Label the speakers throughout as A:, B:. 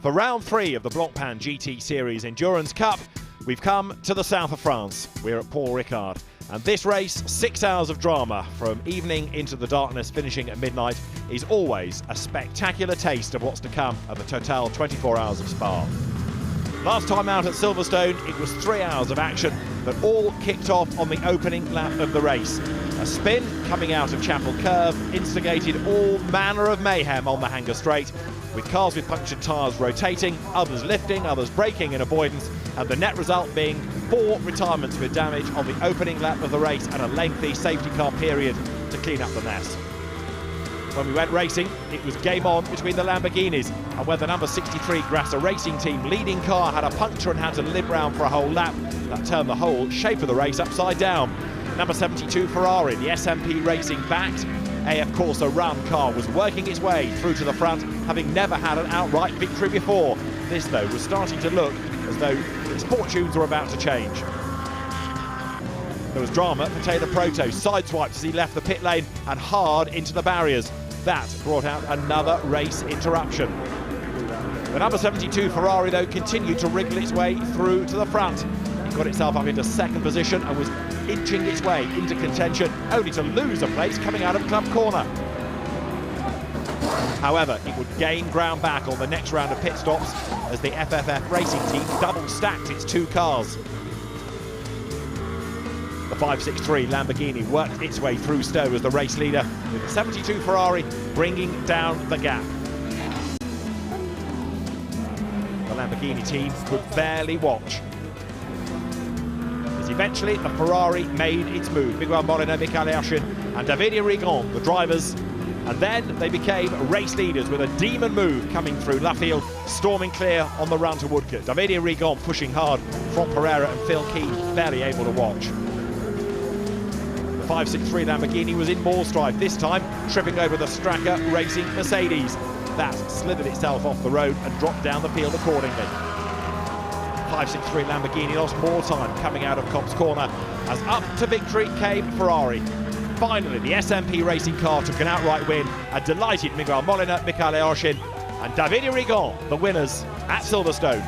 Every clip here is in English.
A: For round 3 of the Blancpain GT Series Endurance Cup, we've come to the south of France. We're at Paul Ricard. And this race, 6 hours of drama from evening into the darkness, finishing at midnight, is always a spectacular taste of what's to come at the Total 24 Hours of Spa. Last time out at Silverstone, it was 3 hours of action that all kicked off on the opening lap of the race. A spin coming out of Chapel Curve instigated all manner of mayhem on the Hanger Straight, with cars with punctured tyres rotating, others lifting, others braking in avoidance, and the net result being 4 retirements with damage on the opening lap of the race and a lengthy safety car period to clean up the mess. When we went racing, it was game on between the Lamborghinis, and when the number 63 Grasser Racing Team leading car had a puncture and had to limp round for a whole lap, that turned the whole shape of the race upside down. Number 72 Ferrari, the SMP Racing backed AF Corsa Run car, was working its way through to the front, having never had an outright victory before. This, though, was starting to look as though its fortunes were about to change. There was drama for Taylor Proto, sideswiped as he left the pit lane and hard into the barriers. That brought out another race interruption. The number 72 Ferrari, though, continued to wriggle its way through to the front. It got itself up into second position and was inching its way into contention, only to lose a place coming out of Club Corner. However, it would gain ground back on the next round of pit stops as the FFF Racing Team double-stacked its 2 cars. The 563 Lamborghini worked its way through Stowe as the race leader, with the 72 Ferrari bringing down the gap. The Lamborghini team could barely watch, as eventually the Ferrari made its move. Miguel Molina, Michael Yashin and Davide Rigon, the drivers, and then they became race leaders with a demon move coming through Luffield, storming clear on the run to Woodcote. Davide Rigon pushing hard from Pereira and Phil Keane barely able to watch. The 563 Lamborghini was in more strife, this time tripping over the Stracker Racing Mercedes. That slithered itself off the road and dropped down the field accordingly. 563 Lamborghini lost more time coming out of Copse Corner, as up to victory came Ferrari. Finally, the SMP Racing car took an outright win, a delighted Miguel Molina, Michael Yashin and Davide Rigon, the winners at Silverstone.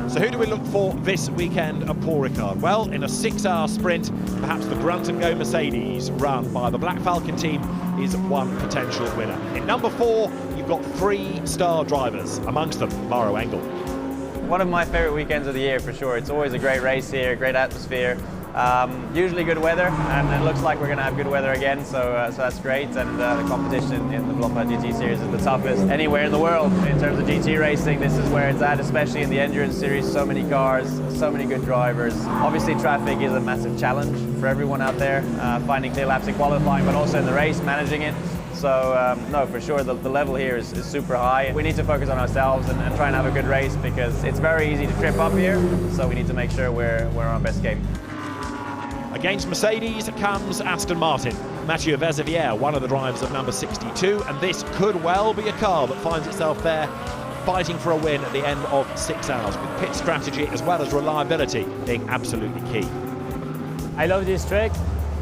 A: So who do we look for this weekend at Paul Ricard? Well, in a 6-hour sprint, perhaps the grunt and go Mercedes run by the Black Falcon team is one potential winner. In number 4, you've got 3 star drivers, amongst them Maro Engel.
B: One of my favourite weekends of the year for sure. It's always a great race here, great atmosphere. Usually good weather, and it looks like we're going to have good weather again, so that's great. And the competition in the Blancpain GT Series is the toughest anywhere in the world in terms of GT racing. This is where it's at, especially in the Endurance Series. So many cars, so many good drivers. Obviously traffic is a massive challenge for everyone out there, finding clear laps in qualifying, but also in the race, managing it. So no, for sure, the level here is super high. We need to focus on ourselves and try and have a good race, because it's very easy to trip up here, so we need to make sure we're on our best game.
A: Against Mercedes comes Aston Martin. Mathieu Vezevier, one of the drivers of number 62, and this could well be a car that finds itself there fighting for a win at the end of 6 hours, with pit strategy as well as reliability being absolutely key.
C: I love this track,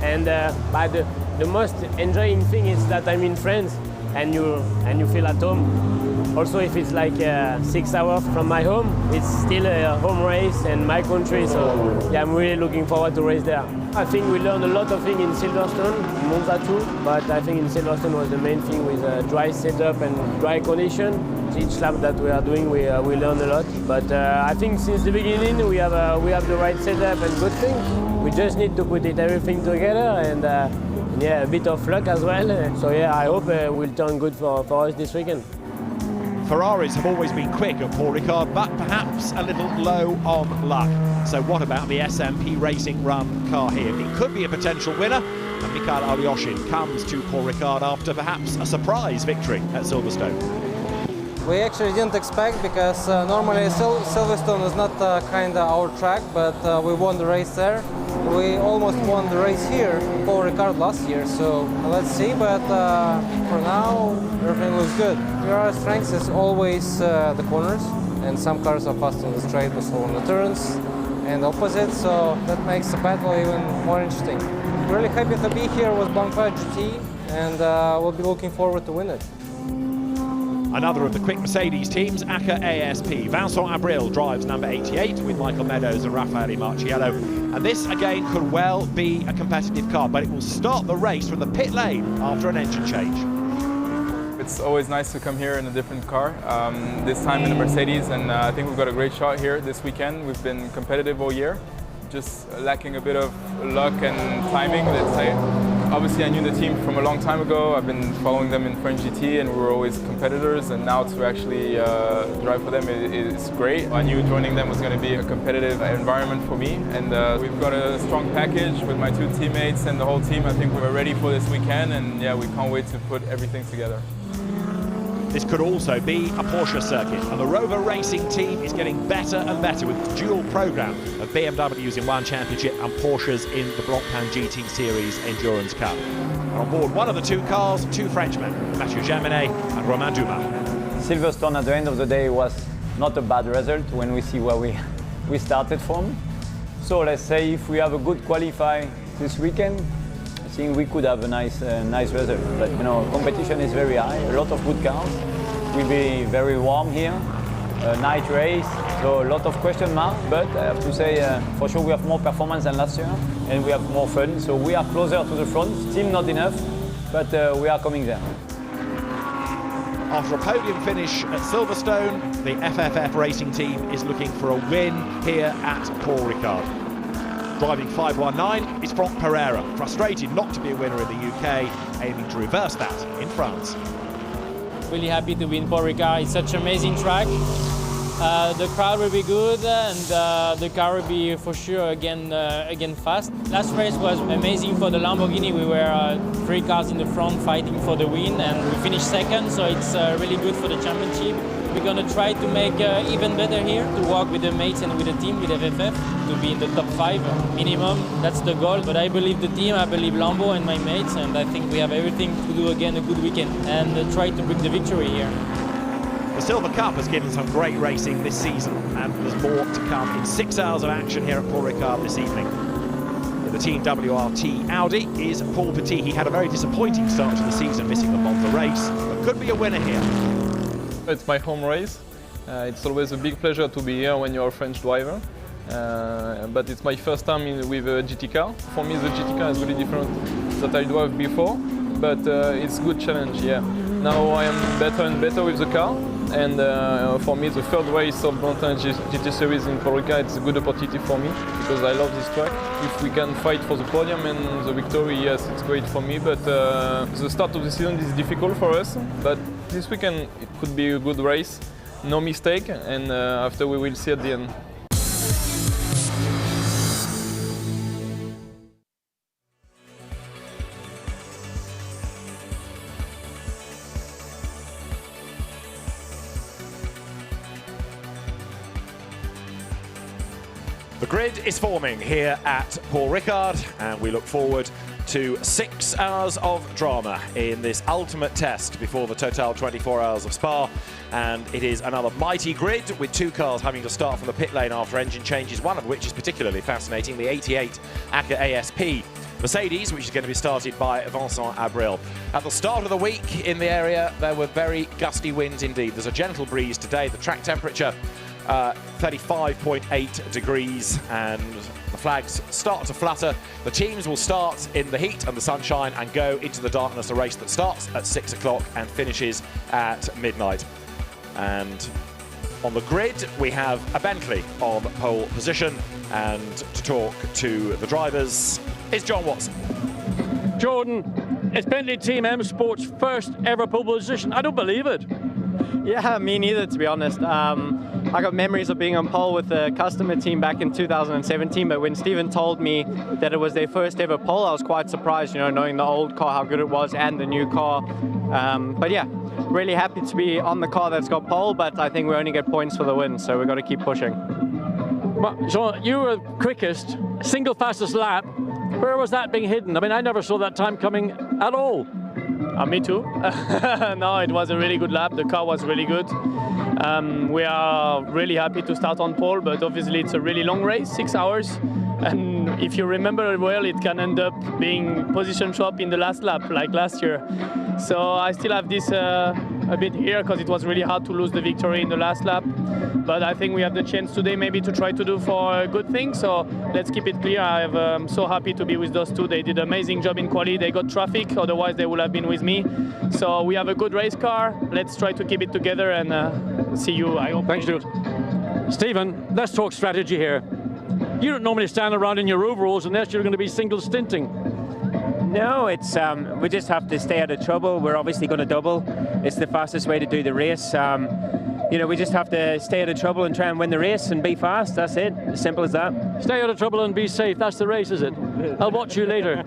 C: and but the most enjoying thing is that I'm in France and you feel at home. Also, if it's like 6 hours from my home, it's still a home race and my country, so yeah, I'm really looking forward to race there. I think we learned a lot of things in Silverstone, Monza too, but I think in Silverstone was the main thing with dry setup and dry condition. Each lap that we are doing, we learn a lot. But I think since the beginning we have the right setup and good thing. We just need to put everything together, and yeah, a bit of luck as well. So yeah, I hope it will turn good for us this weekend.
A: Ferraris have always been quick at Paul Ricard, but perhaps a little low on luck. So what about the SMP Racing Run car here? It could be a potential winner, and Michael Alyoshin comes to Paul Ricard after perhaps a surprise victory at Silverstone.
D: We actually didn't expect, because normally Silverstone is not kind of our track, but we won the race there. We almost won the race here, Paul Ricard last year, so let's see, but for now everything looks good. Our strength is always the corners, and some cars are fast on the straight but slow on the turns. and opposite, so that makes the battle even more interesting. Really happy to be here with Blancpain GT, and we'll be looking forward to win it.
A: Another of the quick Mercedes teams, ACA ASP. Vincent Abril drives number 88 with Michael Meadows and Raffaele Marciello. And this, again, could well be a competitive car, but it will start the race from the pit lane after an engine change.
E: It's always nice to come here in a different car, this time in a Mercedes, and I think we've got a great shot here this weekend. We've been competitive all year, just lacking a bit of luck and timing, let's say. Obviously, I knew the team from a long time ago. I've been following them in French GT, and we were always competitors. And now to actually drive for them is great. I knew joining them was going to be a competitive environment for me. And we've got a strong package with my two teammates and the whole team. I think we're ready for this weekend, and yeah, we can't wait to put everything together.
A: This could also be a Porsche circuit, and the Rover Racing team is getting better and better with the dual programme of BMWs in one championship and Porsches in the Blancpain GT Series Endurance Cup. And on board one of the two cars, two Frenchmen, Mathieu Jaminet and Romain Dumas.
B: Silverstone at the end of the day was not a bad result when we see where we started from. So let's say if we have a good qualify this weekend, I think we could have a nice result. But you know, competition is very high, a lot of good cars. Will be very warm here, a night race, so a lot of question marks. But I have to say, for sure we have more performance than last year, and we have more fun. So we are closer to the front, still not enough, but we are coming there.
A: After a podium finish at Silverstone, the FFF Racing team is looking for a win here at Paul Ricard. Driving 519 is Franck Pereira, frustrated not to be a winner in the UK, aiming to reverse that in France.
F: Really happy to be in Paul Ricard. It's such an amazing track. The crowd will be good, and the car will be for sure again fast. Last race was amazing for the Lamborghini. We were 3 cars in the front fighting for the win, and we finished second, so it's really good for the championship. We're going to try to make even better here, to work with the mates and with the team, with FFF, to be in the top 5 minimum. That's the goal. But I believe the team, I believe Lambo and my mates, and I think we have everything to do again a good weekend and try to bring the victory here.
A: The Silver Cup has given some great racing this season, and there's more to come in 6 hours of action here at Paul Ricard this evening. The Team WRT Audi is Paul Petit. He had a very disappointing start to the season, missing the Monza race, but could be a winner here.
G: It's my home race. It's always a big pleasure to be here when you're a French driver. But it's my first time with a GT car. For me, the GT car is really different that I drove before, but it's a good challenge, yeah. Now I am better and better with the car, and for me, the third race of Blancpain GT Series in Paul Ricard, it's a good opportunity for me because I love this track. If we can fight for the podium and the victory, yes, it's great for me, but the start of the season is difficult for us, but this weekend it could be a good race, no mistake, and after we will see at the end.
A: The grid is forming here at Paul Ricard, and we look forward to 6 hours of drama in this ultimate test before the Total 24 Hours of Spa. And it is another mighty grid with 2 cars having to start from the pit lane after engine changes, one of which is particularly fascinating, the 88 ACA ASP Mercedes, which is going to be started by Vincent Abril. At the start of the week in the area, there were very gusty winds indeed. There's a gentle breeze today. The track temperature 35.8 degrees, and the flags start to flutter. The teams will start in the heat and the sunshine and go into the darkness, a race that starts at 6 o'clock and finishes at midnight. And on the grid, we have a Bentley on pole position, and to talk to the drivers is John Watson.
H: Jordan, it's Bentley Team M Sport's first ever pole position. I don't believe it.
I: Yeah, me neither, to be honest. I got memories of being on pole with the customer team back in 2017, but when Stephen told me that it was their first ever pole, I was quite surprised, you know, knowing the old car, how good it was, and the new car. But yeah, really happy to be on the car that's got pole, but I think we only get points for the win, so we've got to keep pushing.
H: Well, Jean, you were quickest, single fastest lap. Where was that being hidden? I mean, I never saw that time coming at all.
J: Me too. No, it was a really good lap. The car was really good.
C: We are really happy to start on pole, but obviously it's a really long race, 6 hours. And if you remember well, it can end up being position swap in the last lap, like last year. So I still have this a bit here because it was really hard to lose the victory in the last lap. But I think we have the chance today maybe to try to do for a good thing. So let's keep it clear. I'm so happy to be with those two. They did an amazing job in quali. They got traffic, otherwise they would have been with me. So we have a good race car. Let's try to keep it together and see you, I hope.
H: Thanks, Stuart. Stephen, let's talk strategy here. You don't normally stand around in your overalls unless you're going to be single stinting.
J: No, it's we just have to stay out of trouble. We're obviously going to double. It's the fastest way to do the race. You know, we just have to stay out of trouble and try and win the race and be fast. That's it. As simple as that.
H: Stay out of trouble and be safe. That's the race, is it? I'll watch you later.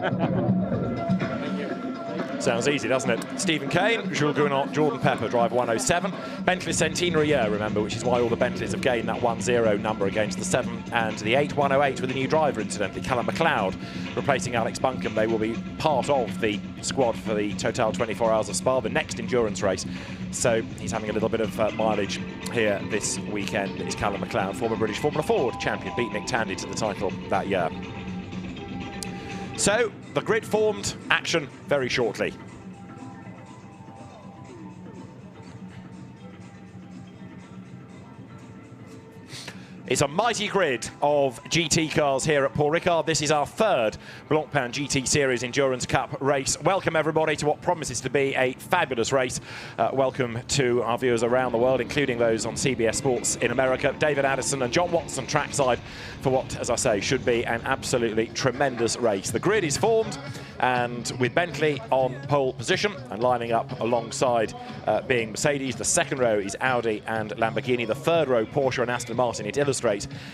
A: Sounds easy, doesn't it? Stephen Kane, Jules Gounod, Jordan Pepper drive 107. Bentley Centenary year, remember, which is why all the Bentleys have gained that 1-0 number against the 7 and the 8. 108 with a new driver, incidentally, Callum McLeod, replacing Alex Buncombe. They will be part of the squad for the Total 24 Hours of Spa, the next endurance race. So he's having a little bit of mileage here this weekend. Is Callum McLeod, former British Formula Ford champion, beat Nick Tandy to the title that year. So the grid formed, action very shortly. It's a mighty grid of GT cars here at Paul Ricard. This is our third Blancpain GT Series Endurance Cup race. Welcome everybody to what promises to be a fabulous race. Welcome to our viewers around the world, including those on CBS Sports in America. David Addison and John Watson trackside for what, as I say, should be an absolutely tremendous race. The grid is formed, and with Bentley on pole position and lining up alongside being Mercedes. The second row is Audi and Lamborghini. The third row, Porsche and Aston Martin. It illustrates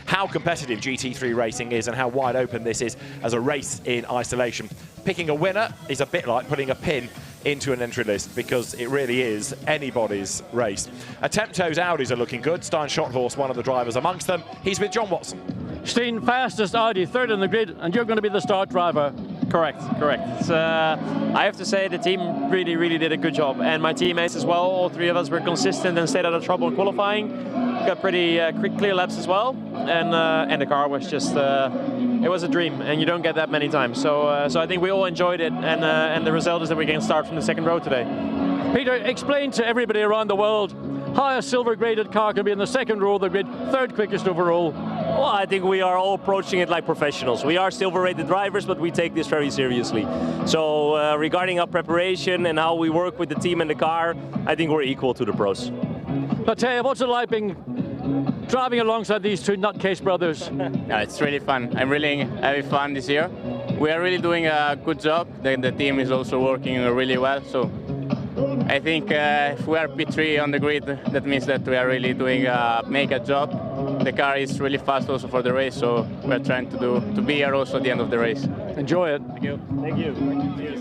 A: how competitive GT3 racing is and how wide open this is as a race in isolation. Picking a winner is a bit like putting a pin into an entry list, because it really is anybody's race. Attempto's Audis are looking good. Stein Schotthorst, one of the drivers amongst them. He's with John Watson.
H: Stein, fastest Audi, third in the grid, and you're going to be the start driver.
K: Correct. I have to say the team really did a good job, and my teammates as well. All three of us were consistent and stayed out of trouble in qualifying. Got pretty quick clear laps as well, and the car was just it was a dream, and you don't get that many times. So I think we all enjoyed it, and the result is that we can start from the second row today.
H: Peter, explain to everybody around the world how a silver graded car can be in the second row of the grid, third quickest overall.
L: Well, I think we are all approaching it like professionals. We are silver-rated drivers, but we take this very seriously. So regarding our preparation and how we work with the team and the car, I think we're equal to the pros.
H: I'll tell you, what's it like being driving alongside these two nutcase brothers?
M: No, it's really fun. I'm really having fun this year. We are really doing a good job. The team is also working really well. So I think if we are P3 on the grid, that means that we are really doing a mega job. The car is really fast also for the race, so we're trying to be here also at the end of the race.
H: Enjoy it.
M: Thank you.
L: Thank you. Cheers.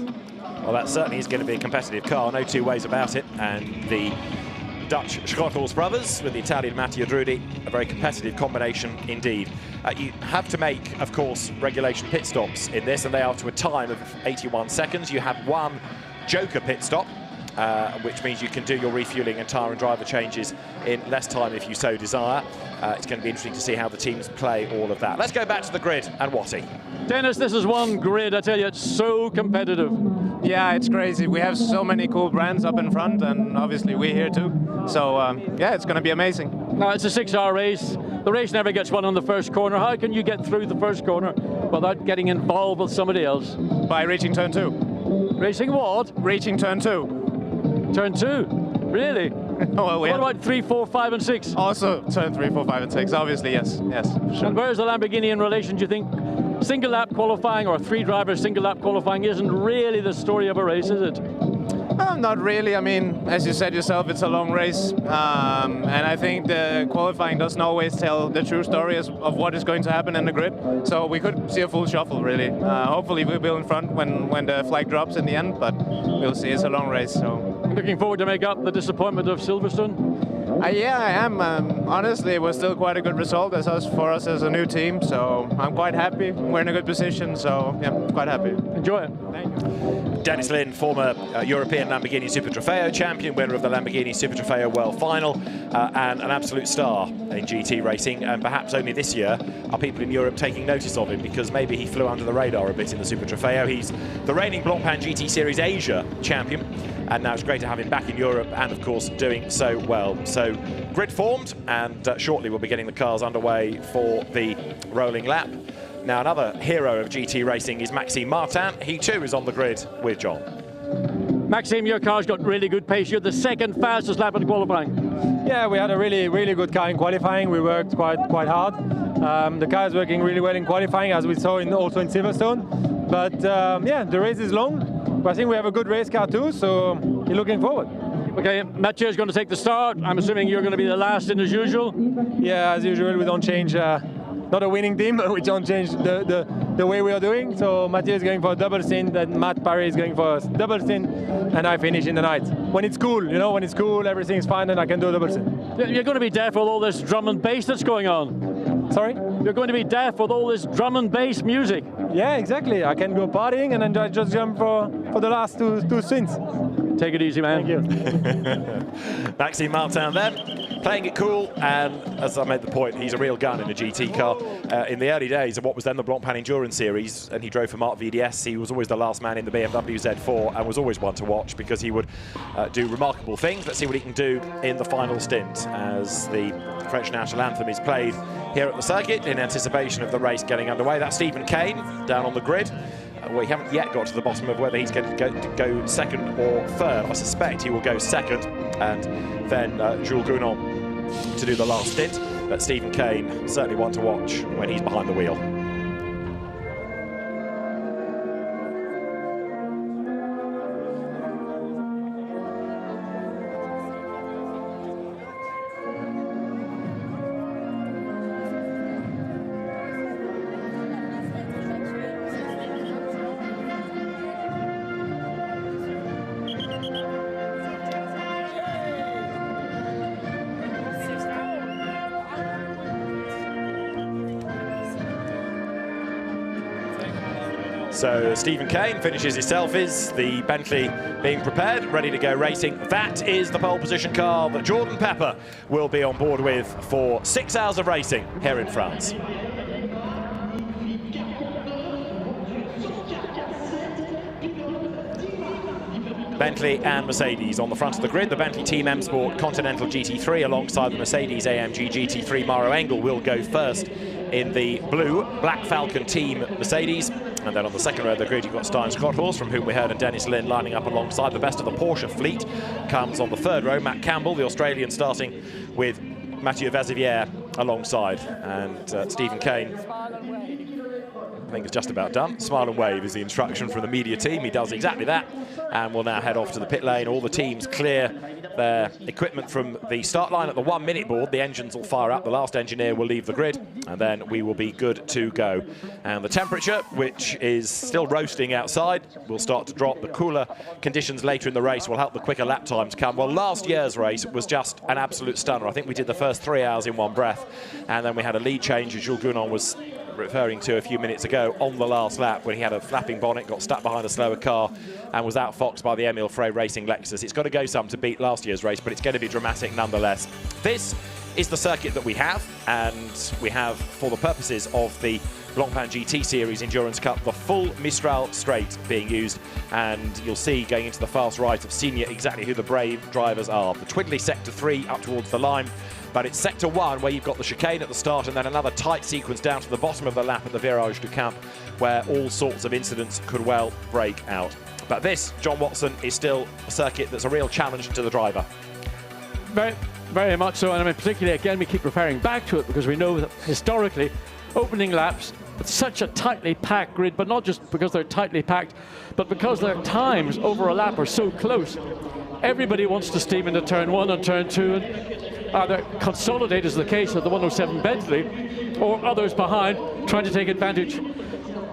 A: Well, that certainly is going to be a competitive car, no two ways about it. And the Dutch Schotthorst brothers with the Italian Matteo Drudi, a very competitive combination indeed. You have to make, of course, regulation pit stops in this, and they are to a time of 81 seconds. You have one joker pit stop, which means you can do your refueling and tyre and driver changes in less time if you so desire. It's going to be interesting to see how the teams play all of that. Let's go back to the grid and Watty.
H: Dennis, this is one grid, I tell you, it's so competitive.
B: Yeah, it's crazy. We have so many cool brands up in front, and obviously we're here too. So yeah, it's going to be amazing.
H: Now, it's a 6-hour race. The race never gets won on the first corner. How can you get through the first corner without getting involved with somebody else?
B: By reaching turn 2.
H: Racing what?
B: Reaching turn 2.
H: Turn 2? Really?
B: Well,
H: what about 3, 4, 5 and 6?
B: Also turn 3, 4, 5 and 6, obviously, yes. Sure.
H: And where's the Lamborghini in relation, do you think? Single lap qualifying or 3 drivers single lap qualifying isn't really the story of a race, is it?
B: Not really. I mean, as you said yourself, it's a long race, and I think the qualifying doesn't always tell the true story of what is going to happen in the grid. So we could see a full shuffle, really. Hopefully we'll be in front when the flag drops in the end, but we'll see. It's a long race. So
H: looking forward to make up the disappointment of Silverstone.
B: Yeah, I am. Honestly, it was still quite a good result for us as a new team, so I'm quite happy. We're in a good position, so yeah,
I: quite happy.
H: Enjoy it.
I: Thank you.
A: Dennis Lin, former European Lamborghini Super Trofeo champion, winner of the Lamborghini Super Trofeo World Final, and an absolute star in GT racing. And perhaps only this year are people in Europe taking notice of him, because maybe he flew under the radar a bit in the Super Trofeo. He's the reigning Blancpain GT Series Asia champion, and now it's great to have him back in Europe, and of course doing so well. So grid formed, and shortly we'll be getting the cars underway for the rolling lap. Now, another hero of GT racing is Maxime Martin. He too is on the grid with John.
H: Maxime, your car's got really good pace. You're the second fastest lap in qualifying.
N: Yeah, we had a really good car in qualifying. We worked quite hard. The car is working really well in qualifying, as we saw also in Silverstone. But yeah, the race is long. But I think we have a good race car too, so you're looking forward.
H: Okay, Mathieu is going to take the start. I'm assuming you're going to be the last in as usual.
N: Yeah, as usual, we don't change. Not a winning team, but we don't change the way we are doing. So Mathieu is going for a double stint, and Matt Parry is going for a double stint, and I finish in the night. When it's cool, you know, when it's cool, everything's fine, and I can do a double stint.
H: You're going to be deaf with all this drum and bass that's going on.
N: Sorry?
H: You're going to be deaf with all this drum and bass music.
N: Yeah, exactly. I can go partying, and then I just jump for the last two stints.
H: Take it easy, man.
N: Thank you.
A: Maxime Martin then, playing it cool, and as I made the point, he's a real gun in a GT car. In the early days of what was then the Blancpain Endurance Series, and he drove for Mark VDS, he was always the last man in the BMW Z4, and was always one to watch because he would do remarkable things. Let's see what he can do in the final stint as the French national anthem is played here at the circuit in anticipation of the race getting underway. That's Stephen Kane down on the grid. We haven't yet got to the bottom of whether he's going to go second or third. I suspect he will go second, and then Jules Gounon to do the last stint. But Stephen Kane, certainly one to watch when he's behind the wheel. So Stephen Kane finishes his selfies, the Bentley being prepared, ready to go racing. That is the pole position car that Jordan Pepper will be on board with for 6 hours of racing here in France. Bentley and Mercedes on the front of the grid. The Bentley Team M Sport Continental GT3 alongside the Mercedes AMG GT3. Maro Engel will go first in the blue Black Falcon Team Mercedes. And then on the second row of the grid, you've got Stein Scotthorst, from whom we heard, and Dennis Lin lining up alongside. The best of the Porsche fleet comes on the third row. Matt Campbell, the Australian, starting with Mathieu Vazivière alongside. And Stephen Kane, I think it's just about done. Smile and wave is the instruction from the media team. He does exactly that, and will now head off to the pit lane. All the teams clear their equipment from the start line at the 1 minute board. The engines will fire up. The last engineer will leave the grid, and then we will be good to go. And the temperature, which is still roasting outside, will start to drop. The cooler conditions later in the race will help the quicker lap times come. Well, last year's race was just an absolute stunner. I think we did the first 3 hours in one breath, and then we had a lead change, as Jules Gounon was referring to a few minutes ago, on the last lap when he had a flapping bonnet, got stuck behind a slower car, and was outfoxed by the Emile Frey Racing Lexus. It's got to go some to beat last year's race, but it's going to be dramatic nonetheless. This is the circuit that we have, and we have, for the purposes of the Blancpain GT Series Endurance Cup, the full Mistral straight being used, and you'll see going into the fast right of Senior exactly who the brave drivers are. The twiddly Sector 3 up towards the line, but it's Sector 1 where you've got the chicane at the start, and then another tight sequence down to the bottom of the lap at the Virage du Camp, where all sorts of incidents could well break out. But this, John Watson, is still a circuit that's a real challenge to the driver.
H: Very, very much so, and I mean, particularly, again, we keep referring back to it because we know that historically, opening laps with such a tightly packed grid, but not just because they're tightly packed, but because their times over a lap are so close. Everybody wants to steam into turn 1 and turn 2, and either consolidate, as the case of the 107 Bentley, or others behind trying to take advantage.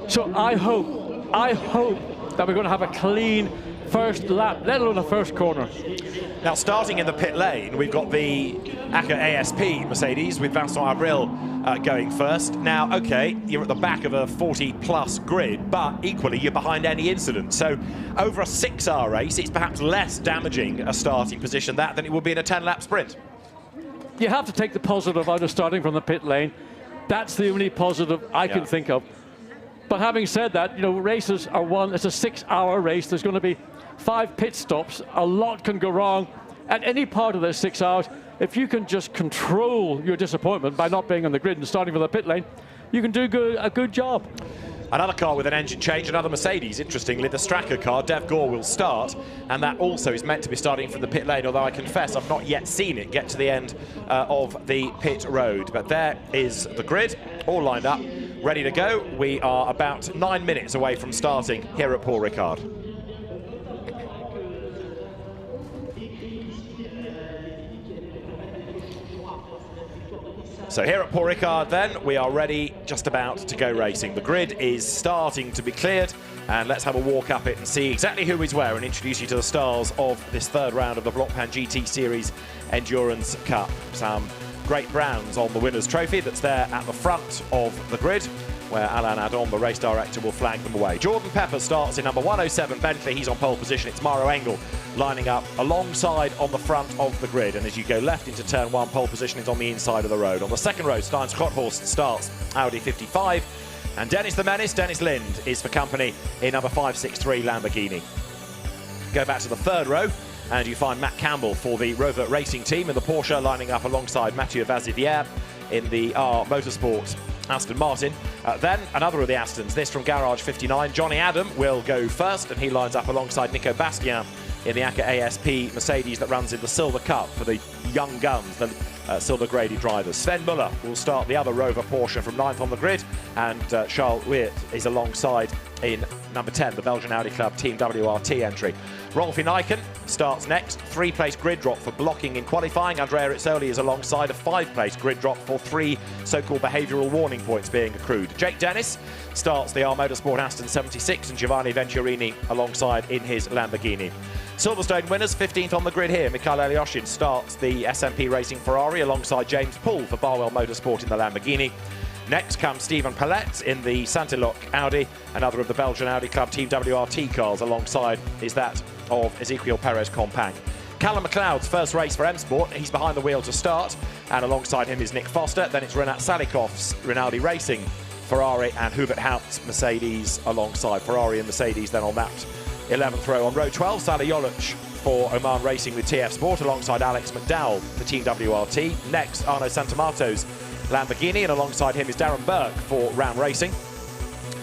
H: So I hope that we're going to have a clean first lap, let alone a first corner.
A: Now, starting in the pit lane, we've got the ACA ASP Mercedes with Vincent Avril going first. Now, okay, you're at the back of a 40-plus grid, but equally you're behind any incident. So over a 6-hour race, it's perhaps less damaging a starting position than it would be in a 10-lap sprint.
H: You have to take the positive out of starting from the pit lane. That's the only positive I can think of. But having said that, you know, races are won. It's a 6-hour race. There's going to be 5 pit stops. A lot can go wrong at any part of those 6 hours. If you can just control your disappointment by not being on the grid and starting from the pit lane, you can do a good job.
A: Another car with an engine change, another Mercedes. Interestingly, the Stracker car, Dev Gore, will start, and that also is meant to be starting from the pit lane, although I confess I've not yet seen it get to the end of the pit road. But there is the grid, all lined up, ready to go. We are about 9 minutes away from starting here at Paul Ricard. So here at Paul Ricard then, we are ready, just about to go racing. The grid is starting to be cleared, and let's have a walk up it and see exactly who is where and introduce you to the stars of this third round of the Blancpain GT Series Endurance Cup. Some great brands on the winner's trophy that's there at the front of the grid, where Alain Adon, the race director, will flag them away. Jordan Pepper starts in number 107 Bentley. He's on pole position. It's Maro Engel lining up alongside on the front of the grid. And as you go left into turn 1, pole position is on the inside of the road. On the second row, Stein Schotthorst starts Audi 55. And Dennis the Menace, Dennis Lind, is for company in number 563 Lamborghini. Go back to the third row, and you find Matt Campbell for the Rover Racing team in the Porsche, lining up alongside Mathieu Vazivière in the SRO Motorsports Aston Martin. Then another of the Astons, this from Garage 59. Johnny Adam will go first, and he lines up alongside Nico Bastien in the ACA ASP Mercedes that runs in the Silver Cup for the young guns, the Silver Grady drivers. Sven Muller will start the other Rover Porsche from 9th on the grid, and Charles Weert is alongside in number 10, the Belgian Audi Club Team WRT entry. Rolf Nijken starts next, 3-place grid drop for blocking in qualifying. Andrea Rizzoli is alongside, a 5-place grid drop for 3 so-called behavioural warning points being accrued. Jake Dennis starts the R Motorsport Aston 76, and Giovanni Venturini alongside in his Lamborghini. Silverstone winners, 15th on the grid here. Mikhail Alyoshin starts the SMP Racing Ferrari alongside James Poole for Barwell Motorsport in the Lamborghini. Next comes Stephen Palette in the Saint-Eloque Audi, another of the Belgian Audi Club Team WRT cars. Alongside is that of Ezequiel Perez Compact. Callum McLeod's first race for M Sport. He's behind the wheel to start, and alongside him is Nick Foster. Then it's Renat Salikov's Rinaldi Racing Ferrari, and Hubert Haupt's Mercedes alongside Ferrari and Mercedes. Then on that 11th row on row 12, Sally Jolic for Oman Racing with TF Sport alongside Alex McDowell for Team WRT. Next, Arno Santamato's Lamborghini, and alongside him is Darren Burke for Ram Racing.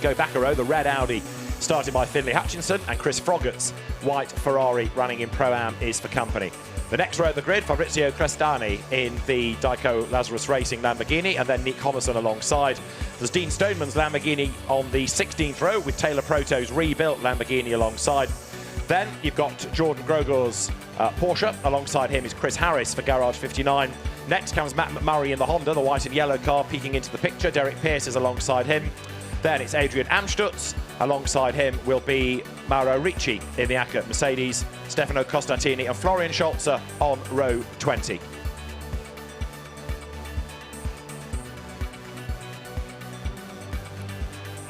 A: Go back a row, the red Audi started by Finlay Hutchinson, and Chris Froggett's white Ferrari running in Pro-Am is for company. The next row of the grid, Fabrizio Crestani in the Daiko Lazarus Racing Lamborghini, and then Nick Homerson alongside. There's Dean Stoneman's Lamborghini on the 16th row with Taylor Proto's rebuilt Lamborghini alongside. Then you've got Jordan Grogor's Porsche. Alongside him is Chris Harris for Garage 59. Next comes Matt McMurray in the Honda, the white and yellow car peeking into the picture. Derek Pierce is alongside him. Then it's Adrian Amstutz. Alongside him will be Mauro Ricci in the ACA Mercedes, Stefano Costatini and Florian Scholzer on row 20.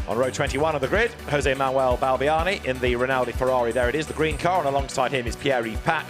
A: On row 21 of the grid, Jose Manuel Balbiani in the Rinaldi Ferrari. There it is, the green car, and alongside him is Pierre-Yves Pack.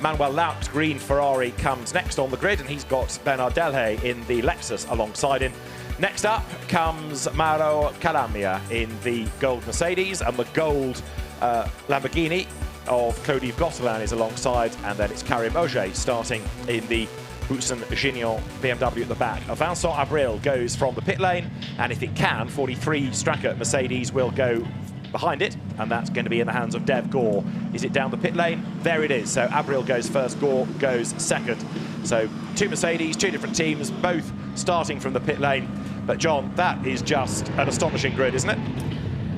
A: Manuel Laut's green Ferrari comes next on the grid, and he's got Bernard Delhay in the Lexus alongside him. Next up comes Mauro Calamia in the gold Mercedes, and the gold Lamborghini of Claude-Yves Gosselin is alongside, and then it's Karim Auger starting in the Boutsen Gignon BMW at the back. Vincent Avril goes from the pit lane, and if it can, 43 Stracker Mercedes will go behind it, and that's going to be in the hands of Dev Gore. Is it down the pit lane? There it is. So Avril goes first, Gore goes second. So 2 Mercedes, 2 different teams, both starting from the pit lane. But John, that is just an astonishing grid, isn't it?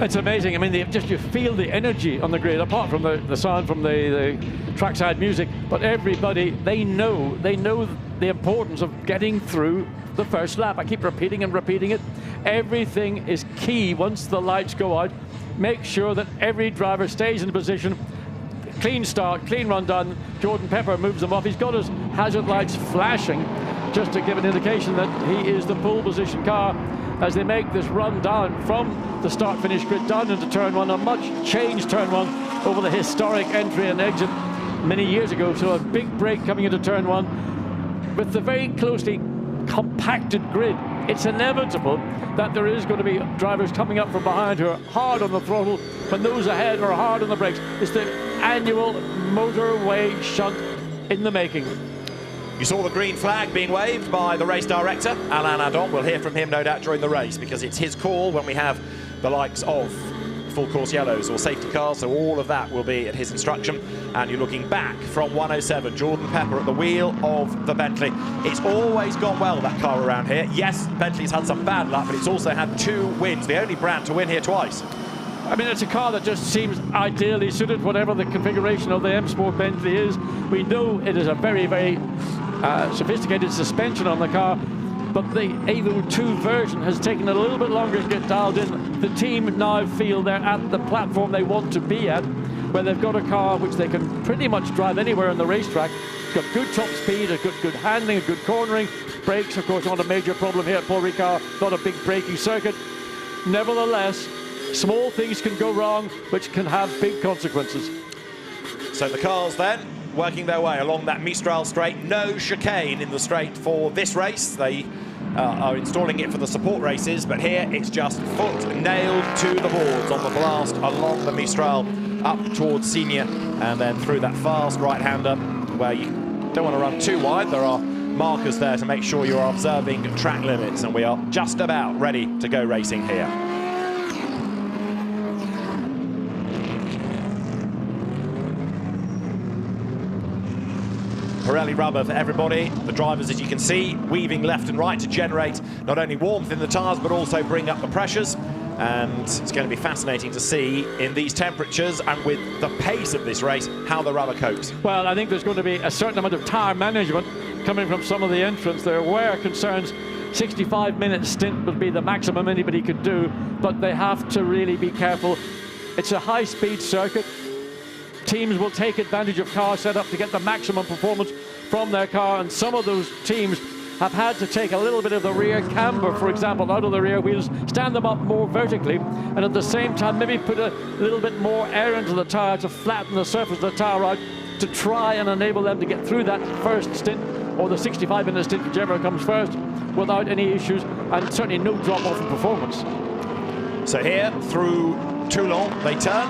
H: It's amazing. I mean, you feel the energy on the grid, apart from the sound from the trackside music. But everybody, they know the importance of getting through the first lap. I keep repeating and repeating it. Everything is key once the lights go out. Make sure that every driver stays in position. Clean start, clean run done. Jordan Pepper moves them off. He's got his hazard lights flashing, just to give an indication that he is the pole position car as they make this run down from the start-finish grid down into turn one, a much changed turn one over the historic entry and exit many years ago. So a big break coming into turn one with the very closely compacted grid. It's inevitable that there is going to be drivers coming up from behind who are hard on the throttle when those ahead are hard on the brakes. It's the annual motorway shunt in the making.
A: You saw the green flag being waved by the race director, Alain Adon. We'll hear from him, no doubt, during the race, because it's his call when we have the likes of full course yellows or safety cars, so all of that will be at his instruction. And you're looking back from 107, Jordan Pepper at the wheel of the Bentley. It's always gone well, that car around here. Yes, Bentley's had some bad luck, but it's also had 2 wins, the only brand to win here twice.
H: I mean, it's a car that just seems ideally suited, whatever the configuration of the M Sport Bentley is. We know it is a very, very sophisticated suspension on the car, but the Evo 2 version has taken a little bit longer to get dialed in. The team now feel they're at the platform they want to be at, where they've got a car which they can pretty much drive anywhere on the racetrack. It's got good top speed, a good handling, a good cornering. Brakes, of course, not a major problem here at Paul Ricard, not a big braking circuit. Nevertheless, small things can go wrong, which can have big consequences.
A: So the cars then working their way along that Mistral straight. No chicane in the straight for this race. They are installing it for the support races, but here it's just foot nailed to the boards on the blast along the Mistral up towards Senior, and then through that fast right-hander where you don't want to run too wide. There are markers there to make sure you are observing track limits, and we are just about ready to go racing here. Pirelli rubber for everybody. The drivers, as you can see, weaving left and right to generate not only warmth in the tyres but also bring up the pressures. And it's going to be fascinating to see in these temperatures and with the pace of this race how the rubber copes.
H: Well, I think there's going to be a certain amount of tyre management coming from some of the entrants. There were concerns 65-minute stint would be the maximum anybody could do, but they have to really be careful. It's a high-speed circuit. Teams will take advantage of car setup to get the maximum performance from their car, and some of those teams have had to take a little bit of the rear camber, for example, out of the rear wheels, stand them up more vertically, and at the same time maybe put a little bit more air into the tyre to flatten the surface of the tyre out to try and enable them to get through that first stint, or the 65-minute stint, whichever comes first, without any issues, and certainly no drop-off in performance.
A: So here, through Toulon, they turn.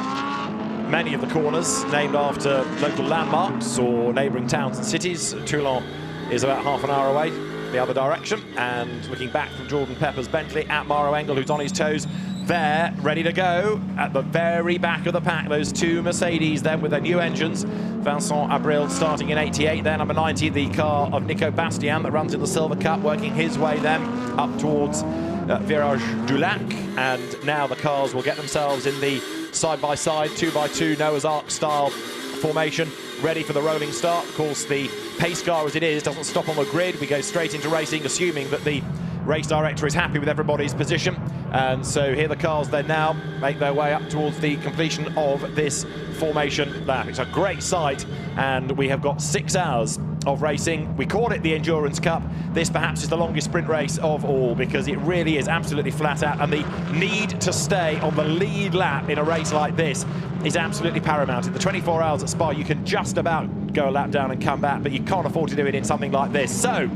A: Many of the corners named after local landmarks or neighbouring towns and cities. Toulon is about half an hour away the other direction. And looking back from Jordan Pepper's Bentley at Maro Engel, who's on his toes there, ready to go at the very back of the pack. Those 2 Mercedes then with their new engines. Vincent Abril starting in 88 there, number 90, the car of Nico Bastian that runs in the Silver Cup, working his way then up towards Virage du Lac. And now the cars will get themselves in the side-by-side, 2x2 Noah's Ark style formation, ready for the rolling start. Of course, the pace car as it is doesn't stop on the grid. We go straight into racing, assuming that the race director is happy with everybody's position. And so here the cars then now make their way up towards the completion of this formation lap. It's a great sight, and we have got 6 hours of racing. We call it the Endurance Cup. This perhaps is the longest sprint race of all, because it really is absolutely flat out, and the need to stay on the lead lap in a race like this is absolutely paramount. In the 24 hours at Spa, you can just about go a lap down and come back, but you can't afford to do it in something like this. So,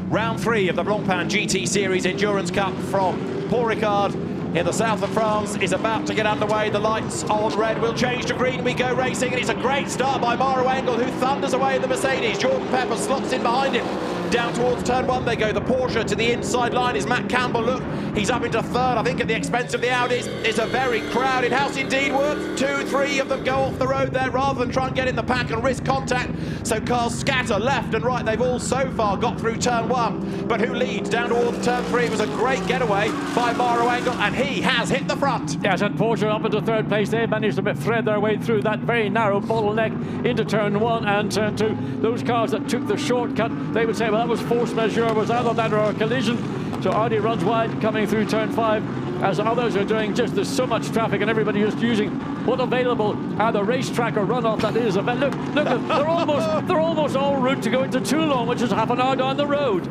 A: round 3 of the Blancpain GT Series Endurance Cup from Paul Ricard in the south of France is about to get underway. The lights on red will change to green. We go racing, and it's a great start by Maro Engel, who thunders away in the Mercedes. Jordan Pepper slots in behind him. Down towards turn 1 they go. The Porsche to the inside line is Matt Campbell. Look, he's up into 3rd, I think, at the expense of the Audis. It's a very crowded house indeed. Worth 2, 3 of them go off the road there rather than try and get in the pack and risk contact. So cars scatter left and right. They've all so far got through turn 1. But who leads down towards turn 3? It was a great getaway by Maro Engel, and he has hit the front.
H: Yes, and Porsche up into 3rd place. They managed to thread their way through that very narrow bottleneck into turn 1 and turn 2. Those cars that took the shortcut, they would say, well, that was force majeure, was either that or a collision. So Audi runs wide coming through turn 5, as others are doing. Just there's so much traffic and everybody just using what available the racetrack or runoff that is. Look, they're almost en route to go into Toulon, which is half an hour down the road.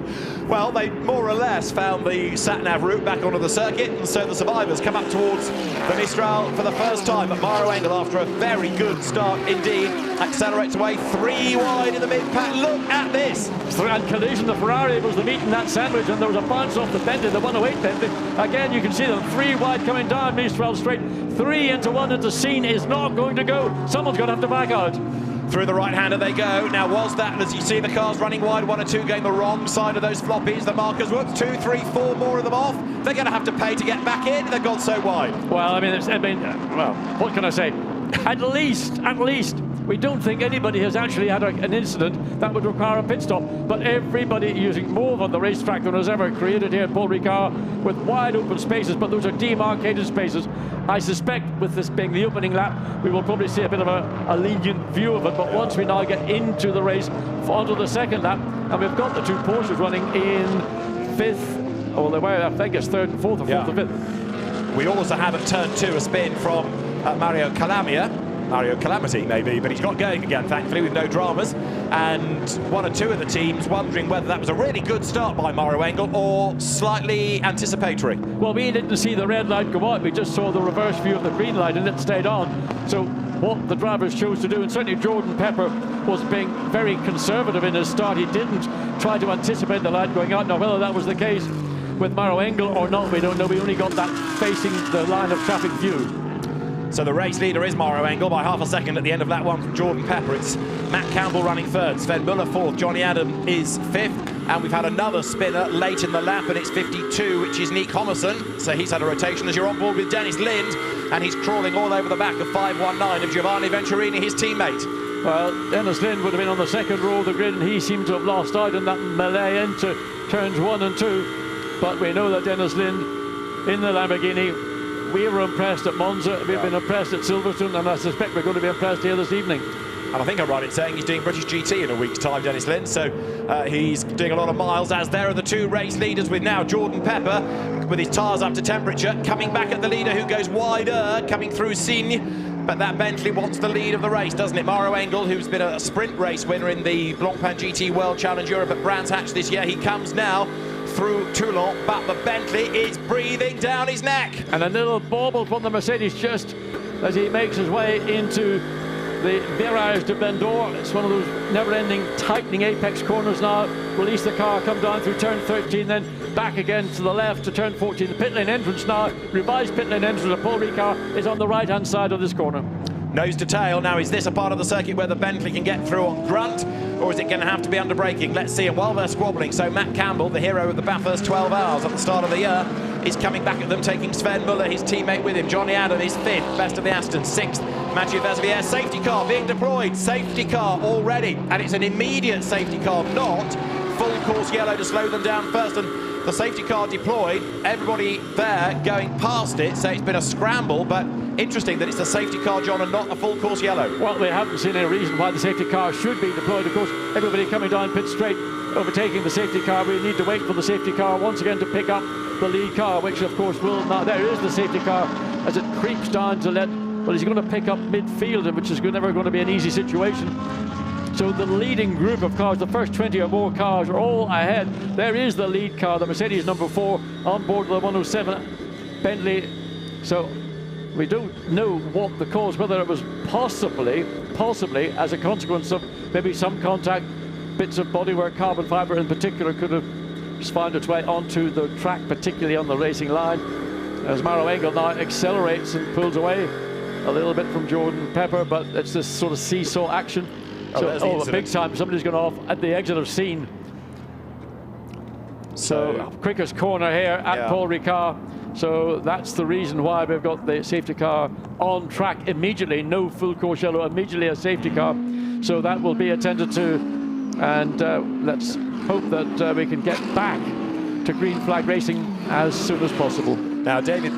A: Well, they more or less found the sat-nav route back onto the circuit, and so the survivors come up towards the Mistral for the first time. But Maro Engel, after a very good start indeed, accelerates away 3 wide in the mid-pack. Look at this!
H: And collision, the Ferrari was the meat in that sandwich, and there was a bounce off the Bentley, the 108 Bentley. Again, you can see them 3 wide coming down Mistral straight. 3 into 1 into Scene is not going to go. Someone's going to have to back out.
A: Through the right-hander they go. Now, was that, as you see the cars running wide, 1 or 2 going the wrong side of those floppies? The markers were 2, 3, 4 more of them off. They're going to have to pay to get back in. They've gone so wide.
H: Well, well, what can I say? At least, we don't think anybody has actually had an incident that would require a pit stop. But everybody using more on the racetrack than was ever created here at Paul Ricard, with wide open spaces, but those are demarcated spaces. I suspect with this being the opening lap, we will probably see a bit of a lenient view of it. But once we now get into the race, onto the second lap, and we've got the 2 Porsches running in 5th, or they were, I think it's 3rd and 4th, or 4th and 5th.
A: We also have at turn 2 a spin from Mario Calamity maybe, but he's got going again, thankfully, with no dramas. And 1 or 2 of the teams wondering whether that was a really good start by Maro Engel or slightly anticipatory.
H: Well, we didn't see the red light go out, we just saw the reverse view of the green light, and it stayed on. So what the drivers chose to do, and certainly Jordan Pepper was being very conservative in his start. He didn't try to anticipate the light going out. Now, whether that was the case with Maro Engel or not, we don't know. We only got that facing the line of traffic view.
A: So the race leader is Maro Engel by half a second at the end of that one from Jordan Pepper. It's Matt Campbell running 3rd, Sven Muller 4th, Johnny Adam is 5th, and we've had another spinner late in the lap, and it's 52, which is Nick Homerson. So he's had a rotation as you're on board with Dennis Lind, and he's crawling all over the back of 519 of Giovanni Venturini, his teammate.
H: Well, Dennis Lind would have been on the 2nd row of the grid, and he seemed to have lost out in that melee into turns 1 and 2. But we know that Dennis Lind in the Lamborghini, we were impressed at Monza, we've been impressed at Silverstone, and I suspect we're going to be impressed here this evening.
A: And I think I'm right in saying he's doing British GT in a week's time, Dennis Lind, so he's doing a lot of miles, as there are the 2 race leaders, with now Jordan Pepper with his tyres up to temperature, coming back at the leader who goes wider, coming through Signe. But that Bentley wants the lead of the race, doesn't it? Maro Engel, who's been a sprint race winner in the Blancpain GT World Challenge Europe at Brands Hatch this year, he comes now through Toulon, but the Bentley is breathing down his neck.
H: And a little bauble from the Mercedes just as he makes his way into the Virage de Bendor. It's one of those never-ending tightening apex corners now. Release the car, come down through turn 13, then back again to the left to turn 14. The pit lane entrance now, revised pit lane entrance of Paul Ricard, is on the right-hand side of this corner.
A: Nose to tail. Now, is this a part of the circuit where the Bentley can get through on grunt, or is it going to have to be under braking? Let's see. And while they're squabbling, so Matt Campbell, the hero of the Bathurst 12 hours at the start of the year, is coming back at them, taking Sven Muller, his teammate, with him. Johnny Adam is 5th, best of the Aston, 6th. Mathieu Vespier, safety car being deployed. Safety car already, and it's an immediate safety car, not full course yellow to slow them down first. And the safety car deployed, everybody there going past it, so it's been a scramble, but interesting that it's a safety car, John, and not a full course yellow.
H: Well, we haven't seen any reason why the safety car should be deployed. Of course, everybody coming down pit straight, overtaking the safety car. We need to wait for the safety car once again to pick up the lead car, which of course will now. There is the safety car as it creeps down to let, well, he's going to pick up midfield, which is never going to be an easy situation. So the leading group of cars, the first 20 or more cars, are all ahead. There is the lead car, the Mercedes number 4, on board the 107 Bentley. So we don't know what the cause, whether it was possibly as a consequence of maybe some contact, bits of bodywork, carbon fiber in particular, could have found its way onto the track, particularly on the racing line. As Maro Engel now accelerates and pulls away a little bit from Jordan Pepper, but it's this sort of seesaw action. So, big time, somebody's gone off at the exit of Scene. So quickest corner here at Paul Ricard. So that's the reason why we've got the safety car on track immediately. No full course yellow, immediately a safety car. So that will be attended to, and let's hope that we can get back to green flag racing as soon as possible.
A: Now, Derek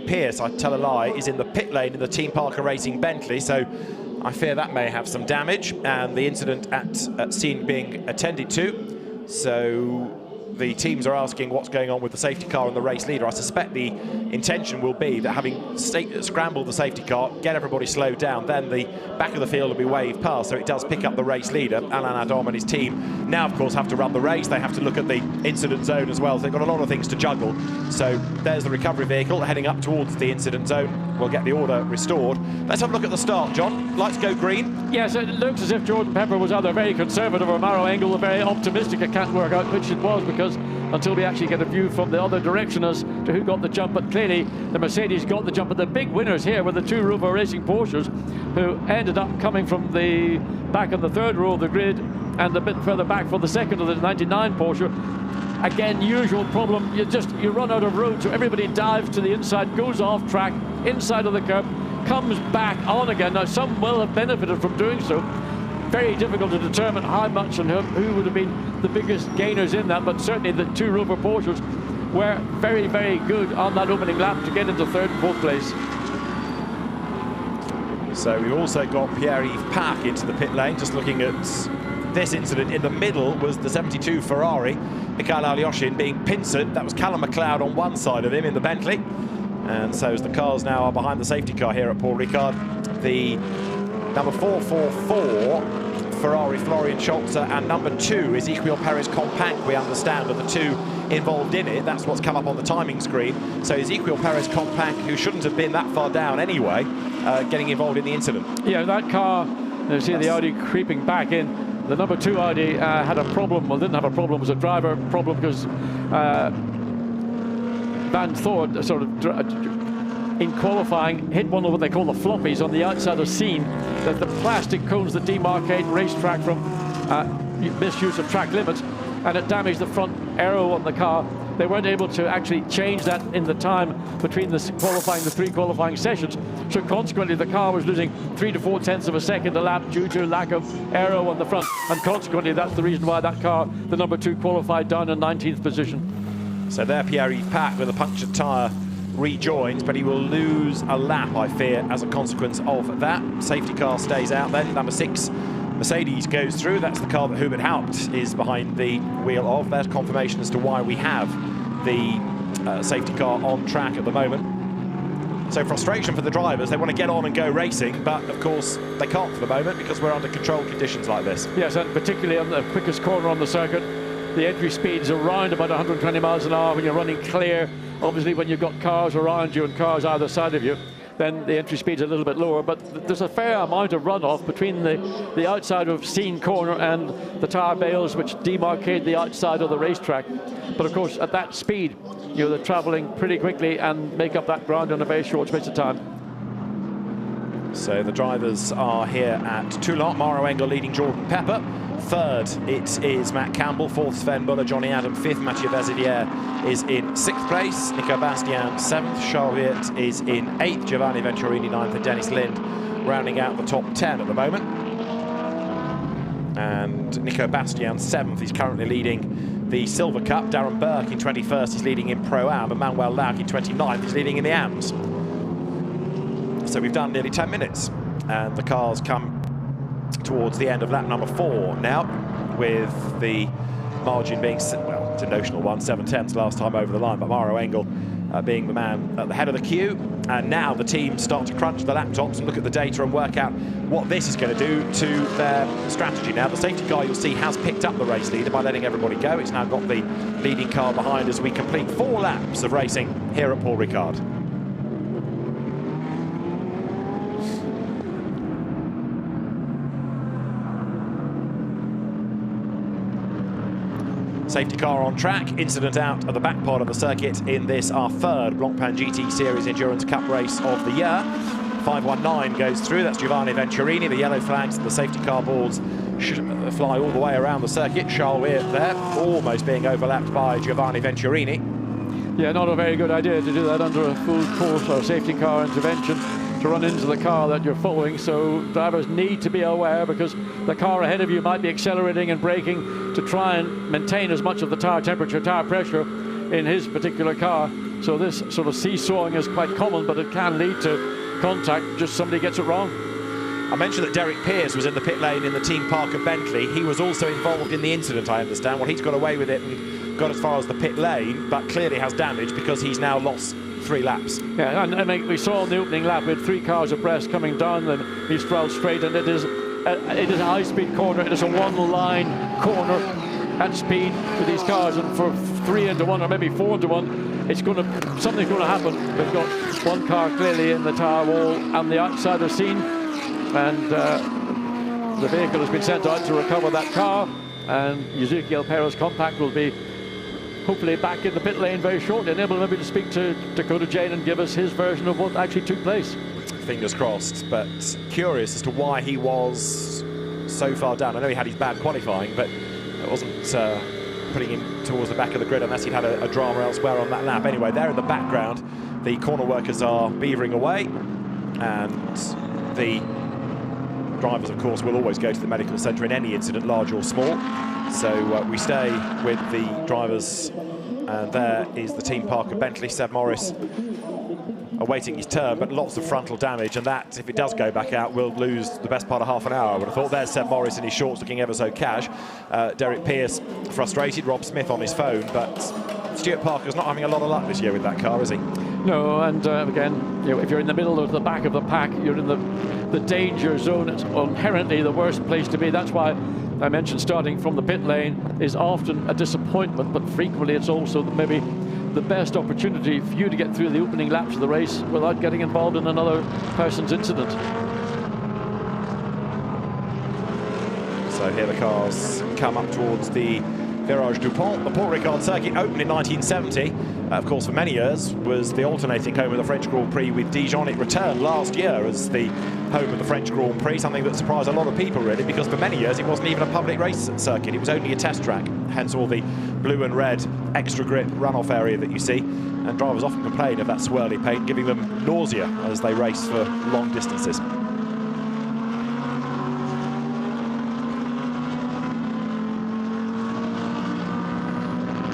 A: Pierce, I tell a lie, is in the pit lane in the Team Parker Racing Bentley, so I fear that may have some damage, and the incident at Scene being attended to. So the teams are asking what's going on with the safety car and the race leader. I suspect the intention will be that having scrambled the safety car, get everybody slowed down, then the back of the field will be waved past, so it does pick up the race leader. Alain Adam and his team now, of course, have to run the race. They have to look at the incident zone as well. So they've got a lot of things to juggle. So there's the recovery vehicle heading up towards the incident zone. We'll get the order restored. Let's have a look at the start, John. Lights go green.
H: Yes, it looks as if Jordan Pepper was either very conservative or Maro Engel very optimistic. It can't work out which it was, because until we actually get a view from the other direction as to who got the jump, but clearly the Mercedes got the jump. But the big winners here were the two Rover Racing Porsches, who ended up coming from the back of the third row of the grid and a bit further back for the second of the 99 Porsche. Again, usual problem, you run out of road, so everybody dives to the inside, goes off track, inside of the curb, comes back on again. Now, some will have benefited from doing so. Very difficult to determine how much and who would have been the biggest gainers in that, but certainly the two Rover Porsches were very, very good on that opening lap to get into third and fourth place.
A: So we've also got Pierre-Yves Pack into the pit lane. Just looking at this incident, in the middle was the 72 Ferrari, Mikhail Alyoshin being pincered. That was Callum McLeod on one side of him in the Bentley. And so as the cars now are behind the safety car here at Paul Ricard, the number 444 Ferrari Florian Scholzer and number 2 Ezequiel Perez Compact, we understand, are the two involved in it. That's what's come up on the timing screen. So Ezequiel Perez Compact, who shouldn't have been that far down anyway, getting involved in the incident.
H: Yeah, that car, you see the Audi creeping back in. The number 2 Audi had a problem, well, didn't have a problem, it was a driver problem, because Van Thord sort of in qualifying hit one of what they call the floppies on the outside of scene, that the plastic cones that demarcate racetrack from misuse of track limits, and it damaged the front aero on the car. They weren't able to actually change that in the time between the three qualifying sessions, so consequently the car was losing 3 to 4 tenths of a second a lap due to lack of aero on the front, and consequently that's the reason why that car, the number 2, qualified down in 19th position.
A: So there Pierre-Yves Pack with a punctured tyre rejoins, but he will lose a lap, I fear, as a consequence of that. Safety car stays out then. Number 6 Mercedes goes through. That's the car that Hubert Haupt is behind the wheel of. There's confirmation as to why we have the safety car on track at the moment. So frustration for the drivers. They want to get on and go racing, but of course they can't for the moment because we're under controlled conditions like this.
H: Yes, and particularly on the quickest corner on the circuit, the entry speed's around about 120 miles an hour when you're running clear. Obviously when you've got cars around you and cars either side of you, then the entry speed's a little bit lower, but there's a fair amount of runoff between the outside of Scene corner and the tyre bales which demarcate the outside of the racetrack. But of course at that speed, you know, they're travelling pretty quickly and make up that ground in a very short space of time.
A: So the drivers are here at Toulon. Maro Engel leading Jordan Pepper. Third, it is Matt Campbell. Fourth, Sven Muller. Johnny Adam fifth. Mathieu Vezidier is in 6th place. Nico Bastian 7th. Charles Wirt is in 8th. Giovanni Venturini 9th. And Dennis Lind rounding out the top 10 at the moment. And Nico Bastian 7th. He's currently leading the Silver Cup. Darren Burke in 21st. He's leading in Pro-Am. And Manuel Lauk in 29th. He's leading in the AMS. So we've done nearly 10 minutes. And the cars come towards the end of lap number 4 now, with the margin being, well, it's a notional one, 7/10 last time over the line, but Maro Engel being the man at the head of the queue. And now the teams start to crunch the laptops and look at the data and work out what this is going to do to their strategy. Now the safety car, you'll see, has picked up the race leader by letting everybody go. It's now got the leading car behind as we complete 4 laps of racing here at Paul Ricard. Safety car on track, incident out of the back part of the circuit in this, our 3rd Blancpain GT Series Endurance Cup race of the year. 519 goes through, that's Giovanni Venturini. The yellow flags and the safety car boards fly all the way around the circuit. Charles Wirt there, almost being overlapped by Giovanni Venturini.
H: Yeah, not a very good idea to do that under a full course or safety car intervention, to run into the car that you're following, so drivers need to be aware, because the car ahead of you might be accelerating and braking to try and maintain as much of the tire temperature, tire pressure in his particular car. So this sort of seesawing is quite common, but it can lead to contact, just somebody gets it wrong.
A: I mentioned that Derek Pearce was in the pit lane in the Team Parker Bentley. He was also involved in the incident, I understand. Well, he's got away with it and got as far as the pit lane, but clearly has damage because he's now lost 3 laps.
H: Yeah, and I mean, we saw in the opening lap with 3 cars abreast coming down the Mistral straight, and it is a high-speed corner. It is a one-line corner at speed with these cars, and for 3 into 1 or maybe 4 into 1, something's going to happen. We've got 1 car clearly in the tyre wall and the outside of scene, and the vehicle has been sent out to recover that car, and Ezequiel Perez's compact will be hopefully back in the pit lane very shortly, and able maybe to speak to Dakota Jane and give us his version of what actually took place.
A: Fingers crossed, but curious as to why he was so far down. I know he had his bad qualifying, but it wasn't putting him towards the back of the grid unless he'd had a drama elsewhere on that lap. Anyway, there in the background, the corner workers are beavering away, and the drivers, of course, will always go to the medical centre in any incident, large or small. So we stay with the drivers, and there is the team Parker Bentley. Seb Morris awaiting his turn, but lots of frontal damage, and that, if it does go back out, will lose the best part of half an hour, I would have thought. There's Seb Morris in his shorts looking ever so cash. Derek Pearce frustrated, Rob Smith on his phone, but Stuart Parker's not having a lot of luck this year with that car, is he?
H: No, and again, if you're in the middle of the back of the pack, you're in the danger zone. It's inherently the worst place to be. That's why I mentioned starting from the pit lane is often a disappointment, but frequently it's also maybe the best opportunity for you to get through the opening laps of the race without getting involved in another person's incident.
A: So here the cars come up towards the Virage du Pont. The Paul Ricard circuit opened in 1970. Of course, for many years was the alternating home of the French Grand Prix with Dijon. It returned last year as the home of the French Grand Prix, something that surprised a lot of people really, because for many years it wasn't even a public race circuit. It was only a test track, hence all the blue and red extra grip runoff area that you see. And drivers often complain of that swirly paint, giving them nausea as they race for long distances.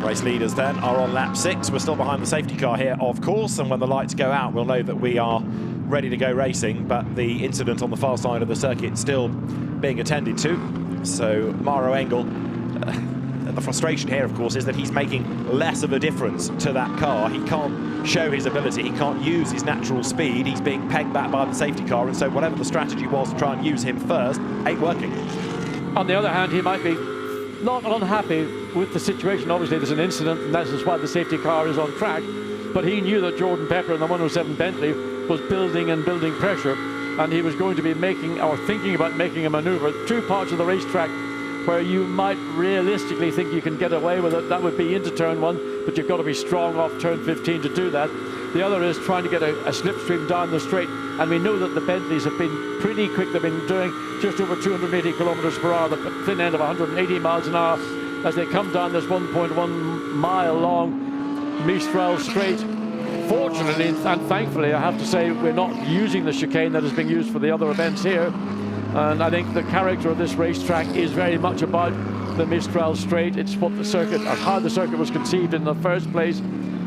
A: Race leaders then are on lap 6. We're still behind the safety car here, of course, and when the lights go out, we'll know that we are ready to go racing, but the incident on the far side of the circuit still being attended to. So Maro Engel, the frustration here, of course, is that he's making less of a difference to that car. He can't show his ability, he can't use his natural speed. He's being pegged back by the safety car, and so whatever the strategy was to try and use him first ain't working.
H: On the other hand, he might be not unhappy with the situation. Obviously there's an incident, and that's why the safety car is on track, but he knew that Jordan Pepper in the 107 Bentley was building pressure, and he was going to be making or thinking about making a maneuver. 2 parts of the racetrack where you might realistically think you can get away with it, that would be into turn 1, but you've got to be strong off turn 15 to do that. The other is trying to get a slipstream down the straight, and we know that the Bentleys have been pretty quick. They've been doing just over 280 kilometers per hour, the thin end of 180 miles an hour, as they come down this 1.1 mile long Mistral straight. Fortunately and thankfully, I have to say, we're not using the chicane that is being used for the other events here, and I think the character of this racetrack is very much about the Mistral straight. It's what the circuit, or how the circuit was conceived in the first place.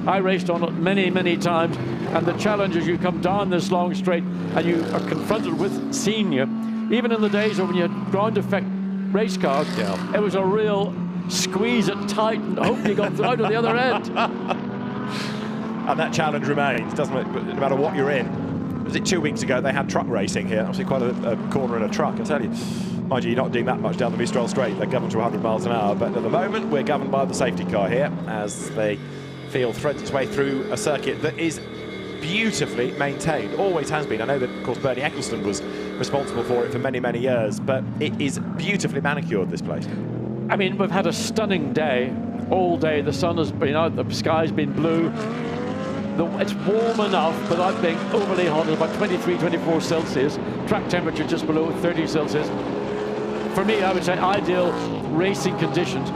H: I raced on it many times, and the challenge is you come down this long straight and you are confronted with senior. Even in the days when you had ground effect race cars, it was a real squeeze it tight and hope you got out of the other end.
A: And that challenge remains, doesn't it, no matter what you're in. Was it 2 weeks ago they had truck racing here? Obviously quite a corner in a truck, I tell you. Mind you, you're not doing that much down the Mistral straight. They're governed to 100 miles an hour, but at the moment we're governed by the safety car here as the field threads its way through a circuit that is beautifully maintained, always has been. I know that, of course, Bernie Eccleston was responsible for it for many years, but it is beautifully manicured, this place.
H: I mean, we've had a stunning day, all day. The sun has been out, the sky's been blue. It's warm enough without being overly hot. It's about 23, 24 Celsius. Track temperature just below 30 Celsius. For me, I would say ideal racing conditions.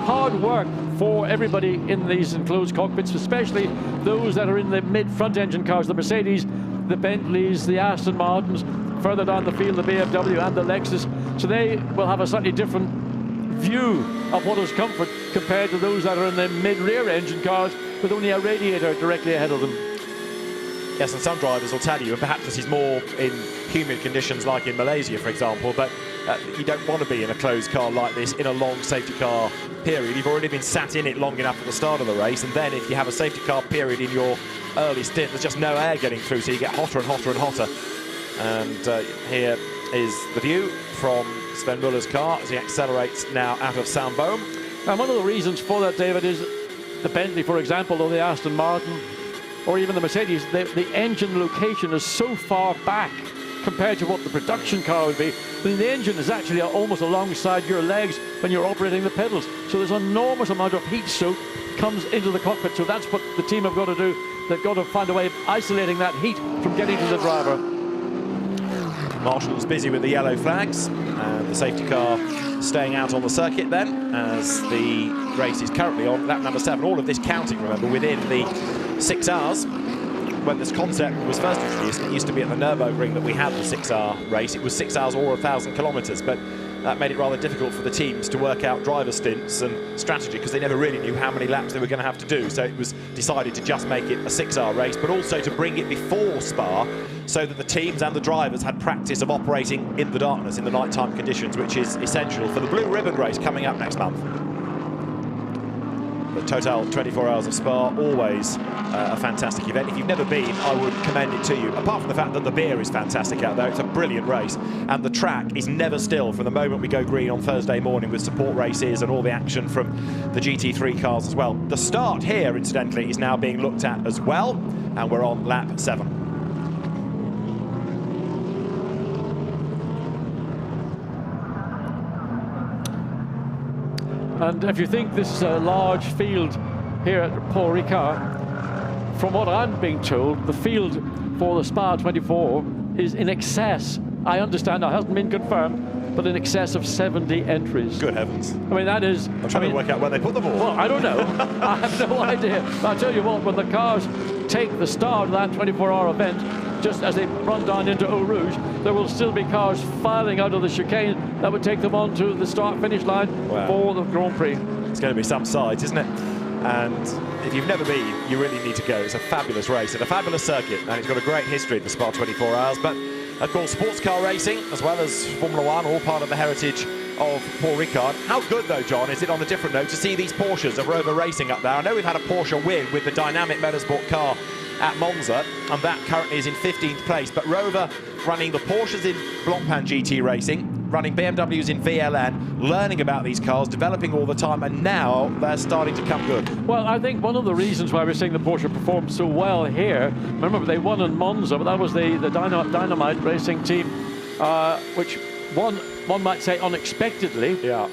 H: Hard work for everybody in these enclosed cockpits, especially those that are in the mid-front engine cars, the Mercedes, the Bentleys, the Aston Martins, further down the field, the BMW and the Lexus. So they will have a slightly different view of what is comfort compared to those that are in the mid-rear engine cars with only a radiator directly ahead of them.
A: Yes, and some drivers will tell you, and perhaps this is more in humid conditions like in Malaysia, for example, but you don't want to be in a closed car like this in a long safety car period. You've already been sat in it long enough at the start of the race, and then if you have a safety car period in your early stint, there's just no air getting through, so you get hotter and hotter and hotter. And here is the view from Sven Muller's car as he accelerates now out of Saint-Baume.
H: And one of the reasons for that, David, is the Bentley, for example, or the Aston Martin, or even the Mercedes, the engine location is so far back compared to what the production car would be. I mean, the engine is actually almost alongside your legs when you're operating the pedals. So there's an enormous amount of heat soak comes into the cockpit. So that's what the team have got to do. They've got to find a way of isolating that heat from getting to the driver.
A: Marshall's busy with the yellow flags, and the safety car staying out on the circuit then, as the race is currently on lap number 7. All of this counting, remember, within the 6 hours. When this concept was first introduced, it used to be at the Nürburgring that we had the 6-hour race. It was 6 hours or 1,000 kilometres, but that made it rather difficult for the teams to work out driver stints and strategy, because they never really knew how many laps they were going to have to do. So it was decided to just make it a 6-hour race, but also to bring it before Spa, so that the teams and the drivers had practice of operating in the darkness, in the nighttime conditions, which is essential for the Blue Ribbon race coming up next month. The Total 24 Hours of Spa, always a fantastic event. If you've never been, I would commend it to you. Apart from the fact that the beer is fantastic out there, it's a brilliant race, and the track is never still from the moment we go green on Thursday morning, with support races and all the action from the GT3 cars as well. The start here, incidentally, is now being looked at as well, and we're on lap 7.
H: And if you think this is a large field here at Paul Ricard, from what I'm being told, the field for the Spa 24 is in excess, I understand, it hasn't been confirmed, but in excess of 70 entries.
A: Good heavens.
H: I mean, that is...
A: I'm trying to work out where they put them all.
H: Well, I don't know. I have no idea. But I'll tell you what, when the cars take the start of that 24-hour event, just as they run down into Eau Rouge, there will still be cars filing out of the chicane that would take them onto the start-finish line for the Grand Prix.
A: It's going to be some sight, isn't it? And if you've never been, you really need to go. It's a fabulous race and a fabulous circuit, and it's got a great history, the Spa 24 Hours. But, of course, sports car racing, as well as Formula One, all part of the heritage of Paul Ricard. How good, though, John, is it, on a different note, to see these Porsches of Rover Racing up there? I know we've had a Porsche win with the dynamic motorsport car at Monza, and that currently is in 15th place. But Rover running the Porsches in Blancpain GT Racing, running BMWs in VLN, learning about these cars, developing all the time, and now they're starting to come good.
H: Well, I think one of the reasons why we're seeing the Porsche perform so well here, remember they won in Monza, but that was the Dynamite Racing team, which won, one might say, unexpectedly.
A: Yeah.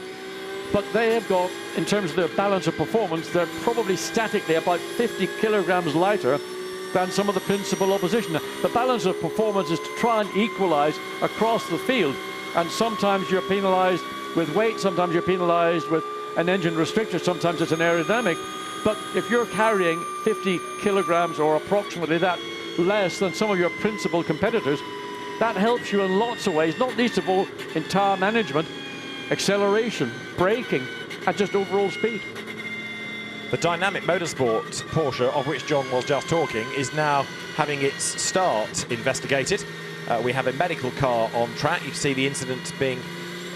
H: But they have got, in terms of their balance of performance, they're probably statically about 50 kilograms lighter than some of the principal opposition. The balance of performance is to try and equalize across the field, and sometimes you're penalized with weight, sometimes you're penalized with an engine restrictor, sometimes it's an aerodynamic. But if you're carrying 50 kilograms or approximately that less than some of your principal competitors, that helps you in lots of ways, not least of all in tire management, acceleration, braking, and just overall speed.
A: The dynamic motorsport Porsche, of which John was just talking, is now having its start investigated. We have a medical car on track. You can see the incident being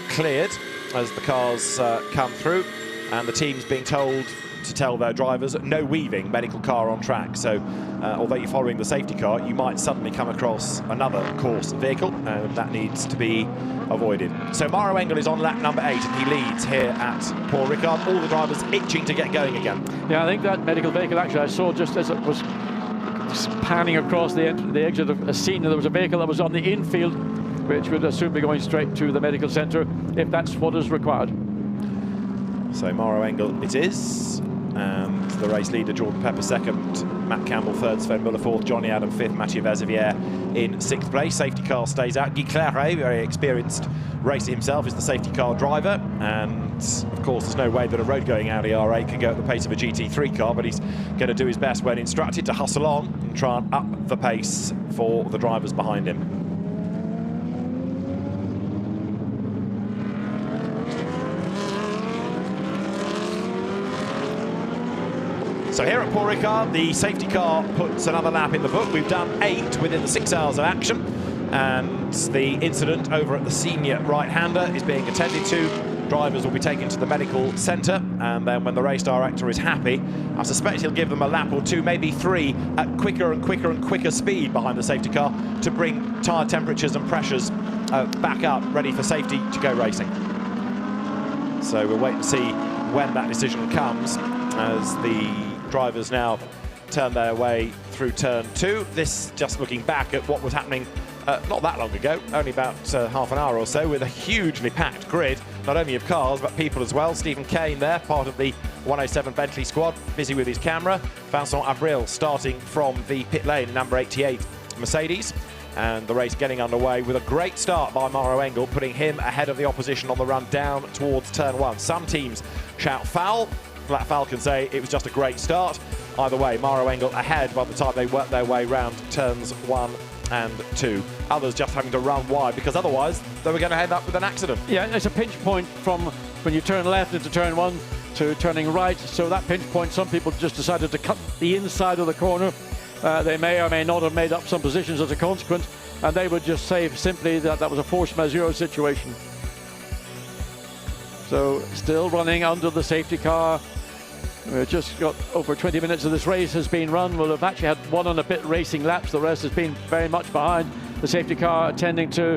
A: cleared as the cars come through, and the team's being told to tell their drivers no weaving, medical car on track. So although you're following the safety car, you might suddenly come across another course vehicle, and that needs to be avoided. So Mauro Engel is on lap number 8, and he leads here at Paul Ricard. All the drivers itching to get going again.
H: Yeah, I think that medical vehicle, actually, I saw just as it was panning across the exit of a scene, there was a vehicle that was on the infield, which would soon be going straight to the medical centre if that's what is required.
A: So Mauro Engel it is, and the race leader Jordan Pepper second, Matt Campbell third, Sven Muller fourth, Johnny Adam fifth, Mathieu Vezivière in sixth place. Safety car stays out. Guy Claret, very experienced racer himself, is the safety car driver, and of course there's no way that a road-going Audi R8 can go at the pace of a GT3 car, but he's going to do his best when instructed to hustle on and try and up the pace for the drivers behind him. So here at Paul Ricard, the safety car puts another lap in the book. We've done 8 within the 6 hours of action, and the incident over at the senior right-hander is being attended to. Drivers will be taken to the medical centre, and then when the race director is happy, I suspect he'll give them a lap or 2, maybe 3, at quicker and quicker and quicker speed behind the safety car to bring tyre temperatures and pressures back up, ready for safety to go racing. So we'll wait and see when that decision comes as the drivers now turn their way through turn 2. This just looking back at what was happening not that long ago, only about half an hour or so, with a hugely packed grid, not only of cars but people as well. Stephen Kane there, part of the 107 Bentley squad, busy with his camera. Vincent Abril starting from the pit lane, number 88 Mercedes. And the race getting underway with a great start by Mauro Engel, putting him ahead of the opposition on the run down towards turn 1. Some teams shout foul. Black Falcon say it was just a great start. Either way, Mauro Engel ahead by the time they worked their way round turns 1 and 2. Others just having to run wide because otherwise they were going to end up with an accident.
H: Yeah, it's a pinch point from when you turn left into turn 1 to turning right. So that pinch point, some people just decided to cut the inside of the corner. They may or may not have made up some positions as a consequence, and they would just say simply that that was a force majeure situation. So still running under the safety car. We've just got over 20 minutes of this race has been run. We'll have actually had 1 and a bit racing laps. The rest has been very much behind. The safety car attending to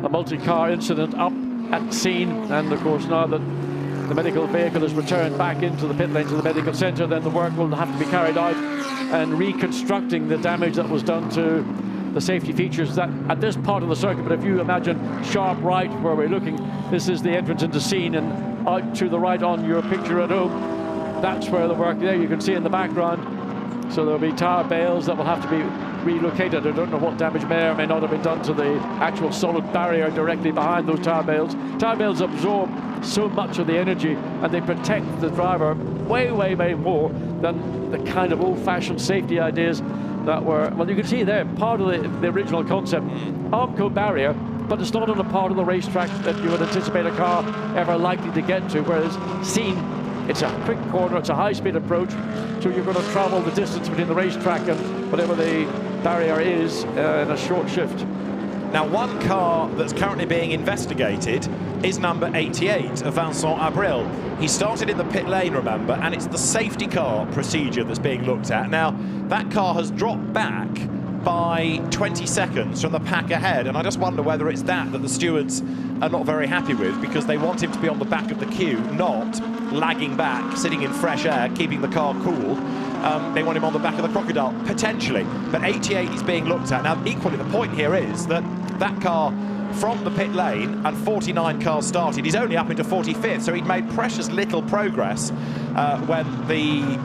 H: a multi-car incident up at the scene. And of course, now that the medical vehicle is returned back into the pit lane to the medical centre, then the work will have to be carried out and reconstructing the damage that was done to the safety features that at this part of the circuit. But if you imagine sharp right where we're looking, this is the entrance into scene, and out to the right on your picture at home, that's where the work there you can see in the background. So there'll be tire bales that will have to be relocated. I don't know what damage may or may not have been done to the actual solid barrier directly behind those tire bales. Tire bales absorb so much of the energy and they protect the driver way, way, way more than the kind of old-fashioned safety ideas that were, well, you can see there, part of the original concept, Armco barrier, but it's not on a part of the racetrack that you would anticipate a car ever likely to get to, whereas seen, it's a quick corner, it's a high-speed approach, so you're going to travel the distance between the racetrack and whatever the barrier is in a short shift.
A: Now, one car that's currently being investigated is number 88 of Vincent Abril. He started in the pit lane, remember, and it's the safety car procedure that's being looked at. Now, that car has dropped back by 20 seconds from the pack ahead, and I just wonder whether it's that the stewards are not very happy with, because they want him to be on the back of the queue, not lagging back, sitting in fresh air, keeping the car cool. They want him on the back of the crocodile, potentially. But 88 is being looked at. Now, equally, the point here is that that car from the pit lane, and 49 cars started, he's only up into 45th, so he'd made precious little progress when the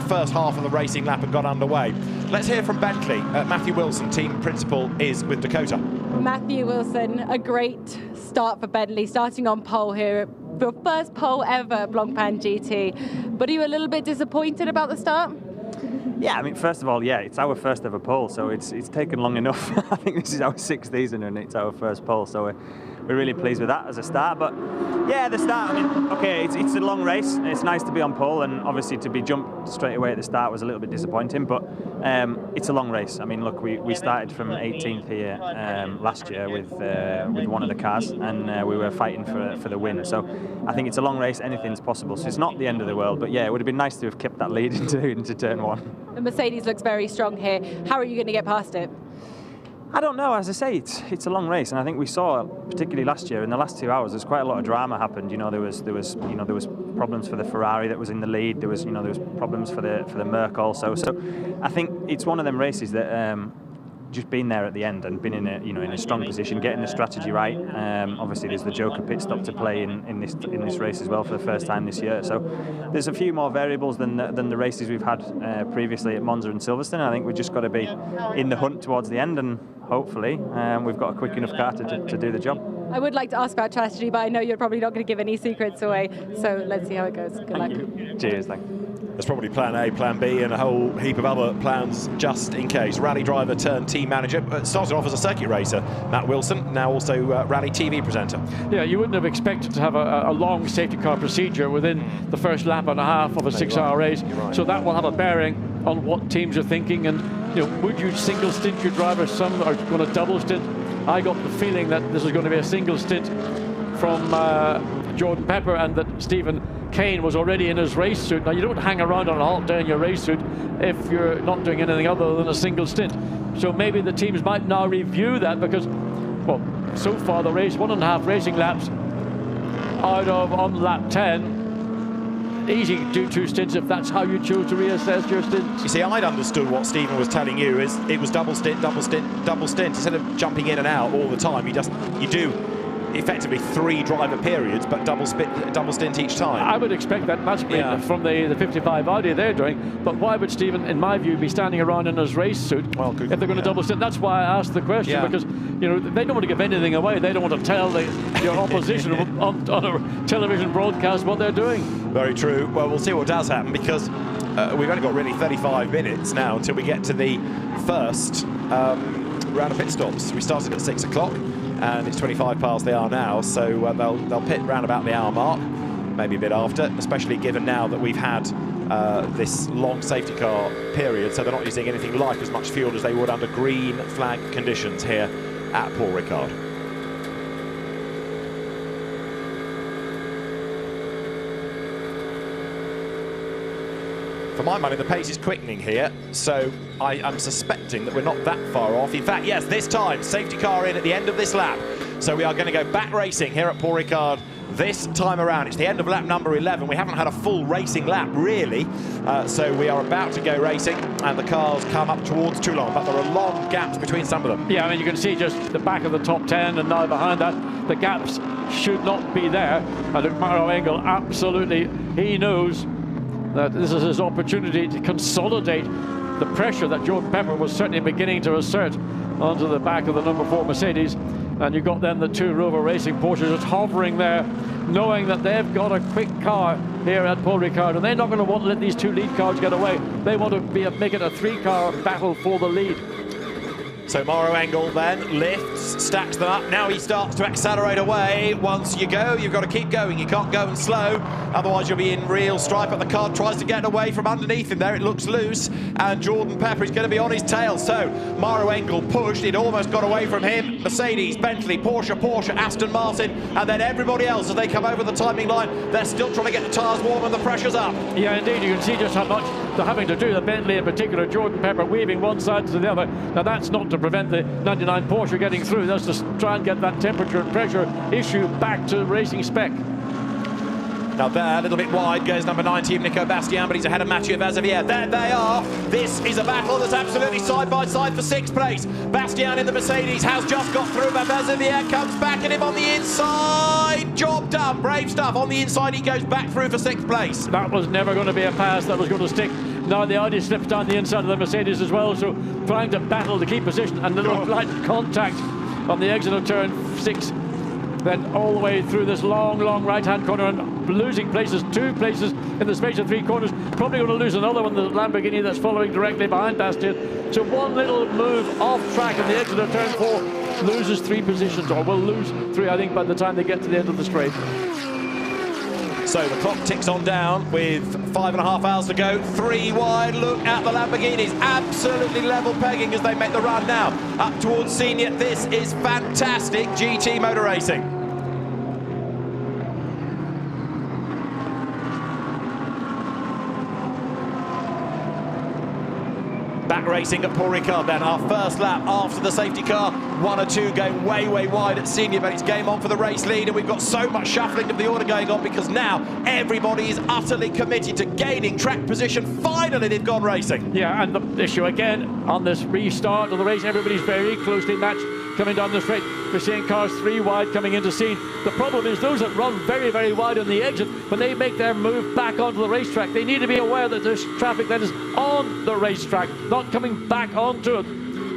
A: first half of the racing lap had got underway. Let's hear from Bentley. Matthew Wilson, team principal, is with Dakota.
O: Matthew Wilson, a great start for Bentley, starting on pole here. Your first pole ever at Blancpain GT. But are you a little bit disappointed about the start?
B: Yeah, I mean, first of all, yeah, it's our first ever pole, so it's taken long enough. I think this is our 6th season and it's our first pole, so we're really pleased with that as a start. But yeah, the start, I mean, okay, it's a long race. It's nice to be on pole, and obviously to be jumped straight away at the start was a little bit disappointing, but it's a long race. I mean, look, we started from 18th here last year with one of the cars, and we were fighting for the win. So I think it's a long race, anything's possible. So it's not the end of the world, but yeah, it would have been nice to have kept that lead into turn 1.
O: The Mercedes looks very strong here. How are you going to get past it?
B: I don't know. As I say, it's a long race, and I think we saw, particularly last year, in the last 2 hours, there's quite a lot of drama happened. You know, there was problems for the Ferrari that was in the lead. There was problems for the Merc also. So I think it's one of them races that just being there at the end and been in a strong position, getting the strategy right. Obviously, there's the Joker pit stop to play in this race as well for the first time this year. So there's a few more variables than the races we've had previously at Monza and Silverstone. I think we've just got to be in the hunt towards the end, and hopefully we've got a quick enough car to do the job.
O: I would like to ask about strategy, but I know you're probably not going to give any secrets away. So let's see how it goes. Good luck.
B: Cheers, thanks.
A: There's probably plan A, plan B, and a whole heap of other plans just in case. Rally driver turned team manager, started off as a circuit racer, Matt Wilson, now also rally TV presenter.
H: Yeah, you wouldn't have expected to have a long safety car procedure within the first lap and a half of a 6-hour race.
A: Right.
H: So that will have a bearing on what teams are thinking. And would you single stint your driver? Some are going to double stint. I got the feeling that this is going to be a single stint from Jordan Pepper, and that Stephen Kane was already in his race suit. Now, you don't hang around on a hot day in your race suit if you're not doing anything other than a single stint. So maybe the teams might now review that, because, well, so far the race, 1.5 racing laps out of on lap 10. Easy to do 2 stints if that's how you choose to reassess your stints.
A: You see, I'd understood what Stephen was telling you is it was double stint, double stint, double stint. Instead of jumping in and out all the time, you do effectively 3 driver periods, but double stint each time.
H: I would expect that much from the 55 Audi they're doing. But why would Stephen, in my view, be standing around in his race suit if they're going to double stint? That's why I asked the question, because they don't want to give anything away. They don't want to tell your opposition on a television broadcast what they're doing.
A: Very true. Well, we'll see what does happen, because we've only got really 35 minutes now until we get to the first round of pit stops. We started at 6 o'clock. And it's 25 past the hour now, so they'll pit round about the hour mark, maybe a bit after, especially given now that we've had this long safety car period, so they're not using anything like as much fuel as they would under green flag conditions here at Paul Ricard. For my money, the pace is quickening here, so I'm suspecting that we're not that far off. In fact, yes, this time, safety car in at the end of this lap. So we are going to go back racing here at Paul Ricard this time around. It's the end of lap number 11. We haven't had a full racing lap, really. So we are about to go racing, and the cars come up towards Toulon, but there are long gaps between some of them.
H: Yeah, I mean, you can see just the back of the top 10, and now behind that, the gaps should not be there. And look, Maro Engel, absolutely, he knows that this is his opportunity to consolidate the pressure that Jordan Pepper was certainly beginning to assert onto the back of the number 4 Mercedes. And you've got then the 2 Rover Racing Porsches just hovering there, knowing that they've got a quick car here at Paul Ricard, and they're not going to want to let these 2 lead cars get away. They want to make it a 3-car battle for the lead.
A: So Maro Engel then lifts, stacks them up. Now he starts to accelerate away. Once you go, you've got to keep going. You can't go and slow, otherwise you'll be in real strife. But the car tries to get away from underneath him there. It looks loose, and Jordan Pepper is going to be on his tail. So Maro Engel pushed. It almost got away from him. Mercedes, Bentley, Porsche, Aston Martin, and then everybody else as they come over the timing line. They're still trying to get the tyres warm and the pressure's up.
H: Yeah, indeed. You can see just how much they're having to do. The Bentley in particular, Jordan Pepper weaving one side to the other. Now that's not to prevent the 99 Porsche getting through. That's to try and get that temperature and pressure issue back to racing spec.
A: Now there, a little bit wide, goes number 19, Nico Bastian, but he's ahead of Mathieu Vazevier. There they are. This is a battle that's absolutely side by side for 6th place. Bastian in the Mercedes has just got through, but Vazevier comes back at him on the inside. Job done, brave stuff. On the inside, he goes back through for 6th place.
H: That was never going to be a pass that was going to stick. Now the Audi slips down the inside of the Mercedes as well, so trying to battle to keep position, and a little light contact on the exit of turn 6. Then all the way through this long right-hand corner, and losing places, 2 places in the space of 3 corners. Probably going to lose another one, the Lamborghini that's following directly behind Bastian. So one little move off track on the exit of turn 4 loses 3 positions, or will lose 3, I think, by the time they get to the end of the straight.
A: So the clock ticks on down with 5.5 hours to go. 3 wide. Look at the Lamborghinis, absolutely level pegging as they make the run now up towards senior. This is fantastic GT motor racing. Back racing at Paul Ricard then. Our first lap after the safety car. 1 or 2 going way wide at senior, but it's game on for the race lead, and we've got so much shuffling of the order going on because now everybody is utterly committed to gaining track position. Finally, they've gone racing.
H: Yeah, and the issue again on this restart of the race, everybody's very closely matched coming down the straight. We're seeing cars 3 wide coming into scene. The problem is those that run very wide on the exit, when they make their move back onto the racetrack, they need to be aware that there's traffic that is on the racetrack, not coming back onto it.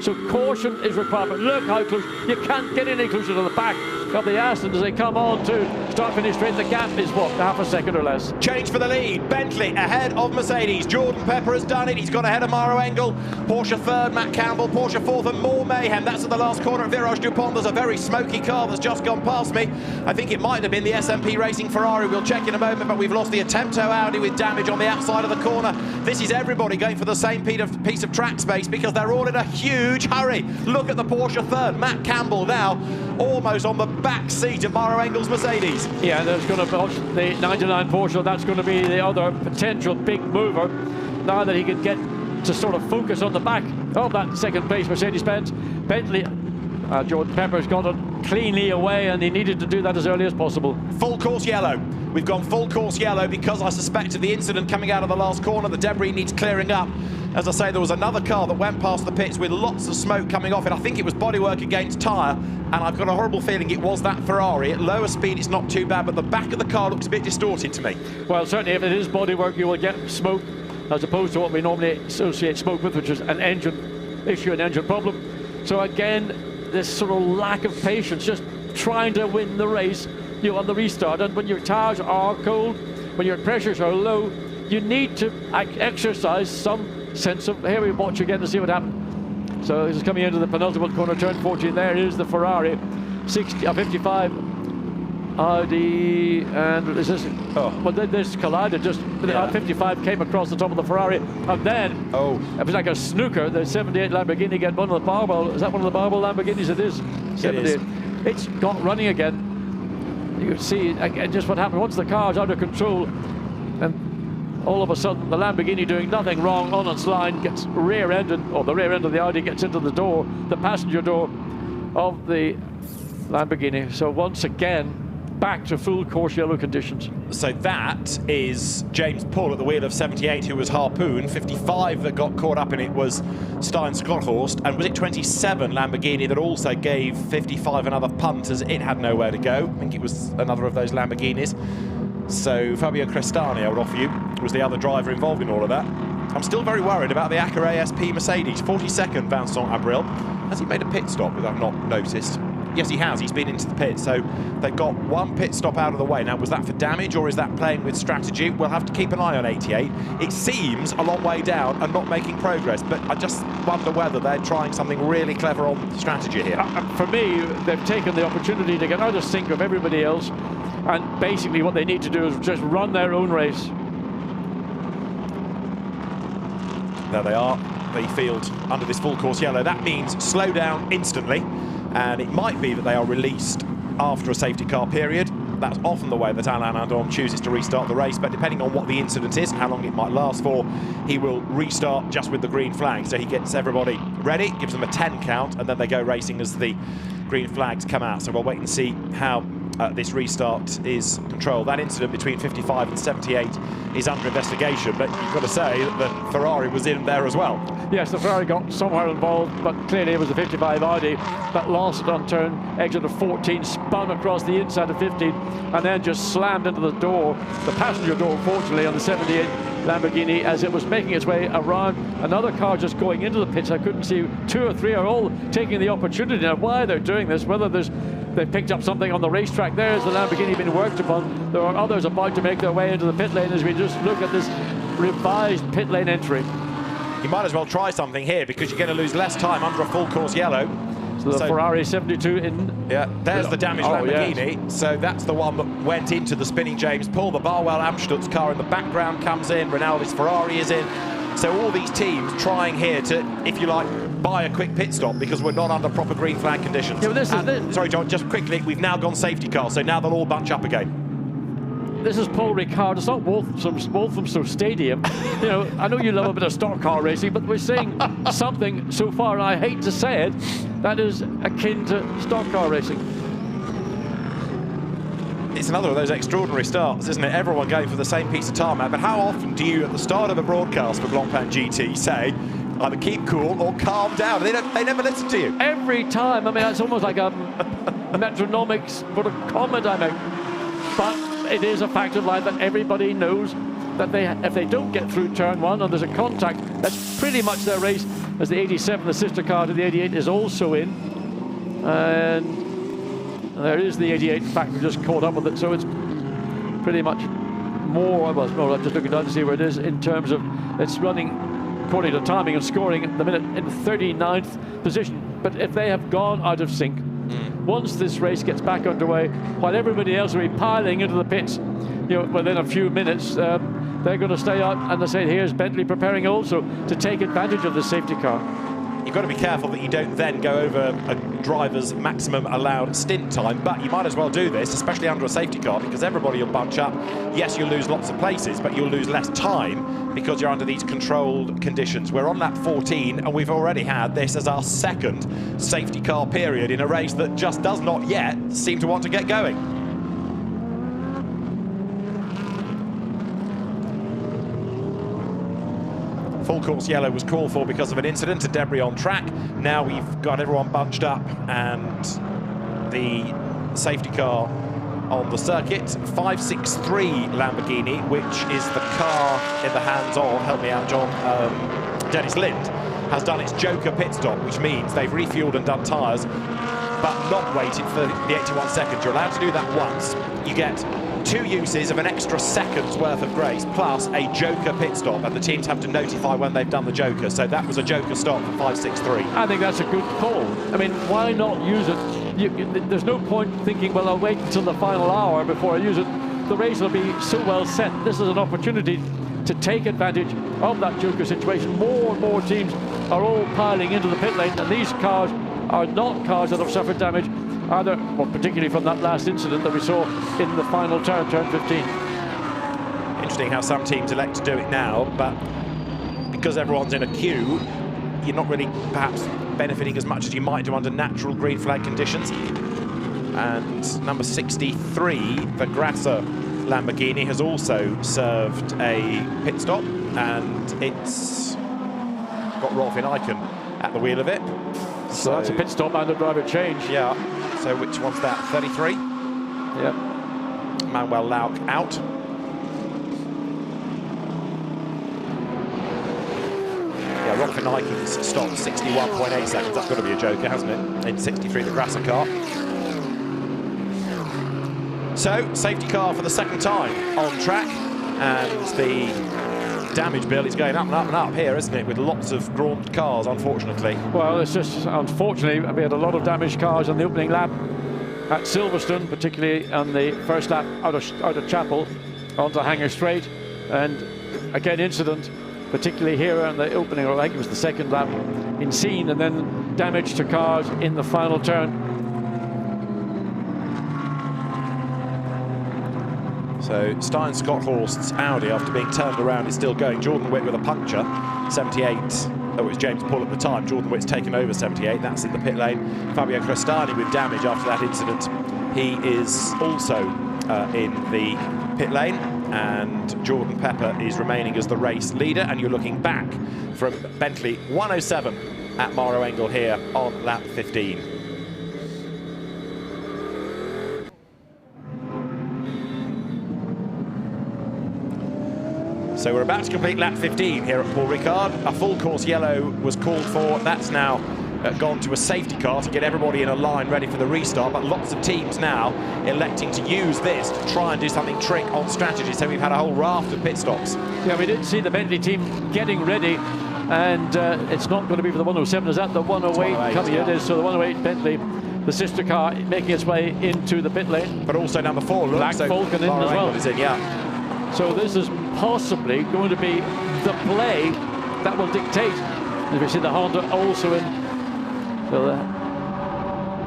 H: So caution is required, but look how close. You can't get any closer to the back of the Aston as they come on to start-finish straight. The gap is, what, half a second or less?
A: Change for the lead. Bentley ahead of Mercedes. Jordan Pepper has done it. He's got ahead of Maro Engel. Porsche third, Matt Campbell. Porsche fourth, and more mayhem. That's at the last corner at Virage Dupont. There's a very smoky car that's just gone past me. I think it might have been the SMP Racing Ferrari. We'll check in a moment, but we've lost the Attempto Audi with damage on the outside of the corner. This is everybody going for the same piece of track space because they're all in a huge hurry. Look at the Porsche third. Matt Campbell now almost on the back seat of Maro Engel's Mercedes.
H: Yeah, there's going to be the 99 Porsche. That's going to be the other potential big mover now that he can get to sort of focus on the back of that second place Mercedes-Benz. Bentley, Jordan Pepper's got it cleanly away, and he needed to do that as early as possible.
A: Full course yellow. We've gone full course yellow because I suspected the incident coming out of the last corner. The debris needs clearing up. As I say, there was another car that went past the pits with lots of smoke coming off it. I think it was bodywork against tyre, and I've got a horrible feeling it was that Ferrari. At lower speed, it's not too bad, but the back of the car looks a bit distorted to me.
H: Well, certainly if it is bodywork, you will get smoke, as opposed to what we normally associate smoke with, which is an engine issue, an engine problem. So again, this sort of lack of patience, just trying to win the race, you know, on the restart. And when your tires are cold, when your pressures are low, you need to exercise some sense of, here we watch again to see what happened. So this is coming into the penultimate corner, turn 14. There is the Ferrari 55 Audi, and is this, well, this collided just, the 55 came across the top of the Ferrari, and then it was like a snooker. The 78 Lamborghini get one of the Barbell. Is that one of the Barbell Lamborghinis? It is. 78. It's got running again. You can see again just what happened once the car's out of control, and all of a sudden the Lamborghini, doing nothing wrong on its line, gets rear-ended, or the rear end of the Audi gets into the door, the passenger door of the Lamborghini. So once again, back to full course yellow conditions.
A: So that is James Paul at the wheel of 78, who was Harpoon. 55 that got caught up in it was Stein Schlorhorst, and was it 27 Lamborghini that also gave 55 another punt as it had nowhere to go. I think it was another of those Lamborghinis. So Fabio Crestani, I would offer you, was the other driver involved in all of that. I'm still very worried about the Acura ASP Mercedes. 42nd Vincent Abril. Has he made a pit stop that I've not noticed? Yes, he has. He's been into the pit, so they've got one pit stop out of the way. Now, was that for damage, or is that playing with strategy? We'll have to keep an eye on 88. It seems a long way down and not making progress, but I just wonder whether they're trying something really clever on strategy here.
H: For me, they've taken the opportunity to get out of sync of everybody else, and basically what they need to do is just run their own race.
A: There they are, the field under this full course yellow. That means slow down instantly, and it might be that they are released after a safety car period. That's often the way that Alain Andon chooses to restart the race, but depending on what the incident is and how long it might last for, he will restart just with the green flag. So he gets everybody ready, gives them a 10 count, and then they go racing as the green flags come out. So we'll wait and see how this restart is controlled. That incident between 55 and 78 is under investigation, but you've got to say that the Ferrari was in there as well.
H: Yes, the Ferrari got somewhere involved, but clearly it was the 55 Audi that lost it on turn exit of 14, spun across the inside of 15, and then just slammed into the door, the passenger door, fortunately, on the 78 Lamborghini as it was making its way around. Another car just going into the pits. I couldn't see. 2 or 3 are all taking the opportunity. Now, why they're doing this, whether they've picked up something on the racetrack. There's the Lamborghini being worked upon. There are others about to make their way into the pit lane as we just look at this revised pit lane entry.
A: You might as well try something here because you're going to lose less time under a full course yellow.
H: So the Ferrari 72 in.
A: Yeah, there's the damaged Lamborghini. Yes. So that's the one that went into the spinning James Paul. The Barwell Amstutz car in the background comes in. Rinaldi's Ferrari is in. So all these teams trying here to, if you like, buy a quick pit stop because we're not under proper green flag conditions.
H: Yeah, but
A: sorry, John, just quickly, we've now gone safety car, so now they'll all bunch up again.
H: This is Paul Ricard. It's not Walthamstow Stadium. You know, I know you love a bit of stock car racing, but we're seeing something so far, and I hate to say it, that is akin to stock car racing.
A: It's another of those extraordinary starts, isn't it? Everyone going for the same piece of tarmac, but how often do you, at the start of a broadcast for Blancpain GT, say, either keep cool or calm down? They never listen to you.
H: Every time. I mean, it's almost like a metronomic sort of comment I make. But it is a fact of life that everybody knows that if they don't get through turn 1 and there's a contact, that's pretty much their race, as the 87, the sister car to the 88, is also in. And And there is the 88 factor just caught up with it, so it's pretty much more. Well, no, I'm just looking down to see where it is in terms of it's running according to timing and scoring at the minute in 39th position. But if they have gone out of sync, once this race gets back underway, while everybody else will be piling into the pits, you know, within a few minutes, they're going to stay out. And they say, here's Bentley preparing also to take advantage of the safety car.
A: You've got to be careful that you don't then go over a driver's maximum allowed stint time, but you might as well do this, especially under a safety car, because everybody will bunch up. Yes, you'll lose lots of places, but you'll lose less time because you're under these controlled conditions. We're on lap 14, and we've already had this as our second safety car period in a race that just does not yet seem to want to get going. Full course yellow was called for because of an incident, a debris on track. Now we've got everyone bunched up and the safety car on the circuit. 563 Lamborghini, which is the car in the hands of, help me out John, Dennis Lind, has done its Joker pit stop, which means they've refueled and done tyres, but not waited for the 81 seconds. You're allowed to do that once. You get 2 uses of an extra second's worth of grace plus a Joker pit stop, and the teams have to notify when they've done the Joker. So that was a Joker stop for 563.
H: I think that's a good call. I mean, why not use it? There's no point thinking, well, I'll wait until the final hour before I use it. The race will be so well set. This is an opportunity to take advantage of that Joker situation. More and more teams are all piling into the pit lane, and these cars are not cars that have suffered damage either, well, particularly from that last incident that we saw in the final turn, turn 15.
A: Interesting how some teams elect to do it now, but because everyone's in a queue, you're not really perhaps benefiting as much as you might do under natural green flag conditions. And number 63, the Grasser Lamborghini, has also served a pit stop, and it's got Rolfin Eichen at the wheel of it.
H: So that's a pit stop and a driver change.
A: Yeah. So which one's that? 33?
H: Yeah.
A: Manuel Lauk out. Yeah, Rolfin Eichen's stopped 61.8 seconds. That's got to be a Joker, hasn't it? In 63, the Grasser car. So, safety car for the second time on track, and the damage bill is going up and up and up here, isn't it, with lots of gaunt cars, unfortunately.
H: Well, it's just, unfortunately, we had a lot of damaged cars on the opening lap at Silverstone, particularly on the first lap out of Chapel onto Hanger Straight, and again incident, particularly here on the opening, or I think it was the second lap in Scene, and then damage to cars in the final turn.
A: So Stein Scott-Horst's Audi, after being turned around, is still going. Jordan Witt with a puncture, 78. Oh, it was James Pull at the time. Jordan Witt's taken over 78. That's in the pit lane. Fabio Crestani with damage after that incident. He is also in the pit lane, and Jordan Pepper is remaining as the race leader. And you're looking back from Bentley 107 at Maro Engel here on lap 15. So we're about to complete lap 15 here at Paul Ricard. A full course yellow was called for. That's now gone to a safety car to get everybody in a line ready for the restart. But lots of teams now electing to use this to try and do something trick on strategy. So we've had a whole raft of pit stops.
H: Yeah, we did see the Bentley team getting ready, and it's not going to be for the 107. Is that the 108 coming? Yeah. It is. So the 108 Bentley, the sister car, making its way into the pit lane.
A: But also number 4,
H: Black Falcon in as well.
A: Is in, yeah.
H: So this is possibly going to be the play that will dictate. As we see the Honda also in. So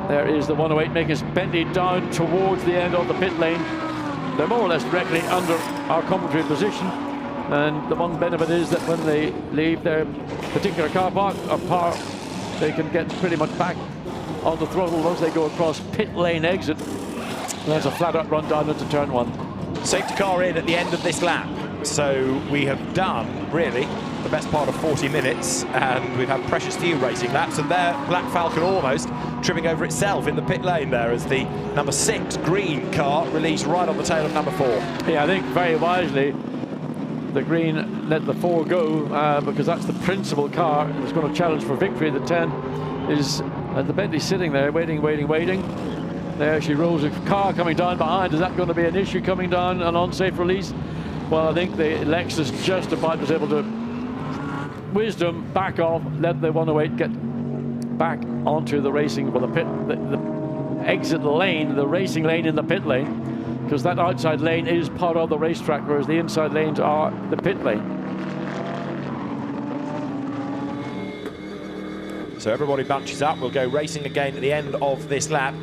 H: there is the 108 making its Bentley down towards the end of the pit lane. They're more or less directly under our commentary position. And the one benefit is that when they leave their particular car park or park, they can get pretty much back on the throttle once they go across pit lane exit. And there's a flat out run down into turn 1.
A: Safety car in at the end of this lap. So we have done, really, the best part of 40 minutes, and we've had precious few racing laps, and there, Black Falcon almost tripping over itself in the pit lane there as the number 6 green car released right on the tail of number 4.
H: Yeah, I think very wisely the green let the 4 go, because that's the principal car that's going to challenge for victory. The 10 is the Bentley sitting there waiting. There she rolls a car coming down behind. Is that going to be an issue coming down, an unsafe release? Well, I think the Lexus just about was able to wisdom back off, let the 108 get back onto the racing, well, the exit lane, the racing lane in the pit lane, because that outside lane is part of the racetrack, whereas the inside lanes are the pit lane.
A: So everybody bunches up. We'll go racing again at the end of this lap.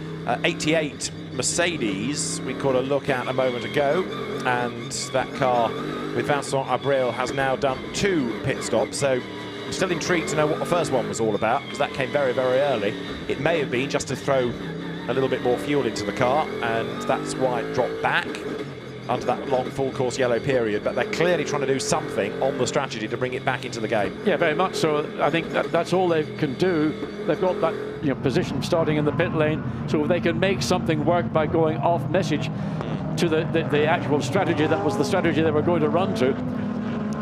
A: 88 Mercedes we caught a look at a moment ago, and that car with Vincent Abril has now done 2 pit stops. So I'm still intrigued to know what the first one was all about, because that came very, very early. It may have been just to throw a little bit more fuel into the car, and that's why it dropped back under that long full course yellow period, but they're clearly trying to do something on the strategy to bring it back into the game.
H: Yeah, very much so. I think that's all they can do. They've got that position starting in the pit lane, so if they can make something work by going off message to the actual strategy, that was the strategy they were going to run to.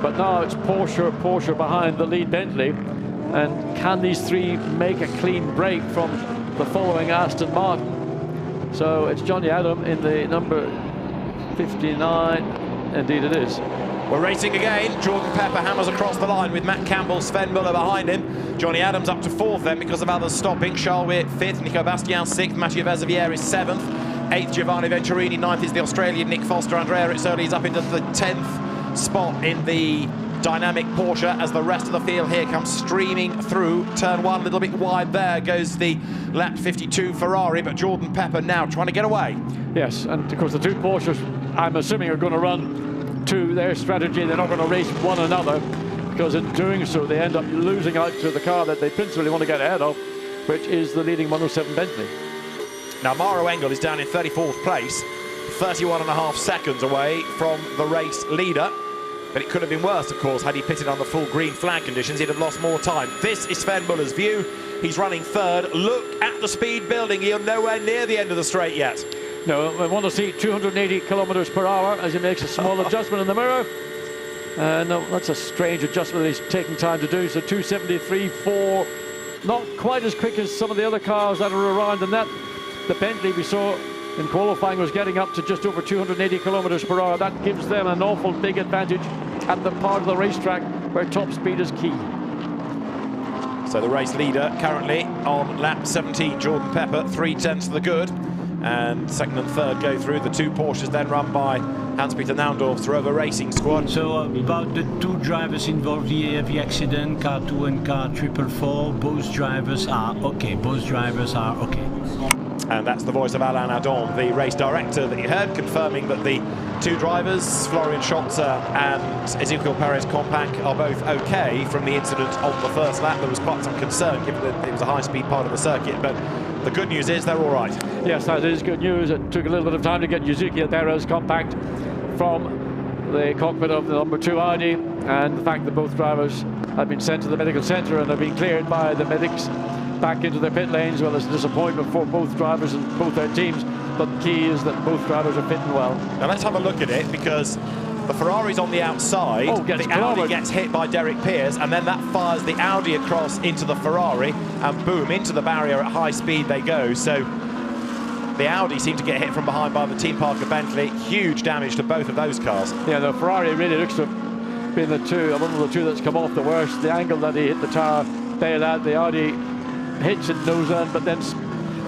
H: But now it's Porsche behind the lead Bentley, and can these 3 make a clean break from the following Aston Martin? So it's Johnny Adam in the number 59, indeed it is.
A: We're racing again. Jordan Pepper hammers across the line with Matt Campbell, Sven Muller behind him. Johnny Adams up to 4th then because of others stopping. Charles Weir 5th, Nico Bastian 6th, Mathieu Vazevière is 7th, 8th Giovanni Venturini, 9th is the Australian Nick Foster. Andrea Rizzoli is up into the 10th spot in the dynamic Porsche as the rest of the field here comes streaming through turn 1. A little bit wide there goes the lap 52 Ferrari, but Jordan Pepper now trying to get away.
H: Yes, and of course the 2 Porsches, I'm assuming, are going to run to their strategy. They're not going to race one another, because in doing so they end up losing out to the car that they principally want to get ahead of, which is the leading 107 Bentley.
A: Now Mauro Engel is down in 34th place, 31.5 seconds away from the race leader. But it could have been worse, of course, had he pitted on the full green flag conditions. He'd have lost more time. This is Sven Muller's view. He's running 3rd. Look at the speed building. He's nowhere near the end of the straight yet.
H: No, I want to see 280 kilometers per hour as he makes a small adjustment in the mirror. No, that's a strange adjustment that he's taking time to do. So 273.4, not quite as quick as some of the other cars that are around. And that, the Bentley we saw in qualifying was getting up to just over 280 kilometers per hour. That gives them an awful big advantage at the part of the racetrack where top speed is key.
A: So the race leader currently on lap 17, Jordan Pepper, 3/10 to the good. And 2nd and 3rd go through. The 2 Porsches then run by Hans-Peter Naundorf's Rover Racing squad.
P: So about the 2 drivers involved here, the accident, car 2 and car 444, both drivers are okay.
A: And that's the voice of Alain Adon, the race director that you heard, confirming that the 2 drivers, Florian Schotzer and Ezequiel Perez-Compac, are both okay from the incident on the first lap. There was quite some concern given that it was a high-speed part of the circuit, but the good news is they're all right.
H: Yes, that is good news. It took a little bit of time to get Ezequiel Perez-Compac from the cockpit of the number 2 Audi, and the fact that both drivers have been sent to the medical centre and have been cleared by the medics back into their pit lanes. Well, it's a disappointment for both drivers and both their teams, but the key is that both drivers are fitting well.
A: Now let's have a look at it, because the Ferrari's on the outside, the Audi gets hit by Derek Pierce, and then that fires the Audi across into the Ferrari, and boom, into the barrier at high speed they go. So the Audi seem to get hit from behind by the Team Parker Bentley. Huge damage to both of those cars.
H: Yeah, the Ferrari really looks to have been one of the 2 that's come off the worst. The angle that he hit the tire bailed out. The Audi hits it nose end, but then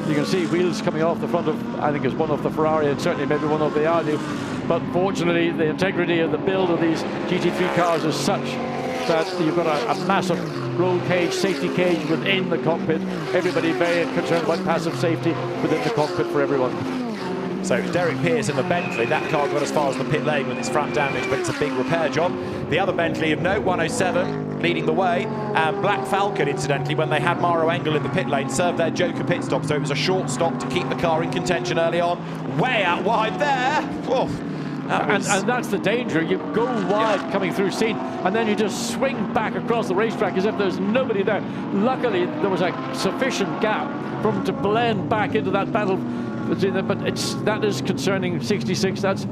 H: you can see wheels coming off the front of, I think it's one of the Ferrari and certainly maybe one of the Audi. But fortunately, the integrity of the build of these GT3 cars is such that you've got a massive roll cage, safety cage within the cockpit. Everybody very concerned about passive safety within the cockpit for everyone.
A: So Derek Pierce in the Bentley, that car got as far as the pit lane with its front damage, but it's a big repair job. The other Bentley of note, 107, leading the way. And Black Falcon, incidentally, when they had Mauro Engel in the pit lane, served their Joker pit stop, so it was a short stop to keep the car in contention early on. Way out wide there. Oof.
H: And that's the danger. You go wide coming through scene, and then you just swing back across the racetrack as if there's nobody there. Luckily, there was a sufficient gap for them to blend back into that battle. But that is concerning. 66, that's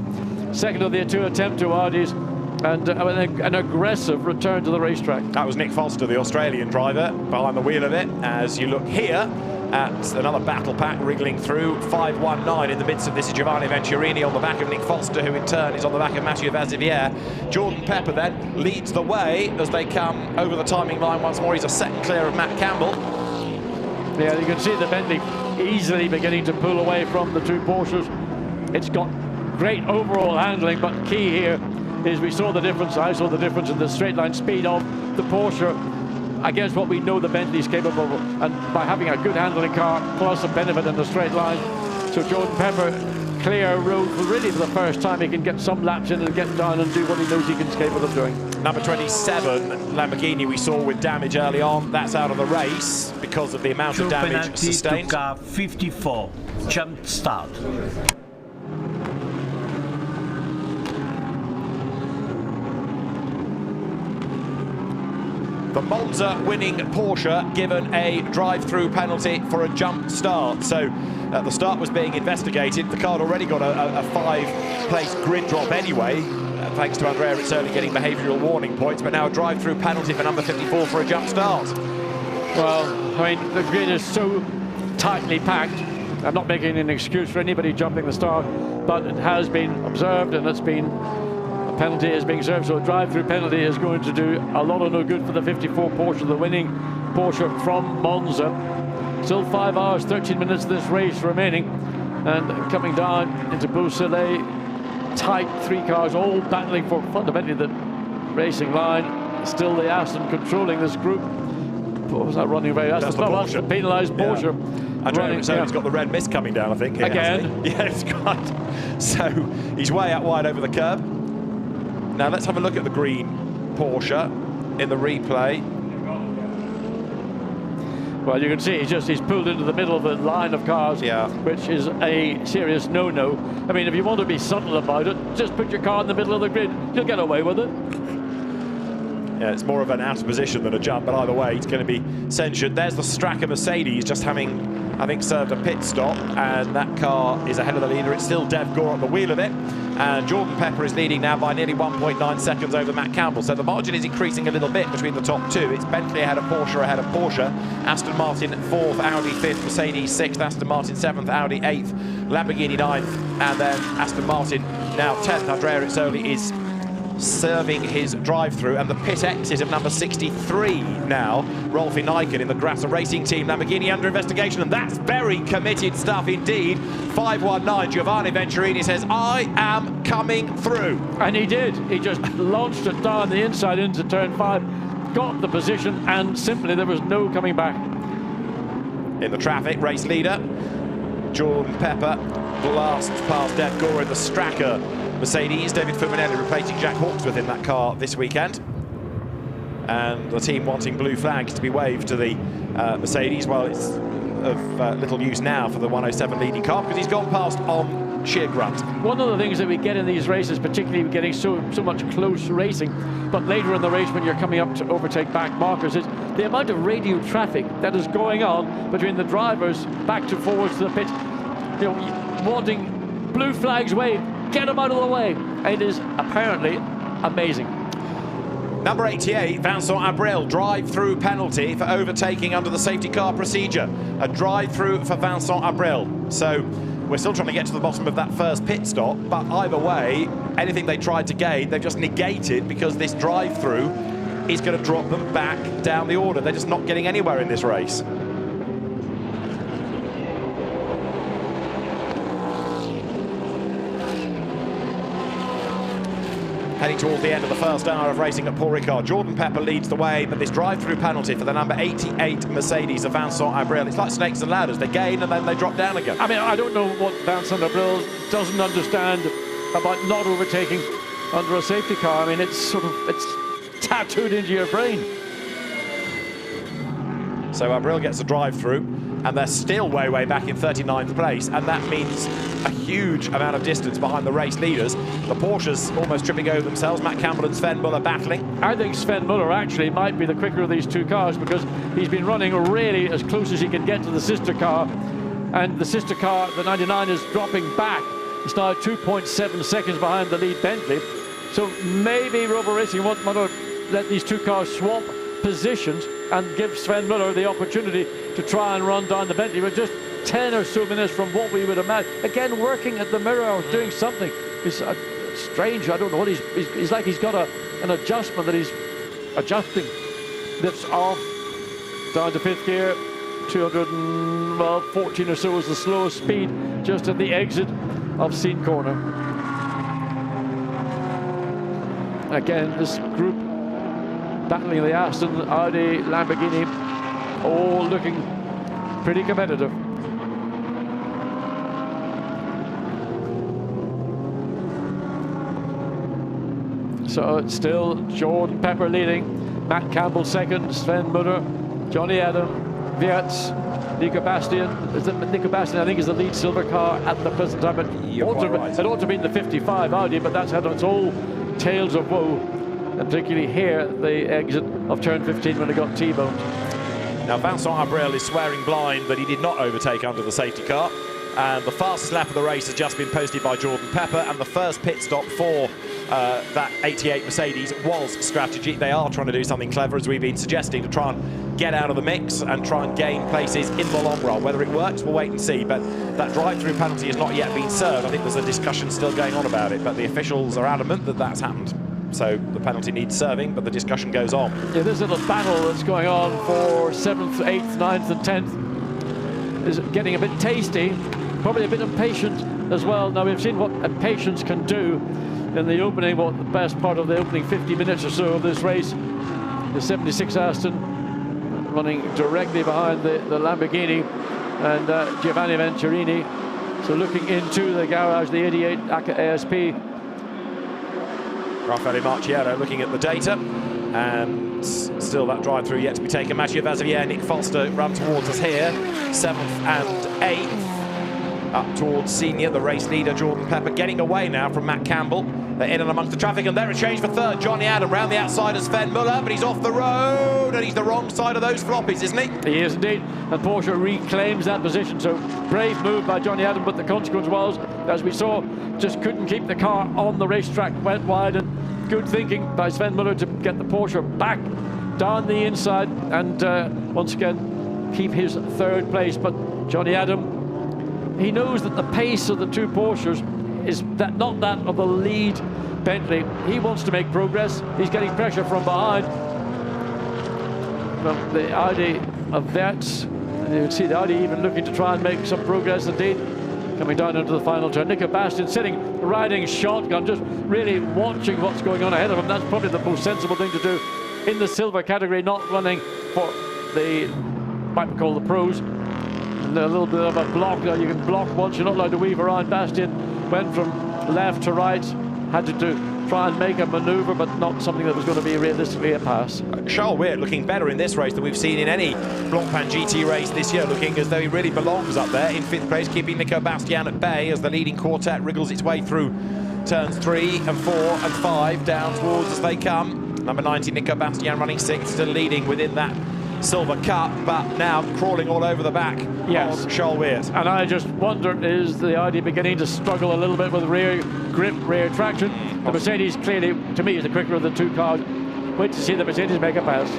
H: second of the 2 attempt to Audis, and an aggressive return to the racetrack.
A: That was Nick Foster, the Australian driver, behind the wheel of it. As you look here, at another battle pack wriggling through. 5.19 in the midst of this is Giovanni Venturini on the back of Nick Foster, who in turn is on the back of Mathieu Vazivière. Jordan Pepper then leads the way as they come over the timing line once more. He's a second clear of Matt Campbell.
H: Yeah, you can see the Bentley easily beginning to pull away from the two Porsches. It's got great overall handling, but key here is we saw the difference, I saw the difference in the straight line speed of the Porsche against what we know the Bentley is capable of, and by having a good handling car plus a benefit in the straight line. So Jordan Pepper, clear road really for the first time. He can get some laps in and get down and do what he knows he's capable of doing.
A: Number 27 Lamborghini we saw with damage early on. That's out of the race because of the amount of damage sustained.
P: To car 54, jump start.
A: The Monza winning Porsche given a drive-through penalty for a jump start. So the start was being investigated. The car had already got a 5-place grid drop anyway, thanks to Andrea Rizzoli getting behavioural warning points, but now a drive-through penalty for number 54 for a jump start.
H: Well, I mean, the grid is so tightly packed. I'm not making an excuse for anybody jumping the start, but it has been observed and it's been penalty is being served, so a drive-through penalty is going to do a lot of no good for the 54 Porsche, the winning Porsche from Monza. Still 5 hours, 13 minutes of this race remaining, and coming down into Beausoleil, tight, 3 cars all battling for fundamentally the racing line. Still the Aston controlling this group. What was that running very fast?
A: That's the Porsche.
H: That's the penalised Porsche.
A: Andrea Rizzoli's got the red mist coming down, I think.
H: Again?
A: Yeah, it's got. So he's way out wide over the curb. Now let's have a look at the green Porsche in the replay.
H: Well, you can see he's pulled into the middle of the line of cars, which is a serious no-no. I mean, if you want to be subtle about it, just put your car in the middle of the grid. You'll get away with it.
A: Yeah, it's more of an out of position than a jump, but either way, it's going to be censured. There's the Stracker Mercedes just having, I think, served a pit stop, and that car is ahead of the leader. It's still Dev Gore at the wheel of it, and Jordan Pepper is leading now by nearly 1.9 seconds over Matt Campbell. So the margin is increasing a little bit between the top two. It's Bentley ahead of Porsche, Aston Martin 4th, Audi 5th, Mercedes 6th, Aston Martin 7th, Audi 8th, Lamborghini 9th, and then Aston Martin now 10th. Andrea Rizzoli is serving his drive-through, and the pit exit of number 63 now, Rolfi Nyken in the Grasser Racing Team. Lamborghini under investigation, and that's very committed stuff indeed. 5.19, Giovanni Venturini says, I am coming through.
H: And he did. He just launched it down the inside into turn 5, got the position, and simply there was no coming back.
A: In the traffic, race leader, Jordan Pepper blasts past Dev Gore in the Stracker Mercedes. David Fuminelli replacing Jack Hawksworth in that car this weekend. And the team wanting blue flags to be waved to the Mercedes. Well, it's of little use now for the 107 leading car because he's gone past on sheer grunt.
H: One of the things that we get in these races, particularly getting so much close racing, but later in the race when you're coming up to overtake back markers, is the amount of radio traffic that is going on between the drivers back to forwards to the pit, you know, wanting blue flags waved. Get them out of the way. It is apparently amazing.
A: Number 88, Vincent Abril, drive-through penalty for overtaking under the safety car procedure. A drive-through for Vincent Abril. So we're still trying to get to the bottom of that first pit stop, but either way, anything they tried to gain, they've just negated because this drive-through is going to drop them back down the order. They're just not getting anywhere in this race. Heading towards the end of the first hour of racing at Paul Ricard. Jordan Pepper leads the way, but this drive-through penalty for the number 88 Mercedes of Vincent Abril. It's like snakes and ladders. They gain and then they drop down again.
H: I mean, I don't know what Vincent Abril doesn't understand about not overtaking under a safety car. I mean, it's tattooed into your brain.
A: So Abril gets a drive-through, and they're still way back in 39th place, and that means a huge amount of distance behind the race leaders. The Porsches almost tripping over themselves. Matt Campbell and Sven Muller battling.
H: I think Sven Muller actually might be the quicker of these two cars because he's been running really as close as he can get to the sister car, and the sister car, the 99, is dropping back. It's now 2.7 seconds behind the lead Bentley. So maybe Rover Racing want to let these two cars swap positions. and give Sven Muller the opportunity to try and run down the Bentley. We're just 10 or so minutes from what we would imagine. Again, working at the mirror or doing something. It's strange. I don't know what he's like. He's got an adjustment that he's adjusting. Lifts off, down to 5th gear. 214 or so is the slowest speed just at the exit of Scene Corner. Again, this group battling the Aston, Audi, Lamborghini, all looking pretty competitive. So it's still Jordan Pepper leading, Matt Campbell second, Sven Muller, Johnny Adam, Wiertz, Nico Bastian. Nico Bastian, I think, is the lead silver car at the present time. But it ought to be in the 55 Audi, but that's had its all tales of woe. And particularly here, the exit of turn 15 when it got T-boned.
A: Now, Vincent Abril is swearing blind that he did not overtake under the safety car. And the fastest lap of the race has just been posted by Jordan Pepper, and the first pit stop for that 88 Mercedes was strategy. They are trying to do something clever, as we've been suggesting, to try and get out of the mix and try and gain places in the long run. Whether it works, we'll wait and see. But that drive-through penalty has not yet been served. I think there's a discussion still going on about it, but the officials are adamant that that's happened. So the penalty needs serving, but the discussion goes on.
H: Yeah, this little battle that's going on for 7th, 8th, 9th and 10th is getting a bit tasty, probably a bit impatient as well. Now, we've seen what impatience can do in the opening, the best part of the opening 50 minutes or so of this race. The 76 Aston running directly behind the Lamborghini and Giovanni Venturini. So looking into the garage, the 88 ACA ASP.
A: Raffaele Marciello looking at the data, and still that drive-through yet to be taken. Mathieu Vazivier, Nick Foster run towards us here, 7th and 8th. Up towards senior, the race leader, Jordan Pepper, getting away now from Matt Campbell. They're in and amongst the traffic, and they're a change for 3rd. Johnny Adam round the outside of Sven Muller, but he's off the road, and he's the wrong side of those floppies, isn't he?
H: He is indeed, and Porsche reclaims that position. So brave move by Johnny Adam, but the consequence was, as we saw, just couldn't keep the car on the racetrack, went wide, and good thinking by Sven Muller to get the Porsche back down the inside and once again keep his 3rd place. But Johnny Adam, he knows that the pace of the two Porsches is not that of the lead Bentley. He wants to make progress. He's getting pressure from behind. From the Audi of Wiertz. And you can see the Audi even looking to try and make some progress indeed. Coming down into the final turn. Nico Bastian sitting, riding shotgun, just really watching what's going on ahead of him. That's probably the most sensible thing to do in the silver category, not running for the, might we call the pros. And a little bit of a block. You can block once, you're not allowed to weave around. Bastian went from left to right, had to try and make a manoeuvre, but not something that was going to be realistically a pass.
A: Charles Weir looking better in this race than we've seen in any Blancpain GT race this year, looking as though he really belongs up there in 5th place, keeping Nico Bastian at bay as the leading quartet wriggles its way through turns 3 and 4 and 5 down towards as they come. Number 90, Nico Bastian running 6th, still leading within that Silver Cup, but now crawling all over the back of Charles Weir.
H: And I just wonder, is the Audi beginning to struggle a little bit with rear grip, rear traction? The Mercedes clearly, to me, is the quicker of the two cars. Wait to see the Mercedes make a pass.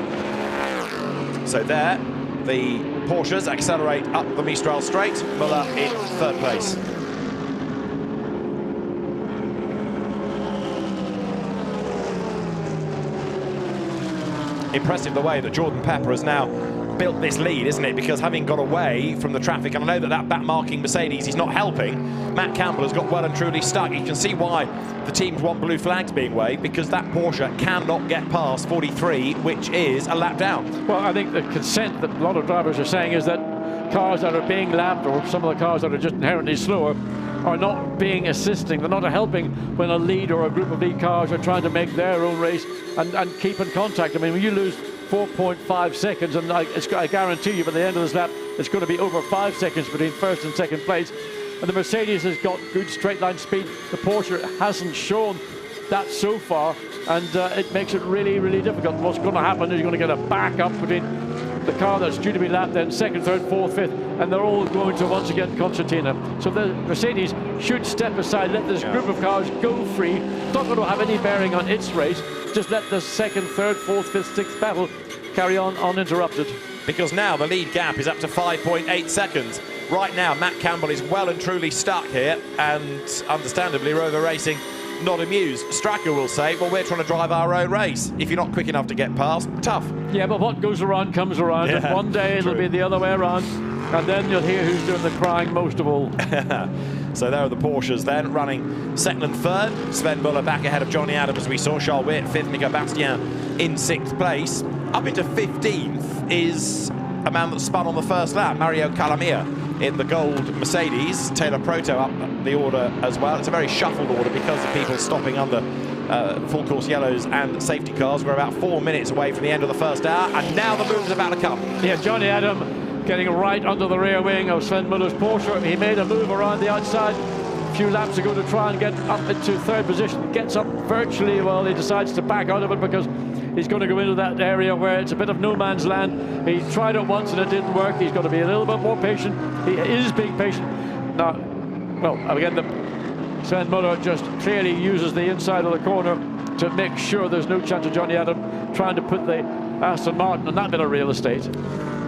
A: So there, the Porsches accelerate up the Mistral straight. Muller in 3rd place. Impressive the way that Jordan Pepper has now built this lead, isn't it? Because having got away from the traffic, and I know that back-marking Mercedes is not helping, Matt Campbell has got well and truly stuck. You can see why the teams want blue flags being waved, because that Porsche cannot get past 43, which is a lap down.
H: Well, I think the consent that a lot of drivers are saying is that cars that are being lapped, or some of the cars that are just inherently slower, are not being assisting. They're not helping when a lead or a group of lead cars are trying to make their own race and keep in contact. I mean, when you lose 4.5 seconds, and I guarantee you by the end of this lap, it's going to be over 5 seconds between 1st and 2nd place. And the Mercedes has got good straight line speed. The Porsche hasn't shown that so far, and it makes it really, really difficult. What's going to happen is you're going to get a back-up between the car that's due to be lapped, then 2nd, 3rd, 4th, 5th, and they're all going to once again concertina. So the Mercedes should step aside, let this group of cars go free. It's not going to have any bearing on its race. Just let the 2nd, 3rd, 4th, 5th, 6th battle carry on uninterrupted.
A: Because now the lead gap is up to 5.8 seconds. Right now, Matt Campbell is well and truly stuck here, and understandably, Rover Racing not amused. Stracker will say, well, we're trying to drive our own race. If you're not quick enough to get past, tough.
H: Yeah, but what goes around comes around, and one day it'll be the other way around, and then you'll hear who's doing the crying most of all.
A: So there are the Porsches then, running second and third. Sven Muller back ahead of Johnny Adams, as we saw. Charles Witt, fifth. Nico Bastien in sixth place. Up into 15th is a man that spun on the first lap, Mario Calamia, in the gold Mercedes. Taylor Proto up the order as well. It's a very shuffled order because of people stopping under full course yellows and safety cars. We're about 4 minutes away from the end of the first hour, and now the move's about to come.
H: Yeah, Johnny Adam getting right under the rear wing of Sven Muller's Porsche. He made a move around the outside a few laps ago to try and get up into third position. Gets up virtually, well, he decides to back out of it because he's going to go into that area where it's a bit of no man's land. He tried it once and it didn't work. He's got to be a little bit more patient. He is being patient. Now, well, again, Sven Muller just clearly uses the inside of the corner to make sure there's no chance of Johnny Adam trying to put the Aston Martin on that bit of real estate.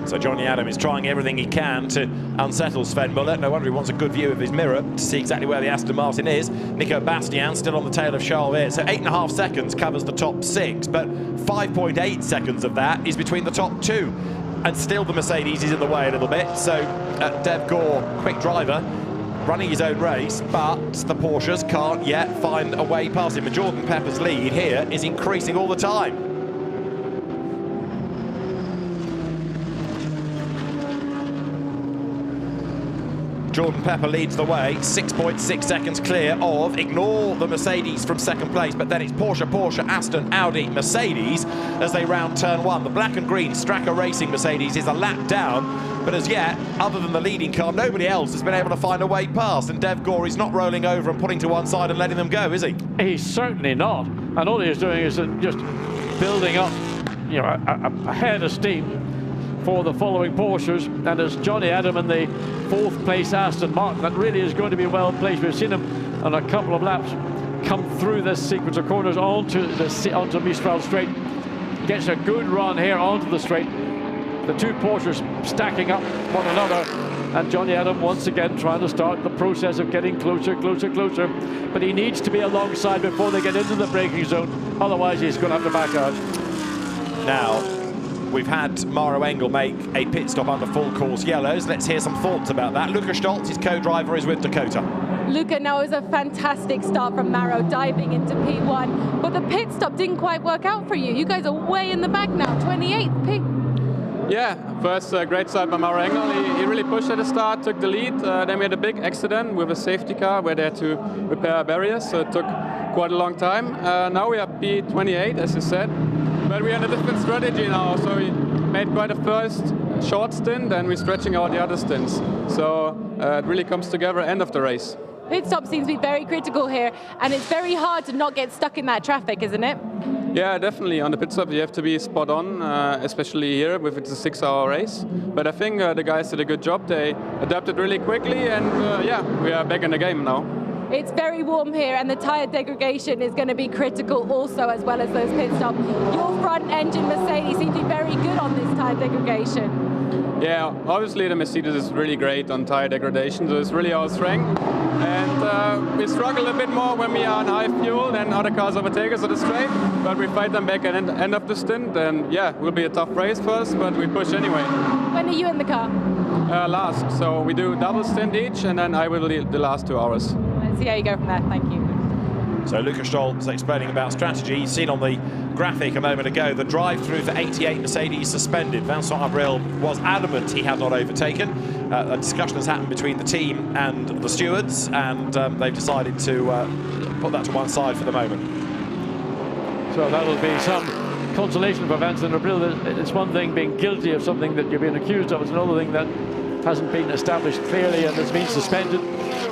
A: So Johnny Adam is trying everything he can to unsettle Sven Muller. No wonder he wants a good view of his mirror to see exactly where the Aston Martin is. Nico Bastien still on the tail of Charles Witt. So 8.5 seconds covers the top 6, but 5.8 seconds of that is between the top 2. And still the Mercedes is in the way a little bit. So Dev Gore, quick driver, running his own race, but the Porsches can't yet find a way past him. And Jordan Pepper's lead here is increasing all the time. Jordan Pepper leads the way, 6.6 seconds clear of, ignore the Mercedes from second place, but then it's Porsche, Aston, Audi, Mercedes as they round turn 1. The black and green Stracker Racing Mercedes is a lap down, but as yet, other than the leading car, nobody else has been able to find a way past, and Dev Gore is not rolling over and putting to one side and letting them go, is he?
H: He's certainly not, and all he's doing is just building up, you know, a head of steam for the following Porsches, and as Johnny Adam in the 4th place Aston Martin, that really is going to be well placed. We've seen him on a couple of laps come through this sequence of corners onto Mistral Straight. Gets a good run here onto the straight. The two Porsches stacking up one another, and Johnny Adam once again trying to start the process of getting closer. But he needs to be alongside before they get into the braking zone, otherwise he's going to have to back out.
A: Now, we've had Maro Engel make a pit stop under full course yellows. Let's hear some thoughts about that. Luca Stoltz, his co-driver, is with Dakota.
O: Luca, now it was a fantastic start from Maro, diving into P1, but the pit stop didn't quite work out for you. You guys are way in the back now, 28th pick.
Q: Yeah, first great start by Maro Engel. He really pushed at the start, took the lead. Then we had a big accident with a safety car where they had to repair barriers, so it took quite a long time. Now we are P28, as you said. But we're on a different strategy now, so we made quite a first short stint and we're stretching out the other stints. So it really comes together end of the race.
O: Pit stop seems to be very critical here, and it's very hard to not get stuck in that traffic, isn't it?
Q: Yeah, definitely. On the pit stop you have to be spot on, especially here if it's a 6-hour race. But I think the guys did a good job. They adapted really quickly, and yeah, we are back in the game now.
O: It's very warm here, and the tyre degradation is going to be critical also, as well as those pit stops. Your front engine Mercedes seems to be very good on this tyre degradation.
Q: Yeah, obviously the Mercedes is really great on tyre degradation, so it's really our strength. And we struggle a bit more when we are on high fuel and other cars overtake us at the straight, but we fight them back at the end of the stint, and yeah, it will be a tough race for us, but we push anyway.
O: When are you in the car?
Q: Last, so we do double stint each, and then I will lead the last 2 hours.
O: Let's see how you go from there. Thank you.
A: So Luca Stoltz explaining about strategy. You've seen on the graphic a moment ago the drive-through for 88 Mercedes suspended. Vincent Abril was adamant he had not overtaken. A discussion has happened between the team and the stewards, and they've decided to put that to one side for the moment.
H: So that'll be some consolation for Vincent Abril. It's one thing being guilty of something that you're being accused of, it's another thing that hasn't been established clearly and has been suspended.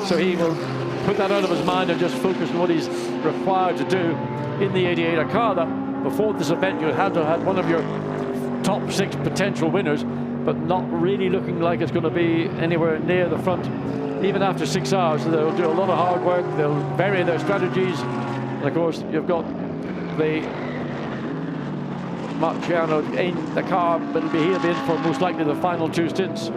H: So he will put that out of his mind and just focus on what he's required to do in the 88. A car that before this event you had to have one of your top 6 potential winners, but not really looking like it's going to be anywhere near the front even after 6 hours. So they'll do a lot of hard work, they'll vary their strategies, and of course you've got the Marciano in the car, but he'll be in for most likely the final 2 stints.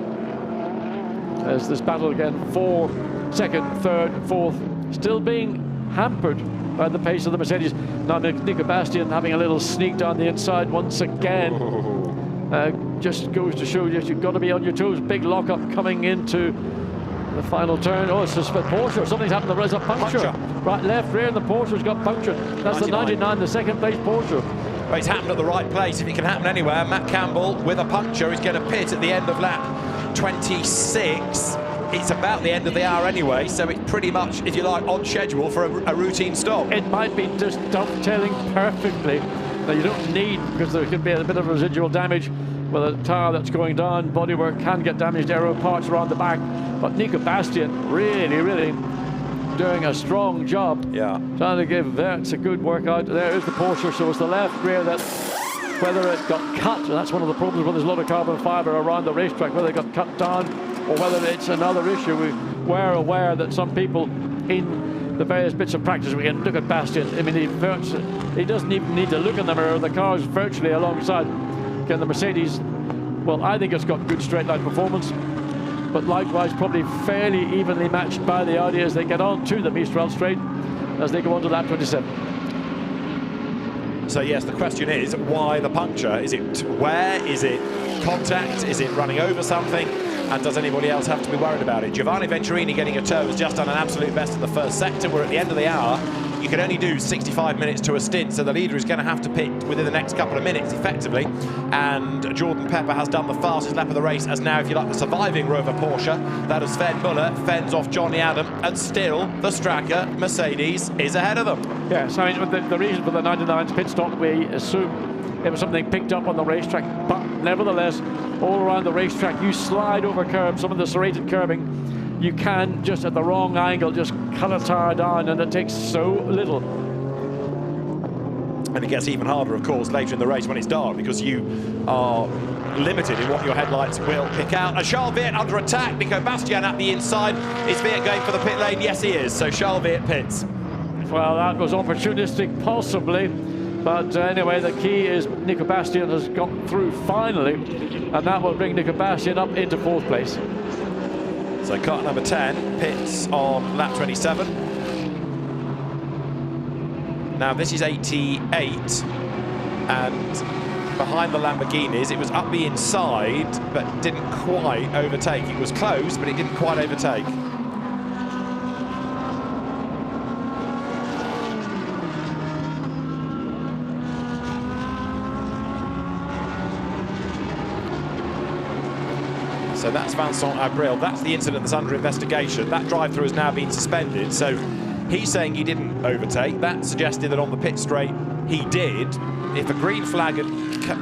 H: As this battle again for second, third, fourth, still being hampered by the pace of the Mercedes. Now Nico Bastian having a little sneak down the inside once again. Just goes to show you, you've got to be on your toes. Big lockup coming into the final turn. Oh, it's just a Porsche. Something's happened. There's a puncture. Right, left rear, and the Porsche's got punctured. That's 99. The 99, the second place Porsche.
A: Well, it's happened at the right place. If it can happen anywhere, Matt Campbell with a puncture is going to pit at the end of lap 26. It's about the end of the hour anyway, so it's pretty much, if you like, on schedule for a routine stop.
H: It might be just dovetailing perfectly. Now you don't need, because there could be a bit of residual damage with a tyre that's going down. Bodywork can get damaged, aero parts around the back. But Nico Bastian really doing a strong job.
A: Yeah.
H: Trying to give Wertz a good workout. There is the Porsche, so it's the left rear that, whether it got cut, and that's one of the problems when there's a lot of carbon fibre around the racetrack, whether it got cut down or whether it's another issue. We were aware that some people in the various bits of practice, we can look at Bastian. I mean, he doesn't even need to look in the mirror. The car's virtually alongside. Again, the Mercedes, well, I think it's got good straight line performance, but likewise probably fairly evenly matched by the Audi as they get on to the Mistral straight as they go on to lap 27.
A: So yes, the question is, why the puncture? Is it wear? Is it contact? Is it running over something? And does anybody else have to be worried about it? Giovanni Venturini getting a tow has just done an absolute best in the first sector. We're at the end of the hour. You can only do 65 minutes to a stint, so the leader is going to have to pit within the next couple of minutes, effectively. And Jordan Pepper has done the fastest lap of the race, as now, if you like, the surviving Rover Porsche. That is Sven Muller, fends off Johnny Adam, and still the Stracker Mercedes is ahead of them.
H: Yes, I mean, the reason for the 99's pit stop, we assume it was something picked up on the racetrack, but nevertheless, all around the racetrack, you slide over curbs, some of the serrated curbing, you can, just at the wrong angle, just cut a tyre down, and it takes so little.
A: And it gets even harder, of course, later in the race when it's dark, because you are limited in what your headlights will pick out. And Charles Weert under attack. Nico Bastian at the inside. Is Weert going for the pit lane? Yes, he is. So Charles Weert pits.
H: Well, that was opportunistic, possibly. But anyway, the key is Nico Bastian has got through finally, and that will bring Nico Bastian up into 4th place.
A: So car number 10 pits on lap 27. Now this is 88, and behind the Lamborghinis, it was up the inside, but didn't quite overtake. It was close, but it didn't quite overtake. So that's Vincent Abril. That's the incident that's under investigation. That drive-through has now been suspended. So he's saying he didn't overtake. That suggested that on the pit straight he did. If a green flag had...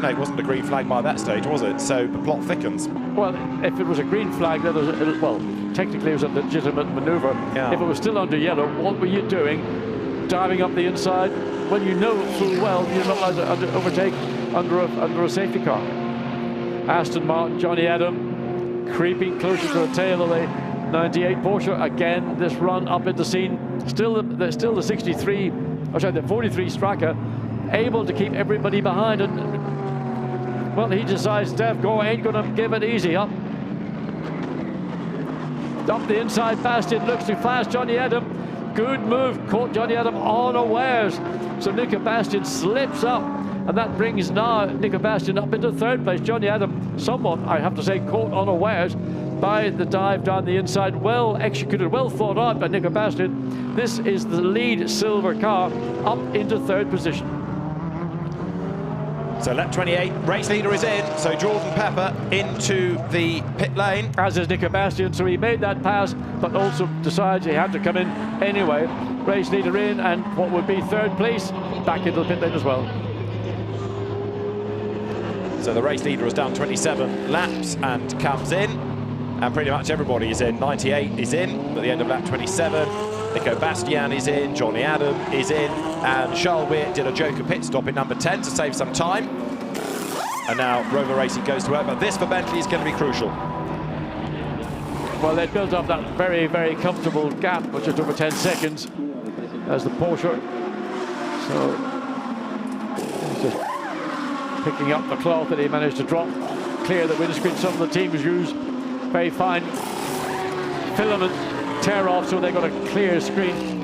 A: No, it wasn't a green flag by that stage, was it? So the plot thickens.
H: Well, if it was a green flag, then well, technically it was a legitimate manoeuvre. Yeah. If it was still under yellow, what were you doing? Diving up the inside when you know full well you're not allowed to overtake under a safety car. Aston Martin, Johnny Adam, creeping closer to the tail of the 98 Porsche. Again, this run up into scene. Still the 63, or sorry, the 43 Stracker, able to keep everybody behind. And well, he decides Steph Gore ain't going to give it easy up. Up the inside, Bastian looks too fast. Johnny Adam, good move, caught Johnny Adam unawares. So Nico Bastian slips up. And that brings now Nico Bastian up into 3rd place. Johnny Adam, somewhat, I have to say, caught unawares by the dive down the inside. Well executed, well thought out by Nico Bastian. This is the lead silver car up into 3rd position.
A: So lap 28, race leader is in. So Jordan Pepper into the pit lane.
H: As is Nico Bastian, so he made that pass, but also decides he had to come in anyway. Race leader in, and what would be 3rd place, back into the pit lane as well.
A: So the race leader has done 27 laps and comes in, and pretty much everybody is in. 98 is in at the end of lap 27. Nico Bastian is in, Johnny Adam is in, and Charles Weert did a joker pit stop in number 10 to save some time. And now Rover Racing goes to work, but this for Bentley is going to be crucial.
H: Well, they built up that very, very comfortable gap, which is over 10 seconds, as the Porsche. So it's just picking up the cloth that he managed to drop, clear the windscreen. Some of the teams use very fine filament tear off, so they got a clear screen.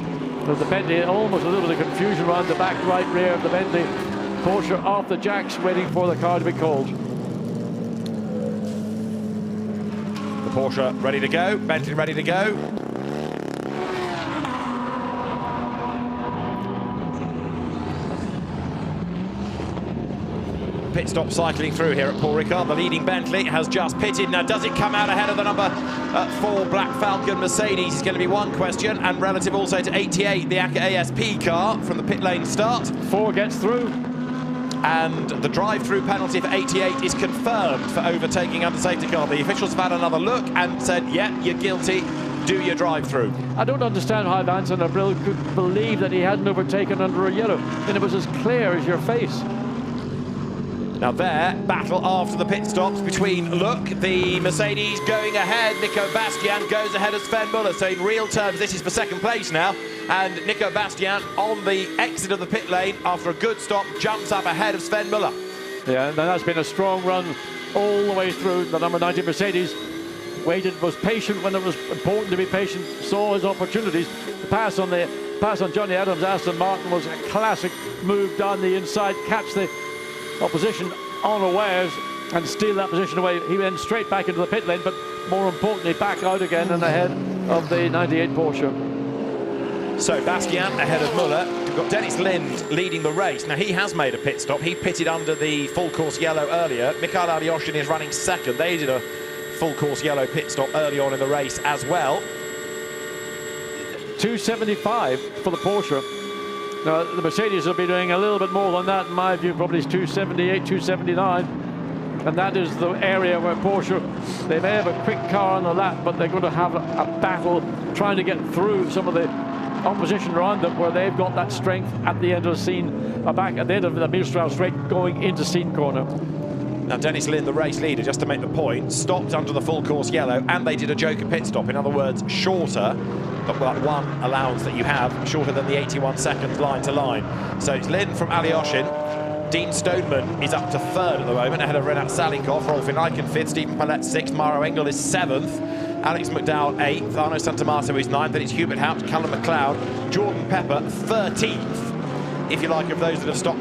H: But the Bentley, almost a little bit of confusion around the back right rear of the Bentley. Porsche off the jacks, waiting for the car to be called.
A: The Porsche ready to go, Bentley ready to go. Pit stop cycling through here at Paul Ricard. The leading Bentley has just pitted. Now, does it come out ahead of the number 4 Black Falcon Mercedes is going to be one question, and relative also to 88, the ASP car from the pit lane start.
H: 4 gets through.
A: And the drive-through penalty for 88 is confirmed for overtaking under safety car. The officials have had another look and said, yeah, you're guilty. Do your drive-through.
H: I don't understand how Vincent Abril could believe that he hadn't overtaken under a yellow, and it was as clear as your face.
A: Now there, battle after the pit stops between, look, the Mercedes going ahead. Nico Bastian goes ahead of Sven Muller. So in real terms, this is for second place now. And Nico Bastian on the exit of the pit lane after a good stop jumps up ahead of Sven Muller.
H: Yeah, and that's been a strong run all the way through. The number 90 Mercedes waited, was patient when it was important to be patient, saw his opportunities. The pass on Johnny Adams' Aston Martin was a classic move down the inside, catch the opposition unawares and steal that position away. He went straight back into the pit lane, but more importantly back out again and ahead of the 98 Porsche.
A: So Bastian ahead of Muller. We've got Dennis Lind leading the race. Now he has made a pit stop. He pitted under the full course yellow earlier. Mikhail Alyoshin is running second. They did a full course yellow pit stop early on in the race as well.
H: 275 for the Porsche. Now, the Mercedes will be doing a little bit more than that, in my view, probably 278, 279. And that is the area where Porsche, they may have a quick car on the lap, but they're going to have a battle trying to get through some of the opposition around them, where they've got that strength at the end of the scene, back at the end of the Milstrau straight going into Scene corner.
A: Now Dennis Lind, the race leader, just to make the point, stopped under the full course yellow, and they did a joker pit stop. In other words, shorter, but that one allowance that you have, shorter than the 81 seconds line to line. So it's Lind from Alyoshin. Dean Stoneman is up to third at the moment, ahead of Renat Salikov. Rolf Inaiken fifth, Stephen Pallet sixth, Maro Engel is seventh, Alex McDowell eighth, Arno Santamato is ninth, then it's Hubert Haupt, Callum McLeod, Jordan Pepper 13th, if you like, of those that have stopped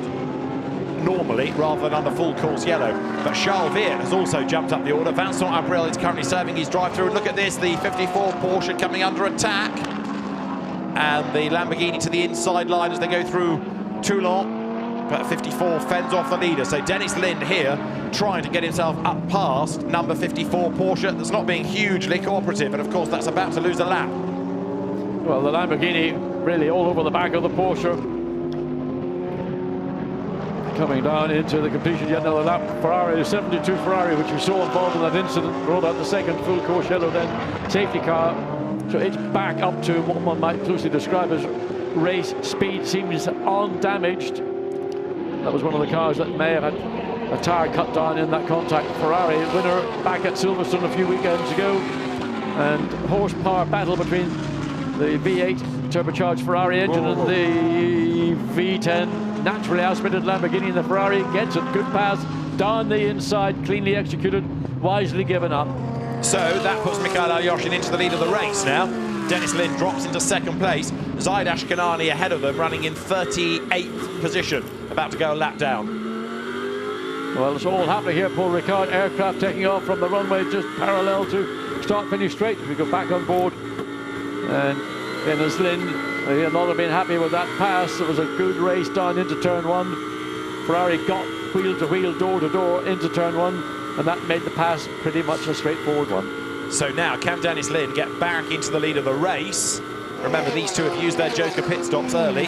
A: normally rather than under full course yellow. But Charles Veer has also jumped up the order. Vincent Abril is currently serving his drive-through. And look at this, the 54 Porsche coming under attack. And the Lamborghini to the inside line as they go through Toulon. But 54 fends off the leader. So Dennis Lind here trying to get himself up past number 54 Porsche that's not being hugely cooperative. And of course that's about to lose a lap.
H: Well, the Lamborghini really all over the back of the Porsche. Coming down into the completion, yet another lap. Ferrari, the 72 Ferrari, which we saw involved in that incident, rolled out the second full course yellow, then safety car. So it's back up to what one might closely describe as race speed, seems undamaged. That was one of the cars that may have had a tyre cut down in that contact. Ferrari winner back at Silverstone a few weekends ago, and horsepower battle between the V8 turbocharged Ferrari engine and the V10 naturally outspirited Lamborghini. And the Ferrari gets a good pass down the inside, cleanly executed, wisely given up.
A: So that puts Mikhail Alyoshin into the lead of the race now. Dennis Lind drops into second place. Zaid Ashkanani ahead of them, running in 38th position, about to go a lap down.
H: Well, it's all happening here. Paul Ricard, aircraft taking off from the runway just parallel to start-finish straight. We go back on board. And Dennis Lind, he had not been happy with that pass. It was a good race down into turn one. Ferrari got wheel to wheel, door to door into turn one, and that made the pass pretty much a straightforward one.
A: So now can Dennis Lind get back into the lead of the race? Remember, these two have used their joker pit stops early,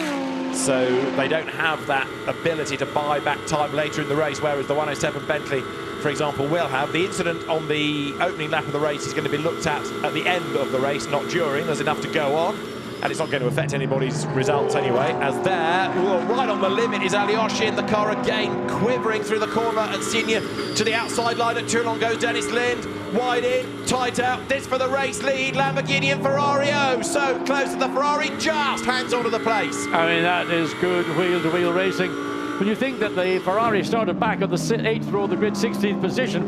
A: so they don't have that ability to buy back time later in the race, whereas the 107 Bentley, for example, will have. The incident on the opening lap of the race is going to be looked at the end of the race, not during. There's enough to go on, and it's not going to affect anybody's results anyway, as there, right on the limit is Alyoshin. The car again quivering through the corner at Signes. To the outside line at Toulon goes Dennis Lind. Wide in, tight out, this for the race lead. Lamborghini and Ferrari, oh, so close to the Ferrari, just hangs on to the place.
H: I mean, that is good wheel-to-wheel racing. When you think that the Ferrari started back on the 8th row of the grid, 16th position,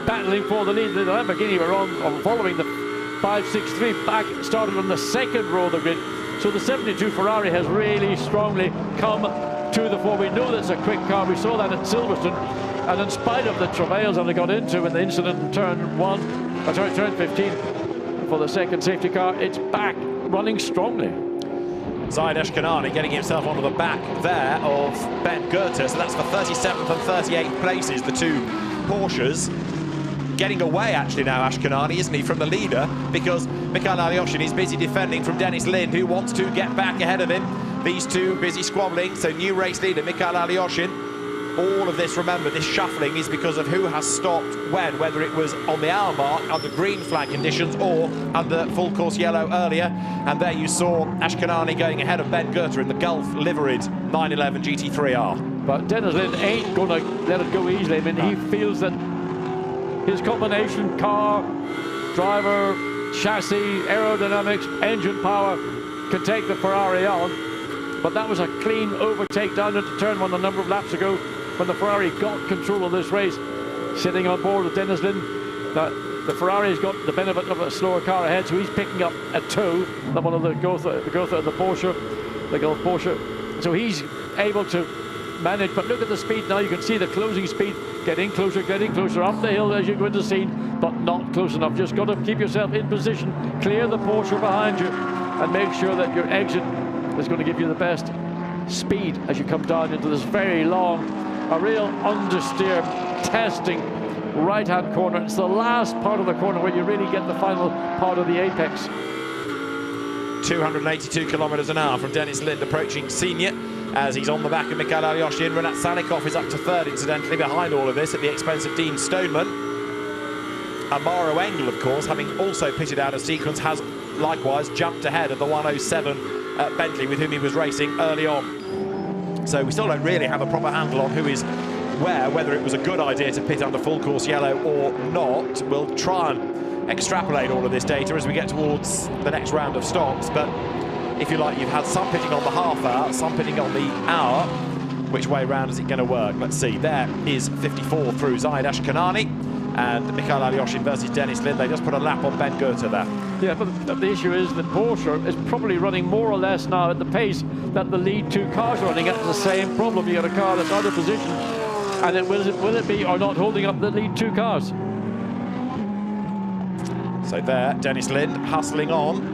H: battling for the lead, the Lamborghini were on following the 5.63 back, started on the 2nd row of the grid. So the 72 Ferrari has really strongly come to the fore. We know that's a quick car. We saw that at Silverstone, and in spite of the travails that they got into in the incident in turn 15 for the second safety car, it's back running strongly.
A: Zaid Ashkanani getting himself onto the back there of Ben Goethe, so that's the 37th and 38th places, the two Porsches. Getting away actually now, Ashkanani, isn't he, from the leader, because Mikhail Alyoshin is busy defending from Dennis Lind, who wants to get back ahead of him. These two busy squabbling, so new race leader Mikhail Alyoshin. All of this, remember, this shuffling is because of who has stopped when, whether it was on the hour mark under green flag conditions or under full course yellow earlier. And there you saw Ashkanani going ahead of Ben Goethe in the Gulf liveried 911 GT3R.
H: But Dennis Lind ain't going to let it go easily. I mean, he feels that his combination, car, driver, chassis, aerodynamics, engine power, can take the Ferrari on. But that was a clean overtake down into turn one a number of laps ago when the Ferrari got control of this race, sitting on board with Dennis Lind. Now, the Ferrari's got the benefit of a slower car ahead, so he's picking up a toe, one of the Goethe of the Porsche, the Gulf Porsche. So he's able to manage, but look at the speed now. You can see the closing speed getting closer up the hill as you go into the scene, but not close enough. Just got to keep yourself in position, clear the Porsche behind you, and make sure that your exit is going to give you the best speed as you come down into this very long, a real understeer testing right-hand corner. It's the last part of the corner where you really get the final part of the apex.
A: 282 kilometers an hour from Dennis Lind approaching senior as he's on the back of Mikhail Alyoshin. Renat Salikov is up to third, incidentally, behind all of this at the expense of Dean Stoneman. Amaro Engel, of course, having also pitted out of sequence, has likewise jumped ahead of the 107 at Bentley with whom he was racing early on. So we still don't really have a proper handle on who is where, whether it was a good idea to pit under full course yellow or not. We'll try and extrapolate all of this data as we get towards the next round of stops, but if you like, you've had some pitting on the half hour, some pitting on the hour. Which way round is it going to work? Let's see. There is 54 through Zaid Ashkanani and Mikhail Alyoshin versus Dennis Lind. They just put a lap on Ben Goethe there.
H: Yeah, but the issue is that Porsche is probably running more or less now at the pace that the lead two cars are running at. The same problem. You got a car that's out of position, and will it be or not holding up the lead two cars?
A: So there, Dennis Lind hustling on.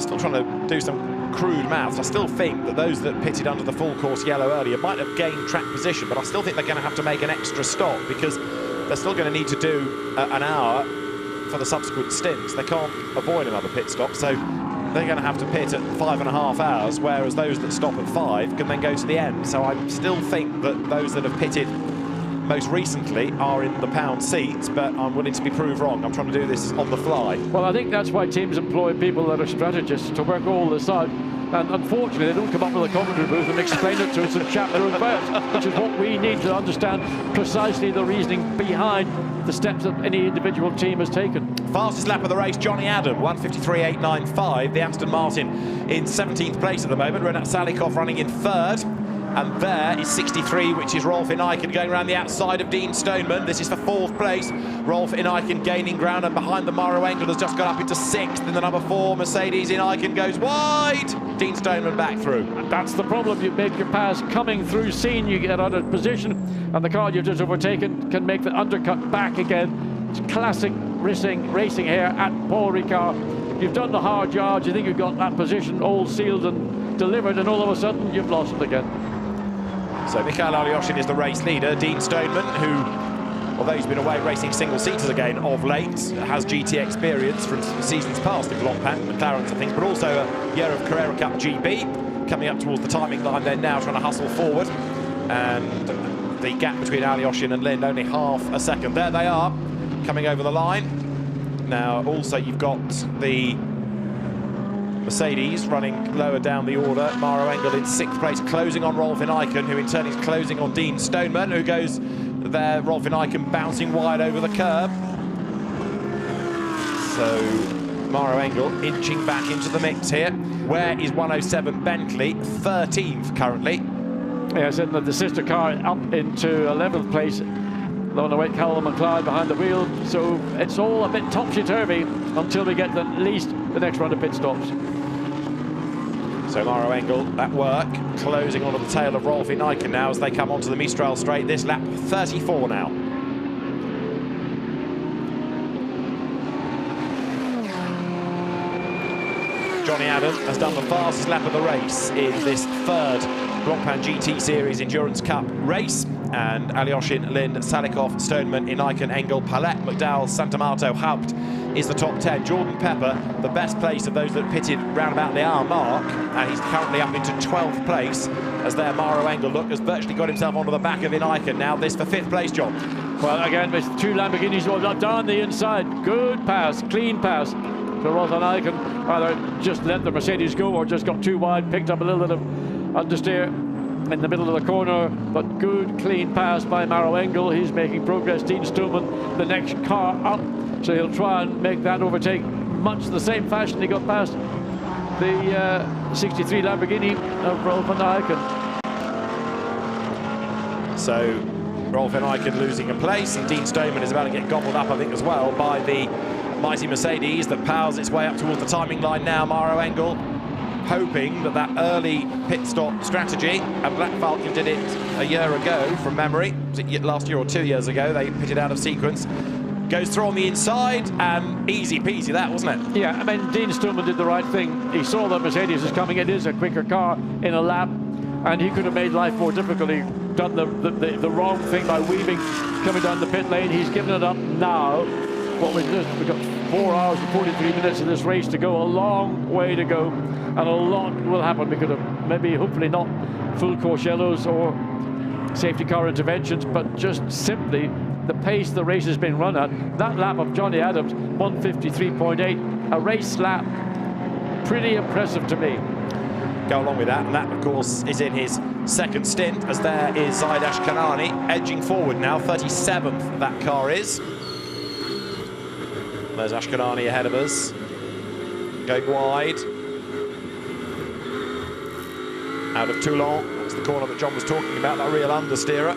A: Still trying to do some crude maths. I still think that those that pitted under the full course yellow earlier might have gained track position, but I still think they're going to have to make an extra stop because they're still going to need to do an hour for the subsequent stints. They can't avoid another pit stop, so they're going to have to pit at 5.5 hours, whereas those that stop at 5 can then go to the end. So I still think that those that have pitted most recently are in the pound seats, but I'm willing to be proved wrong. I'm trying to do this on the fly.
H: Well, I think that's why teams employ people that are strategists to work all this out. And unfortunately, they don't come up with a commentary booth and explain it to us and chat their own about, which is what we need to understand precisely the reasoning behind the steps that any individual team has taken.
A: Fastest lap of the race, Johnny Adam, 1:53.895. The Aston Martin in 17th place at the moment. Renat Salikov running in third. And there is 63, which is Rolf Ineiken going around the outside of Dean Stoneman. This is for 4th place. Rolf Ineiken gaining ground, and behind the Maro Engel has just got up into 6th in the number 4 Mercedes. Ineiken goes wide. Dean Stoneman back through.
H: And that's the problem. You make your pass coming through scene, you get out of position, and the car you've just overtaken can make the undercut back again. It's classic racing here at Paul Ricard. You've done the hard yards, you think you've got that position all sealed and delivered, and all of a sudden you've lost it again.
A: So Mikhail Alyoshin is the race leader. Dean Stoneman, who, although he's been away racing single-seaters again of late, has GT experience from seasons past in Blancpain, McLaren's, I think, but also a year of Carrera Cup GB. Coming up towards the timing line, they're now trying to hustle forward. And the gap between Alyoshin and Lind, only half a second. There they are, coming over the line. Now, also, you've got the Mercedes running lower down the order. Maro Engel in 6th place, closing on Rolf Ineiken, who in turn is closing on Dean Stoneman, who goes there. Rolf Ineiken bouncing wide over the curb. So Mauro Engel inching back into the mix here. Where is 107 Bentley? 13th currently.
H: Yeah, sending the sister car up into 11th place. On the way, Callum McLeod behind the wheel. So it's all a bit topsy-turvy until we get at least the next round of pit stops.
A: So Mauro Engel at work, closing onto the tail of Rolf Nyken now as they come onto the Mistral straight. This lap 34 now. Johnny Adam has done the fastest lap of the race in this third Blancpain GT Series Endurance Cup race. And Alyoshin, Lind, Salikov, Stoneman, Nyken, Engel, Palette, McDowell, Santamato, Haupt is the top 10. Jordan Pepper, the best place of those that pitted round about the hour mark, and he's currently up into 12th place as there Mauro Engel, look, has virtually got himself onto the back of Nyken. Now this for 5th place, John.
H: Well, again, with two Lamborghinis down the inside. Good pass, clean pass to Rolf Nyken. Either just let the Mercedes go or just got too wide, picked up a little bit of understeer in the middle of the corner, but good clean pass by Mauro Engel. He's making progress. Dean Stoneman, the next car up, so he'll try and make that overtake much the same fashion he got past the 63 Lamborghini of Rolf Nyken.
A: So Rolf Nyken losing a place, and Dean Stoneman is about to get gobbled up, I think, as well by the mighty Mercedes that powers its way up towards the timing line now. Mauro Engel hoping that that early pit stop strategy, and Black Falcon did it a year ago from memory, was it last year or 2 years ago, they pitted out of sequence, goes through on the inside, and easy peasy that, wasn't it?
H: Yeah, I mean, Dean Stoneman did the right thing. He saw that Mercedes was coming. It is a quicker car in a lap, and he could have made life more difficult. He done the wrong thing by weaving, coming down the pit lane. He's given it up now. What we've got 4 hours and 43 minutes of this race to go, a long way to go, and a lot will happen. We could have maybe, hopefully not full course yellows or safety car interventions, but just simply the pace the race has been run at. That lap of Johnny Adams, 153.8, a race lap, pretty impressive to me.
A: Go along with that, and that, of course, is in his second stint, as there is Zaid Ashkanani edging forward now, 37th that car is. There's Ashkanani ahead of us, going wide. Out of Toulon, that's the corner that John was talking about, that real understeerer.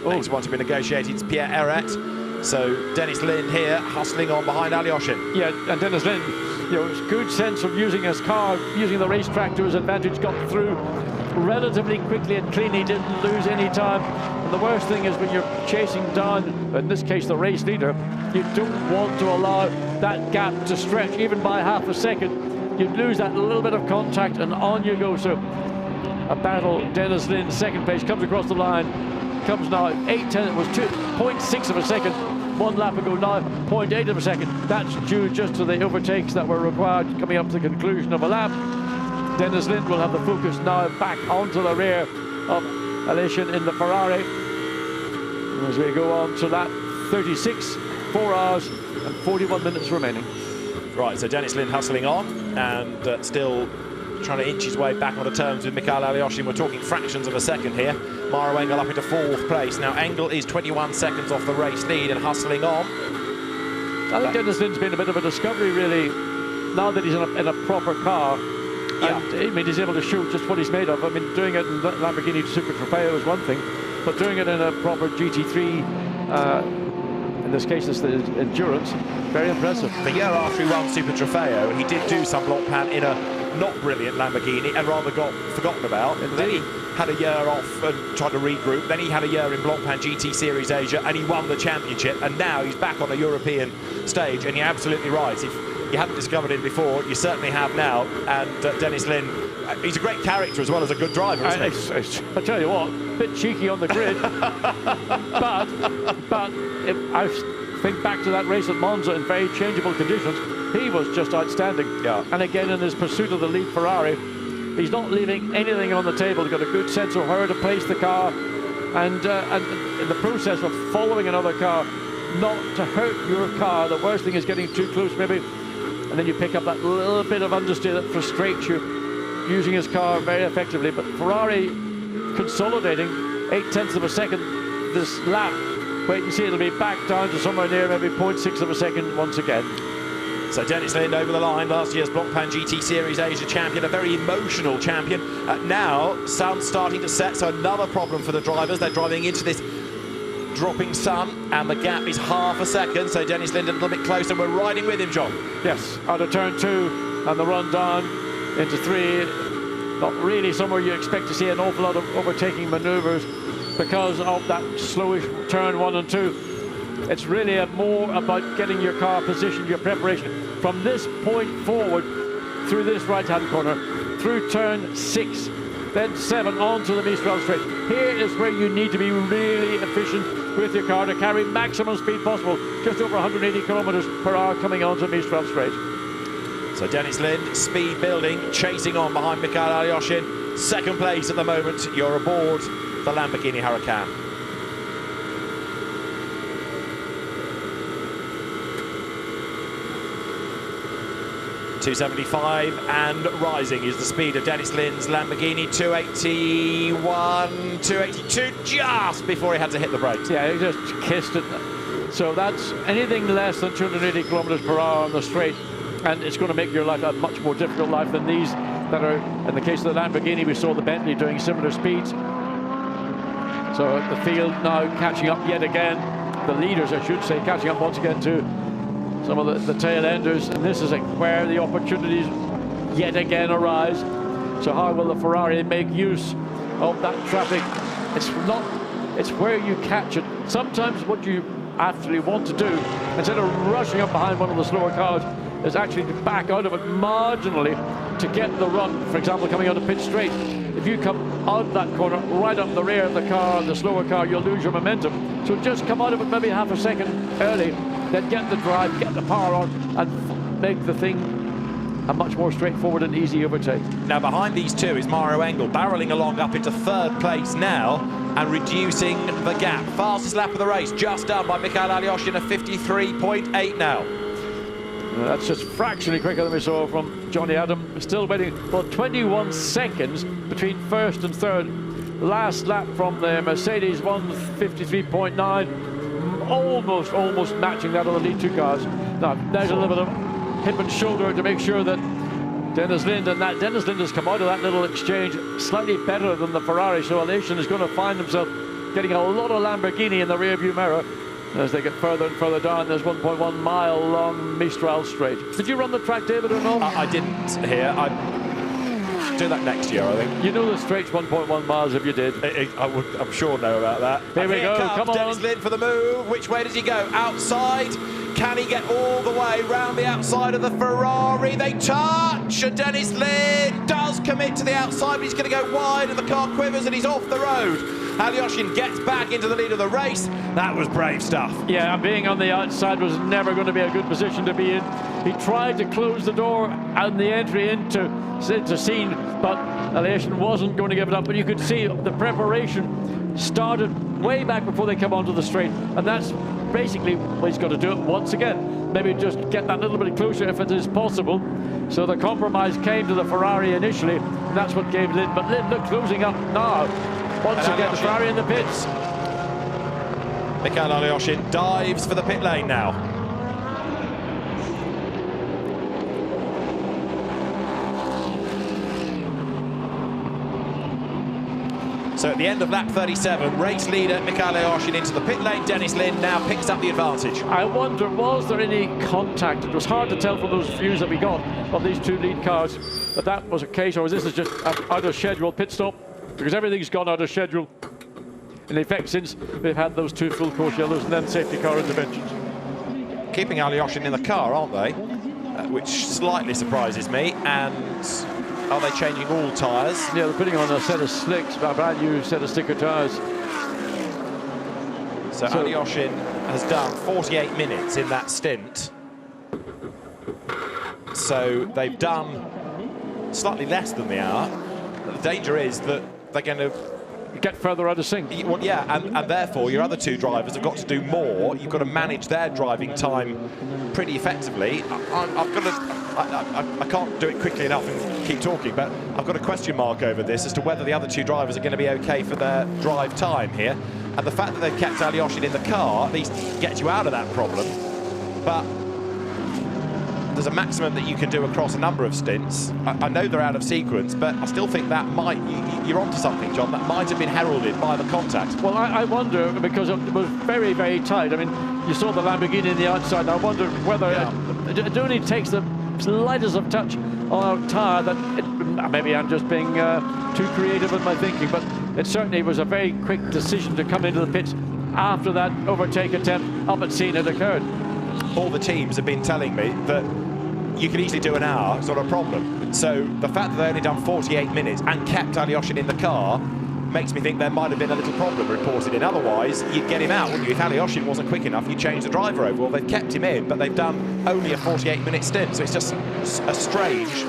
A: Next one to be negotiated is Pierre Eret. So Dennis Lind here, hustling on behind Alyoshin.
H: Yeah, and Dennis Lind, you know, good sense of using his car, using the racetrack to his advantage, got through relatively quickly and cleanly, didn't lose any time. And the worst thing is when you're chasing down, in this case the race leader, you don't want to allow that gap to stretch even by half a second. You'd lose that little bit of contact and on you go. So a battle. Dennis Lind, second place, comes across the line, comes now 8.10, it was 2.6 of a second one lap ago, now 0.8 of a second. That's due just to the overtakes that were required coming up to the conclusion of a lap. Dennis Lind will have the focus now back onto the rear of Alyoshin in the Ferrari as we go on to lap 36, 4 hours and 41 minutes remaining.
A: Right, so Dennis Lind hustling on and still trying to inch his way back onto terms with Mikhail Alyoshin. We're talking fractions of a second here. Mauro Engel up into 4th place. Now Engel is 21 seconds off the race lead and hustling on.
H: I think Dennis Lind's been a bit of a discovery, really, now that he's in a proper car.
A: Yeah.
H: And I mean, he's able to show just what he's made of. I mean, doing it in Lamborghini Super Trofeo is one thing, but doing it in a proper GT3, in this case it's the Endurance, very impressive.
A: The year after he won Super Trofeo, he did do some Blancpain in a not brilliant Lamborghini and rather got forgotten about. And then he had a year off and tried to regroup. Then he had a year in Blancpain GT Series Asia and he won the championship. And now he's back on the European stage. And you're absolutely right. If you haven't discovered him before, you certainly have now. And Dennis Lind, he's a great character as well as a good driver, isn't he?
H: I tell you what, a bit cheeky on the grid. but if I think back to that race at Monza in very changeable conditions, he was just outstanding.
A: Yeah.
H: And again, in his pursuit of the lead Ferrari, he's not leaving anything on the table. He's got a good sense of where to place the car, and in the process of following another car, not to hurt your car. The worst thing is getting too close, maybe, and then you pick up that little bit of understeer that frustrates you, using his car very effectively. But Ferrari consolidating 0.8 of a second this lap wait and see, it'll be back down to somewhere near maybe 0.6 of a second once again.
A: So Dennis Lind over the line, last year's Blancpain GT Series Asia champion, a very emotional champion. Now, sun's starting to set, so another problem for the drivers. They're driving into this dropping sun, and the gap is half a second, so Dennis Lind a little bit closer. We're riding with him, John.
H: Yes, out of turn 2, and the run down into 3. Not really somewhere you expect to see an awful lot of overtaking manoeuvres because of that slowish turn 1 and 2. It's really more about getting your car positioned, your preparation. From this point forward, through this right-hand corner, through turn 6, then 7 onto the Mistral straight. Here is where you need to be really efficient with your car to carry maximum speed possible, just over 180 kilometers per hour coming onto Mistral straight.
A: So Dennis Lind, speed building, chasing on behind Mikhail Alyoshin. Second place at the moment. You're aboard the Lamborghini Huracan. .275 and rising is the speed of Dennis Lind's Lamborghini. 281, 282, just before he had to hit the brakes.
H: Yeah, he just kissed it. So that's anything less than 280 kilometers per hour on the straight, and it's going to make your life a much more difficult life than these that are, in the case of the Lamborghini, we saw the Bentley doing similar speeds. So the field now catching up yet again, the leaders I should say, catching up once again to some of the tail enders, and this is where the opportunities yet again arise. So how will the Ferrari make use of that traffic? It's where you catch it. Sometimes what you actually want to do, instead of rushing up behind one of the slower cars, is actually to back out of it marginally to get the run. For example, coming out of pit straight, if you come out that corner right up the rear of the car, the slower car, you'll lose your momentum. So just come out of it maybe half a second early, then get the drive, get the power on, and make the thing a much more straightforward and easy overtake.
A: Now behind these two is Mario Engel, barreling along up into third place now and reducing the gap. Fastest lap of the race, just done by Mikhail Alyoshin, a 53.8 now.
H: That's just fractionally quicker than we saw from Johnny Adam. Still waiting for 21 seconds between first and third. Last lap from the Mercedes, 153.9, almost matching that of the lead two cars. Now there's a little bit of hip and shoulder to make sure that Dennis Lind has come out of that little exchange slightly better than the Ferrari, so Alyoshin is going to find himself getting a lot of Lamborghini in the rearview mirror as they get further and further down. There's 1.1 mile long Mistral straight. Did you run the track, David, or not?
A: I didn't here. I'd do that next year, I think.
H: You know the straight's 1.1 miles if you did.
A: I'm sure know about that.
H: Here we go, come on.
A: Dennis Lind for the move. Which way does he go? Outside. Can he get all the way round the outside of the Ferrari? They touch, and Dennis Lind does commit to the outside, but he's going to go wide, and the car quivers, and he's off the road. Alyoshin gets back into the lead of the race. That was brave stuff.
H: Yeah, and being on the outside was never going to be a good position to be in. He tried to close the door and the entry into scene, but Alyoshin wasn't going to give it up. But you could see the preparation started way back before they come onto the straight, and that's basically what he's got to do it once again. Maybe just get that little bit closer if it is possible. So the compromise came to the Ferrari initially, and that's what gave Lind. But Lind looks closing up now. Once again, the Ferrari in the pits.
A: Mikhail Alyoshin dives for the pit lane now. So at the end of lap 37, race leader Mikhail Alyoshin into the pit lane. Dennis Lind now picks up the advantage.
H: I wonder, was there any contact? It was hard to tell from those views that we got of these two lead cars that that was a case, or was this just an out of schedule pit stop? Because everything's gone out of schedule, in effect, since they've had those two full course yellows and then safety car interventions.
A: Keeping Alyoshin in the car, aren't they? Which slightly surprises me. And are they changing all tyres?
H: Yeah, they're putting on a set of slicks, a brand new set of sticker tyres.
A: So Alyoshin has done 48 minutes in that stint. So they've done slightly less than the hour. The danger is that they're going to
H: get further out of sync.
A: Well, yeah, and therefore your other two drivers have got to do more. You've got to manage their driving time pretty effectively. I can't do it quickly enough and keep talking, but I've got a question mark over this as to whether the other two drivers are going to be okay for their drive time here. And the fact that they've kept Alyoshin in the car at least gets you out of that problem. But there's a maximum that you can do across a number of stints. I know they're out of sequence, but I still think that might, you're onto something, John, that might have been heralded by the contact.
H: Well, I wonder, because it was very, very tight. I mean, you saw the Lamborghini in the outside, and I wonder whether it only takes the slightest of touch on a tyre that maybe I'm just being too creative in my thinking, but it certainly was a very quick decision to come into the pits after that overtake attempt up at scene had occurred.
A: All the teams have been telling me that you can easily do an hour, it's not a problem. So the fact that they only done 48 minutes and kept Alyoshin in the car makes me think there might have been a little problem reported in. Otherwise, you'd get him out, wouldn't you? If Alyoshin wasn't quick enough, you'd change the driver over. Well, they've kept him in, but they've done only a 48-minute stint. So it's just a strange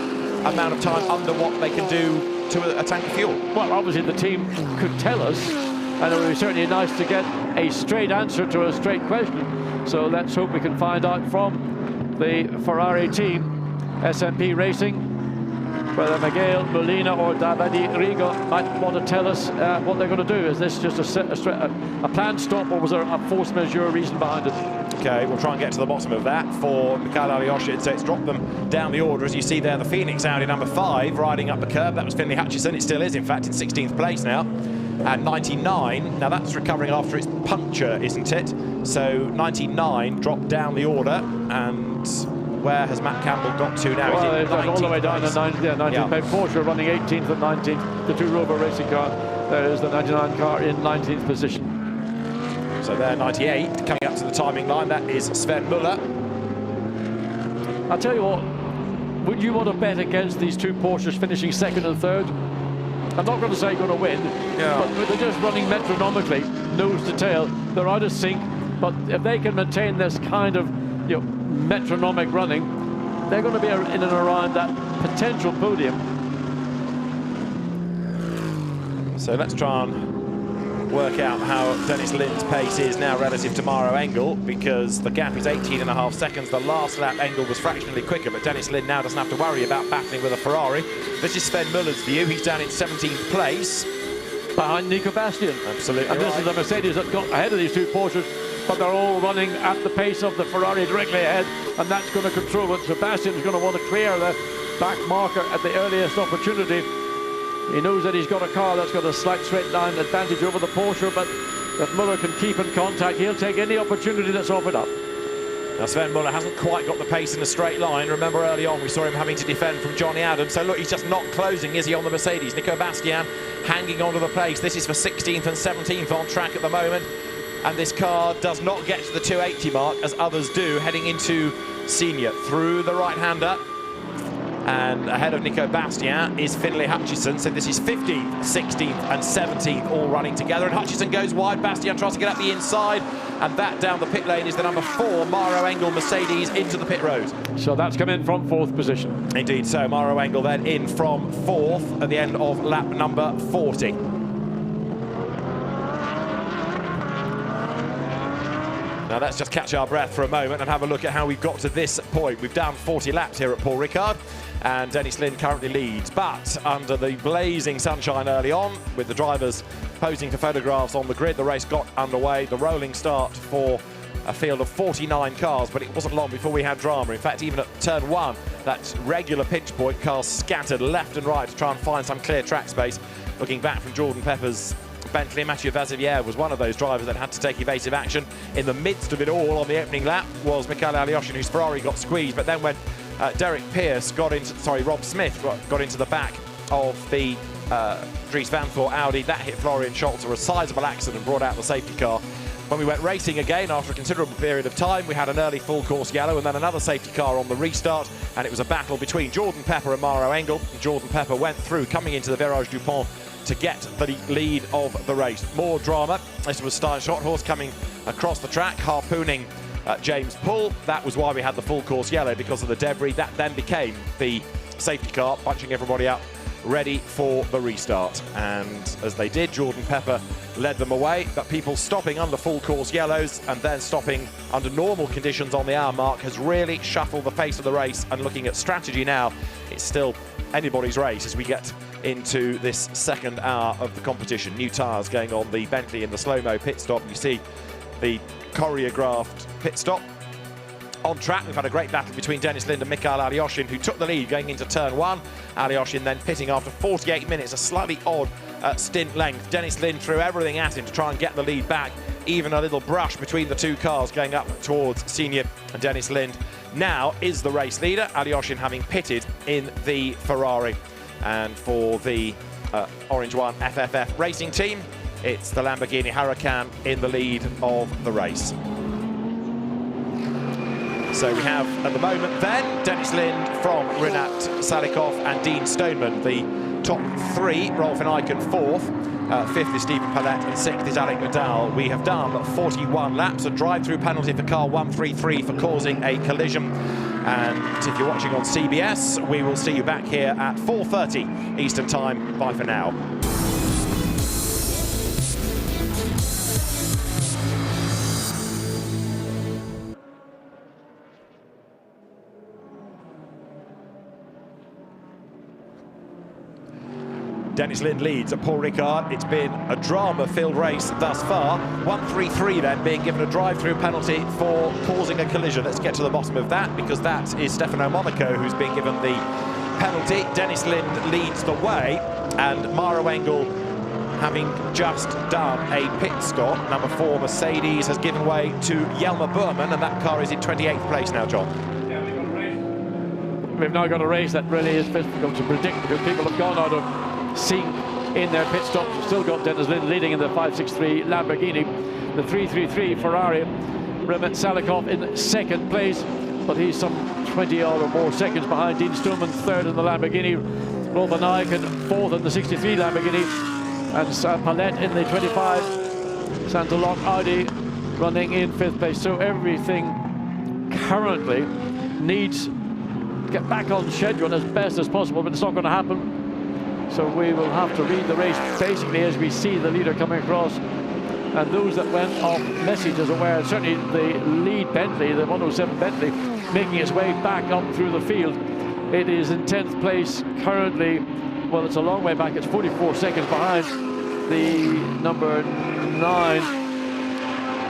A: amount of time under what they can do to a tank of fuel.
H: Well, obviously the team could tell us, and it would be certainly nice to get a straight answer to a straight question. So let's hope we can find out from the Ferrari team, SMP Racing, whether Miguel Molina or Davide Rigo might want to tell us what they're going to do. Is this just a planned stop, or was there a force majeure reason behind it?
A: Okay, we'll try and get to the bottom of that for Mikhail Alyoshin. So it's dropped them down the order. As you see there, the Phoenix Audi number 5 riding up the curb. That was Finlay Hutchison. It still is, in fact, in 16th place now. And 99, now that's recovering after its puncture, isn't it? So 99 dropped down the order, and where has Matt Campbell got to now?
H: Well,
A: He's
H: all the way down to 19th.
A: Yeah.
H: Porsche running 18th and 19th. The two Rover Racing car. There is the 99 car in 19th position.
A: So there, 98 coming up to the timing line. That is Sven Muller.
H: I'll tell you what. Would you want to bet against these two Porsches finishing second and third? I'm not going to say going to win, but they're just running metronomically, nose to tail. They're out of sync, but if they can maintain this kind of metronomic running, they're going to be in and around that potential podium.
A: So let's try and work out how Dennis Lind's pace is now relative to Maro Engel, because the gap is 18.5 seconds. The last lap, Engel was fractionally quicker, but Dennis Lind now doesn't have to worry about battling with a Ferrari. This is Sven Muller's view. He's down in 17th place.
H: Behind Nico Bastian.
A: Absolutely.
H: And this is the Mercedes that got ahead of these two Porsches, but they're all running at the pace of the Ferrari directly ahead, and that's going to control it. Sebastian's going to want to clear the back marker at the earliest opportunity. He knows that he's got a car that's got a slight straight line advantage over the Porsche, but if Muller can keep in contact, he'll take any opportunity that's offered up.
A: Now Sven Muller hasn't quite got the pace in a straight line. Remember early on we saw him having to defend from Johnny Adams. So look, he's just not closing, is he, on the Mercedes? Nico Bastian hanging onto the pace. This is for 16th and 17th on track at the moment. And this car does not get to the 280 mark as others do, heading into Senior through the right-hander. And ahead of Nico Bastian is Finlay Hutchison. So this is 15th, 16th and 17th all running together. And Hutchison goes wide. Bastian tries to get up the inside. And that down the pit lane is the number 4 Maro Engel Mercedes into the pit road.
H: So that's come in from 4th position.
A: Indeed, so Maro Engel then in from 4th at the end of lap number 40. Now let's just catch our breath for a moment and have a look at how we've got to this point. We've done 40 laps here at Paul Ricard, and Dennis Lind currently leads. But under the blazing sunshine early on, with the drivers posing for photographs on the grid, the race got underway. The rolling start for a field of 49 cars, but it wasn't long before we had drama. In fact, even at turn 1, that regular pinch point, cars scattered left and right to try and find some clear track space. Looking back from Jordan Pepper's Bentley, Mathieu Vazivière was one of those drivers that had to take evasive action. In the midst of it all on the opening lap was Mikhail Alyoshin, whose Ferrari got squeezed, but then when Rob Smith got into the back of the Dries Vanthoor Audi, that hit Florian Scholzer, a sizable accident, brought out the safety car. When we went racing again after a considerable period of time, we had an early full course yellow and then another safety car on the restart, and it was a battle between Jordan Pepper and Maro Engel. Jordan Pepper went through, coming into the Virage du Pont, to get the lead of the race. More drama. This was Stein Schotthorst coming across the track, harpooning James Pull. That was why we had the full course yellow, because of the debris. That then became the safety car, bunching everybody up, ready for the restart. And as they did, Jordan Pepper led them away. But people stopping under full course yellows and then stopping under normal conditions on the hour mark has really shuffled the pace of the race. And looking at strategy now, it's still anybody's race as we get into this second hour of the competition. New tyres going on the Bentley in the slow-mo pit stop. You see the choreographed pit stop. On track, we've had a great battle between Dennis Lind and Mikhail Alyoshin, who took the lead going into turn one. Alyoshin then pitting after 48 minutes, a slightly odd stint length. Dennis Lind threw everything at him to try and get the lead back. Even a little brush between the two cars going up towards Senior, and Dennis Lind now is the race leader, Alyoshin having pitted in the Ferrari. And for the Orange One FFF racing team, it's the Lamborghini Huracan in the lead of the race. So we have, at the moment then, Dennis Lind from Rinat Salikov and Dean Stoneman, the top three. Rolf and Eichen fourth. Fifth is Stephen Palette and sixth is Alec Nadal. We have done 41 laps, a drive-through penalty for car 133 for causing a collision. And if you're watching on CBS, we will see you back here at 4:30 Eastern Time. Bye for now. Dennis Lind leads at Paul Ricard. It's been a drama-filled race thus far. 133 then being given a drive-through penalty for causing a collision. Let's get to the bottom of that, because that is Stefano Monaco who's been given the penalty. Dennis Lind leads the way, and Maro Engel, having just done a pit stop, number 4 Mercedes, has given way to Jelmer Burman, and that car is in 28th place now, John.
H: We've now got a race that really is difficult to predict, because people have gone out of sync in their pit stops. We've still got Dennis Lind leading in the 563 Lamborghini, the 333 Ferrari. Rinat Salikov in second place, but he's some 20 odd or more seconds behind Dean Stoneman, third in the Lamborghini. Rolf van Eiken fourth in the 63 Lamborghini, and Palette in the 25 Santolok Audi running in fifth place. So everything currently needs to get back on schedule as best as possible, but it's not going to happen. So we will have to read the race basically as we see the leader coming across. And those that went off message as aware, certainly the lead Bentley, the 107 Bentley, making its way back up through the field. It is in 10th place currently. Well, it's a long way back. It's 44 seconds behind the number 9,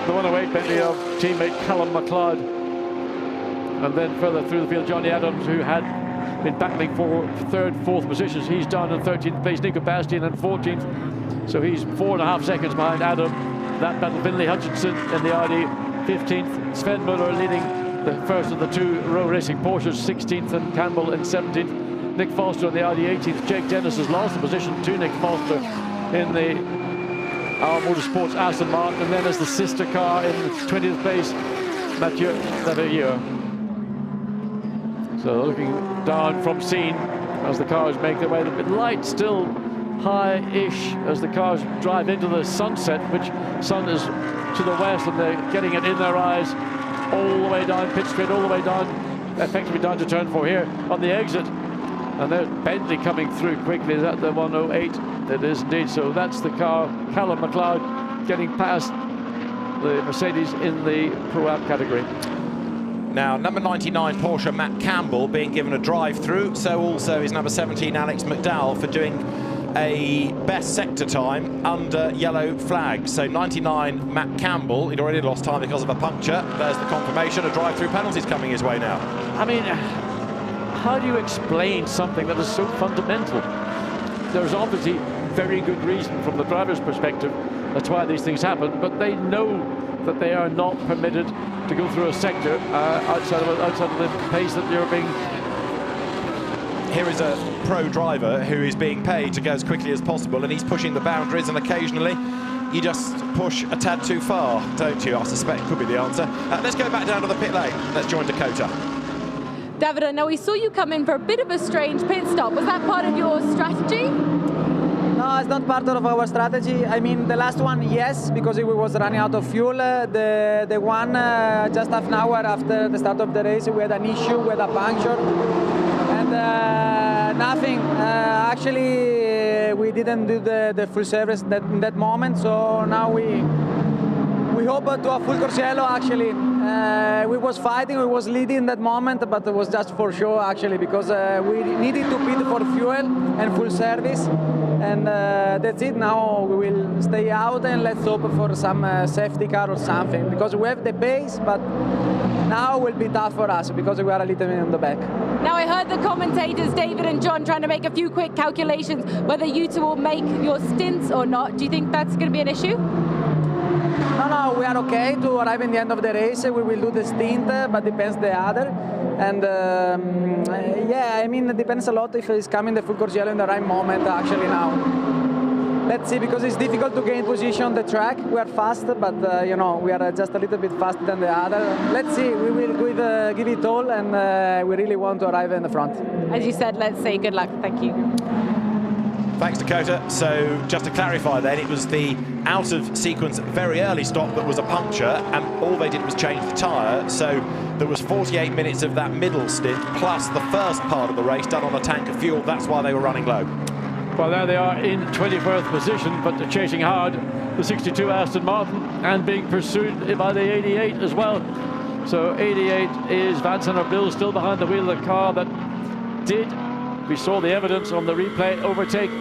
H: the 108 Bentley of teammate Callum MacLeod. And then further through the field, Johnny Adams, who had been battling for third, fourth positions. He's down in 13th place. Nico Bastian in 14th. So he's 4.5 seconds behind Adam. That battle, Finlay Hutchinson in the Audi 15th. Sven Muller leading the first of the two row racing Porsches, 16th, and Campbell in 17th. Nick Foster in the Audi 18th. Jake Dennis has lost the position to Nick Foster in the SRO Motorsports Aston Martin. And then as the sister car in 20th place, Mathieu Laverieux. So looking down from scene as the cars make their way. The light still high-ish as the cars drive into the sunset, which sun is to the west, and they're getting it in their eyes all the way down pit straight, all the way down, effectively down to turn 4 here on the exit. And there's Bentley coming through quickly. Is that the 108? It is indeed. So that's the car, Callum MacLeod, getting past the Mercedes in the Pro-Am category.
A: Now, number 99 Porsche Matt Campbell being given a drive-through. So also is number 17 Alex McDowell for doing a best sector time under yellow flag. So 99 Matt Campbell, he'd already lost time because of a puncture. There's the confirmation. A drive-through penalty is coming his way now.
H: I mean, how do you explain something that is so fundamental? There's obviously very good reason from the driver's perspective that's why these things happen, but they know that they are not permitted to go through a sector outside of the pace that you're being.
A: Here is a pro driver who is being paid to go as quickly as possible, and he's pushing the boundaries, and occasionally you just push a tad too far, don't you? I suspect could be the answer. Let's go back down to the pit lane. Let's join Dakota.
O: David, now we saw you come in for a bit of a strange pit stop. Was that part of your strategy?
R: No, it's not part of our strategy. I mean, the last one, yes, because we was running out of fuel. The one just half an hour after the start of the race, we had an issue with a puncture. And nothing. Actually, we didn't do the full service in that moment. So now we hope to a full Corsiello, actually. We was fighting, we was leading that moment, but it was just for show actually, because we needed to bid for fuel and full service, and that's it. Now we will stay out and let's hope for some safety car or something, because we have the pace, but now will be tough for us because we are a little bit in the back.
O: Now I heard the commentators, David and John, trying to make a few quick calculations whether you two will make your stints or not. Do you think that's going to be an issue?
R: No, we are okay to arrive in the end of the race. We will do the stint, but depends the other. And yeah, I mean, it depends a lot if it's coming the full course yellow in the right moment actually now. Let's see, because it's difficult to gain position on the track. We are fast, but you know, we are just a little bit faster than the other. Let's see, we will give it all, and we really want to arrive in the front.
O: As you said, let's say good luck. Thank you.
A: Thanks, Dakota. So just to clarify then, it was the out of sequence very early stop that was a puncture, and all they did was change the tyre. So there was 48 minutes of that middle stint, plus the first part of the race done on a tank of fuel. That's why they were running low.
H: Well, there they are in 24th position, but they're chasing hard. The 62 Aston Martin, and being pursued by the 88 as well. So 88 is Vincent Bril still behind the wheel of the car that did, we saw the evidence on the replay, overtake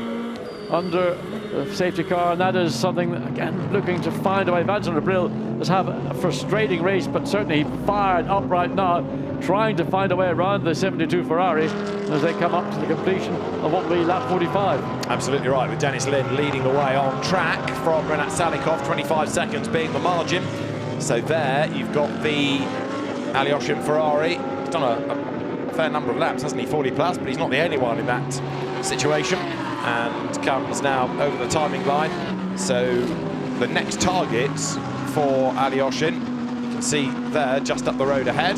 H: under the safety car, and that is something, again, looking to find a way. Vincent Bril has had a frustrating race, but certainly fired up right now, trying to find a way around the 72 Ferrari as they come up to the completion of what will be lap 45.
A: Absolutely right, with Dennis Lynn leading the way on track from Renat Salikov, 25 seconds being the margin. So there you've got the Alyoshin Ferrari. He's done a fair number of laps, hasn't he? 40 plus, but he's not the only one in that situation, and comes now over the timing line. So the next targets for Alyoshin, you can see there just up the road ahead,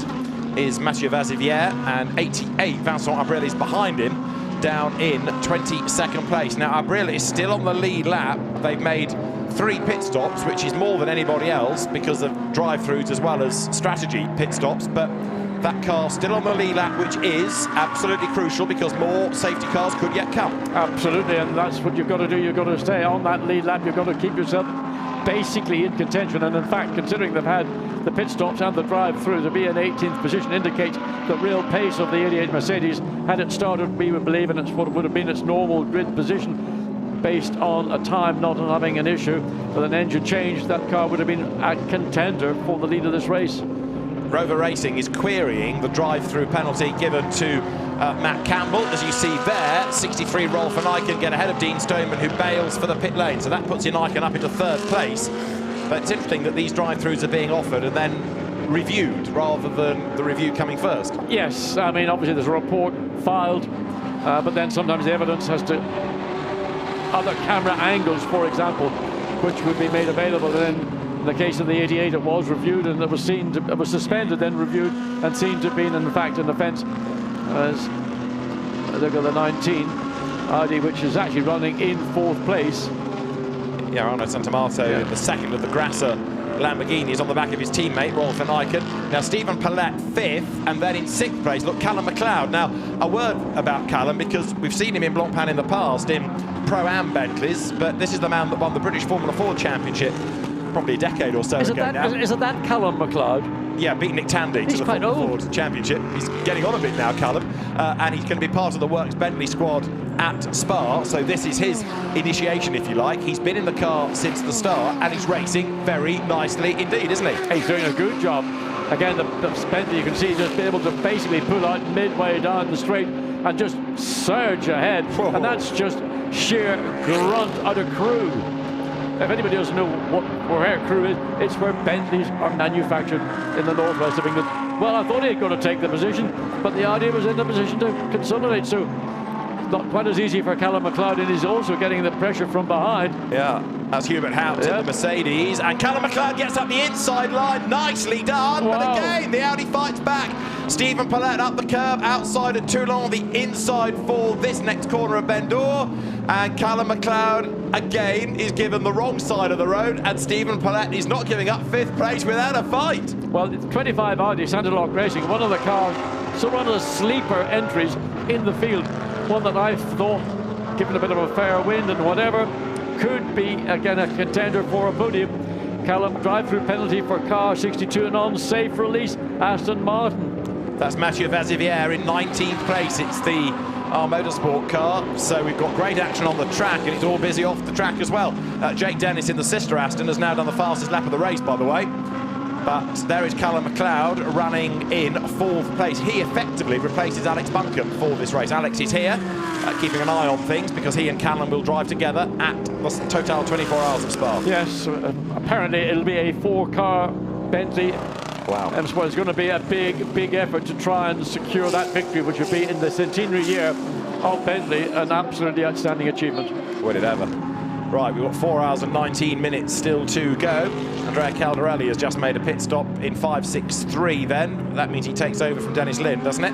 A: is Mathieu Vazivière, and 88 Vincent Bril is behind him, down in 22nd place. Now Bril is still on the lead lap. They've made 3 pit stops, which is more than anybody else because of drive-throughs as well as strategy pit stops, but that car still on the lead lap, which is absolutely crucial because more safety cars could yet come.
H: Absolutely, and that's what you've got to do. You've got to stay on that lead lap. You've got to keep yourself basically in contention, and in fact, considering they've had the pit stops and the drive-through, to be in 18th position indicates the real pace of the 88 Mercedes. Had it started, we would believe, and it's what would have been its normal grid position based on a time not having an issue with an engine change, that car would have been a contender for the lead of this race.
A: Rover Racing is querying the drive-through penalty given to Matt Campbell. As you see there, 63 Rolf and Eichen get ahead of Dean Stoneman, who bails for the pit lane. So that puts Eichen up into 3rd place. But it's interesting that these drive-throughs are being offered and then reviewed rather than the review coming first.
H: Yes, I mean, obviously there's a report filed, but then sometimes the evidence has to, other camera angles, for example, which would be made available. And then in the case of the 88, it was reviewed and it was seen to, it was suspended, then reviewed and seen to have been, in fact, an offence. As look at the 19 Audi, which is actually running in 4th place.
A: Yeah, Arno Santamato, the second of the Grasser Lamborghini, is on the back of his teammate, Rolf van Eichen. Now, Stephen Paulette 5th, and then in 6th place, look, Callum McLeod. Now, a word about Callum, because we've seen him in Blancpain in the past, in Pro-Am Bentleys, but this is the man that won the British Formula 4 Championship probably a decade or so ago now.
H: Is it that Callum McLeod?
A: Yeah, beat Nick Tandy to the Formula 4 Championship. He's getting on a bit now, Callum, and he's going to be part of the Works Bentley squad at Spa, so this is his initiation, if you like. He's been in the car since the start, and he's racing very nicely indeed, isn't he?
H: He's doing a good job. Again, the Bentley, you can see, just be able to basically pull out midway down the straight and just surge ahead. Whoa. And that's just sheer grunt out of crew. If anybody doesn't know where crew is, it's where Bentleys are manufactured in the northwest of England. Well, I thought he had got to take the position, but the idea was in the position to consolidate, so not quite as easy for Callum McLeod, and he's also getting the pressure from behind.
A: Yeah, that's Hubert Haupt in the Mercedes, and Callum McLeod gets up the inside line. Nicely done, wow. But again, the Audi fights back. Stephen Paulette up the curb, outside at Toulon, the inside for this next corner of Bendour, and Callum McLeod again is given the wrong side of the road, and Stephen Paulette is not giving up 5th place without a fight.
H: Well, 25 Audi Sanderlock Racing, one of the cars, so one of the sleeper entries in the field, one that I thought, given a bit of a fair wind and whatever, could be again a contender for a podium. Callum, drive-through penalty for car 62 and on, safe release, Aston Martin.
A: That's Mathieu Vazivière in 19th place. It's the Motorsport car, so we've got great action on the track, and it's all busy off the track as well. Jake Dennis in the sister Aston has now done the fastest lap of the race, by the way. But there is Callum McLeod running in 4th place. He effectively replaces Alex Buncombe for this race. Alex is here, keeping an eye on things, because he and Callum will drive together at the Total 24 Hours of Spa.
H: Yes, apparently it'll be a 4-car Bentley.
A: Wow.
H: And so it's going to be a big effort to try and secure that victory, which would be in the centenary year of Bentley, an absolutely outstanding achievement.
A: Would it ever? Right, we've got 4 hours and 19 minutes still to go. Andrea Caldarelli has just made a pit stop in 5.63 then. That means he takes over from Dennis Lynn, doesn't it?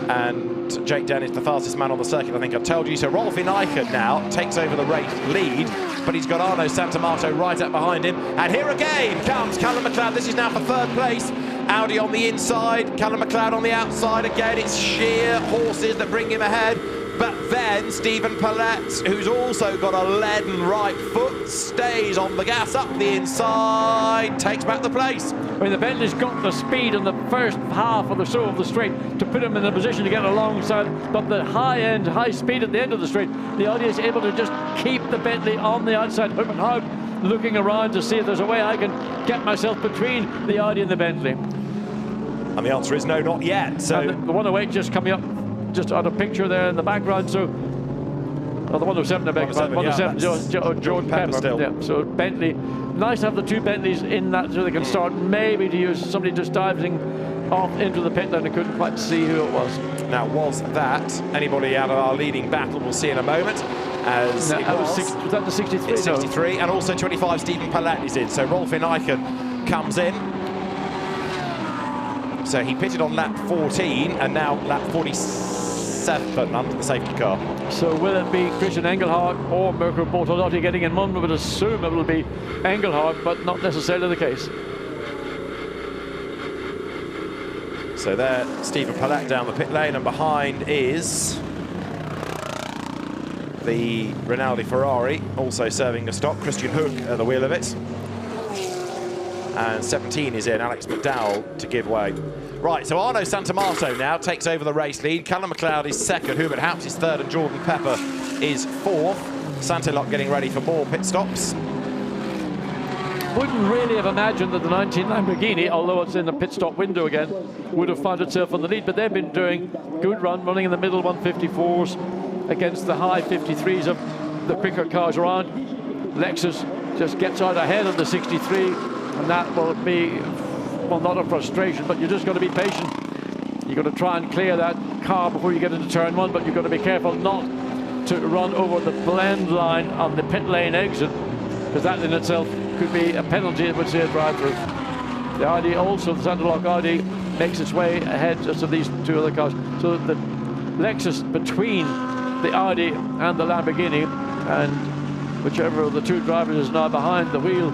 A: And Jake Dennis, the fastest man on the circuit, I think I've told you. So Rolf Ineichen now takes over the race lead, but he's got Arno Santamato right up behind him. And here again comes Callum McLeod. This is now for 3rd place. Audi on the inside, Callum McLeod on the outside. Again, it's sheer horses that bring him ahead. But then Stephen Paulette, who's also got a leaden right foot, stays on the gas up the inside, takes back the place.
H: I mean, the Bentley's got the speed in the first half of the straight to put him in a position to get alongside, but the high speed at the end of the straight, the Audi is able to just keep the Bentley on the outside. Hubenhout looking around to see if there's a way I can get myself between the Audi and the Bentley.
A: And the answer is no, not yet. So
H: the 108 just coming up, just out of picture there in the background. So, the 107, I beg your pardon. 107, Jordan Pepper.
A: Still.
H: Yeah, so Bentley, nice to have the 2 Bentleys in that, so they can start maybe to use somebody just diving off into the pit lane. I couldn't quite see who it was.
A: Now, was that anybody out of our leading battle? We'll see in a moment. As
H: no,
A: it was
H: that the 63?
A: It's 63, no. And also 25, Stephen Paulette is in. So Rolf Ineichen comes in. So he pitted on lap 14, and now lap 47 under the safety car.
H: So will it be Christian Engelhardt or Mirko Bortolotti getting in? One would assume it will be Engelhardt, but not necessarily the case.
A: So there, Stephen Paulette down the pit lane, and behind is the Rinaldi Ferrari, also serving a stop. Christian Hook at the wheel of it. And 17 is in, Alex McDowell to give way. Right, so Arno Santamato now takes over the race lead. Callum McLeod is 2nd, Hubert Haupt is 3rd, and Jordan Pepper is 4th. Santilok getting ready for more pit stops.
H: Wouldn't really have imagined that the 19 Lamborghini, although it's in the pit stop window again, would have found itself on the lead, but they've been doing good run, running in the middle 154s against the high 53s of the quicker cars around. Lexus just gets out ahead of the 63, and that will be, well, not a frustration, but you're just got to be patient. You've got to try and clear that car before you get into turn 1, but you've got to be careful not to run over the blend line on the pit lane exit, because that in itself could be a penalty. It would say a drive-through. The Audi also, the Santilok Audi, makes its way ahead just of these 2 other cars. So the Lexus between the Audi and the Lamborghini, and whichever of the 2 drivers is now behind the wheel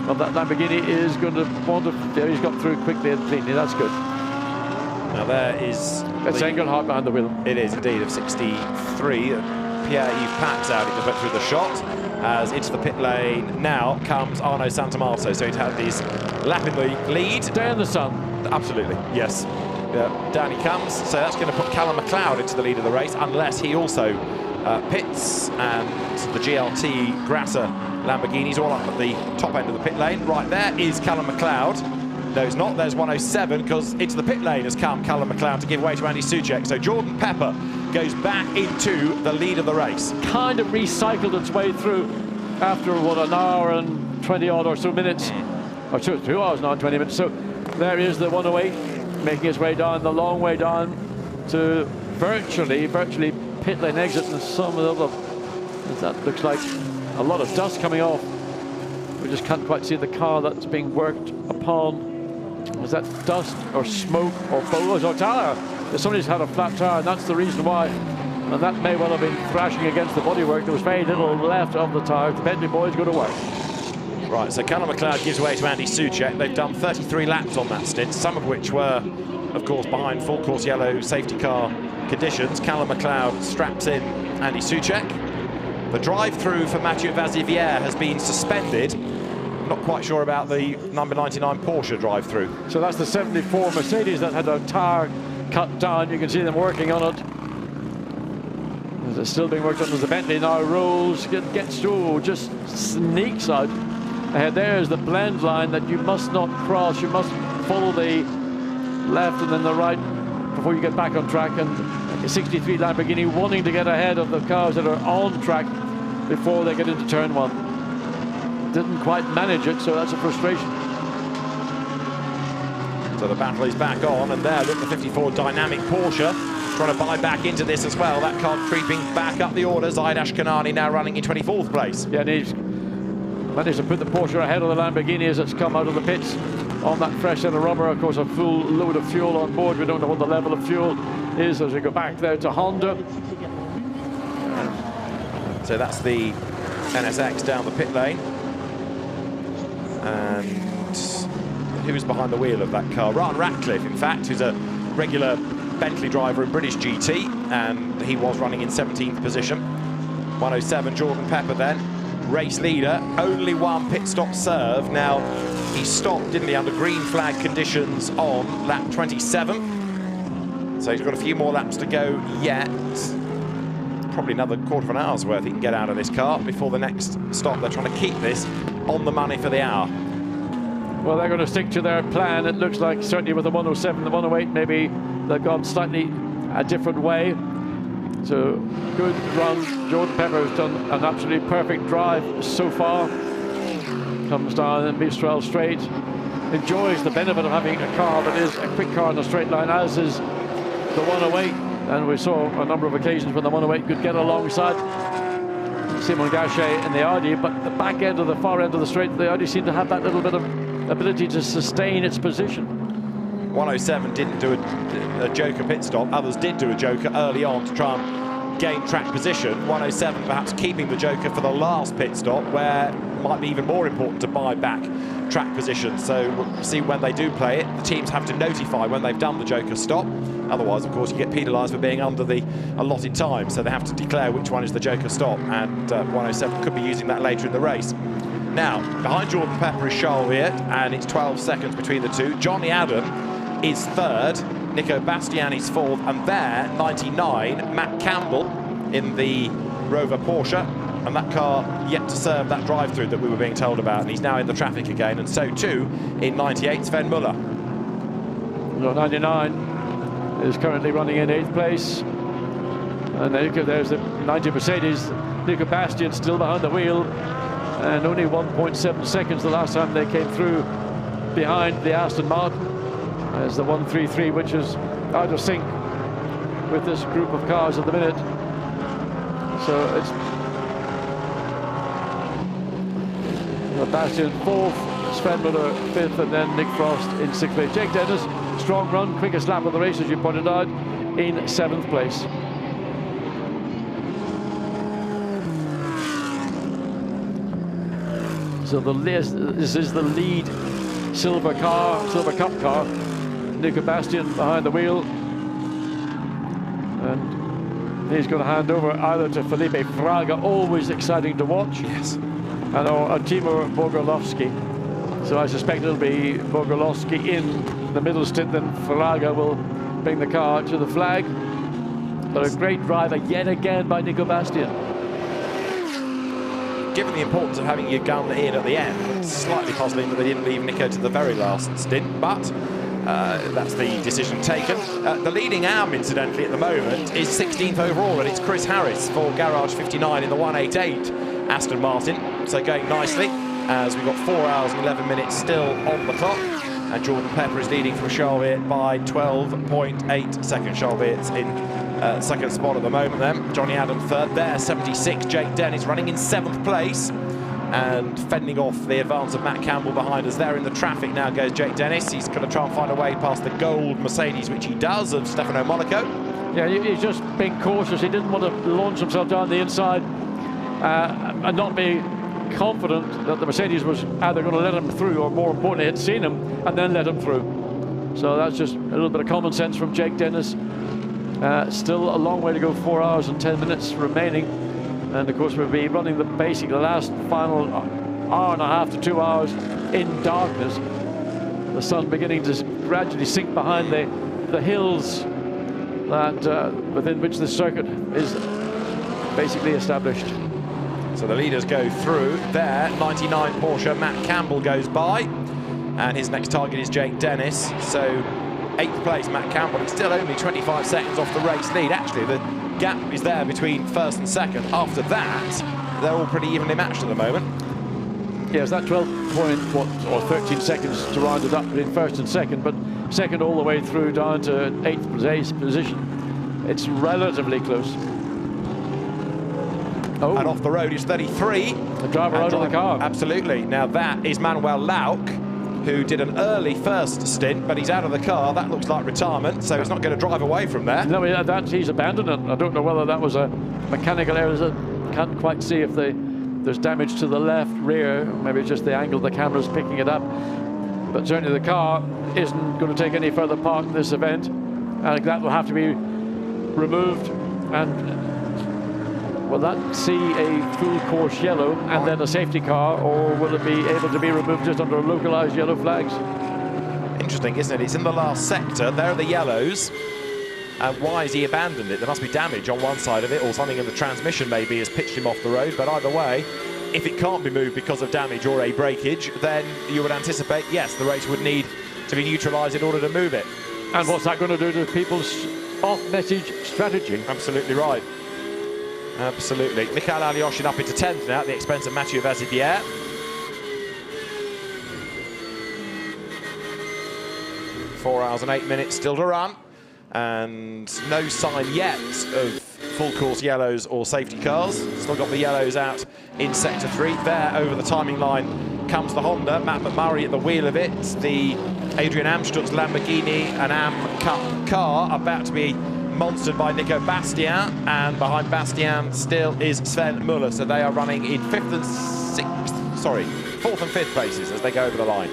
H: of that Lamborghini is going to want to... There, he's got through quickly and cleanly. That's good.
A: Now there is...
H: It's Engelhardt behind the wheel.
A: It is indeed, of 63. Pierre-Yves Pat's out. He just went through the shot. As into the pit lane now comes Arno Santamato. So he'd had his lap in the lead.
H: Day in the sun.
A: Absolutely, yes. Yeah, down he comes. So that's going to put Callum McLeod into the lead of the race, unless he also pits, and the GLT Grasser Lamborghinis all up at the top end of the pit lane. Right, there is Callum McLeod. No, it's not. There's 107, because into the pit lane has come Callum McLeod to give way to Andy Soucek. So Jordan Pepper goes back into the lead of the race.
H: Kind of recycled its way through after, what, an hour and 20 odd or so minutes. Or 2 hours now and 20 minutes. So there is the 108 making its way down, the long way down to virtually pit lane exit, and some of the other, that looks like a lot of dust coming off. We just can't quite see the car that's being worked upon. Is that dust or smoke or bolos or tire? Somebody's had a flat tire, and that's the reason why. And that may well have been thrashing against the bodywork. There was very little left of the tire. The Bentley boys go to work.
A: Right, so Callum McLeod gives way to Andy Soucek. They've done 33 laps on that stint, some of which were, of course, behind full course yellow safety car conditions. Callum McLeod straps in Andy Soucek. The drive-through for Mathieu Vazivière has been suspended not quite sure about the number 99 Porsche drive-through.
H: So that's the 74 Mercedes that had a tyre cut down. You can see them working on it. It's still being worked on as the Bentley now rolls, gets through, just sneaks out. There's the blend line that you must not cross. You must follow the left and then the right before you get back on track. And a 63 Lamborghini wanting to get ahead of the cars that are on track before they get into turn one. Didn't quite manage it, so that's a frustration.
A: So the battle is back on, and there, look, the 54 Dynamic Porsche trying to buy back into this as well. That car creeping back up the order. Zaid Kanani now running in 24th place.
H: Yeah, and he's managed to put the Porsche ahead of the Lamborghini as it's come out of the pits on that fresh set of rubber. Of course, a full load of fuel on board. We don't know what the level of fuel is as we go back there to Honda.
A: So that's the NSX down the pit lane. And who's behind the wheel of that car? Ryan Ratcliffe, in fact, who's a regular Bentley driver in British GT, and he was running in 17th position. 107, Jordan Pepper then, race leader, only one pit stop serve. Now, he stopped, didn't he, under green flag conditions on lap 27. So he's got a few more laps to go yet. Probably another quarter of an hour's worth he can get out of this car before the next stop. They're trying to keep this on the money for the hour.
H: Well, they're going to stick to their plan. It looks like certainly with the 107, the 108, maybe they've gone slightly a different way. So good run. Jordan Pepper has done an absolutely perfect drive so far. Comes down in Mistral straight. Enjoys the benefit of having a car that is a quick car in a straight line, as is the 108. And we saw a number of occasions when the 108 could get alongside Simon Gachet in the Audi, but the back end of the far end of the straight, the Audi seemed to have that little bit of ability to sustain its position.
A: 107 didn't do a joker pit stop. Others did do a joker early on to try and gain track position. 107 perhaps keeping the joker for the last pit stop, where it might be even more important to buy back track position. So we'll see when they do play it. The teams have to notify when they've done the joker stop. Otherwise, of course, you get penalised for being under the allotted time. So they have to declare which one is the joker stop, and 107 could be using that later in the race. Now, behind Jordan Pepper is Charles Viet, and it's 12 seconds between the two. Johnny Adam is third, Nico Bastiani's fourth, and there, 99, Matt Campbell in the Rover Porsche, and that car yet to serve that drive-through that we were being told about, and he's now in the traffic again, and so too in 98, Sven Muller.
H: Well, 99 is currently running in 8th place, and there's the 90 Mercedes. Nico Bastian still behind the wheel, and only 1.7 seconds the last time they came through behind the Aston Martin. As the 133, which is out of sync with this group of cars at the minute. So it's Bastian 4th, Sven Muller 5th, and then Nick Frost in 6th place. Jake Dennis, strong run, quickest lap of the race, as you pointed out, in 7th place. So this is the lead Silver Cup car. Nico Bastian behind the wheel, and he's going to hand over either to Felipe Fraga, always exciting to watch,
A: yes,
H: and or Timur Bogorlovsky. So I suspect it'll be Bogorlovsky in the middle stint, then Fraga will bring the car to the flag. But a great driver yet again by Nico Bastian.
A: Given the importance of having your gun in at the end, it's slightly puzzling that they didn't leave Nico to the very last stint, but that's the decision taken. The leading AM, incidentally, at the moment is 16th overall, and it's Chris Harris for Garage 59 in the 188 Aston Martin. So going nicely, as we've got 4 hours and 11 minutes still on the clock. And Jordan Pepper is leading from Charles Viet by 12.8 seconds. Charles Viet's in second spot at the moment then. Johnny Adam third there, 76. Jake Dennis running in 7th place, and fending off the advance of Matt Campbell behind us. There in the traffic now goes Jake Dennis. He's going to try and find a way past the gold Mercedes, which he does, of Stefano Monaco.
H: Yeah, he's just being cautious. He didn't want to launch himself down the inside and not be confident that the Mercedes was either going to let him through, or more importantly, had seen him and then let him through. So that's just a little bit of common sense from Jake Dennis. Still a long way to go, 4 hours and 10 minutes remaining. And of course, we'll be running the last final hour and a half to 2 hours in darkness. The sun beginning to gradually sink behind the hills that within which the circuit is basically established.
A: So the leaders go through there. 99 Porsche Matt Campbell goes by, and his next target is Jake Dennis. So 8th place Matt Campbell. He's still only 25 seconds off the race lead. Actually, the gap is there between first and second. After that, they're all pretty evenly matched at the moment.
H: Yes, that 13 seconds to round it up between first and second, but second all the way through down to 8th position. It's relatively close. Oh.
A: And off the road is 33.
H: The driver out of the car.
A: Absolutely. Now that is Manuel Lauk, who did an early first stint, but he's out of the car. That looks like retirement, so he's not going to drive away from there.
H: No, he's abandoned it. I don't know whether that was a mechanical error. I can't quite see if there's damage to the left rear. Maybe it's just the angle the camera's picking it up. But certainly the car isn't going to take any further part in this event. And that will have to be removed. And will that see a full course yellow and then a safety car, or will it be able to be removed just under localized yellow flags?
A: Interesting, isn't it? It's in the last sector. There are the yellows. And why has he abandoned it? There must be damage on one side of it, or something in the transmission maybe has pitched him off the road. But either way, if it can't be moved because of damage or a breakage, then you would anticipate, yes, the race would need to be neutralised in order to move it.
H: And what's that going to do to people's off-message strategy?
A: Absolutely right. Absolutely. Mikhail Alyoshin up into 10th now at the expense of Mathieu Vazivière. Four hours and 8 minutes still to run. And no sign yet of full course yellows or safety cars. Still got the yellows out in sector 3. There over the timing line comes the Honda. Matt McMurray at the wheel of it. The Adrian Amstutz Lamborghini and Am Cup car about to be monstered by Nico Bastian, and behind Bastian still is Sven Muller. So they are running in 4th and 5th places as they go over the line.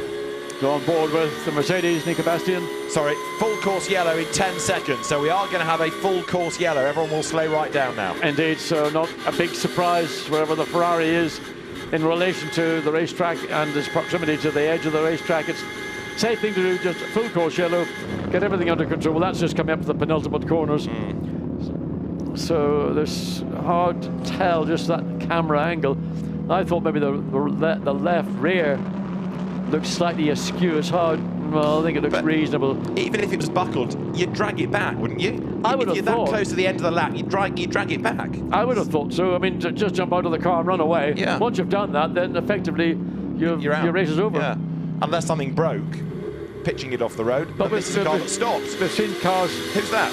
H: Go on board with the Mercedes, Nico Bastian.
A: Sorry, full course yellow in 10 seconds. So we are going to have a full course yellow. Everyone will slow right down now.
H: Indeed, so not a big surprise wherever the Ferrari is in relation to the racetrack and its proximity to the edge of the racetrack. It's a safe thing to do, just full course yellow, get everything under control. Well, that's just coming up to the penultimate corners. So it's hard to tell, just that camera angle. I thought maybe the left rear looks slightly askew. It's hard. Well, I think it looks reasonable.
A: Even if it was buckled, you'd drag it back, wouldn't you?
H: I would have thought.
A: If you're that close to the end of the lap, you'd drag it back.
H: I would have thought so. I mean, to just jump out of the car and run away. Yeah. Once you've done that, then effectively you're out. Your race is over.
A: Yeah. Unless something broke, pitching it off the road. But this is a car that stops.
H: We've seen cars.
A: Who's that?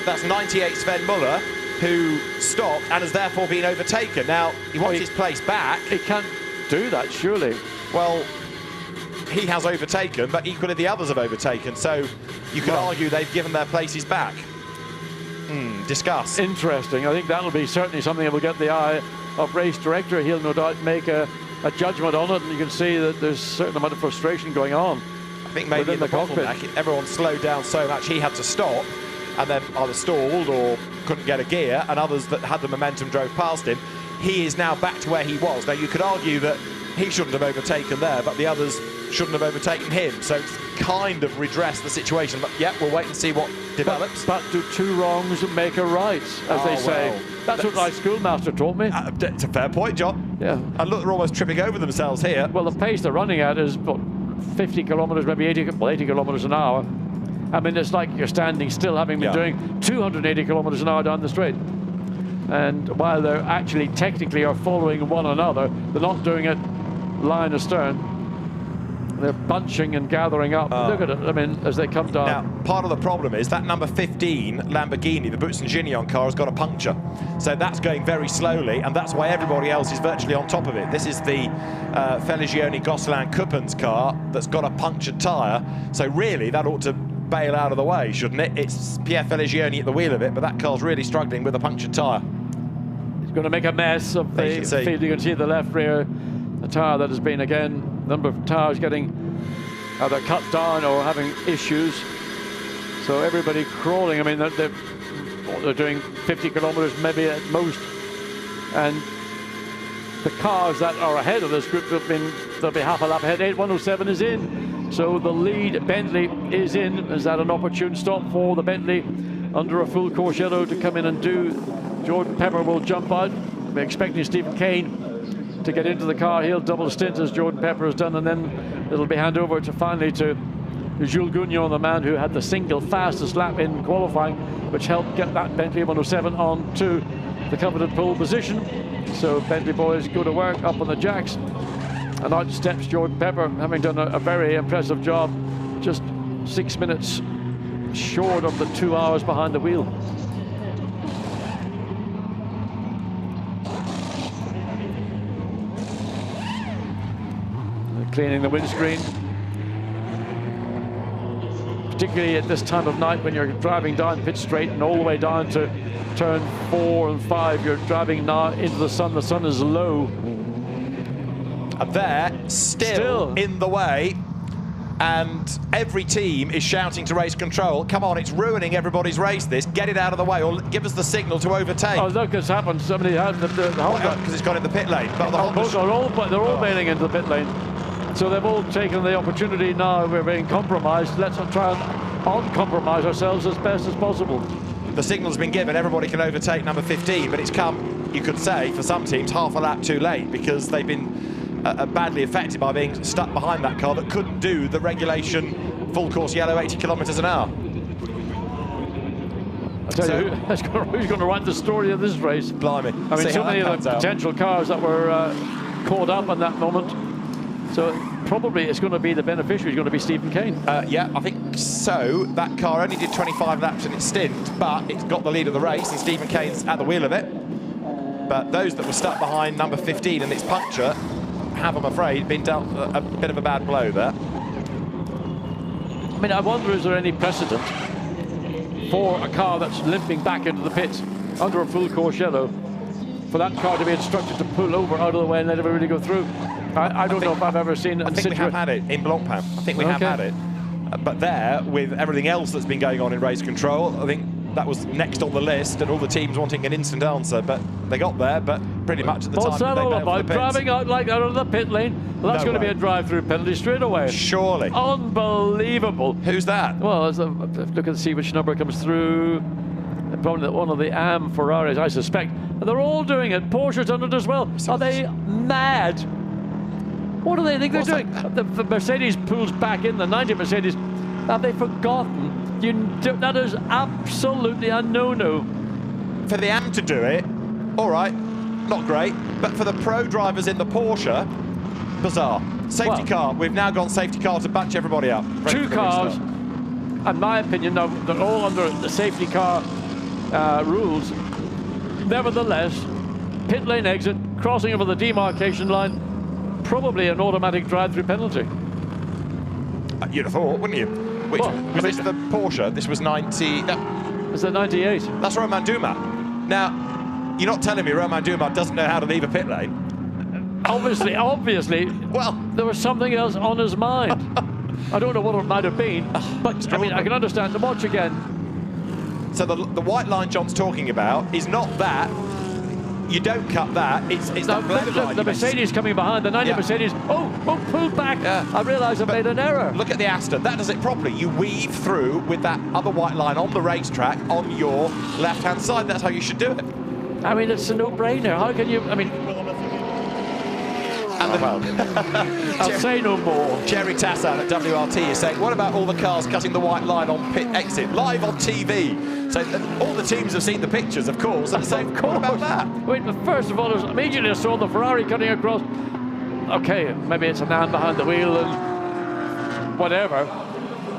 A: That's 98 Sven Muller, who stopped and has therefore been overtaken. Now, he wants his place back.
H: He can't do that, surely.
A: Well, he has overtaken, but equally the others have overtaken. So you could argue they've given their places back. Discuss.
H: Interesting. I think that'll be certainly something that will get the eye of race director. He'll no doubt make a judgment on it, and you can see that there's a certain amount of frustration going on.
A: I think maybe in the bottleneck, everyone slowed down so much he had to stop, and then either stalled or couldn't get a gear, and others that had the momentum drove past him. He is now back to where he was. Now, you could argue that he shouldn't have overtaken there, but the others shouldn't have overtaken him. So it's kind of redressed the situation. But yeah, we'll wait and see what develops.
H: But do two wrongs make a right, as they say.
A: Well,
H: that's what my schoolmaster taught me.
A: It's a fair point, John.
H: Yeah.
A: And look, they're almost tripping over themselves here.
H: Well, the pace they're running at is, what, 50 kilometres, maybe 80 kilometres an hour. I mean, it's like you're standing still, having been doing 280 kilometres an hour down the straight. And while they're actually technically are following one another, they're not doing it line astern. They're bunching and gathering up. Look at it, I mean, as they come down.
A: Now, part of the problem is that number 15 Lamborghini, the Butz and Gignon car, has got a puncture. So that's going very slowly, and that's why everybody else is virtually on top of it. This is the Feligioni Gosselin Coupen's car that's got a punctured tyre. So really, that ought to bail out of the way, shouldn't it? It's Pierre Feligioni at the wheel of it, but that car's really struggling with a punctured tyre.
H: He's going to make a mess of the field. You can see the left rear, the tyre that has been, again, number of tyres getting either cut down or having issues. So everybody crawling. I mean, they're doing 50 kilometres maybe at most. And the cars that are ahead of this group, they'll be half a lap ahead. 107 is in, so the lead Bentley is in. Is that an opportune stop for the Bentley under a full course yellow to come in and do? Jordan Pepper will jump out. We're expecting Stephen Kane to get into the car. He'll double stint as Jordan Pepper has done, and then it'll be handed over to finally to Jules Gounon, the man who had the single fastest lap in qualifying, which helped get that Bentley 107 on to the coveted pole position. So Bentley boys go to work up on the jacks, and out steps Jordan Pepper, having done a very impressive job, just 6 minutes short of the 2 hours behind the wheel. Cleaning the windscreen, particularly at this time of night when you're driving down pit straight and all the way down to turn 4 and 5. You're driving now into the sun is low.
A: And they're still in the way, and every team is shouting to race control, come on, it's ruining everybody's race, this, get it out of the way, or give us the signal to overtake.
H: Oh look, it's happened, somebody had the Honda.
A: Because it's gone in the pit lane. But the
H: Honda's, they're all bailing into the pit lane. So they've all taken the opportunity now. We're being compromised. Let's try and uncompromise ourselves as best as possible.
A: The signal's been given, everybody can overtake number 15, but it's come, you could say, for some teams, half a lap too late, because they've been badly affected by being stuck behind that car that couldn't do the regulation full course yellow 80 kilometres an hour.
H: I'll tell you who's going to write the story of this race.
A: Blimey.
H: I mean, so many of the potential cars that were caught up in that moment. So probably it's going to be the beneficiary, is going to be Stephen Kane.
A: Yeah, I think so. That car only did 25 laps in its stint, but it's got the lead of the race, and Stephen Kane's at the wheel of it. But those that were stuck behind number 15 and its puncture have, I'm afraid, been dealt a bit of a bad blow there.
H: I mean, I wonder, is there any precedent for a car that's limping back into the pits under a full course yellow, for that car to be instructed to pull over out of the way and let everybody go through? I don't know if I've ever seen it.
A: I think we have had it in Blancpain. I think we have had it. But there, with everything else that's been going on in race control, I think that was next on the list, and all the teams wanting an instant answer. But they got there, but pretty much at the time.
H: What's that all about? Driving out like out of the pit lane? Well, that's going to be a drive-through penalty straight away.
A: Surely.
H: Unbelievable.
A: Who's that?
H: Well, look and see which number comes through. Probably one of the AM Ferraris, I suspect. And they're all doing it. Porsche's done it as well. Are they mad? What do they think they're doing? The Mercedes pulls back in, the 90 Mercedes. Have they forgotten? That is absolutely a no-no.
A: For the AM to do it, all right, not great. But for the pro drivers in the Porsche, bizarre. Safety car. We've now gone safety car to batch everybody up.
H: Two cars, in my opinion, now they're all under the safety car rules. Nevertheless, pit lane exit, crossing over the demarcation line, probably an automatic drive-through penalty.
A: You'd have thought, wouldn't you? Which, was this the Porsche? This was 90...
H: Was it 98?
A: That's Romain Dumas. Now, you're not telling me Romain Dumas doesn't know how to leave a pit lane?
H: Obviously. Well, there was something else on his mind. I don't know what it might have been, but I mean, I can understand. Watch again.
A: So the white line John's talking about is not that. You don't cut that. It's that black line.
H: The Mercedes coming behind, the 90 Mercedes. Oh, pulled back. Yeah. I realise I made an error.
A: Look at the Aston. That does it properly. You weave through with that other white line on the racetrack on your left-hand side. That's how you should do it.
H: I mean, it's a no-brainer. How can you? I mean. I'll say no more.
A: Jerry Tassan at WRT is saying, what about all the cars cutting the white line on pit exit, live on TV? So all the teams have seen the pictures, of course, and saying, what about that?
H: Wait, but first of all, immediately I saw the Ferrari cutting across. Okay, maybe it's a man behind the wheel and whatever.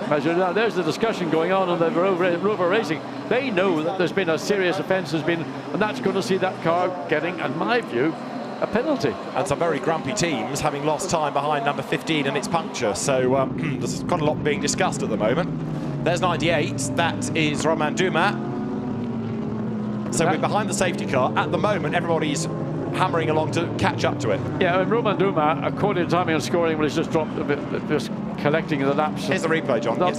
H: There's the discussion going on the Rover Racing. They know that there's been a serious offence has been, and that's going to see that car getting, in my view, a penalty.
A: And some very grumpy teams having lost time behind number 15 and its puncture. So there's quite a lot being discussed at the moment. There's 98. That is Romain Dumas. So we're behind the safety car. At the moment, everybody's hammering along to catch up to it.
H: Yeah, I mean, Romain Dumas, according to timing and scoring, well, he's just dropped a bit, just collecting the laps.
A: Here's the replay, John.
H: I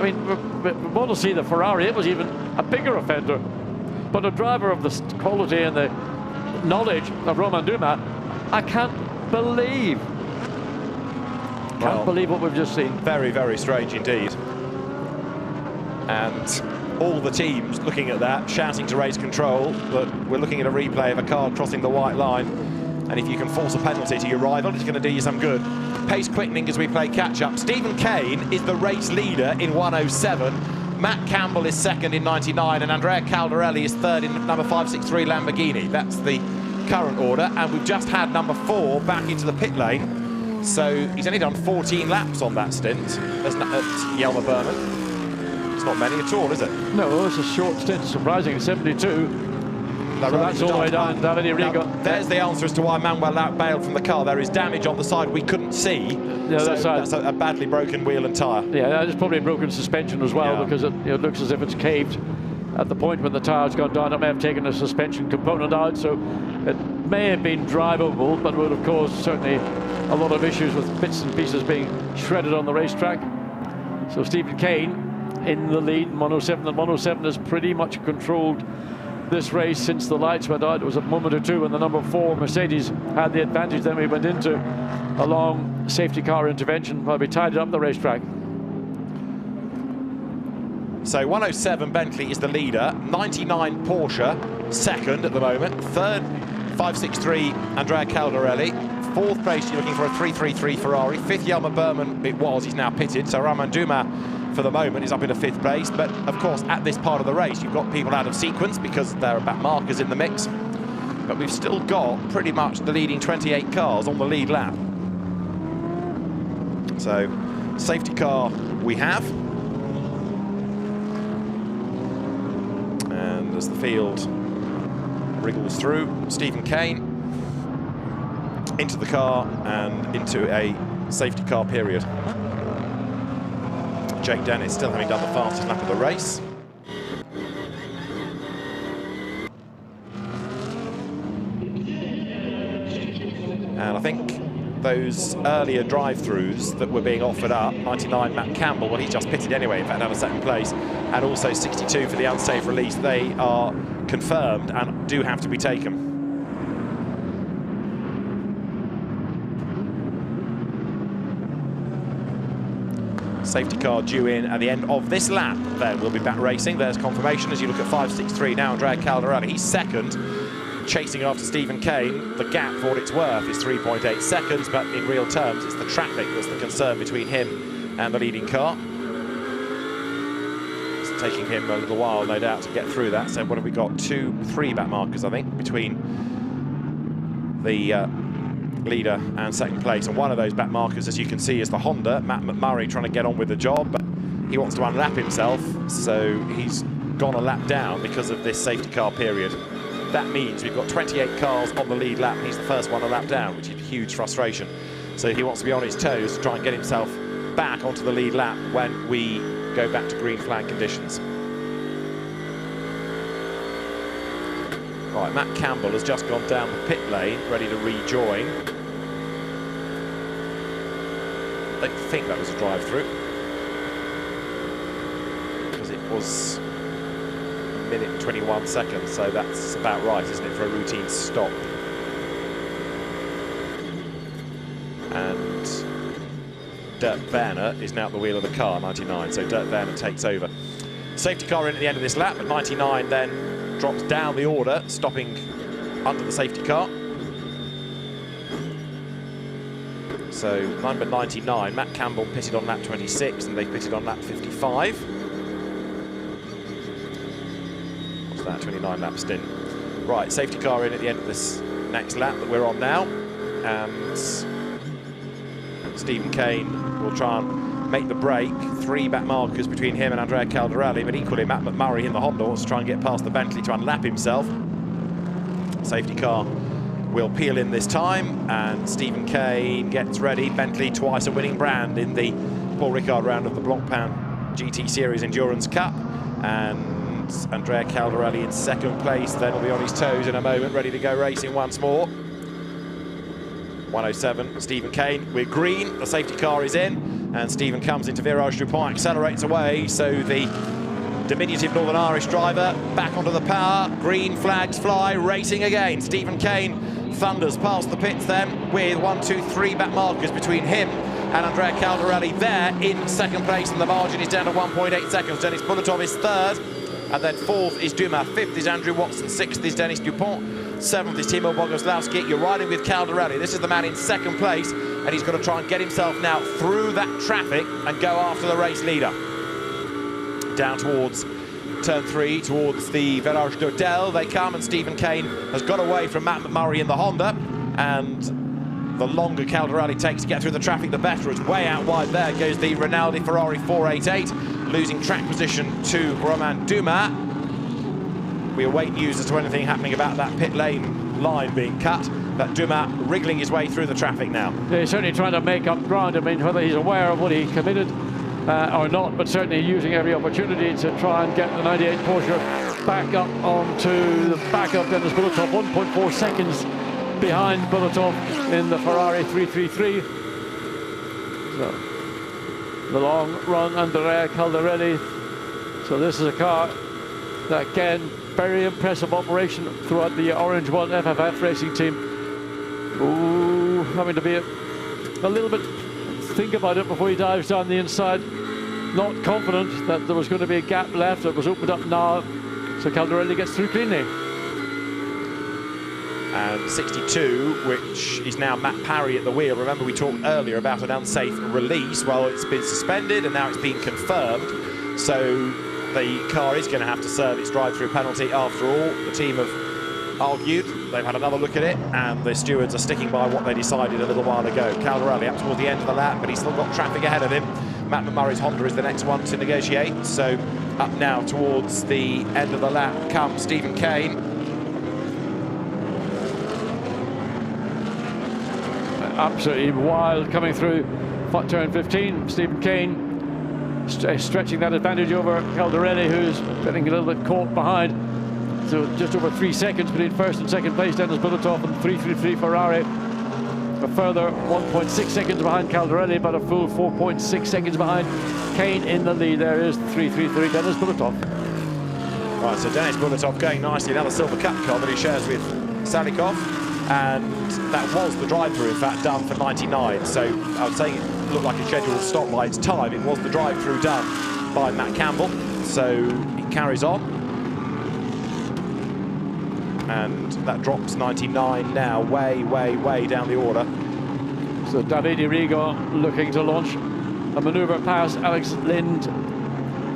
H: mean, we want to see the Ferrari. It was even a bigger offender. But a driver of the quality and the knowledge of Romain Dumas I can't believe what we've just seen.
A: Very, very strange indeed. And all the teams looking at that, shouting to race control, but we're looking at a replay of a car crossing the white line, and if you can force a penalty to your rival, it's going to do you some good. Pace quickening as we play catch-up. Stephen Kane is the race leader in 107. Matt Campbell is second in 99, and Andrea Caldarelli is third in number 563 Lamborghini. That's the current order, and we've just had number 4 back into the pit lane. So he's only done 14 laps on that stint at Jelmer Berman. It's not many at all, is it?
H: No, it's a short stint, surprisingly, 72. So that's all the way down.
A: There's the answer as to why Manuel bailed from the car. There is damage on the side we couldn't see.
H: Yeah,
A: so that's a badly broken wheel and tyre.
H: Yeah, it's probably a broken suspension as well, because it looks as if it's caved at the point when the tyre's gone down. It may have taken the suspension component out, so it may have been drivable, but would have caused certainly a lot of issues with bits and pieces being shredded on the racetrack. So Stephen Kane in the lead in 107, and 107 has pretty much controlled this race since the lights went out. It was a moment or two when the number 4 Mercedes had the advantage. Then we went into a long safety car intervention while we tidied up the racetrack.
A: So 107 Bentley is the leader, 99 Porsche second at the moment, third 563 Andrea Caldarelli, fourth place you're looking for a 333 Ferrari, fifth Jelmer Berman it was, he's now pitted, so Romain Dumas for the moment is up in a 5th place, but of course at this part of the race you've got people out of sequence because there are back markers in the mix, but we've still got pretty much the leading 28 cars on the lead lap. So safety car we have, and as the field wriggles through, Stephen Kane into the car and into a safety car period. Jake Dennis still having done the fastest lap of the race. And I think those earlier drive-throughs that were being offered up, 99 Matt Campbell, well, he's just pitted anyway, in fact, out of 2nd place, and also 62 for the unsafe release, they are confirmed and do have to be taken. Safety car due in at the end of this lap. Then we'll be back racing. There's confirmation as you look at 563 now. Andrea Caldarelli, he's second, chasing after Stephen Kane. The gap, for what it's worth, is 3.8 seconds, but in real terms, it's the traffic that's the concern between him and the leading car. It's taking him a little while, no doubt, to get through that. So what have we got? 3 back markers, I think, between the leader and 2nd place, and one of those back markers, as you can see, is the Honda. Matt McMurray trying to get on with the job, but he wants to unlap himself, so he's gone a lap down because of this safety car period. That means we've got 28 cars on the lead lap, and he's the first one a lap down, which is huge frustration. So he wants to be on his toes to try and get himself back onto the lead lap when we go back to green flag conditions. Right, Matt Campbell has just gone down the pit lane, ready to rejoin. I don't think that was a drive-through, because it was 1 minute and 21 seconds, so that's about right, isn't it, for a routine stop. And Dirk Werner is now at the wheel of the car, 99, so Dirk Werner takes over. Safety car in at the end of this lap, but 99 then drops down the order, stopping under the safety car. So number 99, Matt Campbell pitted on lap 26, and they pitted on lap 55. What's that, 29 lap stint? Right, safety car in at the end of this next lap that we're on now, and Stephen Kane will try and make the break. 3 back markers between him and Andrea Caldarelli, but equally Matt McMurray in the Honda wants to try and get past the Bentley to unlap himself. Safety car will peel in this time, and Stephen Kane gets ready. Bentley, twice a winning brand in the Paul Ricard round of the Blancpain GT Series Endurance Cup, and Andrea Caldarelli in 2nd place. Then will be on his toes in a moment, ready to go racing once more. 107, Stephen Kane. We're green, the safety car is in, and Stephen comes into virage Dupont, accelerates away, so the diminutive Northern Irish driver back onto the power. Green flags fly, racing again. Stephen Kane thunders past the pits then, with 1, 2, 3 back markers between him and Andrea Caldarelli there in second place, and the margin is down to 1.8 seconds. Denis Bulatov is third, and then fourth is Dumas, fifth is Andrew Watson, sixth is Denis Dupont, seventh is Timo Bogoslavski. You're riding with Caldarelli. This is the man in second place, and he's got to try and get himself now through that traffic and go after the race leader. Down towards turn 3, towards the Virage d'Hotel they come, and Stephen Kane has got away from Matt McMurray in the Honda, and the longer Caldarelli takes to get through the traffic, the better. It's way out wide. There goes the Rinaldi Ferrari 488, losing track position to Romain Dumas. We await news as to anything happening about that pit lane line being cut, but Dumas wriggling his way through the traffic now.
H: Yeah, he's certainly trying to make up ground. I mean, whether he's aware of what he committed or not, but certainly using every opportunity to try and get the 98 Porsche back up onto the back of Denis Bulatov, 1.4 seconds behind Bulatov in the Ferrari 333. So, the long run Andrea Caldarelli. So this is a car that, again, very impressive operation throughout the Orange One FFF racing team. Ooh, having to be a little bit, think about it before he dives down the inside. Not confident that there was going to be a gap left. It was opened up now, so Caldarelli gets through cleanly.
A: And 62, which is now Matt Parry at the wheel. Remember, we talked earlier about an unsafe release. Well, it's been suspended and now it's been confirmed. So the car is going to have to serve its drive-through penalty after all. The team have argued, they've had another look at it, and the stewards are sticking by what they decided a little while ago. Caldarelli up towards the end of the lap, but he's still got traffic ahead of him. Matt McMurray's Honda is the next one to negotiate. So up now towards the end of the lap comes Stephen Kane.
H: Absolutely wild coming through turn 15. Stephen Kane stretching that advantage over Caldarelli, who's getting a little bit caught behind. So just over 3 seconds between first and second place, Denis Bulatov and 333 Ferrari. A further 1.6 seconds behind Caldarelli, but a full 4.6 seconds behind Kane in the lead. There is 333 Denis Bulatov.
A: Right, so Denis Bulatov going nicely. Another Silver Cup car that he shares with Salikov, and that was the drive-through, in fact, done for 99. So I was saying it looked like a scheduled stop by its time. It was the drive-through done by Matt Campbell. So he carries on. And that drops 99 now, way, way, way down the order.
H: So Davide Rigo looking to launch a manoeuvre past Alex Lind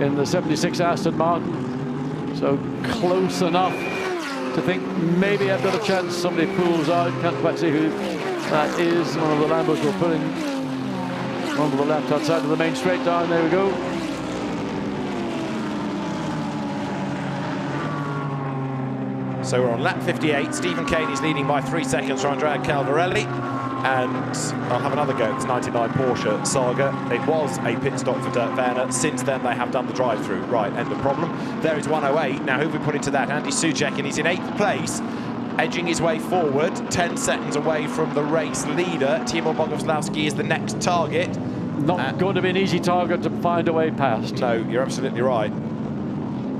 H: in the 76 Aston Martin. So close enough to think maybe I've got a chance. Somebody pulls out, can't quite see who that is. One of the Lambos we're pulling onto the left-hand side of the main straight down. There we go.
A: So we're on lap 58. Stephen Kane is leading by 3 seconds for Andrea Caldarelli. And I'll have another go at this 99 Porsche saga. It was a pit stop for Dirk Werner. Since then, they have done the drive-through. Right, end of problem. There is 108. Now, who have we put into that? Andy Soucek, and he's in 8th place, edging his way forward, 10 seconds away from the race leader. Timo Bogoslavski is the next target.
H: Not going to be an easy target to find a way past.
A: No, you're absolutely right.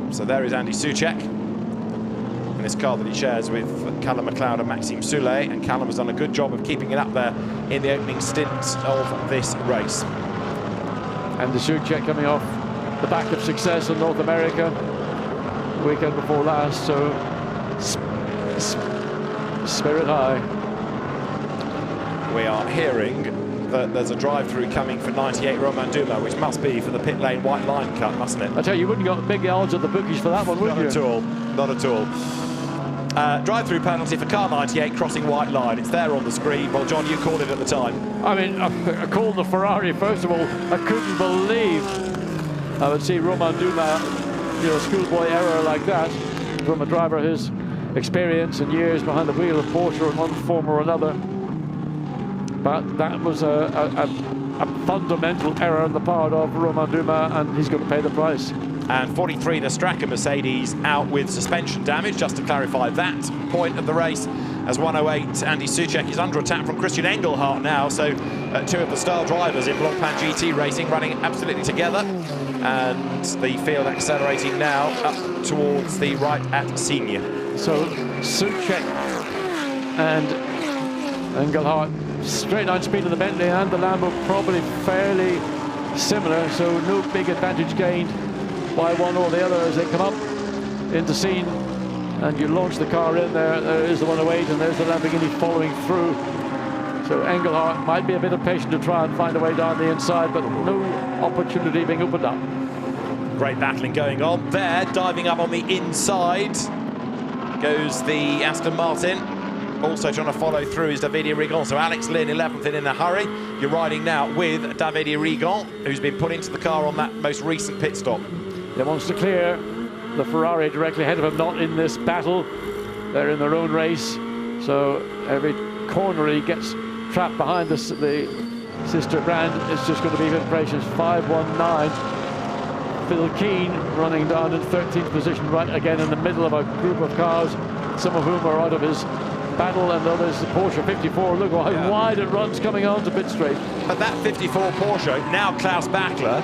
A: So there is Andy Soucek in this car that he shares with Callum McLeod and Maxime Soulet, and Callum has done a good job of keeping it up there in the opening stint of this race.
H: And the Soucek coming off the back of success in North America the weekend before last, so spirit high.
A: We are hearing that there's a drive-through coming for 98 Romain Dumas, which must be for the pit lane white line cut, mustn't it?
H: I tell you, you wouldn't got big odds at the bookies for that one, would you?
A: Not at all, not at all. Drive-through penalty for car 98 crossing white line. It's there on the screen. Well, John, you called it at the time.
H: I mean, I called the Ferrari, first of all. I couldn't believe I would see Romain Dumas, you know, schoolboy error like that from a driver his experience and years behind the wheel of Porsche in one form or another. But that was a fundamental error on the part of Romain Dumas, and he's going to pay the price.
A: And 43, the Straka Mercedes out with suspension damage, just to clarify that point of the race, as 108 Andy Soucek is under attack from Christian Engelhardt now. So two of the star drivers in Blancpain GT racing running absolutely together, and the field accelerating now up towards the right at Senior.
H: So Soucek and Engelhardt, straight line speed of the Bentley and the Lambo probably fairly similar, so no big advantage gained by one or the other as they come up into scene. And you launch the car in there is the 108, and there's the Lamborghini following through. So Engelhardt might be a bit impatient to try and find a way down the inside, but no opportunity being opened up.
A: Great battling going on there. Diving up on the inside goes the Aston Martin. Also trying to follow through is Davide Rigon. So Alex Lynn 11th in a hurry. You're riding now with Davide Rigon, who's been put into the car on that most recent pit stop.
H: He wants to clear the Ferrari directly ahead of him, not in this battle. They're in their own race. So every corner he gets trapped behind the sister brand. It's just going to be even precious. 519. Phil Keane running down in 13th position, right again in the middle of a group of cars, some of whom are out of his battle, and others the Porsche 54. Look how wide it runs coming on to pit straight.
A: But that 54 Porsche, now Klaus Bachler,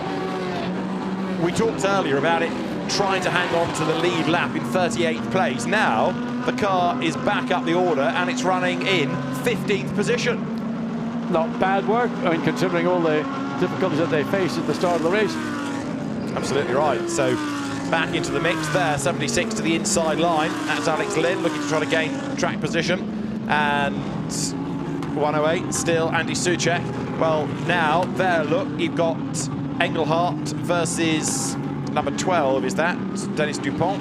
A: we talked earlier about it trying to hang on to the lead lap in 38th place. Now the car is back up the order and it's running in 15th position.
H: Not bad work, I mean, considering all the difficulties that they faced at the start of the race.
A: Absolutely right. So back into the mix there, 76 to the inside line. That's Alex Lynn looking to try to gain track position. And 108 still Andy Soucek. Well, now there, look, you've got Engelhardt versus number 12, is that Dennis Dupont?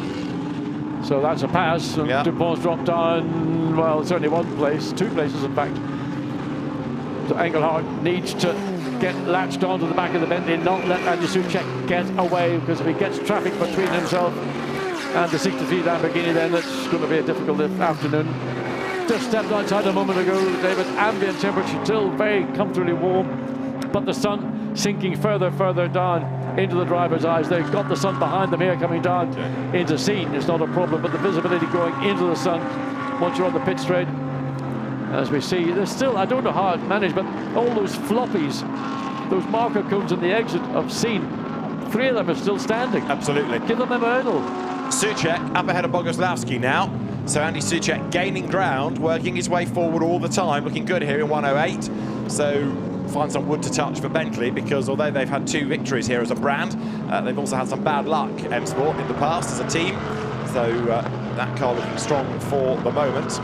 H: So that's a pass, and Dupont's dropped down, well, it's only one place, two places in fact. So Engelhardt needs to get latched onto the back of the Bentley and not let Andy Soucek get away, because if he gets traffic between himself and the 63 Lamborghini, then it's going to be a difficult afternoon. Just stepped outside a moment ago, David. Ambient temperature still very comfortably warm, but the sun sinking further down into the driver's eyes. They've got the sun behind them here coming down into scene. It's not a problem, but the visibility going into the sun once you're on the pit straight, as we see, there's still, I don't know how it managed, but all those floppies, those marker cones in the exit of scene, 3 of them are still standing.
A: Absolutely.
H: Give them a medal.
A: Soucek up ahead of Boguslavski now. So Andy Soucek gaining ground, working his way forward all the time, looking good here in 108. So find some wood to touch for Bentley, because although they've had 2 victories here as a brand, they've also had some bad luck, M Sport, in the past as a team. So that car looking strong for the moment.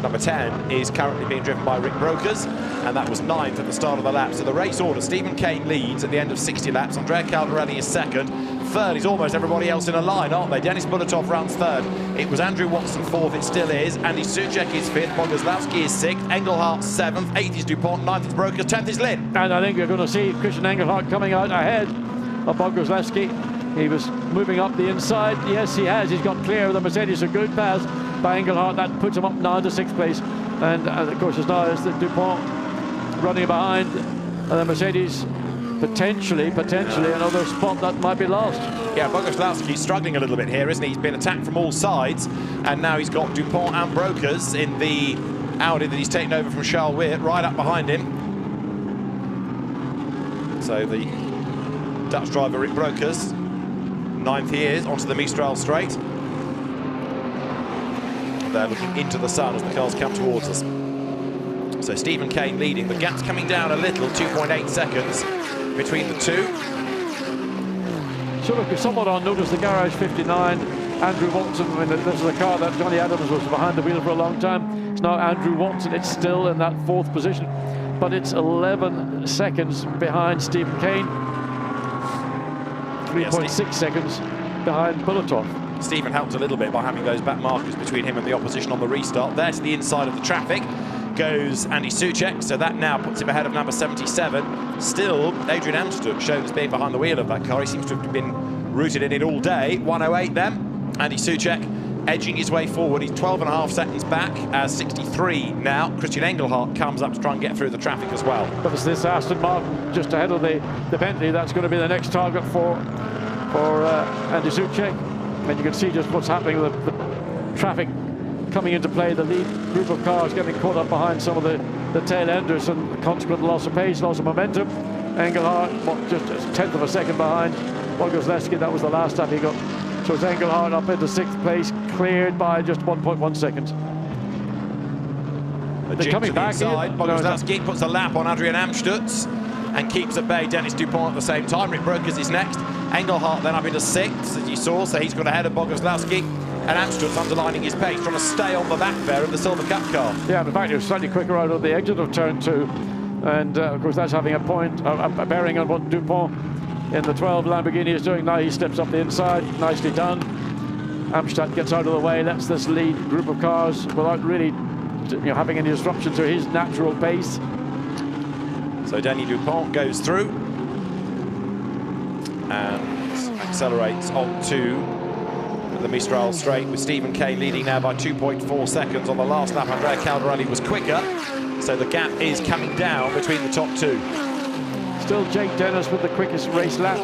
A: Number 10 is currently being driven by Rick Brokers, and that was 9th at the start of the lap. So the race order, Stephen Kane leads at the end of 60 laps. Andrea Caldarelli is second. Third is almost everybody else in a line, aren't they? Dennis Bulatov runs third. It was Andrew Watson fourth, it still is. Andy Soucek is fifth, Boguslavski is sixth, Engelhardt seventh, 8th is Dupont, 9th is Brokers, 10th is Lynn.
H: And I think you're going to see Christian Engelhardt coming out ahead of Boguslavski. He was moving up the inside. Yes, he has. He's got clear of the Mercedes. A good pass by Engelhardt. That puts him up now to 6th place. And of course, as now is the Dupont running behind, and the Mercedes potentially another spot that might be lost.
A: Yeah, Boguslavski's struggling a little bit here, isn't he? He's been attacked from all sides, and now he's got Dupont and Brokers in the Audi that he's taken over from Charles Weir, right up behind him. So the Dutch driver Rick Brokers, 9th he is, onto the Mistral straight. They're looking into the sun as the cars come towards us. So Stephen Kane leading. The gap's coming down a little, 2.8 seconds between the two.
H: So look, somewhat unnoticed, the Garage 59, Andrew Watson. I mean, this is a car that Johnny Adams was behind the wheel for a long time. It's now Andrew Watson. It's still in that 4th position, but it's 11 seconds behind Stephen Kane. 3.6 seconds behind Bulatov.
A: Stephen helped a little bit by having those back markers between him and the opposition on the restart. There to the inside of the traffic goes Andy Soucek, so that now puts him ahead of number 77. Still, Adrian Amsterdam shown as being behind the wheel of that car. He seems to have been rooted in it all day. 108 then. Andy Soucek edging his way forward. He's 12.5 seconds back, as 63 now. Christian Engelhardt comes up to try and get through the traffic as well.
H: But it's this Aston Martin just ahead of the Bentley. That's going to be the next target for Andy Soucek. And you can see just what's happening with the traffic coming into play. The lead group of cars getting caught up behind some of the tail enders, and the consequent loss of pace, loss of momentum. Engelhardt, just a 10th of a second behind Boguslavski. That was the last time he got So it's Engelhardt up into 6th place, cleared by just 1.1 seconds.
A: They're coming back inside. Boguslavski puts a lap on Adrian Amstutz and keeps at bay Dennis Dupont at the same time. Rick Brokers is next. Engelhardt then up into 6th, as you saw, so he's got ahead of Boguslavski. And Amstutz underlining his pace, trying to stay on the back there of the Silver Cup car.
H: Yeah, in fact, he was slightly quicker out of the exit of turn 2. And of course, that's having a bearing on what Dupont in the 12 Lamborghini is doing. Now he steps up the inside, nicely done. Amstutz gets out of the way, lets this lead group of cars without really having any disruption to his natural pace.
A: So Danny Dupont goes through and accelerates onto the Mistral straight, with Stephen Kane leading now by 2.4 seconds. On the last lap, Andrea Caldarelli was quicker, so the gap is coming down between the top 2.
H: Still Jake Dennis with the quickest race lap,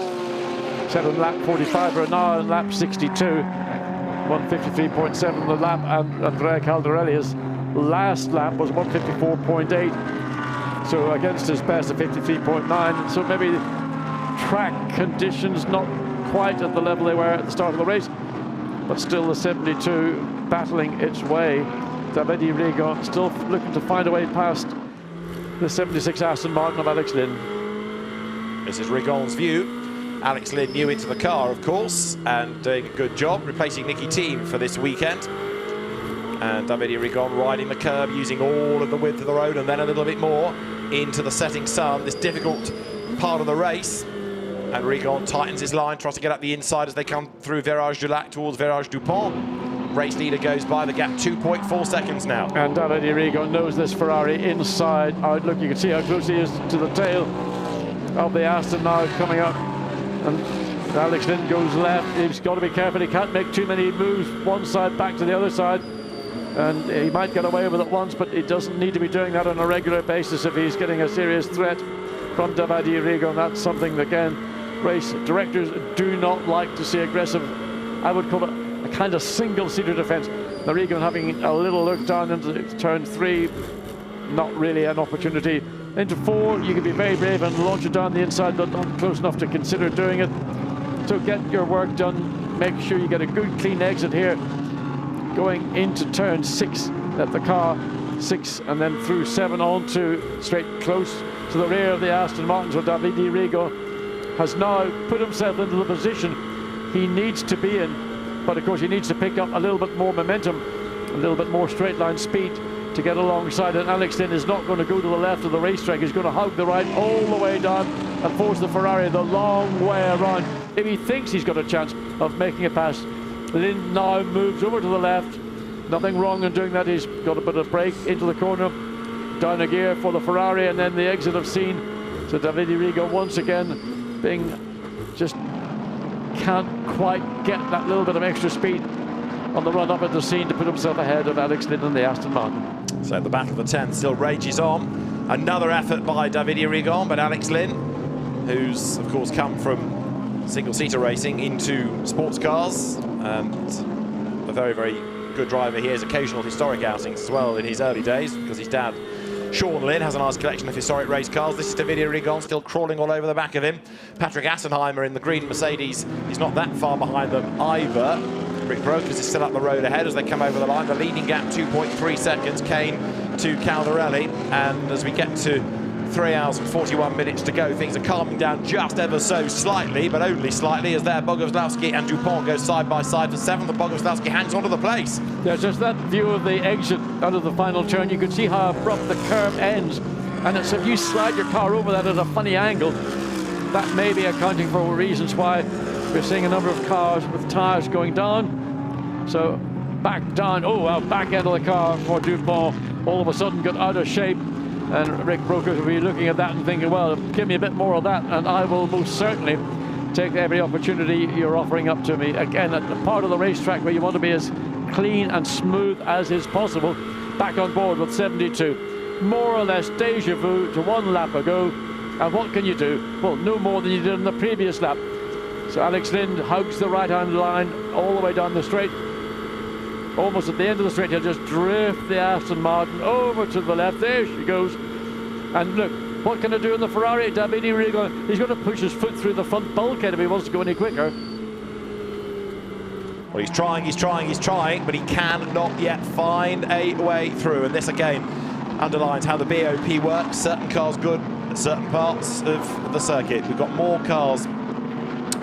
H: set on lap 45, Renard on lap 62, 153.7 the lap, and Andrea Caldarelli's last lap was 154.8, so against his best of 53.9, so maybe track conditions not quite at the level they were at the start of the race, but still the 72 battling its way. Davide Rigon still looking to find a way past the 76 Aston Martin of Alex Lynn.
A: This is Rigon's view. Alex Lynn new into the car, of course, and doing a good job, replacing Nicky Thiem for this weekend. And Davide Rigon riding the curb, using all of the width of the road and then a little bit more into the setting sun, this difficult part of the race. And Rigon tightens his line, tries to get up the inside as they come through Virage du Lac towards Virage Dupont. Race leader goes by, the gap 2.4 seconds now.
H: And Davide Rigon knows this Ferrari inside out. Look, you can see how close he is to the tail of the Aston now coming up. And Alex Lynn goes left. He's got to be careful, he can't make too many moves one side back to the other side. And he might get away with it once, but he doesn't need to be doing that on a regular basis if he's getting a serious threat from Davide Rigon. That's something, again, race directors do not like to see aggressive. I would call it a kind of single-seater defense. The Rigon having a little look down into turn 3, not really an opportunity. Into 4, you can be very brave and launch it down the inside, but not close enough to consider doing it. So get your work done, make sure you get a good clean exit here, going into turn 6 at the car 6, and then through 7 on to straight close to the rear of the Aston Martin. So Davide Rigon has now put himself into the position he needs to be in, but of course he needs to pick up a little bit more momentum, a little bit more straight line speed to get alongside, and Alex Lynn is not going to go to the left of the racetrack. He's going to hug the right all the way down and force the Ferrari the long way around. If he thinks he's got a chance of making a pass, Lynn now moves over to the left. Nothing wrong in doing that. He's got a bit of brake into the corner, down a gear for the Ferrari, and then the exit of scene. So Davide Rigon once again being just can't quite get that little bit of extra speed on the run up at the scene to put himself ahead of Alex Lynn and the Aston Martin.
A: So the battle of the 10 still rages on. Another effort by Davide Rigon, but Alex Lynn, who's of course come from single-seater racing into sports cars, and a very, very good driver. He has occasional historic outings as well in his early days, because his dad, Sean Lynn, has a nice collection of historic race cars. This is Davide Rigon still crawling all over the back of him. Patrick Assenheimer in the green Mercedes, he's not that far behind them either. Rick Brokers is still up the road ahead as they come over the line. The leading gap 2.3 seconds, Kane to Caldarelli, and as we get to 3 hours and 41 minutes to go, things are calming down just ever so slightly, but only slightly, as there Boguslavski and Dupont go side by side for 7th, and Boguslavski hangs onto the place.
H: There's just that view of the exit out of the final turn. You can see how abrupt the curve ends, and it's if you slide your car over that at a funny angle, that may be accounting for reasons why we're seeing a number of cars with tyres going down. So back down, oh well, back end of the car for Dupont all of a sudden got out of shape, and Rick Brokers will be looking at that and thinking, well, give me a bit more of that and I will most certainly take every opportunity you're offering up to me. Again, at the part of the racetrack where you want to be as clean and smooth as is possible. Back on board with 72. More or less deja vu to 1 lap ago, and what can you do? Well, no more than you did in the previous lap. So Alex Lynn hugs the right-hand line all the way down the straight. Almost at the end of the straight, he'll just drift the Aston Martin over to the left. There she goes. And look, what can I do in the Ferrari? Davide Rigon, he's going to push his foot through the front bulkhead if he wants to go any quicker.
A: Well, he's trying, but he cannot yet find a way through. And this again underlines how the BOP works. Certain cars good at certain parts of the circuit. We've got more cars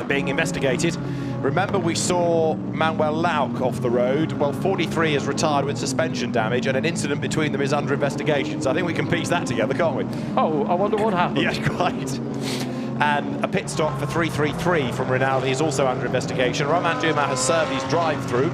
A: being investigated. Remember, we saw Manuel Lauck off the road. Well, 43 has retired with suspension damage, and an incident between them is under investigation. So I think we can piece that together, can't we?
H: Oh, I wonder what happened.
A: Yeah, quite. And a pit stop for 333 from Rinaldi is also under investigation. Romain Dumas has served his drive-through.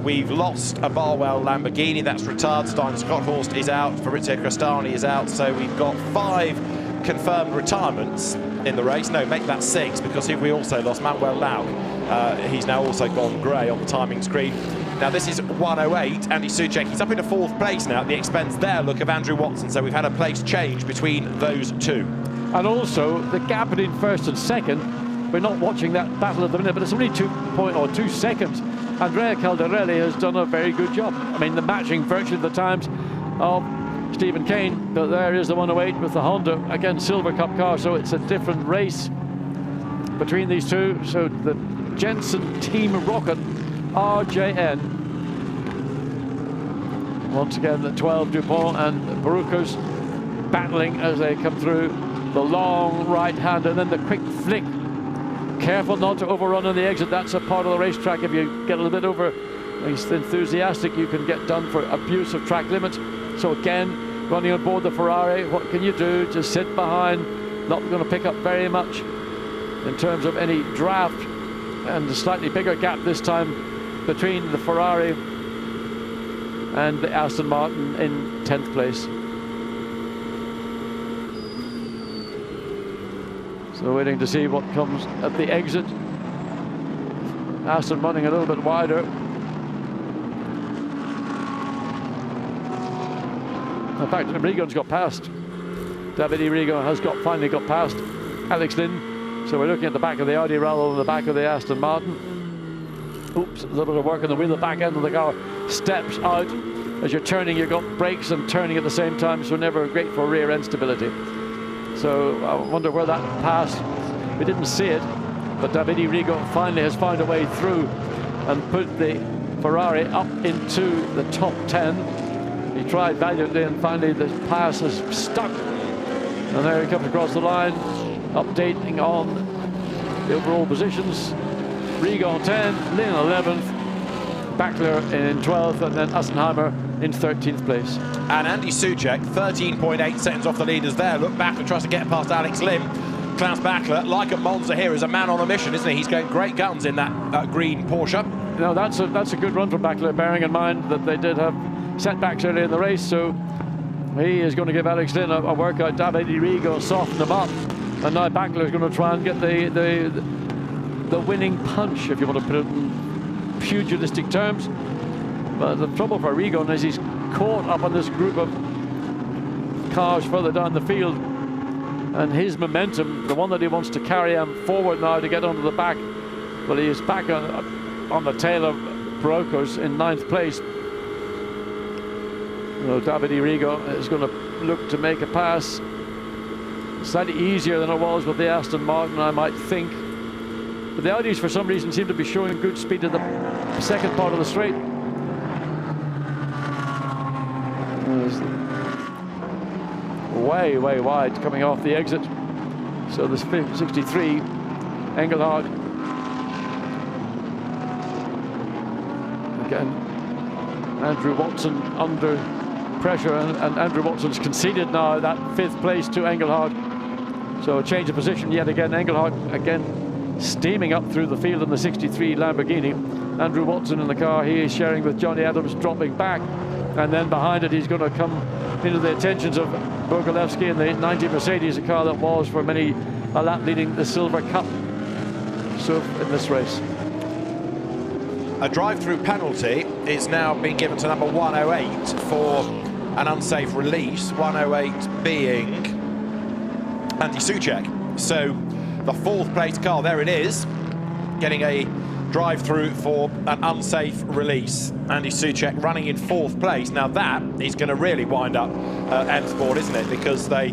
A: We've lost a Barwell Lamborghini, that's retired. Stein Scotthorst is out, Fabrizio Crestani is out. So we've got 5 confirmed retirements in the race. No, make that 6, because we also lost Manuel Lauck. He's now also gone grey on the timing screen. Now this is 108, Andy Soucek, he's up into 4th place now at the expense there, look, of Andrew Watson. So we've had a place change between those two.
H: And also the gap between 1st and 2nd, we're not watching that battle at the minute, but it's only 2 seconds. Andrea Caldarelli has done a very good job. I mean, the matching virtually the times of Stephen Kane, but there is the 108 with the Honda, again Silver Cup car, so it's a different race between these two. So the Jensen Team Rocket RJN, once again the 12 Dupont and Barucos battling as they come through the long right hand, and then the quick flick. Careful not to overrun on the exit. That's a part of the racetrack. If you get a little bit over enthusiastic, you can get done for abuse of track limits. So again, running on board the Ferrari, what can you do? Just sit behind. Not going to pick up very much in terms of any draft, and a slightly bigger gap this time between the Ferrari and the Aston Martin in 10th place. So waiting to see what comes at the exit. Aston running a little bit wider. In fact, Rigon's got past. Davide Rigon has finally got past Alex Lynn. So we're looking at the back of the Audi rather than the back of the Aston Martin. Oops, a little bit of work on the wheel. The back end of the car steps out. As you're turning, you've got brakes and turning at the same time, so never great for rear end stability. So I wonder where that passed. We didn't see it, but Davide Rigon finally has found a way through and put the Ferrari up into the top 10. He tried valiantly, and finally the pass has stuck. And there he comes across the line, updating on the overall positions. Rigon 10, Lynn 11th, Bachler in 12th, and then Assenheimer in 13th place.
A: And Andy Soucek, 13.8 seconds off the leaders there. Look, Bachler tries to get past Alex Lim. Klaus Bachler, like at Monza here, is a man on a mission, isn't he? He's going great guns in that green Porsche.
H: No, that's a good run from Bachler, bearing in mind that they did have setbacks early in the race, so he is going to give Alex Lynn a workout. Davide Rigon soften them up, and now Bachler is going to try and get the winning punch, if you want to put it in pugilistic terms. But the trouble for Rigon is he's caught up on this group of cars further down the field, and his momentum, the one that he wants to carry him forward now to get onto the back, well, he is back on the tail of Brocos in 9th place. So Davide Rigon is going to look to make a pass. Slightly easier than it was with the Aston Martin, I might think. But the Audis, for some reason, seem to be showing good speed in the second part of the straight. Way wide coming off the exit. So this 63, Engelhard. Again, Andrew Watson under pressure, and Andrew Watson's conceded now that 5th place to Engelhard. So a change of position yet again. Engelhard again steaming up through the field in the 63 Lamborghini. Andrew Watson in the car, he is sharing with Johnny Adams, dropping back. And then behind it, he's going to come into the attentions of Bogolevsky in the 90 Mercedes, a car that was for many a lap leading the Silver Cup. So in this race,
A: a drive-through penalty is now being given to number 108 for an unsafe release, 108 being Andy Soucek. So the 4th place car, there it is, getting a drive-through for an unsafe release. Andy Soucek running in 4th place. Now that is going to really wind up M Sport, isn't it? Because they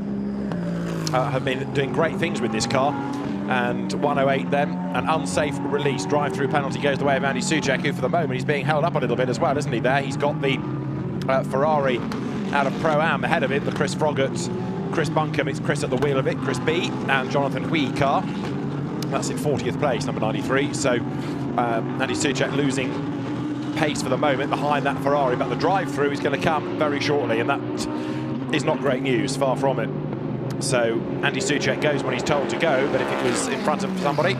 A: have been doing great things with this car. and 1:08 then. An unsafe release. Drive-through penalty goes the way of Andy Soucek, who for the moment he's being held up a little bit as well, isn't he, there? He's got the Ferrari out of Pro-Am ahead of him, the Chris Froggatt, Chris Buncombe, it's Chris at the wheel of it, Chris B, and Jonathan Hui car. That's in 40th place, number 93. So Andy Soucek losing pace for the moment behind that Ferrari, but the drive-through is going to come very shortly, and that is not great news, far from it. So Andy Soucek goes when he's told to go, but if it was in front of somebody,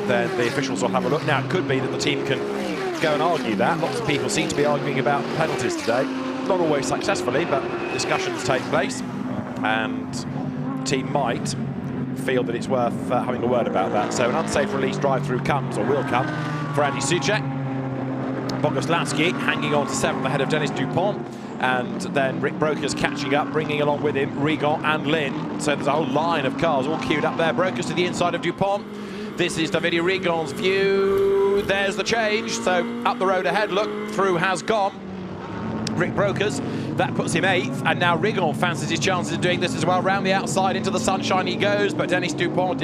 A: then the officials will have a look. Now, it could be that the team can go and argue that. Lots of people seem to be arguing about penalties today. Not always successfully, but discussions take place, and the team might feel that it's worth having a word about that. So an unsafe release drive-through comes, or will come, for Andy Soucek. Boguslavski hanging on to 7th ahead of Dennis Dupont, and then Rick Brokers catching up, bringing along with him Rigon and Lynn. So there's a whole line of cars all queued up there. Brokers to the inside of Dupont. This is Davide Rigon's view. There's the change. So up the road ahead, look, through has gone Rick Brokers. That puts him 8th, and now Rigon fancies his chances of doing this as well. Round the outside into the sunshine he goes, but Denis Dupont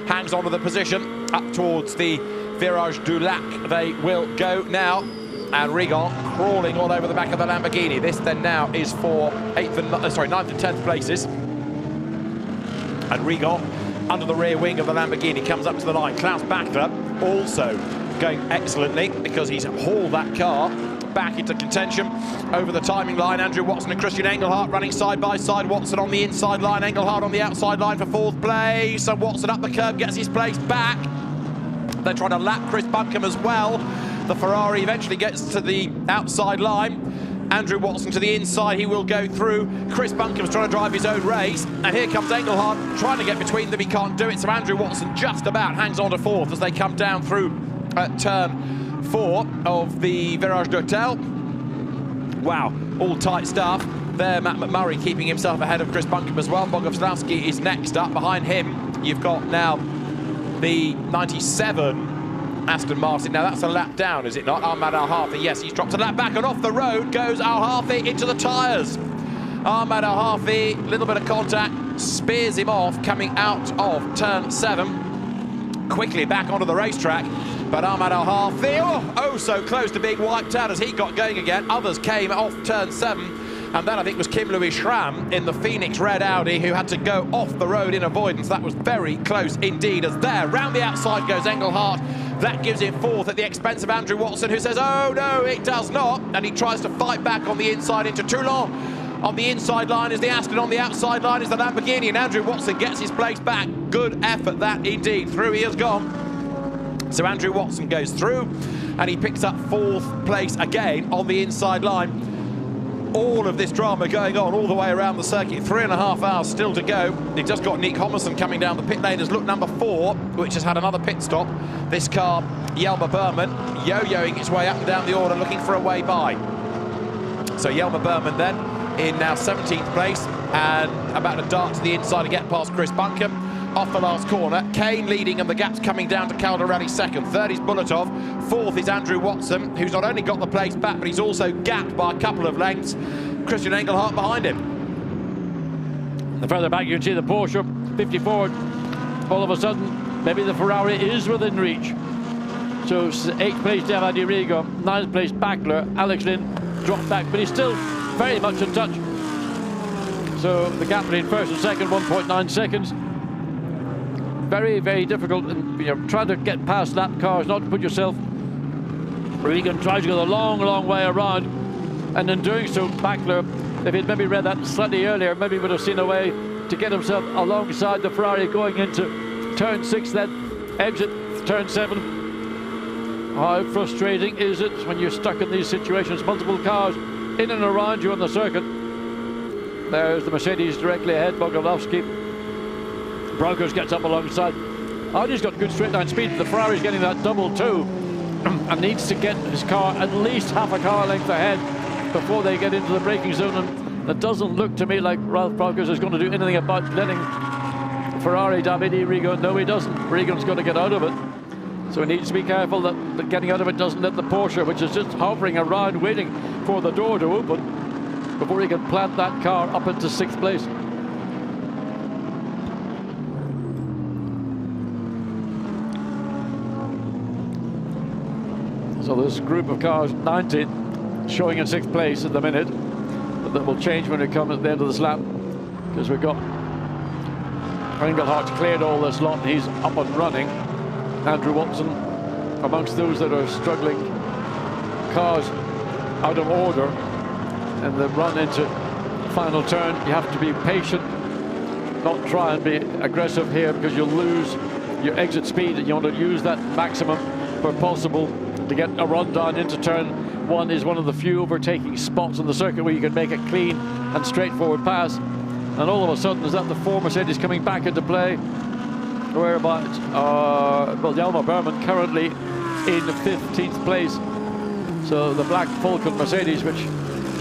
A: hangs on to the position up towards the Virage du Lac. They will go now, and Rigon crawling all over the back of the Lamborghini. This then now is for 9th and 10th places, and Rigon under the rear wing of the Lamborghini comes up to the line. Klaus Bachler also going excellently because he's hauled that car back into contention over the timing line. Andrew Watson and Christian Engelhardt running side by side. Watson on the inside line, Engelhardt on the outside line for 4th place. And Watson up the curb gets his place back. They're trying to lap Chris Buncombe as well. The Ferrari eventually gets to the outside line. Andrew Watson to the inside, he will go through. Chris Buncombe's trying to drive his own race, and here comes Engelhardt trying to get between them. He can't do it, so Andrew Watson just about hangs on to 4th as they come down through turn 4 of the Virage d'Hotel. Wow, all tight stuff. There, Matt McMurray keeping himself ahead of Chris Buncombe as well. Boguslavski is next up. Behind him, you've got now the 97 Aston Martin. Now that's a lap down, is it not? Ahmad Al-Hafi, yes, he's dropped a lap back, and off the road goes Al-Hafi into the tyres. Ahmad Al-Hafi, a little bit of contact, spears him off coming out of turn 7. Quickly back onto the racetrack, but Ahmad Al-Hafi, oh so close to being wiped out as he got going again. Others came off turn 7, and then I think it was Kim Louis Schramm in the Phoenix Red Audi who had to go off the road in avoidance. That was very close indeed, as there, round the outside goes Engelhardt. That gives him 4th at the expense of Andrew Watson, who says, oh no, it does not, and he tries to fight back on the inside into Toulon. On the inside line is the Aston, on the outside line is the Lamborghini, and Andrew Watson gets his place back. Good effort that indeed. Through he has gone. So Andrew Watson goes through, and he picks up 4th place again on the inside line. All of this drama going on all the way around the circuit. 3.5 hours still to go. They've just got Nick Homerson coming down the pit lane as look number 4, which has had another pit stop. This car, Jelmer Berman, yo-yoing its way up and down the order, looking for a way by. So Jelmer Berman then in now 17th place, and about to dart to the inside to get past Chris Buncombe. Off the last corner, Kane leading, and the gap's coming down to Calderani 2nd. 3rd is Bulatov. 4th is Andrew Watson, who's not only got the place back, but he's also gapped by a couple of lengths. Christian Engelhardt behind him.
H: The further back you can see the Porsche 54. All of a sudden, maybe the Ferrari is within reach. So 8th place Davide Rigon, 9th place Bachler. Alex Lynn dropped back, but he's still very much in touch. So the gap between 1st and 2nd, 1.9 seconds. Very, very difficult, and trying to get past lap cars, not to put yourself. Rigon tries to go the long, long way around, and in doing so, Bachler, if he'd maybe read that slightly earlier, maybe would have seen a way to get himself alongside the Ferrari going into turn 6, then exit turn 7. How frustrating is it when you're stuck in these situations? Multiple cars in and around you on the circuit. There's the Mercedes directly ahead, Boguslavski. Brokers gets up alongside. Audi's got good straight line speed. The Ferrari's getting that double too, and needs to get his car at least half a car length ahead before they get into the braking zone. And it doesn't look to me like Ralph Brokers is going to do anything about letting Ferrari Davide Rigon. No, he doesn't. Rigon's got to get out of it. So he needs to be careful that getting out of it doesn't let the Porsche, which is just hovering around waiting for the door to open before he can plant that car up into 6th place. So this group of cars, 90, showing in 6th place at the minute, but that will change when we come at the end of this lap, because we've got Engelhardt cleared all this lot and he's up and running. Andrew Watson amongst those that are struggling, cars out of order, and the run into final turn. You have to be patient, not try and be aggressive here, because you'll lose your exit speed, and you want to use that maximum where possible to get a run down into turn 1. Is one of the few overtaking spots on the circuit where you can make a clean and straightforward pass. And all of a sudden, is that the 4 Mercedes coming back into play? Whereabouts? Well, Hjalmar Berman currently in 15th place. So the Black Falcon Mercedes, which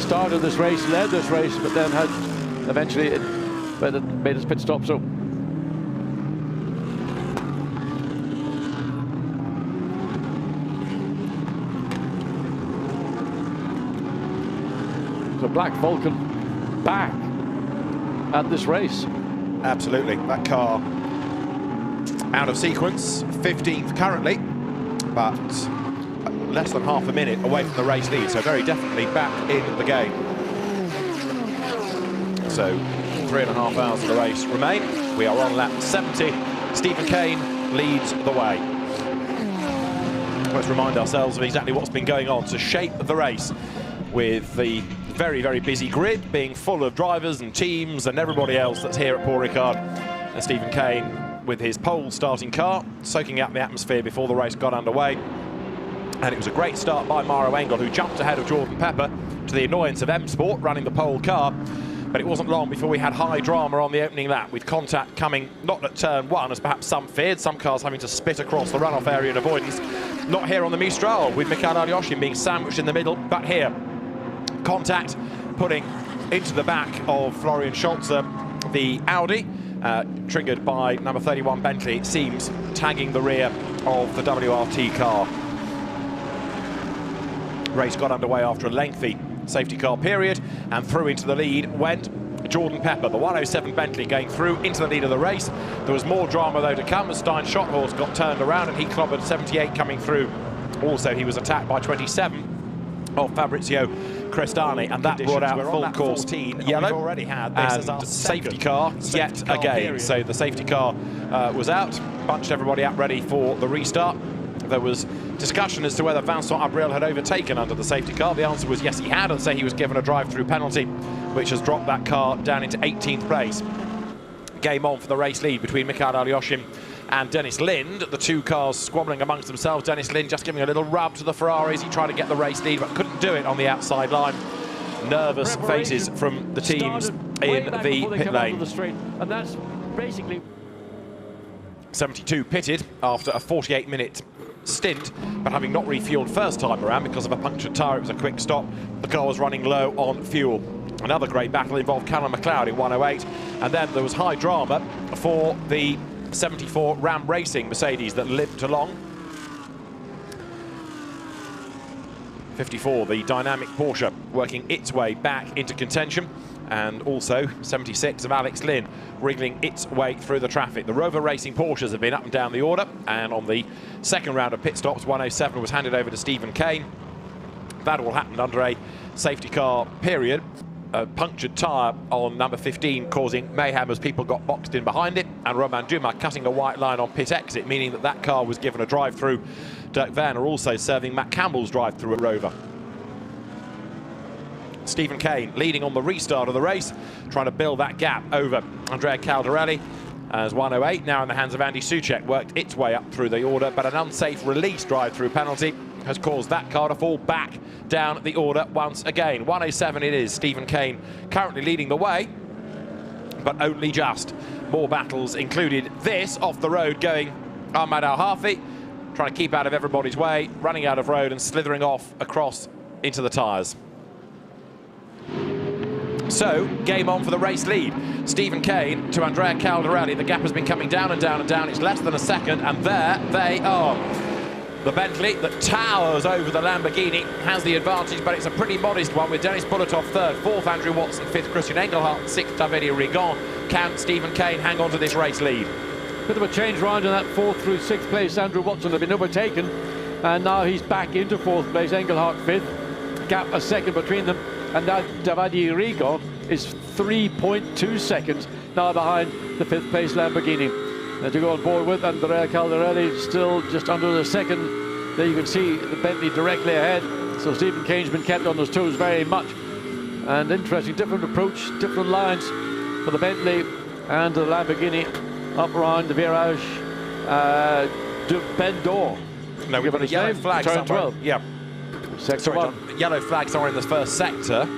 H: started this race, led this race, but then had eventually made its pit stop. So Black Falcon back at this race.
A: Absolutely. That car out of sequence, 15th currently, but less than half a minute away from the race lead, so very definitely back in the game. So 3.5 hours of the race remain. We are on lap 70. Stephen Kane leads the way. Let's remind ourselves of exactly what's been going on to shape the race, with the very, very busy grid being full of drivers and teams and everybody else that's here at Paul Ricard. And Stephen Kane with his pole starting car, soaking up the atmosphere before the race got underway. And it was a great start by Mauro Engel, who jumped ahead of Jordan Pepper, to the annoyance of M Sport running the pole car. But it wasn't long before we had high drama on the opening lap, with contact coming not at turn 1 as perhaps some feared, some cars having to spit across the runoff area in avoidance. Not here on the Mistral, with Mikhail Alyoshin being sandwiched in the middle, but here contact putting into the back of Florian Scholze the Audi, triggered by number 31 Bentley, it seems, tagging the rear of the WRT car. Race got underway after a lengthy safety car period, and through into the lead went Jordan Pepper, the 107 Bentley, going through into the lead of the race. There was more drama though to come as Stein Schotthorst got turned around and he clobbered 78 coming through. Also he was attacked by 27 of Fabrizio Crestani, and that brought out full course 14 yellow. We've already had this as our safety car yet again. Period. So the safety car was out, bunched everybody up ready for the restart. There was discussion as to whether Vincent Abril had overtaken under the safety car. The answer was yes, he had, and so he was given a drive-through penalty, which has dropped that car down into 18th place. Game on for the race lead between Mikhail Alyoshin and Dennis Lind. The two cars squabbling amongst themselves. Dennis Lind just giving a little rub to the Ferraris. He tried to get the race lead, but couldn't do it on the outside line. Nervous faces from the teams in the pit lane.
H: And that's basically
A: 72 pitted after a 48-minute stint, but having not refueled first time around because of a punctured tyre, it was a quick stop. The car was running low on fuel. Another great battle involved Callum McLeod in 108, and then there was high drama for the 74 Ram Racing Mercedes that limped along. 54, the dynamic Porsche, working its way back into contention, and also 76 of Alex Lynn wriggling its way through the traffic. The Rover Racing Porsches have been up and down the order, and on the second round of pit stops, 107 was handed over to Stephen Kane. That all happened under a safety car period. A punctured tyre on number 15 causing mayhem as people got boxed in behind it, and Romain Dumas cutting a white line on pit exit, meaning that that car was given a drive-through. Dirk Werner also serving Matt Campbell's drive-through at Rover. Stephen Kane leading on the restart of the race, trying to build that gap over Andrea Caldarelli, as 108 now in the hands of Andy Soucek worked its way up through the order, but an unsafe release drive-through penalty has caused that car to fall back down the order once again. 107 it is. Stephen Kane currently leading the way, but only just. More battles included this off the road going Ahmad Al-Hafi, trying to keep out of everybody's way, running out of road and slithering off across into the tyres. So, game on for the race lead. Stephen Kane to Andrea Caldarelli. The gap has been coming down and down and down. It's less than a second, and there they are. The Bentley that towers over the Lamborghini has the advantage, but it's a pretty modest one, with Denis Bulletov third, fourth Andrew Watson, fifth Christian Engelhardt, sixth David Rigon. Can Stephen Kane hang on to this race lead?
H: Bit of a change round in that 4th through 6th place. Andrew Watson had been overtaken and now he's back into 4th place, Engelhardt 5th, gap a second between them, and now Davide Rigo is 3.2 seconds now behind the 5th place Lamborghini. To go on board with Andrea Caldarelli still just under the second. There you can see the Bentley directly ahead, so Stephen Kane's been kept on his toes very much. And interesting, different approach, different lines for the Bentley and the Lamborghini up around the virage de Bendor.
A: No, we've got a yellow flag
H: turn
A: somewhere.
H: 12.
A: Yeah.
H: Sector 1.
A: John, yellow flag somewhere in the first sector,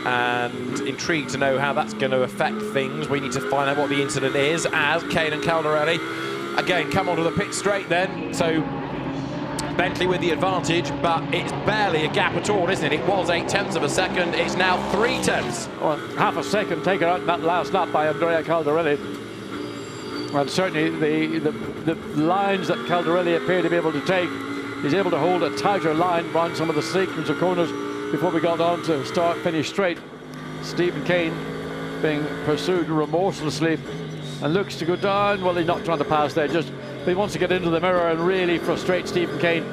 A: and intrigued to know how that's going to affect things. We need to find out what the incident is, as Kane and Caldarelli again come onto the pit straight then. So Bentley with the advantage, but it's barely a gap at all, isn't it? It was 0.8 of a second, it's now 0.3.
H: Well, half a second taken out in that last lap by Andrea Caldarelli. And certainly the lines that Caldarelli appeared to be able to take, he's able to hold a tighter line around some of the sequence of corners before we got on to start, finish straight. Stephen Kane being pursued remorselessly and looks to go down. Well, he's not trying to pass there, just he wants to get into the mirror and really frustrate Stephen Kane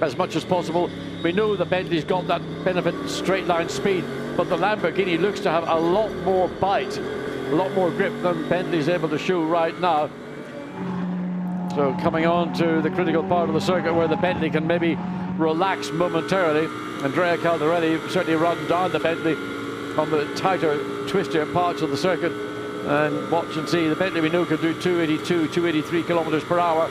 H: as much as possible. We know the Bentley's got that benefit straight line speed, but the Lamborghini looks to have a lot more bite, a lot more grip than Bentley's able to show right now. So coming on to the critical part of the circuit where the Bentley can maybe relax momentarily. Andrea Caldarelli certainly run down the Bentley on the tighter, twistier parts of the circuit. And watch and see, the Bentley we know can do 282, 283 kilometers per hour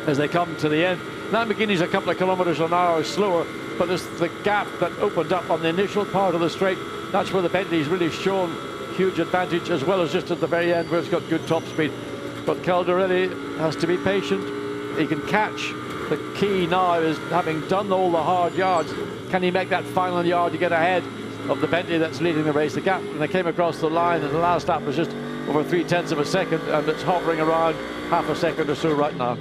H: as they come to the end. Lamborghini's a couple of kilometers an hour slower, but there's the gap that opened up on the initial part of the straight. That's where the Bentley's really shown huge advantage, as well as just at the very end where it's got good top speed. But Caldarelli has to be patient. He can catch. The key now is, having done all the hard yards, can he make that final yard to get ahead of the Bentley that's leading the race? The gap when they came across the line in the last lap was just over 0.3 of a second, and it's hovering around half a second or so right now.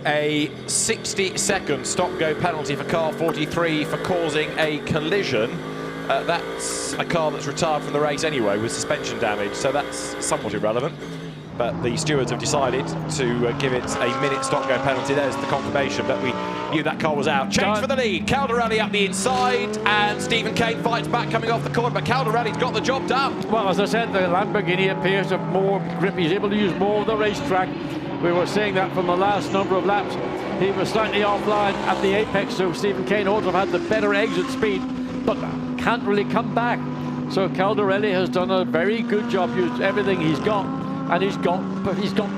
A: A 60-second stop-go penalty for car 43 for causing a collision. That's a car that's retired from the race anyway with suspension damage, so that's somewhat irrelevant. But the stewards have decided to give it a minute stop-go penalty. There's the confirmation, but we knew that car was out. Change for the lead. Caldarelli up the inside, and Stephen Kane fights back coming off the corner, but Caldarelli's got the job done.
H: Well, as I said, the Lamborghini appears to have more grip. He's able to use more of the racetrack. We were saying that from the last number of laps. He was slightly offline at the apex, so Stephen Kane ought to have had the better exit speed, but can't really come back. So Caldarelli has done a very good job, used everything he's got. And he's got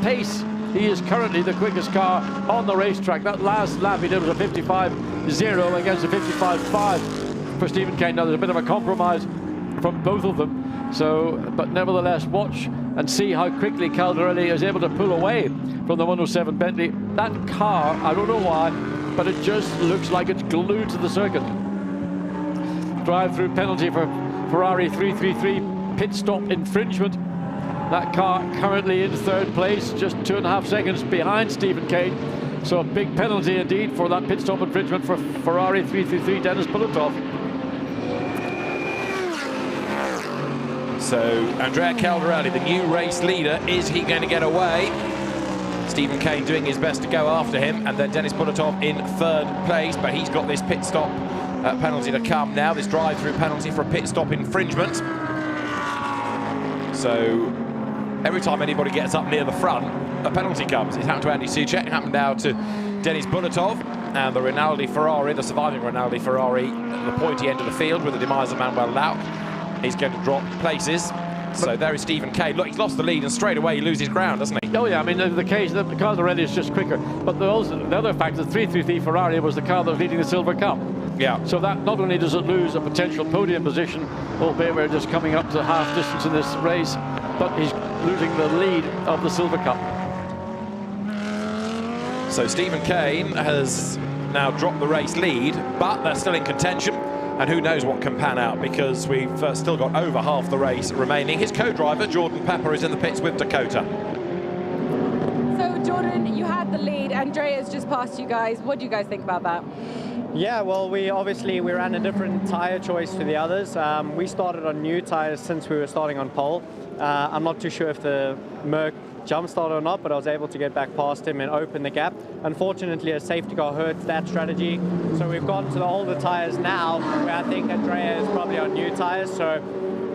H: pace. He is currently the quickest car on the racetrack. That last lap he did was a 55.0 against a 55.5 for Stephen Kane. Now there's a bit of a compromise from both of them. So, but nevertheless, watch and see how quickly Caldarelli is able to pull away from the 107 Bentley. That car, I don't know why, but it just looks like it's glued to the circuit. Drive-through penalty for Ferrari 333, pit stop infringement. That car currently in 3rd place, just 2.5 seconds behind Stephen Kane. So a big penalty indeed for that pit stop infringement for Ferrari 333, Dennis Pulitov.
A: So Andrea Caldarelli, the new race leader, is he going to get away? Stephen Kane doing his best to go after him, and then Dennis Pulitov in 3rd place, but he's got this pit stop penalty to come now, this drive-through penalty for a pit stop infringement. So every time anybody gets up near the front, a penalty comes. It happened to Andy Soucek, it happened now to Dennis Pulitov, and the Rinaldi Ferrari, the surviving Rinaldi Ferrari, at the pointy end of the field with the demise of Manuel Lauck. He's going to drop places. So there is Stephen Kane. Look, he's lost the lead, and straight away he loses ground, doesn't he?
H: Oh yeah, I mean, the case that the Caldarelli is just quicker. But the other fact, the 333 Ferrari was the car that was leading the Silver Cup.
A: Yeah.
H: So that not only does it lose a potential podium position, albeit we're just coming up to half distance in this race, but he's losing the lead of the Silver Cup.
A: So Stephen Kane has now dropped the race lead, but they're still in contention. And who knows what can pan out, because we've still got over half the race remaining. His co-driver, Jordan Pepper, is in the pits with Dakota.
O: So, Jordan, you had the lead. Andrea's just passed you guys. What do you guys think about that?
I: Yeah, well, we ran a different tyre choice to the others. We started on new tyres since we were starting on pole. I'm not too sure if the Merc jump start or not, but I was able to get back past him and open the gap. Unfortunately, a safety car hurts that strategy, so we've gone to the older tyres now, where I think Andrea is probably on new tyres, so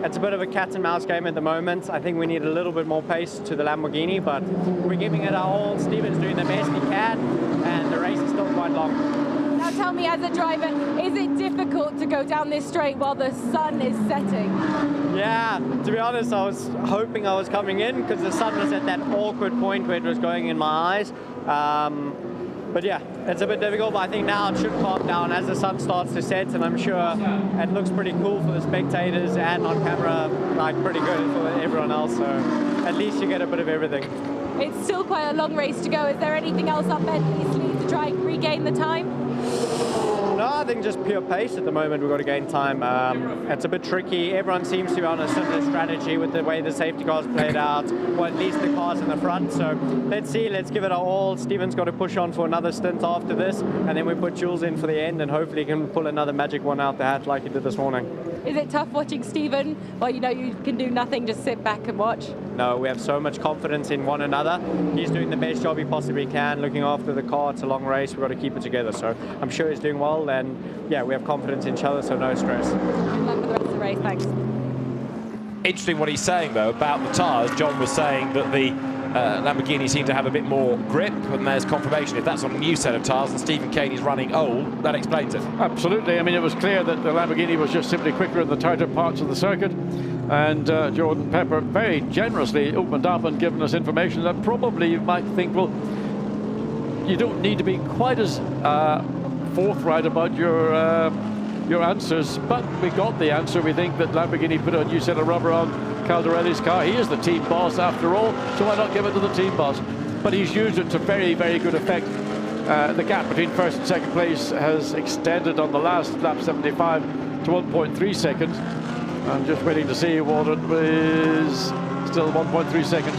I: it's a bit of a cat and mouse game at the moment. I think we need a little bit more pace to the Lamborghini, but we're giving it our all. Steven's doing the best he can, and the race is still quite long.
O: Now tell me, as a driver, is it difficult to go down this straight while the sun is setting?
I: Yeah, to be honest, I was hoping I was coming in because the sun was at that awkward point where it was going in my eyes. But yeah, it's a bit difficult, but I think now it should calm down as the sun starts to set, and I'm sure it looks pretty cool for the spectators and on camera, like pretty good for everyone else, so at least you get a bit of everything.
O: It's still quite a long race to go. Is there anything else up Bentley's sleeve to try and regain the time?
I: No, I think just pure pace at the moment. We've got to gain time. It's a bit tricky. Everyone seems to be on a similar strategy with the way the safety cars played out, or at least the cars in the front. So let's see, let's give it our all. Steven's got to push on for another stint after this, and then we put Jules in for the end, and hopefully he can pull another magic one out the hat like he did this morning.
O: Is it tough watching Steven? Well, you know you can do nothing, just sit back and watch.
I: No, we have so much confidence in one another. He's doing the best job he possibly can, looking after the car. It's a long race. We've got to keep it together. So I'm sure he's doing well, and yeah, we have confidence in each other, so no stress.
O: Good luck with the rest of the race. Thanks.
A: Interesting what he's saying, though, about the tyres. John was saying that the Lamborghini seem to have a bit more grip, and there's confirmation. If that's on a new set of tyres and Stephen Kane is running old, that explains it.
H: Absolutely. I mean, it was clear that the Lamborghini was just simply quicker in the tighter parts of the circuit, and Jordan Pepper very generously opened up and given us information that probably you might think, well, you don't need to be quite as forthright about your answers, but we got the answer. We think that Lamborghini put a new set of rubber on Caldarelli's car. He is the team boss after all, so why not give it to the team boss? But he's used it to very, very good effect. The gap between first and second place has extended on the last lap 75 to 1.3 seconds. I'm just waiting to see what it was. Still 1.3 seconds.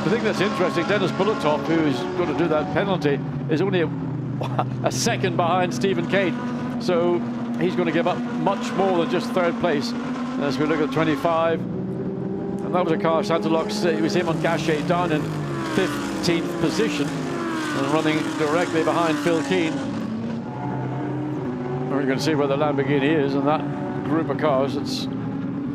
H: The thing that's interesting, Dennis Bulletov, who's going to do that penalty, is only a second behind Stephen Kane. So he's going to give up much more than just third place. As we look at 25, and that was a car, Santalux, it was him on Gachet down in 15th position and running directly behind Phil Keane. We're going to see where the Lamborghini is in that group of cars. It's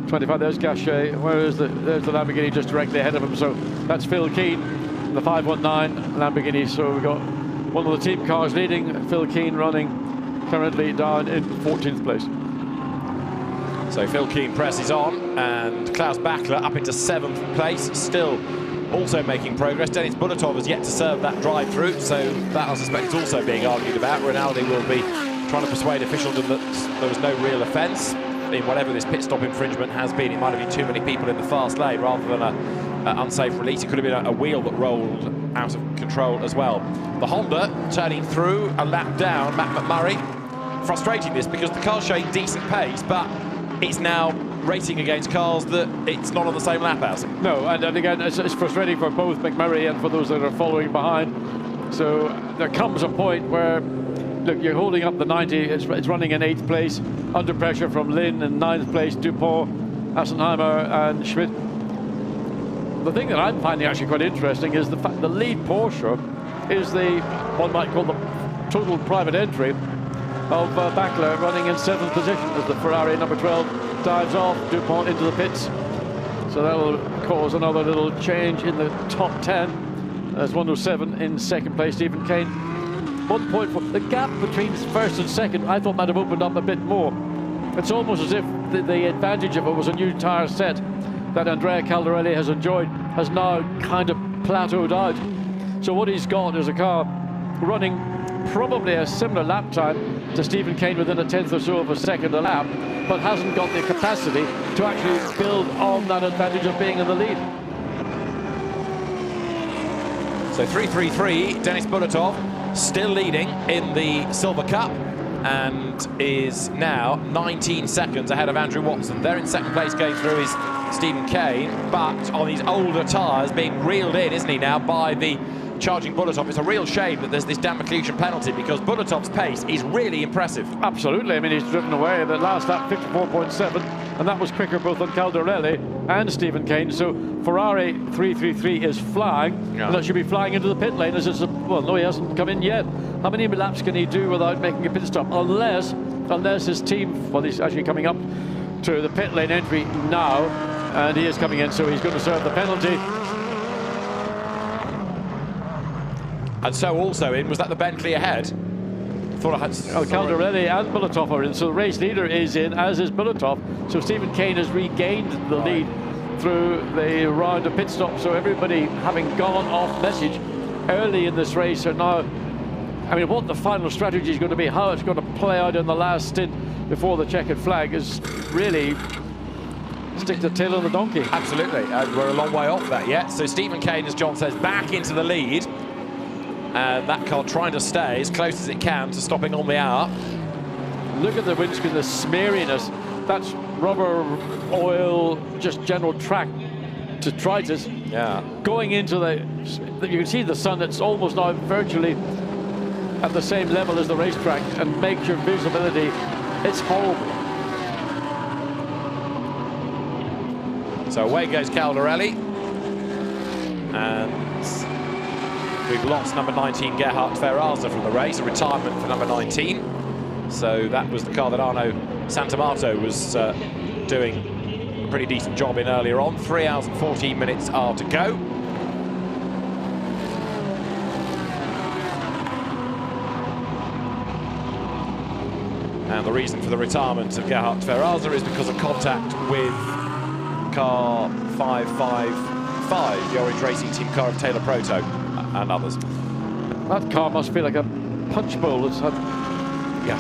H: 25, there's Gachet, there's the Lamborghini just directly ahead of him, so that's Phil Keane, the 519 Lamborghini. So we've got one of the team cars leading, Phil Keane running currently down in 14th place.
A: So Phil Keane presses on, and Klaus Bachler up into 7th place, still also making progress. Dennis Bulletov has yet to serve that drive-through, so that I suspect is also being argued about. Rinaldi will be trying to persuade officialdom that there was no real offence in whatever this pit stop infringement has been. It might have been too many people in the fast lane rather than an unsafe release. It could have been a wheel that rolled out of control as well. The Honda turning through a lap down, Matt McMurray. Frustrating this because the car's showing decent pace, but it's now racing against cars that it's not on the same lap as.
H: No, and again, it's frustrating for both McMurray and for those that are following behind. So there comes a point where, look, you're holding up the 90, it's running in 8th place, under pressure from Lynn in 9th place, Dupont, Assenheimer and Schmidt. The thing that I'm finding actually quite interesting is the fact the lead Porsche is the, one might call the total private entry of Bachler, running in 7th position as the Ferrari number 12 dives off, Dupont into the pits. So that will cause another little change in the top 10. There's 107 in 2nd place, Stephen Kane. 1.4. The gap between first and second I thought might have opened up a bit more. It's almost as if the advantage of it was a new tyre set that Andrea Caldarelli has enjoyed has now kind of plateaued out. So what he's got is a car running probably a similar lap time to Stephen Kane, within a 10th or so of a second a lap, but hasn't got the capacity to actually build on that advantage of being in the lead.
A: So 3-3-3, Dennis Bulletov still leading in the Silver Cup and is now 19 seconds ahead of Andrew Watson. There in 2nd place going through is Stephen Kane, but on these older tyres, being reeled in, isn't he now, by the charging Bulletov. It's a real shame that there's this Dan McLeod penalty because Bulletov's pace is really impressive.
H: Absolutely. I mean, he's driven away the last lap 54.7. and that was quicker both on Caldarelli and Stephen Kane. So Ferrari 333 is flying, and that should be flying into the pit lane. As it's well, no, he hasn't come in yet. How many laps can he do without making a pit stop? Unless his team, well, he's actually coming up to the pit lane entry now, and he is coming in, so he's going to serve the penalty.
A: And so also in, was that the Bentley ahead? Thought I had...
H: Caldarelli and Bulletov are in, so the race leader is in, as is Bulletov. So Stephen Kane has regained the lead through the round of pit stop. So everybody, having gone off message early in this race, are now... I mean, what the final strategy is going to be, how it's going to play out in the last stint before the checkered flag is really stick the tail on the donkey.
A: Absolutely, we're a long way off that yet. So Stephen Kane, as John says, back into the lead. And that car trying to stay as close as it can to stopping on the hour.
H: Look at the windscreen, the smeariness. That's rubber, oil, just general track detritus.
A: Yeah.
H: Going into you can see the sun, it's almost now virtually at the same level as the racetrack, and makes your visibility, it's horrible.
A: So away goes Caldarelli. And we've lost number 19, Gerhard Ferraza, from the race, a retirement for number 19. So that was the car that Arno Santamato was doing a pretty decent job in earlier on. 3 hours and 14 minutes are to go. And the reason for the retirement of Gerhard Ferraza is because of contact with car 555, the Orange Racing Team car of Taylor Proto and others.
H: That car must be like a punch bowl. It's had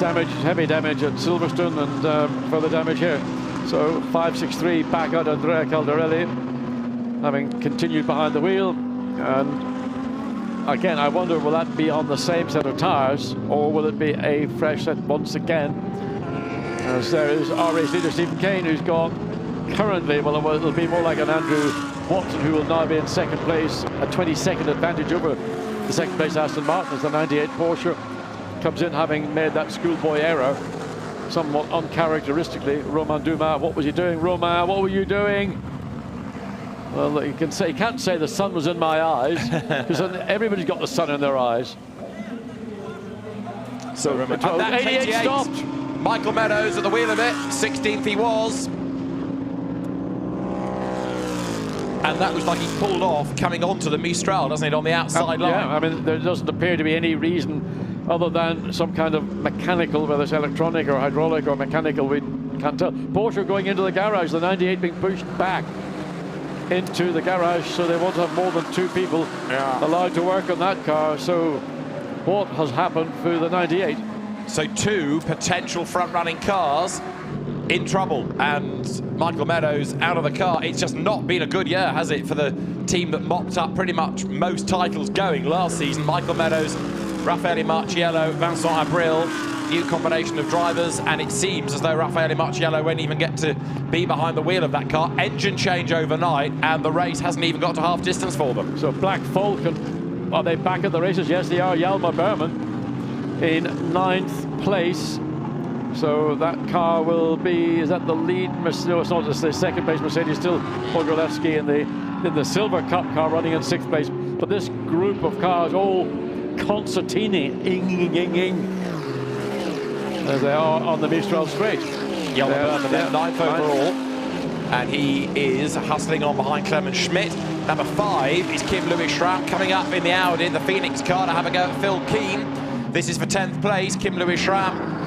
H: damage, heavy damage at Silverstone, and further damage here. So 563 back out Andrea Caldarelli, having continued behind the wheel. And again, I wonder, will that be on the same set of tyres, or will it be a fresh set once again? As there is our race leader Stephen Kane, who's gone currently, well, it'll be more like an Andrew Watson, who will now be in second place, a 22nd advantage over the second place Aston Martin, as the 98 Porsche comes in having made that schoolboy error, somewhat uncharacteristically. Romain Dumas, what was he doing? Romain, what were you doing? Well, you can't say the sun was in my eyes, because everybody's got the sun in their eyes.
A: So
H: and that 88 stopped.
A: Michael Meadows at the wheel of it, 16th he was. And that was like he pulled off coming onto the Mistral, doesn't it, on the outside line?
H: Yeah, I mean, there doesn't appear to be any reason other than some kind of mechanical, whether it's electronic or hydraulic or mechanical, we can't tell. Porsche going into the garage, the 98 being pushed back into the garage, so they won't have more than 2 people allowed to work on that car. So what has happened for the 98?
A: So 2 potential front-running cars in trouble, and Michael Meadows out of the car. It's just not been a good year, has it, for the team that mopped up pretty much most titles going last season? Michael Meadows, Raffaele Marciello, Vincent Abril, new combination of drivers, and it seems as though Raffaele Marciello won't even get to be behind the wheel of that car. Engine change overnight, and the race hasn't even got to half distance for them.
H: So Black Falcon, are they back at the races? Yes, they are. Hjalmar Berman in 9th place. So that car will be, is that the lead? No, it's not, it's the second place Mercedes, still Pogorelski in the Silver Cup car running in 6th place. But this group of cars, all concertini, as they are on the Mistral straight.
A: Hjalmar Berman, 9th overall. And he is hustling on behind Clement Schmidt. Number 5 is Kim Louis Schramm coming up in the Audi, the Phoenix car, to have a go at Phil Keane. This is for 10th place, Kim Louis Schramm.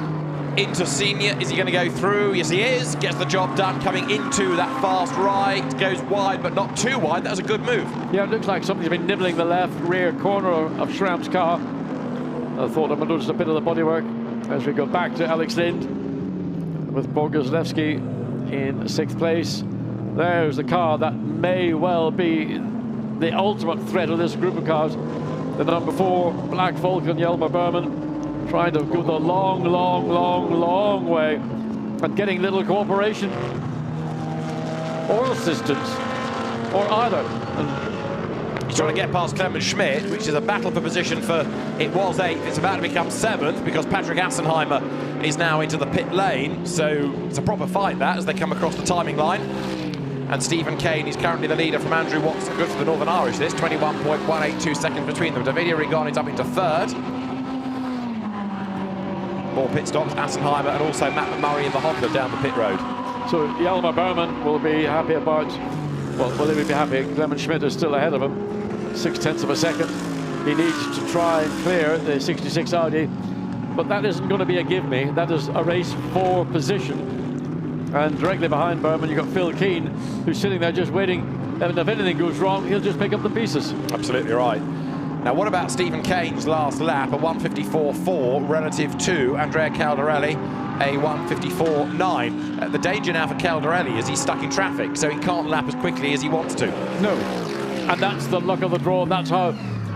A: Into senior, is he going to go through? Yes, he is. Gets the job done, coming into that fast right. Goes wide, but not too wide. That was a good move.
H: Yeah, it looks like somebody's been nibbling the left rear corner of Schramm's car. I thought I noticed a bit of the bodywork as we go back to Alex Lind with Bogoslewski in 6th place. There's the car that may well be the ultimate threat of this group of cars. The number 4, Black Falcon, Hjalmar Berman, trying to go the long way and getting little cooperation or assistance or either. And
A: trying to get past Clement Schmidt, which is a battle for position for, it was 8th, it's about to become 7th because Patrick Assenheimer is now into the pit lane, so it's a proper fight that as they come across the timing line. And Stephen Kane is currently the leader from Andrew Watson. Good for the Northern Irish, this 21.182 seconds between them. Davide Rigoni is up into 3rd. More pit stops, Assenheimer and also Matt McMurray in the Honda down the pit road.
H: So Hjalmar Berman will be happy about, well, will he be happy? Clement Schmidt is still ahead of him, 0.6 of a second. He needs to try and clear the 66 Audi, but that isn't going to be a give me. That is a race for position. And directly behind Berman, you've got Phil Keane, who's sitting there just waiting. And if anything goes wrong, he'll just pick up the pieces.
A: Absolutely right. Now, what about Stephen Kane's last lap, a 1:54.4 relative to Andrea Caldarelli, a 1:54.9. The danger now for Caldarelli is he's stuck in traffic, so he can't lap as quickly as he wants to.
H: No, and that's the luck of the draw. That's how,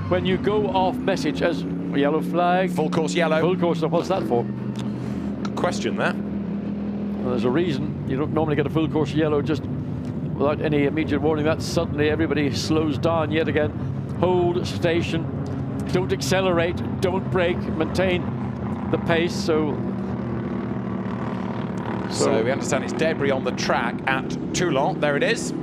H: when you go off message as yellow flag.
A: Full course yellow.
H: Full course, what's that for?
A: Good question there.
H: Well, there's a reason. You don't normally get a full course yellow just without any immediate warning. That's suddenly everybody slows down yet again. Hold station, don't accelerate, don't brake, maintain the pace. So
A: we understand it's debris on the track at Toulon. There it is.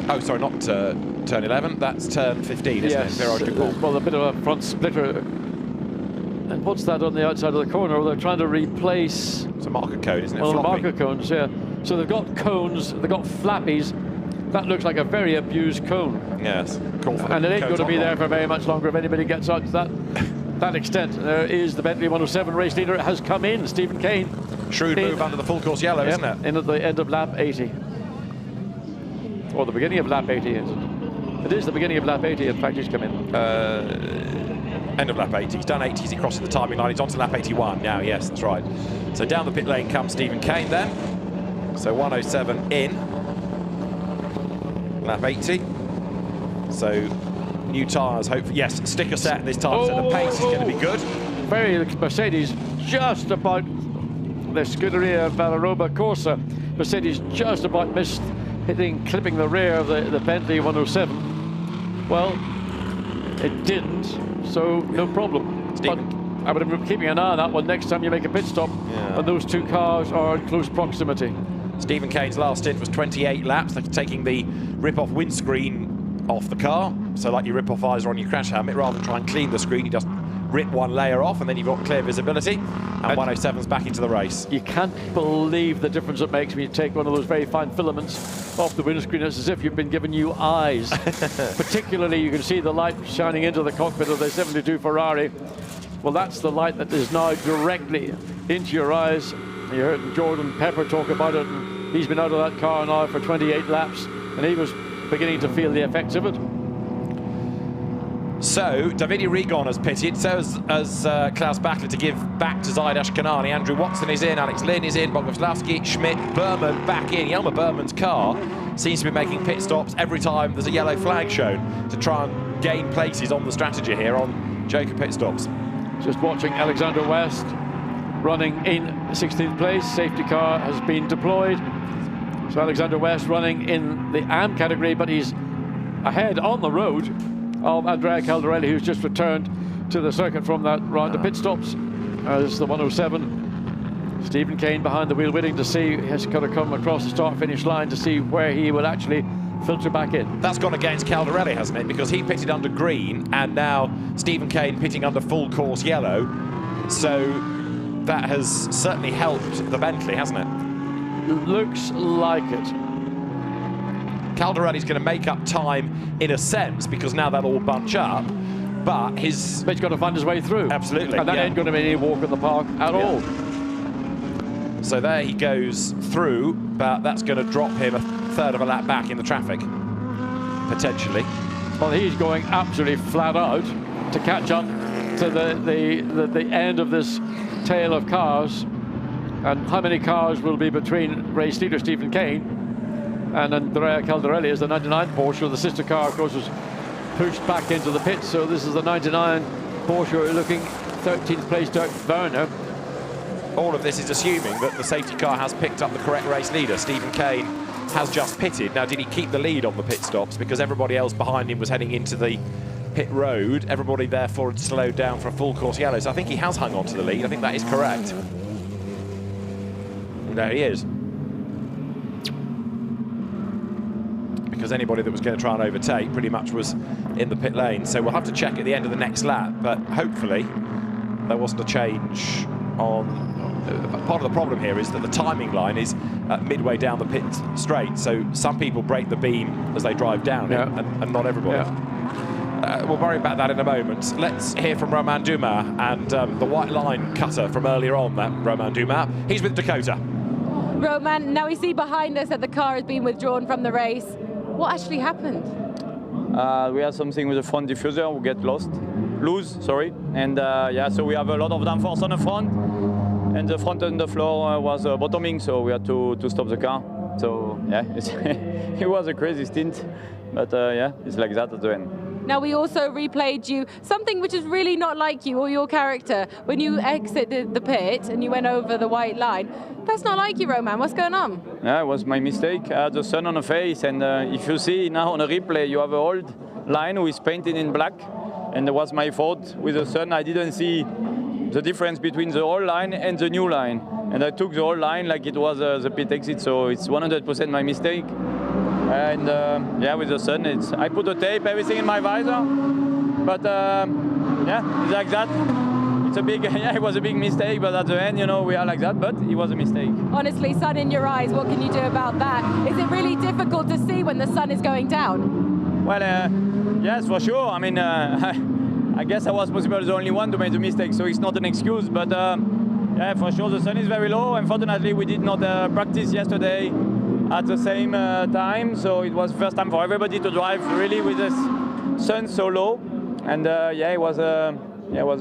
A: Oh, sorry, not turn 11. That's turn 15, isn't it?
H: Well, a bit of a front splitter. And what's that on the outside of the corner? Well, they're trying to replace.
A: It's a marker cone, isn't it?
H: Well, marker cones, yeah. So they've got cones, they've got flappies. That looks like a very abused cone.
A: Yes.
H: And it ain't going to be there for very much longer if anybody gets out to that extent. There is the Bentley 107 race leader. It has come in, Stephen Kane.
A: Shrewd move under the full course yellow, isn't it?
H: In at the end of lap 80. Or the beginning of lap 80, is it? It is the beginning of lap 80, in fact, he's come in.
A: End of lap 80. He's done 80, he's crossing the timing line. He's on to lap 81 now, yes, that's right. So down the pit lane comes Stephen Kane then. So 107 in. Lap 80. So new tyres, hopefully. Yes, sticker set this time, so the pace is going to be good.
H: Very Mercedes just about the Scuderia Valaroba Corsa. Mercedes just about missed clipping the rear of the Bentley 107. Well, it didn't, so no problem. But I would have been keeping an eye on that one next time you make a pit stop, and those two cars are in close proximity.
A: Stephen Kane's last stint was 28 laps, taking the rip-off windscreen off the car. So like you rip off visor on your crash helmet, rather than try and clean the screen, you just rip one layer off and then you've got clear visibility. And 107's back into the race.
H: You can't believe the difference it makes when you take one of those very fine filaments off the windscreen. It's as if you've been given new eyes. Particularly, you can see the light shining into the cockpit of the 72 Ferrari. Well, that's the light that is now directly into your eyes. You heard Jordan Pepper talk about it, and he's been out of that car now for 28 laps, and he was beginning to feel the effects of it.
A: So, Davide Rigon has pitted, so has Klaus Bachler to give back to Zaid Ashkanani. Andrew Watson is in, Alex Lynn is in, Boguslavski, Schmidt, Berman back in. Hjalmar Berman's car seems to be making pit stops every time there's a yellow flag shown to try and gain places on the strategy here on Joker pit stops.
H: Just watching Alexander West running in 16th place. Safety car has been deployed. So Alexander West running in the AM category, but he's ahead on the road of Andrea Caldarelli, who's just returned to the circuit from that round of pit stops as the 107. Stephen Kane behind the wheel, waiting to see, he has got to come across the start-finish line to see where he will actually filter back in.
A: That's gone against Caldarelli, hasn't it? Because he pitted under green, and now Stephen Kane pitting under full course yellow. So that has certainly helped the Bentley, hasn't it?
H: Looks like it.
A: Caldarelli's going to make up time in a sense because now they'll all bunch up, but he's
H: got to find his way through.
A: Absolutely.
H: And that ain't going to be any walk in the park at all.
A: So there he goes through, but that's going to drop him a third of a lap back in the traffic, potentially.
H: Well, he's going absolutely flat out to catch up to the end of this tail of cars. And how many cars will be between race leader Stephen Kane and Andrea Caldarelli as the 99 Porsche? The sister car, of course, was pushed back into the pits. So this is the 99 Porsche looking 13th place Dirk Werner.
A: All of this is assuming that the safety car has picked up the correct race leader. Stephen Kane has just pitted. Now, did he keep the lead on the pit stops because everybody else behind him was heading into the pit road? Everybody therefore had slowed down for a full course yellow. So I think he has hung on to the lead. I think that is correct. And there he is. Because anybody that was going to try and overtake pretty much was in the pit lane. So we'll have to check at the end of the next lap, but hopefully there wasn't a change on... Part of the problem here is that the timing line is midway down the pit straight, so some people break the beam as they drive down it, and not everybody. We'll worry about that in a moment. Let's hear from Romain Dumas and the white line cutter from earlier on, that Romain Dumas. He's with Dakota.
O: Romain, now we see behind us that the car has been withdrawn from the race. What actually happened?
S: We had something with the front diffuser, we get loose, and yeah, so we have a lot of downforce on the front, and the front underfloor was bottoming, so we had to stop the car. So yeah, it was a crazy stint, but yeah, it's like that at the end.
O: Now we also replayed you, something which is really not like you or your character. When you exited the pit and you went over the white line, that's not like you, Romain. What's going on?
S: Yeah, it was my mistake. I had the sun on the face, and if you see now on the replay, you have an old line who is painted in black, and it was my fault with the sun. I didn't see the difference between the old line and the new line, and I took the old line like it was the pit exit, so it's 100% my mistake. And yeah, with the sun, I put the tape, everything in my visor, but yeah, it's like that. It's a big, yeah, it was a big mistake, but at the end, you know, we are like that, but it was a mistake.
O: Honestly, sun in your eyes, what can you do about that? Is it really difficult to see when the sun is going down?
S: Well, yes, for sure. I mean, I guess I was possibly the only one to make the mistake, so it's not an excuse, but yeah, for sure, the sun is very low. Unfortunately, we did not practice yesterday at the same time, so it was first time for everybody to drive really with the sun so low, and yeah, it was a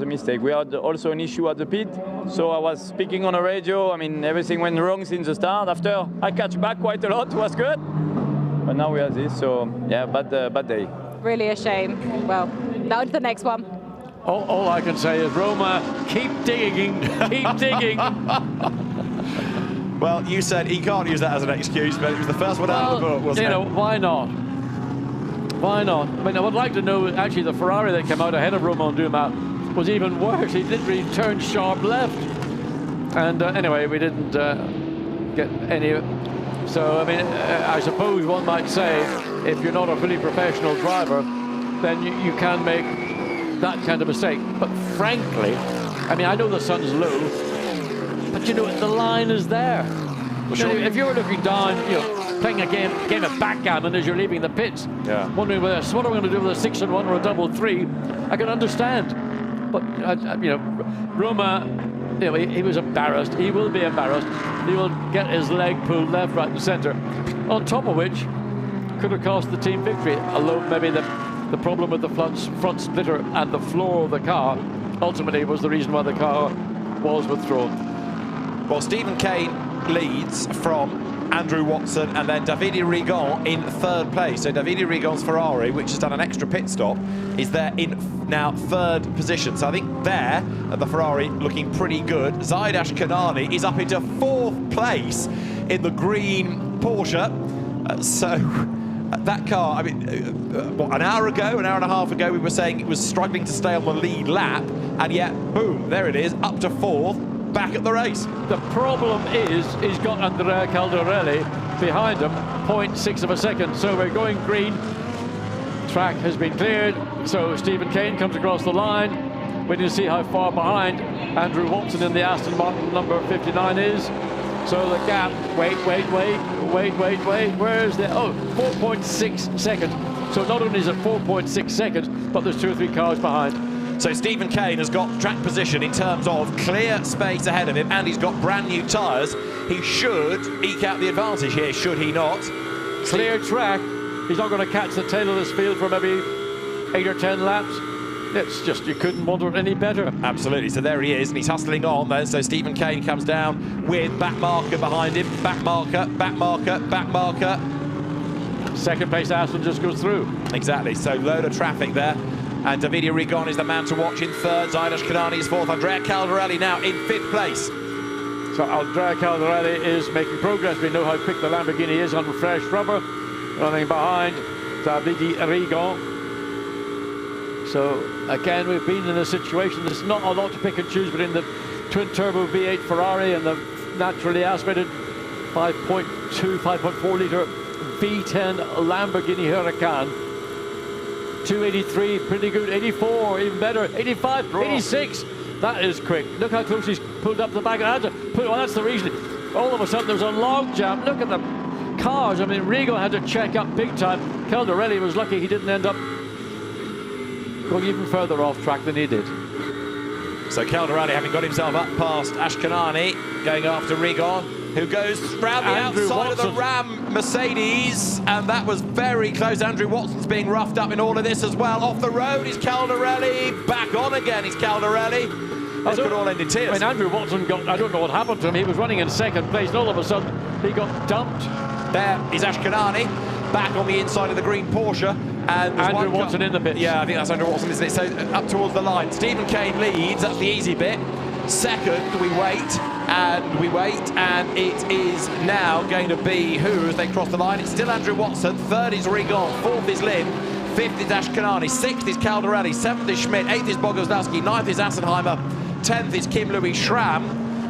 S: mistake. We had also an issue at the pit, so I was speaking on the radio. I mean, everything went wrong since the start. After I catch back quite a lot, it was good, but now we have this, so yeah, bad day.
O: Really a shame. Well, now to the next one.
H: All I can say is, Roma, keep digging, keep digging.
A: Well, you said he can't use that as an excuse, but it was the first one out of the book, wasn't it?
H: You know, why not? Why not? I mean, I would like to know, actually, the Ferrari that came out ahead of Romain Dumas was even worse. He literally turned sharp left. And anyway, we didn't get any. So, I mean, I suppose one might say, if you're not a fully professional driver, then you can make that kind of mistake. But frankly, I mean, I know the sun's low, but you know, the line is there. Well, sure. If you were looking down, you know, playing a game of backgammon as you're leaving the pits, wondering what am I going to do with a 6-1 or a 3-3, I can understand. But you know, Roma, you know, he was embarrassed. He will be embarrassed. He will get his leg pulled left, right, and centre. On top of which, could have cost the team victory. Although maybe the problem with the front splitter and the floor of the car ultimately was the reason why the car was withdrawn.
A: Well, Stephen Kane leads from Andrew Watson and then Davide Rigon in third place. So Davide Rigon's Ferrari, which has done an extra pit stop, is there in now third position. So I think there, the Ferrari looking pretty good. Zaidash Kanani is up into fourth place in the green Porsche. So that car, I mean, what, an hour and a half ago, we were saying it was struggling to stay on the lead lap, and yet, boom, there it is, up to fourth, back at the race.
H: The problem is he's got Andrea Caldarelli behind him, 0.6 of a second. So we're going green. Track has been cleared. So Stephen Kane comes across the line. We need to see how far behind Andrew Watson in the Aston Martin number 59 is. So the gap, wait. Where is the, 4.6 seconds. So not only is it 4.6 seconds, but there's 2 or 3 cars behind.
A: So Stephen Kane has got track position in terms of clear space ahead of him, and he's got brand new tyres. He should eke out the advantage here, should he not?
H: Clear track. He's not going to catch the tail of this field for maybe 8 or 10 laps. It's just, you couldn't want it any better.
A: Absolutely. So there he is, and he's hustling on there. So Stephen Kane comes down with back marker behind him. Back marker.
H: Second place Aston just goes through.
A: Exactly. So load of traffic there. And Davide Rigon is the man to watch in third. Zaidash Kanani is fourth. Andrea Caldarelli now in fifth place.
H: So Andrea Caldarelli is making progress. We know how quick the Lamborghini is on fresh rubber. Running behind Davide Rigon. So again, we've been in a situation, there's not a lot to pick and choose between the twin-turbo V8 Ferrari and the naturally aspirated 5.2, 5.4 litre V10 Lamborghini Huracan. 283, pretty good. 84, even better. 85, 86. That is quick. Look how close he's pulled up the back. Well, that's the reason. All of a sudden, there was a log jam. Look at the cars. I mean, Rigo had to check up big time. Caldarelli was lucky he didn't end up going even further off track than he did.
A: So Caldarelli, having got himself up past Ashkanani, going after Rigon, who goes round the outside of the Ram Mercedes, and that was very close. Andrew Watson's being roughed up in all of this as well. Off the road is Caldarelli, back on again is Caldarelli. This could all end in tears.
H: I mean, Andrew Watson got, I don't know what happened to him, he was running in second place, and all of a sudden he got dumped.
A: There is Ashkanani, back on the inside of the green Porsche. And
H: Andrew Watson in the pits.
A: Yeah, I think that's Andrew Watson, isn't it? So up towards the line. Stephen Kane leads, that's the easy bit. Second, we wait, and it is now going to be who as they cross the line? It's still Andrew Watson. Third is Rigon, fourth is Lynn, fifth is Ashkanani, sixth is Caldarelli, seventh is Schmidt, eighth is Bogoslawski, ninth is Assenheimer, 10th is Kim Louis Schramm.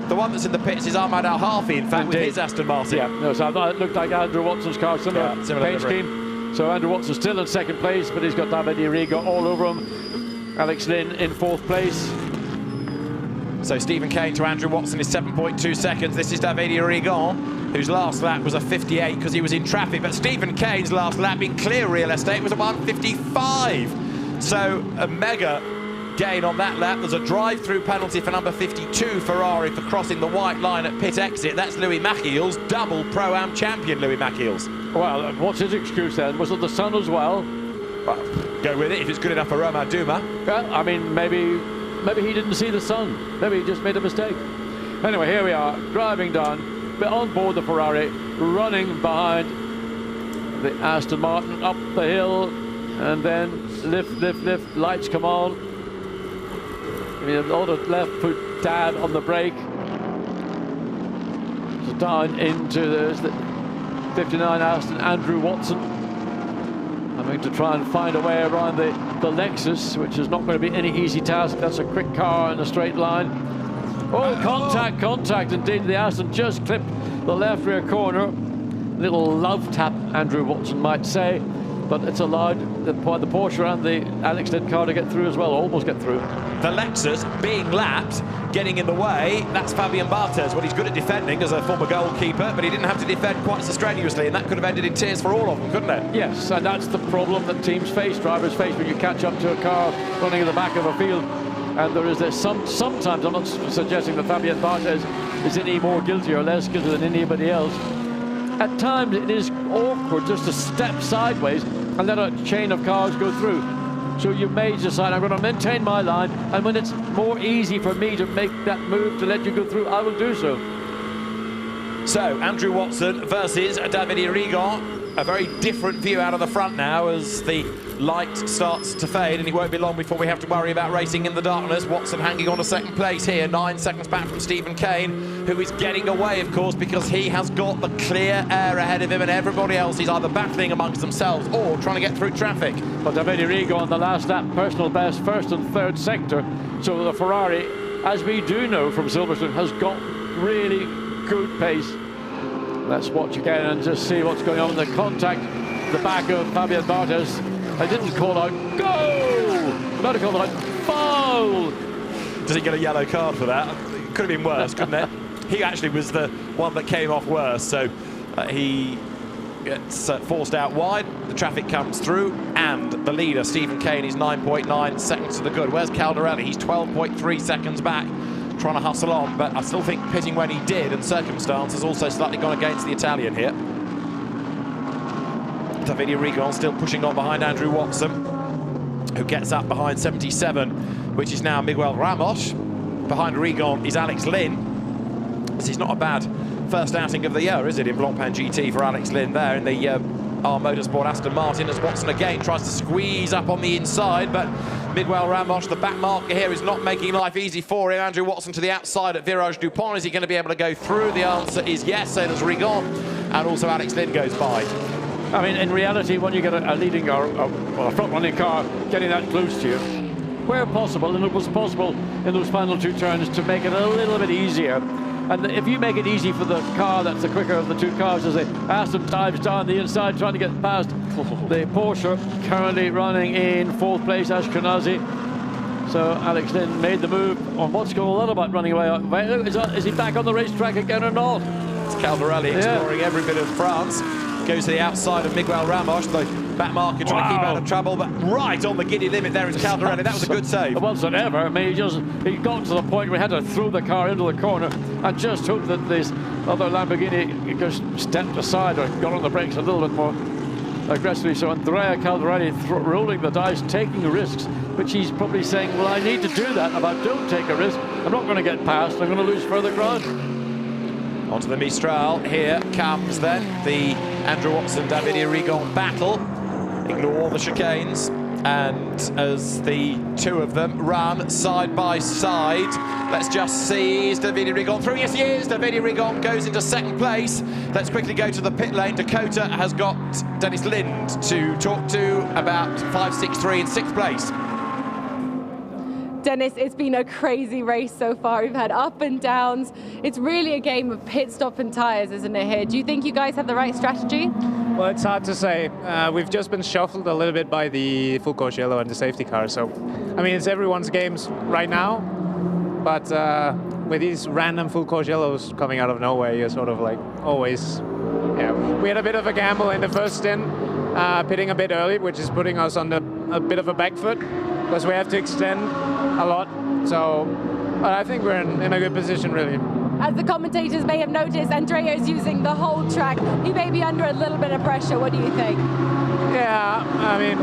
A: The one that's in the pits is Ahmad Al-Harfi, in fact, with his Aston Martin.
H: Yeah, no, so it looked like Andrew Watson's car, similar paint scheme. So Andrew Watson's still in second place, but he's got Davide Rigo all over him. Alex Lynn in fourth place.
A: So Stephen Kane to Andrew Watson is 7.2 seconds. This is Davide Rigon, whose last lap was a 58 because he was in traffic. But Stephen Kane's last lap in clear real estate was a 155. So a mega gain on that lap. There's a drive-through penalty for number 52 Ferrari for crossing the white line at pit exit. That's Louis Machiels, double Pro-Am champion Louis Machiels.
H: Well, what's his excuse then? Was it the sun as well?
A: Well, go with it if it's good enough for Romain Dumas.
H: Well, I mean, maybe he didn't see the sun. Maybe he just made a mistake. Anyway, here we are, driving down, but on board the Ferrari, running behind the Aston Martin up the hill, and then lift, lights come on. I mean, a lot of left foot dab on the brake. So down into the 59 Aston, Andrew Watson. Having to try and find a way around the Lexus, which is not going to be any easy task. That's a quick car in a straight line. Oh, contact indeed. The Aston just clipped the left rear corner. Little love tap, Andrew Watson might say, but it's allowed the Porsche and the Alex Lynn car to get through as well, almost get through.
A: The Lexus being lapped, getting in the way, that's Fabian Barthez. Well, he's good at defending as a former goalkeeper, but he didn't have to defend quite so strenuously, and that could have ended in tears for all of them, couldn't it?
H: Yes, and that's the problem that teams face, drivers face, when you catch up to a car running at the back of a field. And there is this sometimes, I'm not suggesting that Fabian Barthez is any more guilty or less guilty than anybody else. At times it is awkward just to step sideways and let a chain of cars go through. So you may decide, I'm going to maintain my line, and when it's more easy for me to make that move to let you go through, I will do so.
A: So, Andrew Watson versus Davide Rigon. A very different view out of the front now as the light starts to fade, and it won't be long before we have to worry about racing in the darkness. Watson hanging on to second place here, 9 seconds back from Stephen Kane, who is getting away, of course, because he has got the clear air ahead of him, and everybody else is either battling amongst themselves or trying to get through traffic.
H: But Davide Rigon on the last lap, personal best, first and third sector. So the Ferrari, as we do know from Silverstone, has got really good pace. Let's watch again and just see what's going on with the contact. The back of Fabian Barthez. They didn't call out go! Not call out foul!
A: Does he get a yellow card for that? It could have been worse, couldn't it? He actually was the one that came off worse, so he gets forced out wide. The traffic comes through, and the leader, Stephen Kane, is 9.9 seconds to the good. Where's Caldarelli? He's 12.3 seconds back, trying to hustle on, but I still think pitting when he did, and circumstance has also slightly gone against the Italian here. Davide Rigon still pushing on behind Andrew Watson, who gets up behind 77, which is now Miguel Ramos. Behind Rigon is Alex Lynn. This is not a bad first outing of the year, is it, in Blancpain GT for Alex Lynn there in the SRO Motorsport Aston Martin, as Watson again tries to squeeze up on the inside, but Miguel Ramos. The back marker here is not making life easy for him. Andrew Watson to the outside at Virage Dupont. Is he going to be able to go through? The answer is yes. So does Rigon, and also Alex Lynn goes by.
H: I mean, in reality, when you get a leading or a front-running car getting that close to you, where possible, and it was possible in those final 2 turns to make it a little bit easier. And if you make it easy for the car that's the quicker of the 2 cars, as Aston dives down the inside trying to get past the Porsche, currently running in 4th place, Ashkenazi. So Alex Lynn made the move on what's going on about running away. Is he back on the racetrack again or not?
A: It's Caldarelli exploring every bit of France. Goes to the outside of Miguel Ramos. The back marker trying to keep out of trouble, but right on the giddy limit there is Caldarelli. That was a good save.
H: It wasn't ever. I mean, he got to the point where he had to throw the car into the corner and just hope that this other Lamborghini just stepped aside or got on the brakes a little bit more aggressively. So Andrea Caldarelli rolling the dice, taking risks, which he's probably saying, well, I need to do that. If I don't take a risk, I'm not going to get past. I'm going to lose further ground.
A: Onto the Mistral. Here comes then the Andrew Watson-Davide Rigon battle. Ignore the chicanes. And as the 2 of them run side by side, let's just see, is Davide Rigon through? Yes, he is. Davide Rigon goes into 2nd place. Let's quickly go to the pit lane. Dakota has got Dennis Lind to talk to about 5.63 in 6th place.
O: Dennis, it's been a crazy race so far. We've had up and downs. It's really a game of pit stop and tyres, isn't it, here? Do you think you guys have the right strategy?
I: Well, it's hard to say. We've just been shuffled a little bit by the full course yellow and the safety car. So, I mean, it's everyone's games right now. But with these random full course yellows coming out of nowhere, you're sort of like always... Yeah, we had a bit of a gamble in the first stint, pitting a bit early, which is putting us on a bit of a back foot, because we have to extend a lot. So I think we're in a good position, really.
O: As the commentators may have noticed, Andrea is using the whole track. He may be under a little bit of pressure. What do you think?
I: Yeah, I mean,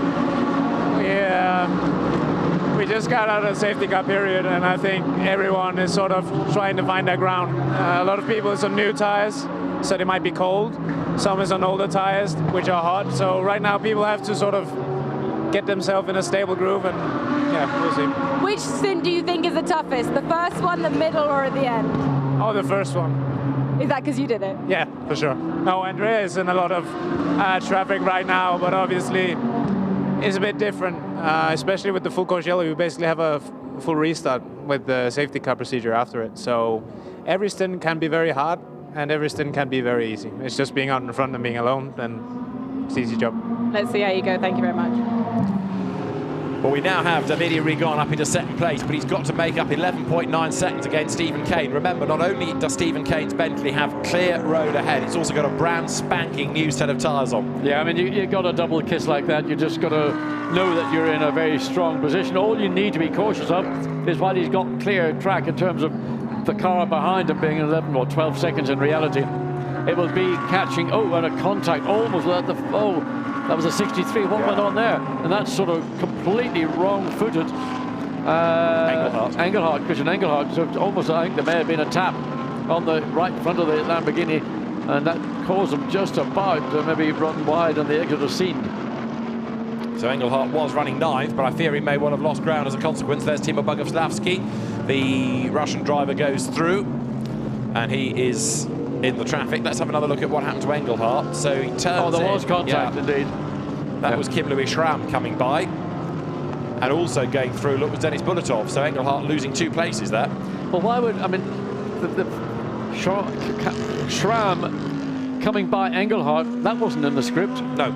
I: we just got out of the safety car period, and I think everyone is sort of trying to find their ground. A lot of people is on new tires, so they might be cold. Some is on older tires, which are hot. So right now people have to sort of get themselves in a stable groove, and yeah, we'll see.
O: Which stint do you think is the toughest? The first one, the middle, or at the end?
I: Oh, the first one.
O: Is that because you did it?
I: Yeah, for sure. No, Andrea is in a lot of traffic right now, but obviously it's a bit different, especially with the full course yellow. You basically have a full restart with the safety car procedure after it. So every stint can be very hard, and every stint can be very easy. It's just being out in front and being alone, then it's an easy job.
O: Let's see how you go. Thank you very much.
A: Well, we now have Davide Rigon up into 2nd place, but he's got to make up 11.9 seconds against Stephen Kane. Remember, not only does Stephen Kane's Bentley have clear road ahead, it's also got a brand spanking new set of tyres on.
H: Yeah, I mean, you got a double kiss like that. You just got to know that you're in a very strong position. All you need to be cautious of is while he's got clear track in terms of the car behind him being 11 or 12 seconds in reality. It will be catching, and a contact almost at the, that was a 63. What went on there? And that's sort of completely wrong-footed. Engelhardt, Christian Engelhardt. So almost, I think there may have been a tap on the right front of the Lamborghini, and that caused him just about to maybe run wide on the exit of scene.
A: So Engelhardt was running 9th, but I fear he may well have lost ground as a consequence. There's Timo Boguslavski. The Russian driver goes through, and he is in the traffic. Let's have another look at what happened to Engelhardt. So he turns
H: Oh, there was contact, indeed.
A: That was Kim Louis Schramm coming by. And also going through, look, was Denis Bulatov. So Engelhardt losing 2 places there.
H: Well, why would, I mean, Schramm coming by Engelhardt, that wasn't in the script.
A: No.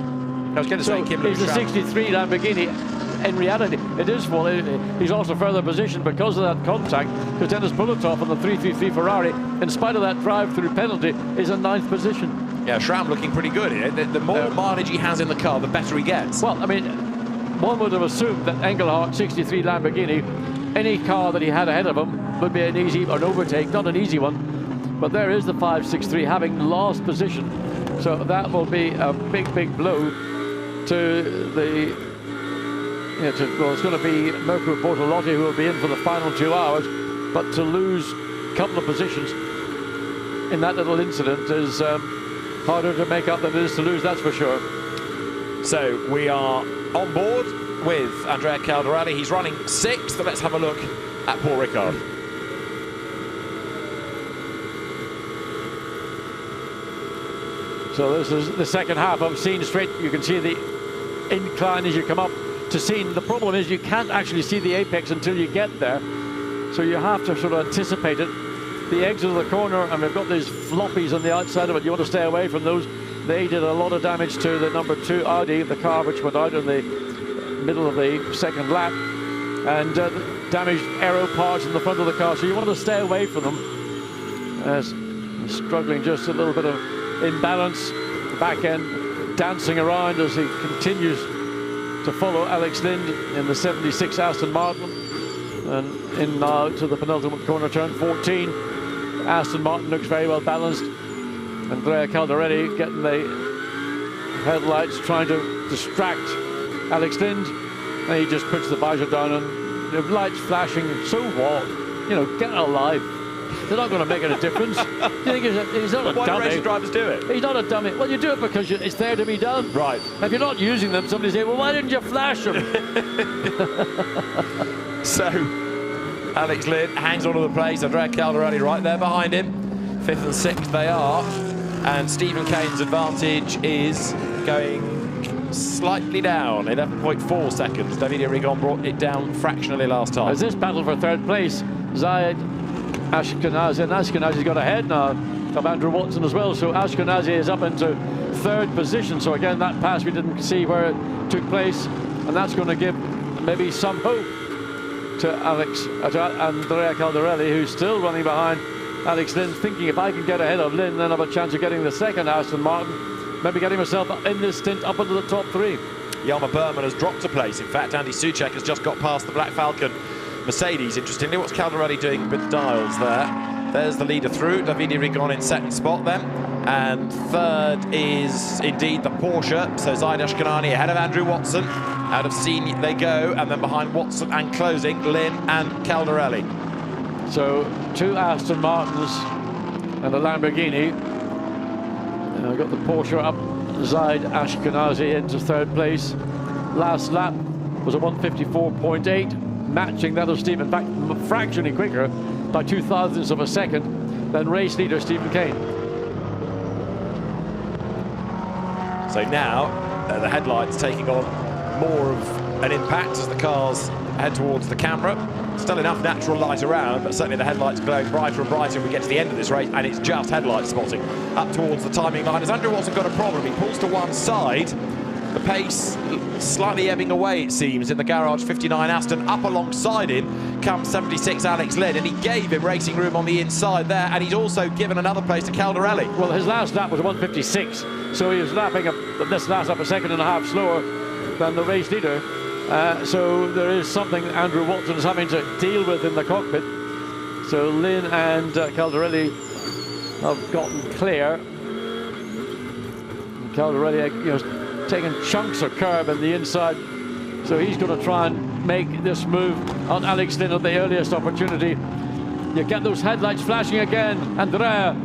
A: I was going to say Kim Louis
H: Schramm. He's a 63 Lamborghini. In reality, it is full. He's also further positioned because of that contact, because Denis Bulatov on the 333 Ferrari, in spite of that drive-through penalty, is in 9th position.
A: Yeah, Schramm looking pretty good here. The more mileage he has in the car, the better he gets.
H: Well, I mean, one would have assumed that Engelhardt, 63 Lamborghini, any car that he had ahead of him would be an overtake, not an easy one. But there is the 563 having lost position. So that will be a big, big blow to the... well, it's going to be Mirko Bortolotti who will be in for the final 2 hours, but to lose a couple of positions in that little incident is harder to make up than it is to lose, that's for sure.
A: So we are on board with Andrea Caldarelli. He's running 6th, so let's have a look at Paul Ricard.
H: So this is the second half of Scene Straight. You can see the incline as you come up to Scene. The problem is you can't actually see the apex until you get there. So you have to sort of anticipate it. The exit of the corner, and we've got these floppies on the outside of it. You want to stay away from those. They did a lot of damage to the number 2 Audi, the car which went out in the middle of the second lap, and damaged aero parts in the front of the car. So you want to stay away from them. As struggling just a little bit of imbalance, back end dancing around as he continues to follow Alex Lind in the 76 Aston Martin, and in now to the penultimate corner, turn 14. Aston Martin looks very well balanced. Andrea Caldarelli getting the headlights, trying to distract Alex Lind, and he just puts the visor down, and the lights flashing. So what? You know, get alive. They're not going to make any difference. Do you think he's not a dummy?
A: Why do racing drivers do it?
H: He's not a dummy. Well, you do it because it's there to be done.
A: Right.
H: If you're not using them, somebody say, well, why didn't you flash them?
A: So, Alex Lind hangs on to the place. Andrea Caldarelli right there behind him. 5th and 6th they are. And Stephen Kane's advantage is going slightly down, 11.4 seconds. Davide Rigon brought it down fractionally last time.
H: As this battle for 3rd place, Zaid Ashkenazi, and Ashkenazi's got ahead now of Andrew Watson as well, so Ashkenazi is up into 3rd position. So again, that pass we didn't see where it took place, and that's going to give maybe some hope to Andrea Caldarelli, who's still running behind Alex Lind, thinking if I can get ahead of Lind, then I have a chance of getting the 2nd Aston Martin, maybe getting myself in this stint up into the top 3.
A: Yelma Berman has dropped a place. In fact, Andy Soucek has just got past the Black Falcon Mercedes. Interestingly, what's Caldarelli doing with the dials there? There's the leader through. Davide Rigon in 2nd spot then. And 3rd is indeed the Porsche. So Zaid Ashkenani ahead of Andrew Watson. Out of Scene they go. And then behind Watson and closing, Lynn and Caldarelli.
H: So 2 Aston Martins and a Lamborghini. I've got the Porsche up. Zaid Ashkenazi into 3rd place. Last lap was a 154.8, matching that of Steve. In fact, fractionally quicker by 0.02 of a second than race leader Stephen Kane.
A: So now the headlights taking on more of an impact as the cars head towards the camera. Still enough natural light around, but certainly the headlights glowing brighter and brighter as we get to the end of this race, and it's just headlight spotting up towards the timing line. As Andrew Watson got a problem, he pulls to one side. The pace slightly ebbing away, it seems, in the Garage 59 Aston. Up alongside him comes 76 Alex Lind, and he gave him racing room on the inside there, and he's also given another place to Caldarelli.
H: Well, his last lap was 156, so he was lapping this last lap a 1.5 seconds slower than the race leader. So there is something Andrew Watson is having to deal with in the cockpit. So Lynn and Caldarelli have gotten clear. And Caldarelli, you know, taking chunks of curb in the inside. So he's going to try and make this move on Alex Lynn at the earliest opportunity. You get those headlights flashing again, Andrea.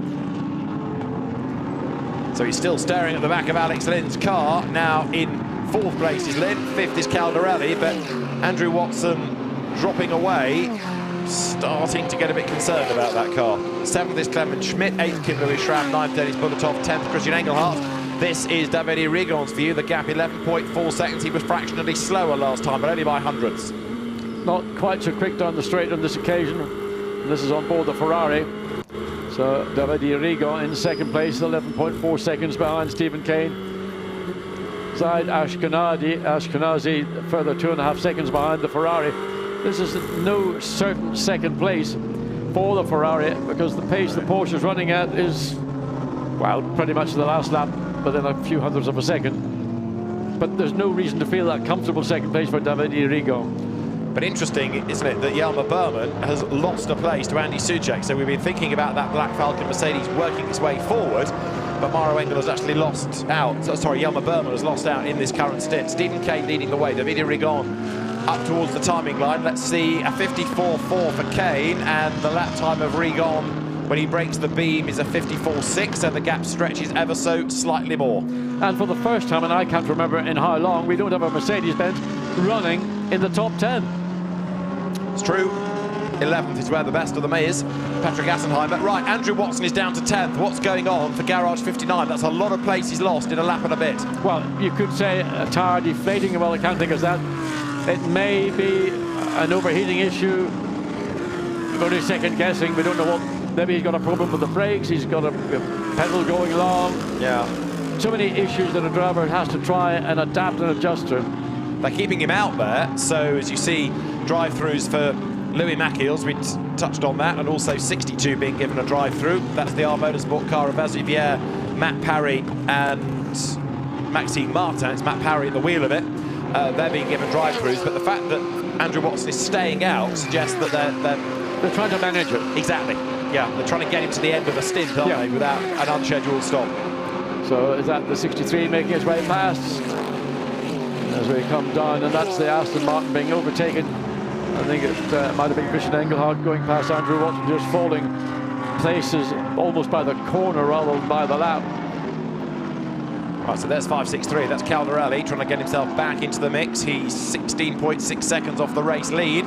A: So he's still staring at the back of Alex Lynn's car. Now in 4th place is Lind, 5th is Caldarelli, but Andrew Watson dropping away, starting to get a bit concerned about that car. 7th is Clement Schmidt, 8th Kim Louis Schramm, 9th Dennis Bulletov, 10th Christian Engelhardt. This is Davide Rigon's view. The gap 11.4 seconds. He was fractionally slower last time, but only by hundredths.
H: Not quite so quick down the straight on this occasion. And this is on board the Ferrari. So Davide Rigon in 2nd place, 11.4 seconds behind Stephen Kane. Zaid Ashkenazi further 2.5 seconds behind the Ferrari. This is no certain 2nd place for the Ferrari because the pace the Porsche is running at is, well, pretty much the last lap, within a few hundredths of a second. But there's no reason to feel that comfortable 2nd place for Davide Rigon.
A: But interesting, isn't it, that Yelma Berman has lost a place to Andy Soucek. So we've been thinking about that Black Falcon Mercedes working its way forward, but Maro Engel has actually lost out. Sorry, Yelma Berman has lost out in this current stint. Stephen Kane leading the way. Davide Rigon up towards the timing line. Let's see a 54.4 for Kane, and the lap time of Rigon when he breaks the beam is a 54.6, so the gap stretches ever so slightly more.
H: And for the first time, and I can't remember in how long, we don't have a Mercedes-Benz running in the top 10.
A: It's true. 11th is where the best of them is. Patrick Assenheimer. Right, Andrew Watson is down to 10th. What's going on for Garage 59? That's a lot of place he's lost in a lap and a bit.
H: Well, you could say a tyre deflating. Well, I can't think of that. It may be an overheating issue. We're only second guessing. We don't know what. Maybe he's got a problem with the brakes. He's got a pedal going long.
A: Yeah.
H: So many issues that a driver has to try and adapt and adjust to.
A: They're keeping him out there. So as you see, drive-throughs for Louis Machiels, we touched on that, and also 62 being given a drive-through. That's the R Motorsport car of Vazivière, Matt Parry and Maxime Martin. It's Matt Parry at the wheel of it. They're being given drive-throughs, but the fact that Andrew Watson is staying out suggests that they're
H: trying to manage it.
A: Exactly. Yeah, they're trying to get him to the end of a stint, aren't they, without an unscheduled stop.
H: So is that the 63 making its way past as we come down, and that's the Aston Martin being overtaken. I think it might have been Christian Engelhardt going past Andrew Watson, just falling places almost by the corner rather than by the lap.
A: Right, so there's 5.63. That's Caldarelli trying to get himself back into the mix. He's 16.6 seconds off the race lead.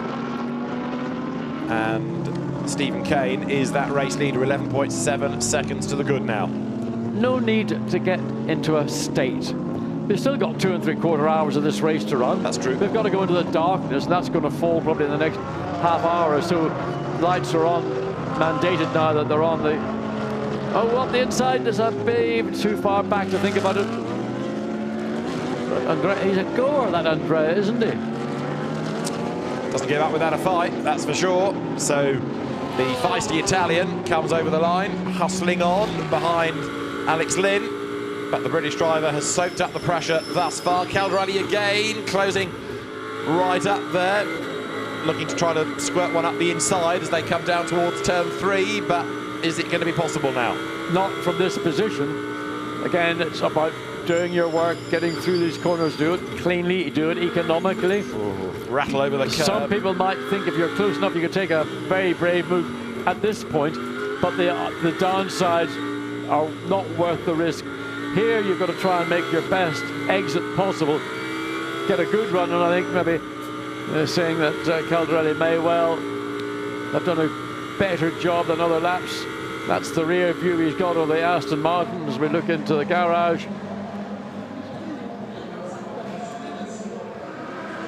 A: And Stephen Kane is that race leader, 11.7 seconds to the good now.
H: No need to get into a state. They've still got 2 3/4 hours of this race to run.
A: That's true.
H: They've got to go into the darkness, and that's going to fall probably in the next half hour or so. Lights are on, mandated now that they're on the... Oh, on the inside, there's a babe too far back to think about it. Andrea, he's a goer, that Andrea, isn't he?
A: Doesn't give up without a fight, that's for sure. So the feisty Italian comes over the line, hustling on behind Alex Lynn. But the British driver has soaked up the pressure thus far. Caldarelli again, closing right up there. Looking to try to squirt one up the inside as they come down towards turn 3. But is it going to be possible now?
H: Not from this position. Again, it's about doing your work, getting through these corners, do it cleanly, do it economically.
A: Ooh, rattle over the curb.
H: Some people might think if you're close enough, you could take a very brave move at this point. But the downsides are not worth the risk. Here you've got to try and make your best exit possible, get a good run, and I think maybe they're saying that Caldarelli may well have done a better job than other laps. That's the rear view he's got of the Aston Martin as we look into the garage.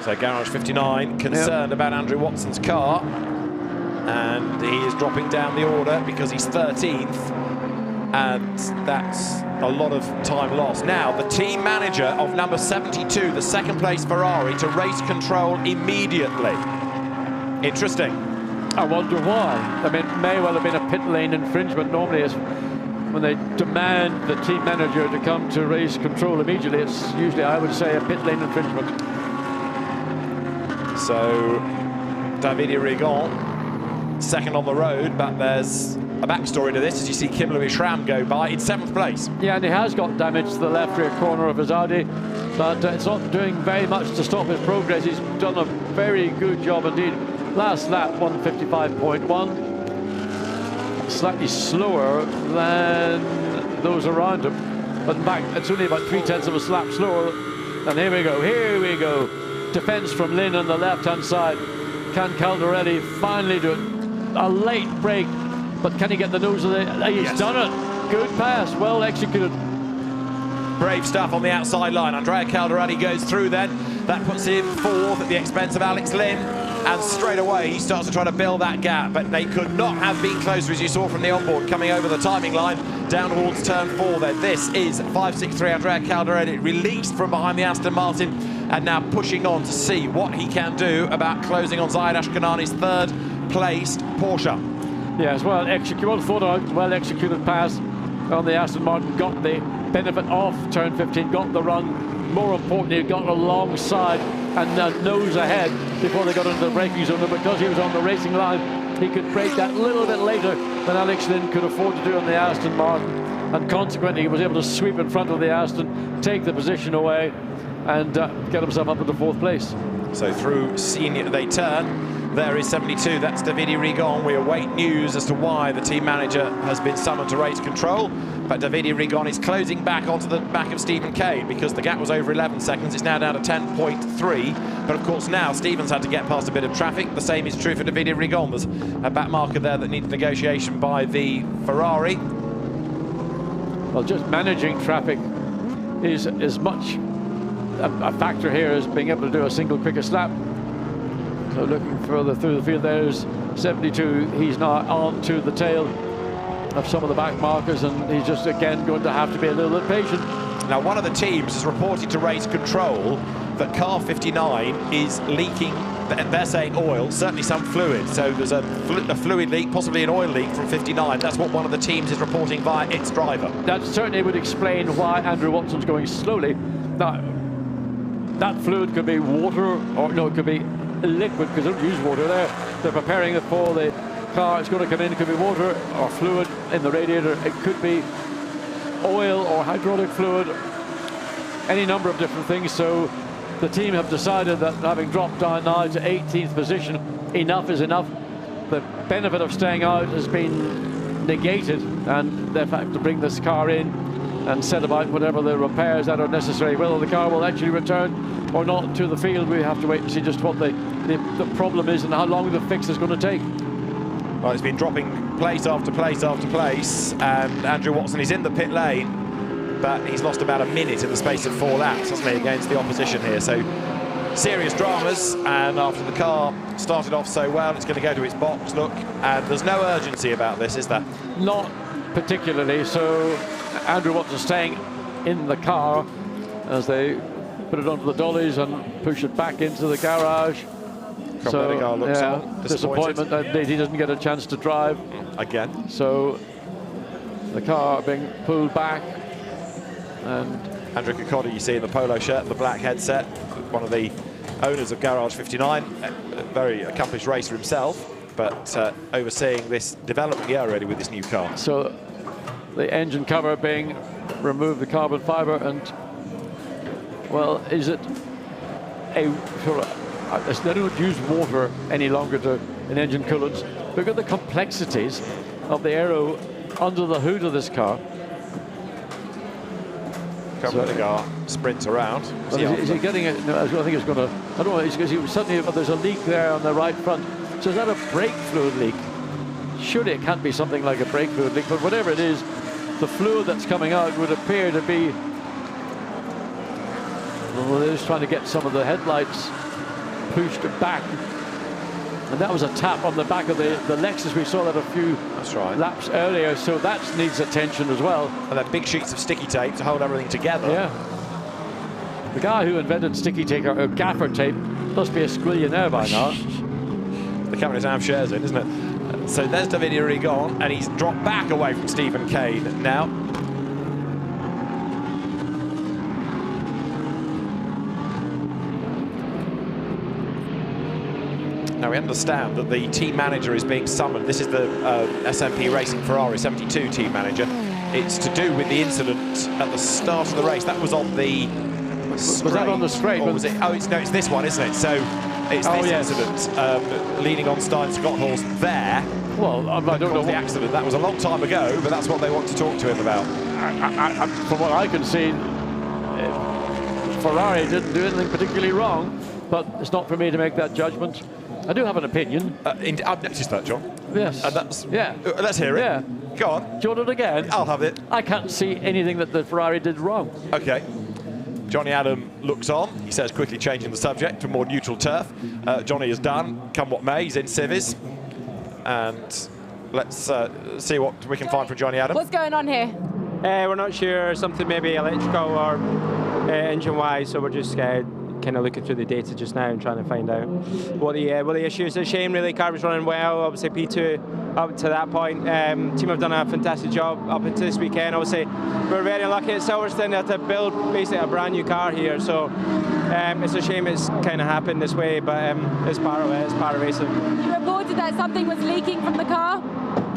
A: So Garage 59 concerned about Andrew Watson's car, and he is dropping down the order because he's 13th. And that's a lot of time lost. Now, the team manager of number 72, the second place Ferrari, to race control immediately. Interesting.
H: I wonder why. I mean, it may well have been a pit lane infringement. Normally, it's when they demand the team manager to come to race control immediately, it's usually, I would say, a pit lane infringement.
A: So, Davide Rigon, second on the road, but there's a backstory to this as you see Kim Louis Schramm go by in 7th place.
H: Yeah, and he has got damage to the left rear corner of his Audi, but it's not doing very much to stop his progress. He's done a very good job indeed. Last lap, 1:55.1. Slightly slower than those around him, but in fact, it's only about 3/10 of a lap slower. And here we go. Defense from Lynn on the left-hand side. Can Caldarelli finally do it? A late break. But can he get the nose of the... He's done it. Good pass, well executed.
A: Brave stuff on the outside line. Andrea Caldarelli goes through then. That puts him 4th at the expense of Alex Lynn. And straight away, he starts to try to build that gap. But they could not have been closer, as you saw from the onboard, coming over the timing line down towards turn 4 then. This is 5.63 Andrea Caldarelli, released from behind the Aston Martin, and now pushing on to see what he can do about closing on Zaid Ashkanani's 3rd placed Porsche.
H: Yes, well executed, thought out, well executed pass on the Aston Martin, got the benefit of turn 15, got the run. More importantly, got alongside and nose ahead before they got into the braking zone. And because he was on the racing line, he could brake that little bit later than Alex Lynn could afford to do on the Aston Martin. And consequently, he was able to sweep in front of the Aston, take the position away, and get himself up into 4th place.
A: So through Senior they turn. There is 72, that's Davide Rigon. We await news as to why the team manager has been summoned to race control. But Davide Rigon is closing back onto the back of Stephen Kane because the gap was over 11 seconds. It's now down to 10.3. But of course now Stephen's had to get past a bit of traffic. The same is true for Davide Rigon. There's a back marker there that needs negotiation by the Ferrari.
H: Well, just managing traffic is as much a factor here as being able to do a single quickest lap. So looking further through the field, there's 72. He's now on to the tail of some of the back markers, and he's just again going to have to be a little bit patient.
A: Now, one of the teams has reported to race control that car 59 is leaking, they're saying oil, certainly some fluid. So there's a fluid leak, possibly an oil leak from 59. That's what one of the teams is reporting via its driver.
H: That certainly would explain why Andrew Watson's going slowly. Now, that fluid could be water, or no, it could be liquid, because they don't use water there. They're preparing it for the car. It's going to come in. It could be water or fluid in the radiator. It could be oil or hydraulic fluid, any number of different things. So the team have decided that having dropped down now to 18th position, enough is enough. The benefit of staying out has been negated, and they've had to bring this car in and set about whatever the repairs that are necessary. Whether the car will actually return or not to the field, we have to wait and see just what the problem is and how long the fix is going to take.
A: Well, it's been dropping place after place after place, and Andrew Watson is in the pit lane, but he's lost about a minute in the space of 4 laps, hasn't he, against the opposition here. So serious dramas, and after the car started off so well, it's going to go to its box, look, and there's no urgency about this, is there?
H: Not particularly. So Andrew Watson staying in the car as they put it onto the dollies and push it back into the garage. So
A: looks
H: disappointment that he doesn't get a chance to drive
A: again.
H: So the car being pulled back, and
A: Andrew Kokoda, you see in the polo shirt, the black headset, one of the owners of Garage 59, a very accomplished racer himself, but overseeing this development year already with this new car.
H: So the engine cover being removed, the carbon fiber, and well, is it a they don't use water any longer to an engine coolant. Look at the complexities of the aero under the hood of this car.
A: Kammerdegar sprints around.
H: Is he getting it? No, I think it's going to. I don't know. Suddenly, there's a leak there on the right front. So is that a brake fluid leak? Surely it can't be something like a brake fluid leak, but whatever it is, the fluid that's coming out would appear to be. Well, they're just trying to get some of the headlights pushed back, and that was a tap on the back of the Lexus. We saw that a few laps earlier, so that needs attention as well.
A: And then big sheets of sticky tape to hold everything together.
H: Yeah, the guy who invented sticky tape or gaffer tape must be a squillionaire by now.
A: The company doesn't have shares in, isn't it? So there's Davide Rigon, and he's dropped back away from Stephen Kane now. Now we understand that the team manager is being summoned. This is the SMP Racing Ferrari 72 team manager. It's to do with the incident at the start of the race. That was on the straight.
H: Was that on the straight?
A: Or was it? Oh, it's this one, isn't it? So it's this incident leading on Stein Scott-Horst there.
H: Well, I don't know
A: the accident. That was a long time ago, but that's what they want to talk to him about.
H: From what I can see, Ferrari didn't do anything particularly wrong, but it's not for me to make that judgment. I do have an opinion.
A: I've noticed that, John.
H: Yes.
A: And that's,
H: yeah.
A: Let's hear it.
H: Yeah.
A: Go on.
H: Do you want it again?
A: I'll have it.
H: I can't see anything that the Ferrari did wrong.
A: Okay. Johnny Adam looks on. He says, quickly changing the subject to more neutral turf. Johnny is done. Come what may, he's in civvies. And let's see what we can find from Johnny Adam.
O: What's going on here?
I: We're not sure. Something maybe electrical or engine-wise, so we're just kind of looking through the data just now and trying to find out what the issue is. It's a shame, really. Car was running well. Obviously, P2 up to that point. Team have done a fantastic job up until this weekend. Obviously, we're very lucky at Silverstone to build basically a brand new car here. So it's a shame it's kind of happened this way, but it's part of it. It's part of racing.
O: You reported that something was leaking from the car?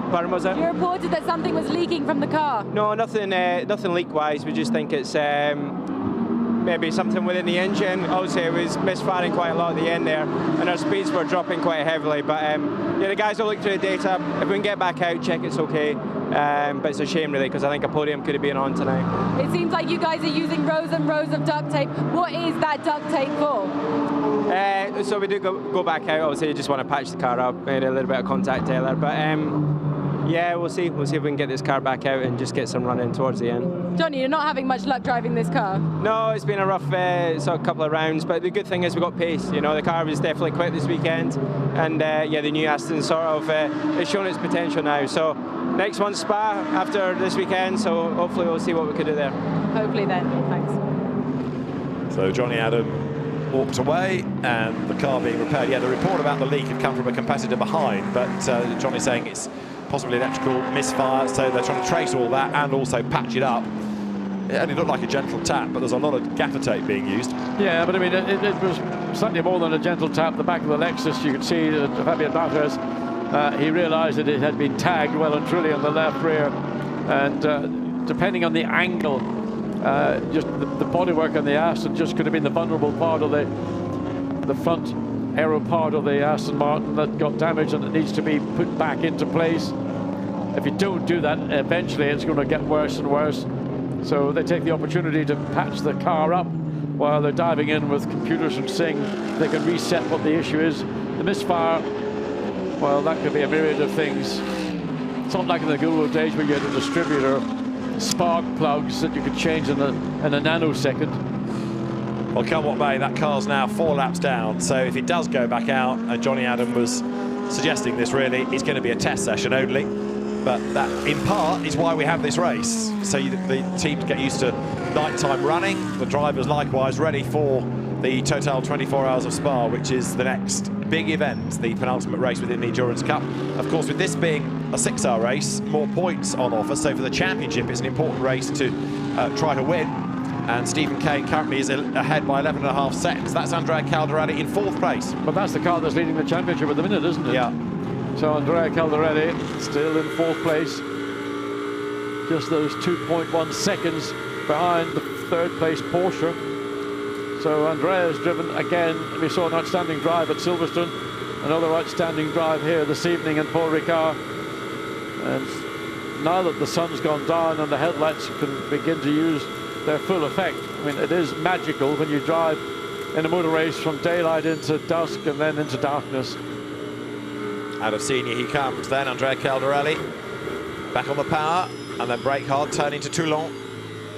I: Pardon, was that?
O: You reported that something was leaking from the car?
I: No, nothing leak-wise. We just think it's maybe something within the engine. Obviously, it was misfiring quite a lot at the end there, and our speeds were dropping quite heavily. But yeah, the guys will look through the data. If we can get back out, check it's okay. But it's a shame, really, because I think a podium could have been on tonight.
O: It seems like you guys are using rows and rows of duct tape. What is that duct tape for?
I: So we do go back out. Obviously, you just want to patch the car up. Made a little bit of contact there, but yeah, we'll see. We'll see if we can get this car back out and just get some running towards the end.
O: Johnny, you're not having much luck driving this car.
I: No, it's been a rough sort of couple of rounds, but the good thing is we got pace. You know, the car was definitely quick this weekend, and yeah, the new Aston sort of has shown its potential now. So next one's Spa after this weekend, so hopefully we'll see what we could do there.
O: Hopefully then. Thanks.
A: So Johnny Adam walked away, and the car being repaired. Yeah, the report about the leak had come from a competitor behind, but Johnny's saying it's possibly electrical misfire, so they're trying to trace all that and also patch it up. It only looked like a gentle tap, but there's a lot of gaffer tape being used.
H: Yeah, but I mean, it was certainly more than a gentle tap. The back of the Lexus, you could see that Fabian Barthez, he realised that it had been tagged well and truly on the left rear, and depending on the angle, just the bodywork on the Aston just could have been the vulnerable part of the front aero part of the Aston Martin that got damaged, and it needs to be put back into place. If you don't do that, eventually it's going to get worse and worse. So they take the opportunity to patch the car up while they're diving in with computers and seeing if they can reset what the issue is. The misfire, well, that could be a myriad of things. It's not like in the good old days where you had a distributor spark plugs that you could change in a nanosecond.
A: Well, come what may, that car's now 4 laps down, so if it does go back out, and Johnny Adam was suggesting this really, it's going to be a test session only, but that in part is why we have this race, so the teams get used to nighttime running, the drivers likewise ready for the Total 24 Hours of Spa, which is the next big event, the penultimate race within the Endurance Cup. Of course, with this being a 6-hour race, more points on offer, so for the championship it's an important race to try to win. And Stephen Kane currently is ahead by 11.5 seconds. That's Andrea Caldarelli in 4th place.
H: But that's the car that's leading the championship at the minute, isn't it?
A: Yeah.
H: So Andrea Caldarelli still in 4th place. Just those 2.1 seconds behind the 3rd place Porsche. So Andrea has driven again. We saw an outstanding drive at Silverstone. Another outstanding drive here this evening in Paul Ricard. And now that the sun's gone down and the headlights can begin to use their full effect. I mean, it is magical when you drive in a motor race from daylight into dusk and then into darkness.
A: Out of senior he comes then, Andrea Caldarelli. Back on the power, and then brake hard, turning to Toulon.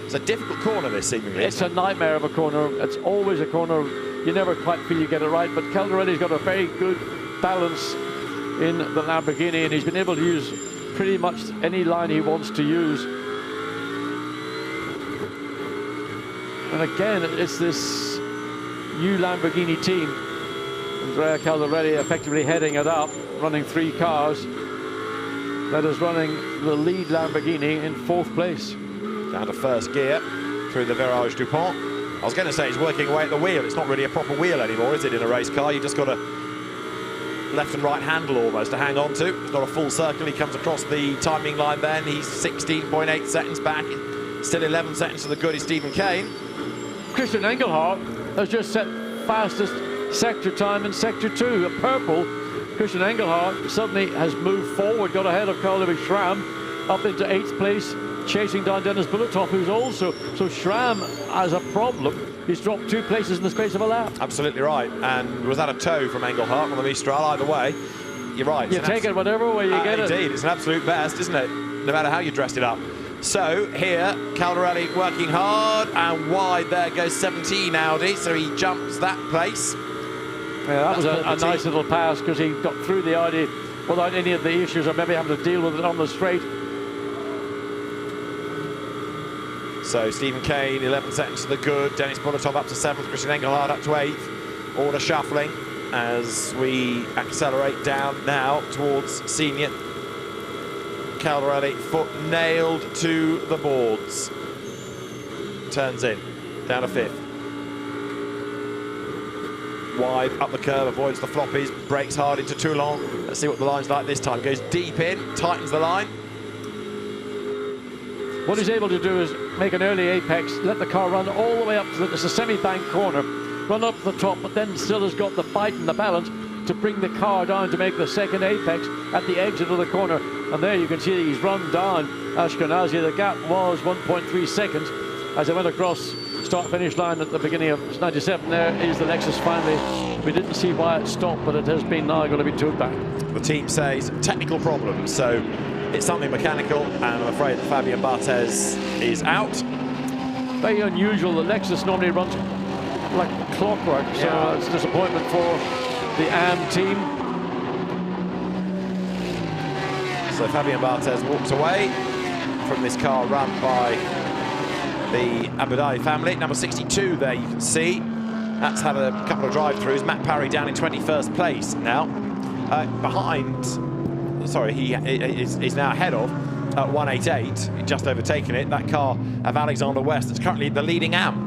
A: It's a difficult corner, this seemingly.
H: It's a nightmare of a corner. It's always a corner. You never quite feel you get it right, but Caldarelli's got a very good balance in the Lamborghini, and he's been able to use pretty much any line he wants to use. And again, it's this new Lamborghini team. Andrea Caldarelli effectively heading it up, running 3 cars. That is running the lead Lamborghini in 4th place.
A: Down to 1st gear through the Virage Dupont. I was going to say he's working away at the wheel. It's not really a proper wheel anymore, is it, in a race car? You just got a left and right handle almost to hang on to. It's not a full circle. He comes across the timing line then. He's 16.8 seconds back. Still 11 seconds to the good is Stephen Kane.
H: Christian Engelhardt has just set fastest sector time in Sector 2 at purple. Christian Engelhardt suddenly has moved forward, got ahead of Karl-Lewis Schramm, up into 8th place, chasing down Dennis Bulletov, who's also, so Schramm has a problem. He's dropped 2 places in the space of a lap.
A: Absolutely right, and was that a toe from Engelhardt on the Mistral? Either way, you're right.
H: You take it whatever way you get it.
A: Indeed, it's an absolute best, isn't it? No matter how you dressed it up. So here, Caldarelli working hard and wide. There goes 17 Audi, so he jumps that place.
H: Yeah, that was a nice little pass because he got through the Audi without any of the issues of maybe having to deal with it on the straight.
A: So Stephen Kane, 11 seconds to the good. Dennis Bulletov up to 7th, Christian Engelhardt up to 8th. Order shuffling as we accelerate down now towards senior. Caldarelli, foot nailed to the boards. Turns in, down to 5th. Wide up the curve, avoids the floppies, brakes hard into Toulon. Let's see what the line's like this time. Goes deep in, tightens the line.
H: What he's able to do is make an early apex, let the car run all the way up to it's a semi-bank corner, run up to the top, but then still has got the bite and the balance to bring the car down to make the second apex at the exit of the corner. And there you can see that he's run down Ashkenazi. The gap was 1.3 seconds as they went across start-finish line at the beginning of 97. There is the Lexus finally. We didn't see why it stopped, but it has been now going to be towed back.
A: The team says technical problems, so it's something mechanical, and I'm afraid Fabian Barthez is out.
H: Very unusual. The Lexus normally runs like clockwork, so it's a disappointment for the AM team.
A: So Fabian Barthez walks away from this car run by the Abu Dhabi family. Number 62 there you can see. That's had a couple of drive-throughs. Matt Parry down in 21st place now. He is now ahead of 188, just overtaken it. That car of Alexander West that's currently the leading AM.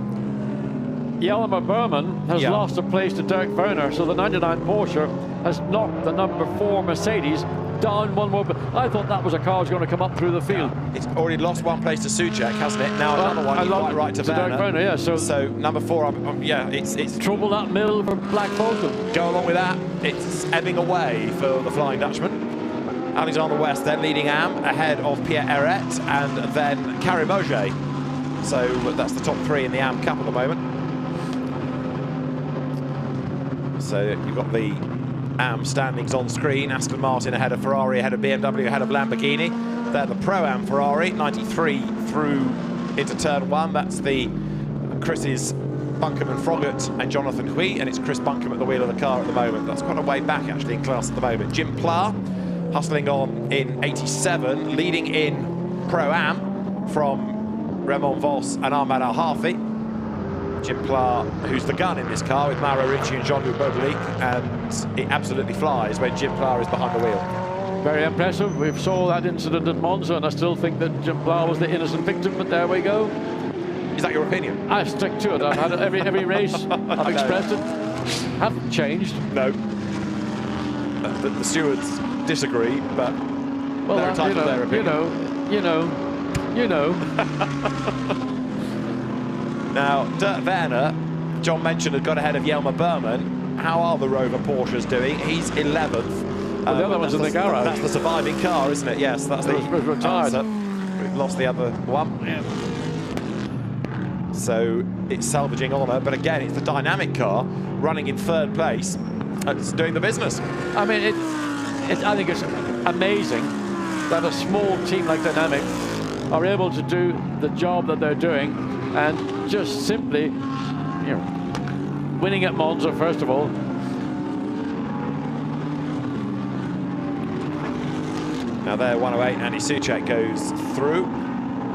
H: Jelmer Berman has lost a place to Dirk Werner, so the 99 Porsche has knocked the number 4 Mercedes down one more. I thought that was a car that was going to come up through the field.
A: It's already lost one place to Suchek, hasn't it? Now another one quite right to Werner.
H: Dirk Werner, yeah.
A: So number 4, it's
H: trouble that middle for Black Bolton.
A: Go along with that. It's ebbing away for the Flying Dutchman. Alexander West then leading AM ahead of Pierre Eret and then Karim Ogier. So that's the top 3 in the AM Cup at the moment. So you've got the AM standings on screen. Aston Martin ahead of Ferrari, ahead of BMW, ahead of Lamborghini. They're the Pro-Am Ferrari, 93 through into turn 1. That's the Chris's Buncombe and Froggatt and Jonathan Hui, and it's Chris Buncombe at the wheel of the car at the moment. That's quite a way back actually in class at the moment. Jim Pla hustling on in 87, leading in Pro-Am from Raymond Vos and Ahmad Al-Hafi. Jim Pla, who's the gun in this car with Mauro Ricci and Jean-Luc Baudelic, and it absolutely flies when Jim Pla is behind the wheel.
H: Very impressive. We saw that incident at Monza, and I still think that Jim Pla was the innocent victim, but there we go.
A: Is that your opinion?
H: I stick to it. I've had it every race. I've expressed it. Haven't changed.
A: No. The stewards disagree, but they're entitled to their opinion.
H: You know.
A: Now, Dirk Werner, John mentioned, had got ahead of Jelmer Berman. How are the Rover Porsches doing? He's 11th.
H: Well, the other one's in the garage.
A: That's the surviving car, isn't it? Yes, that's the
H: retired.
A: We've lost the other one. Yeah. So it's salvaging honour, but again, it's the dynamic car running in 3rd place. It's doing the business.
H: I mean, I think it's amazing that a small team like Dynamic are able to do the job that they're doing and just simply, winning at Monza, first of all.
A: Now there, 108, Andy Suchek goes through.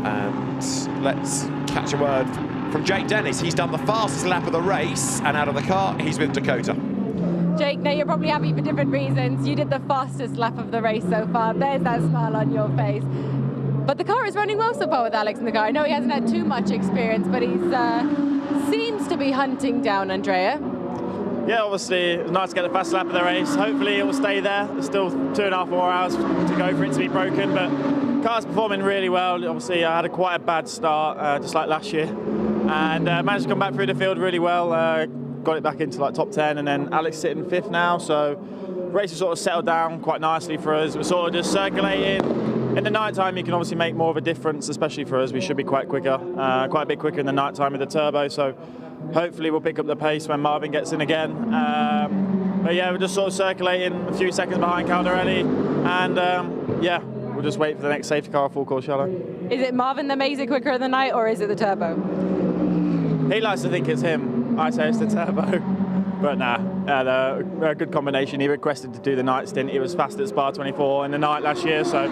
A: And let's catch a word from Jake Dennis. He's done the fastest lap of the race, and out of the car, he's with Dakota.
O: Jake, now you're probably happy for different reasons. You did the fastest lap of the race so far. There's that smile on your face. But the car is running well so far with Alex in the car. I know he hasn't had too much experience, but he seems to be hunting down Andrea.
B: Yeah, obviously, it was nice to get the fast lap of the race. Hopefully it will stay there. There's still 2.5 more hours to go for it to be broken, but the car's performing really well. Obviously, I had quite a bad start, just like last year, and managed to come back through the field really well. Got it back into like top 10, and then Alex sitting 5th now, so the race has sort of settled down quite nicely for us. We're sort of just circulating. In the night time, you can obviously make more of a difference, especially for us. We should be quite quicker, quite a bit quicker in the night time with the turbo, so hopefully we'll pick up the pace when Marvin gets in again. But yeah, we're just sort of circulating a few seconds behind Caldarelli, and yeah, we'll just wait for the next safety car full course shallow.
O: Is it Marvin that makes it quicker in the night, or is it the turbo?
B: He likes to think it's him. I say it's the turbo. But nah, a good combination. He requested to do the night stint. He was fast at Spa 24 in the night last year, so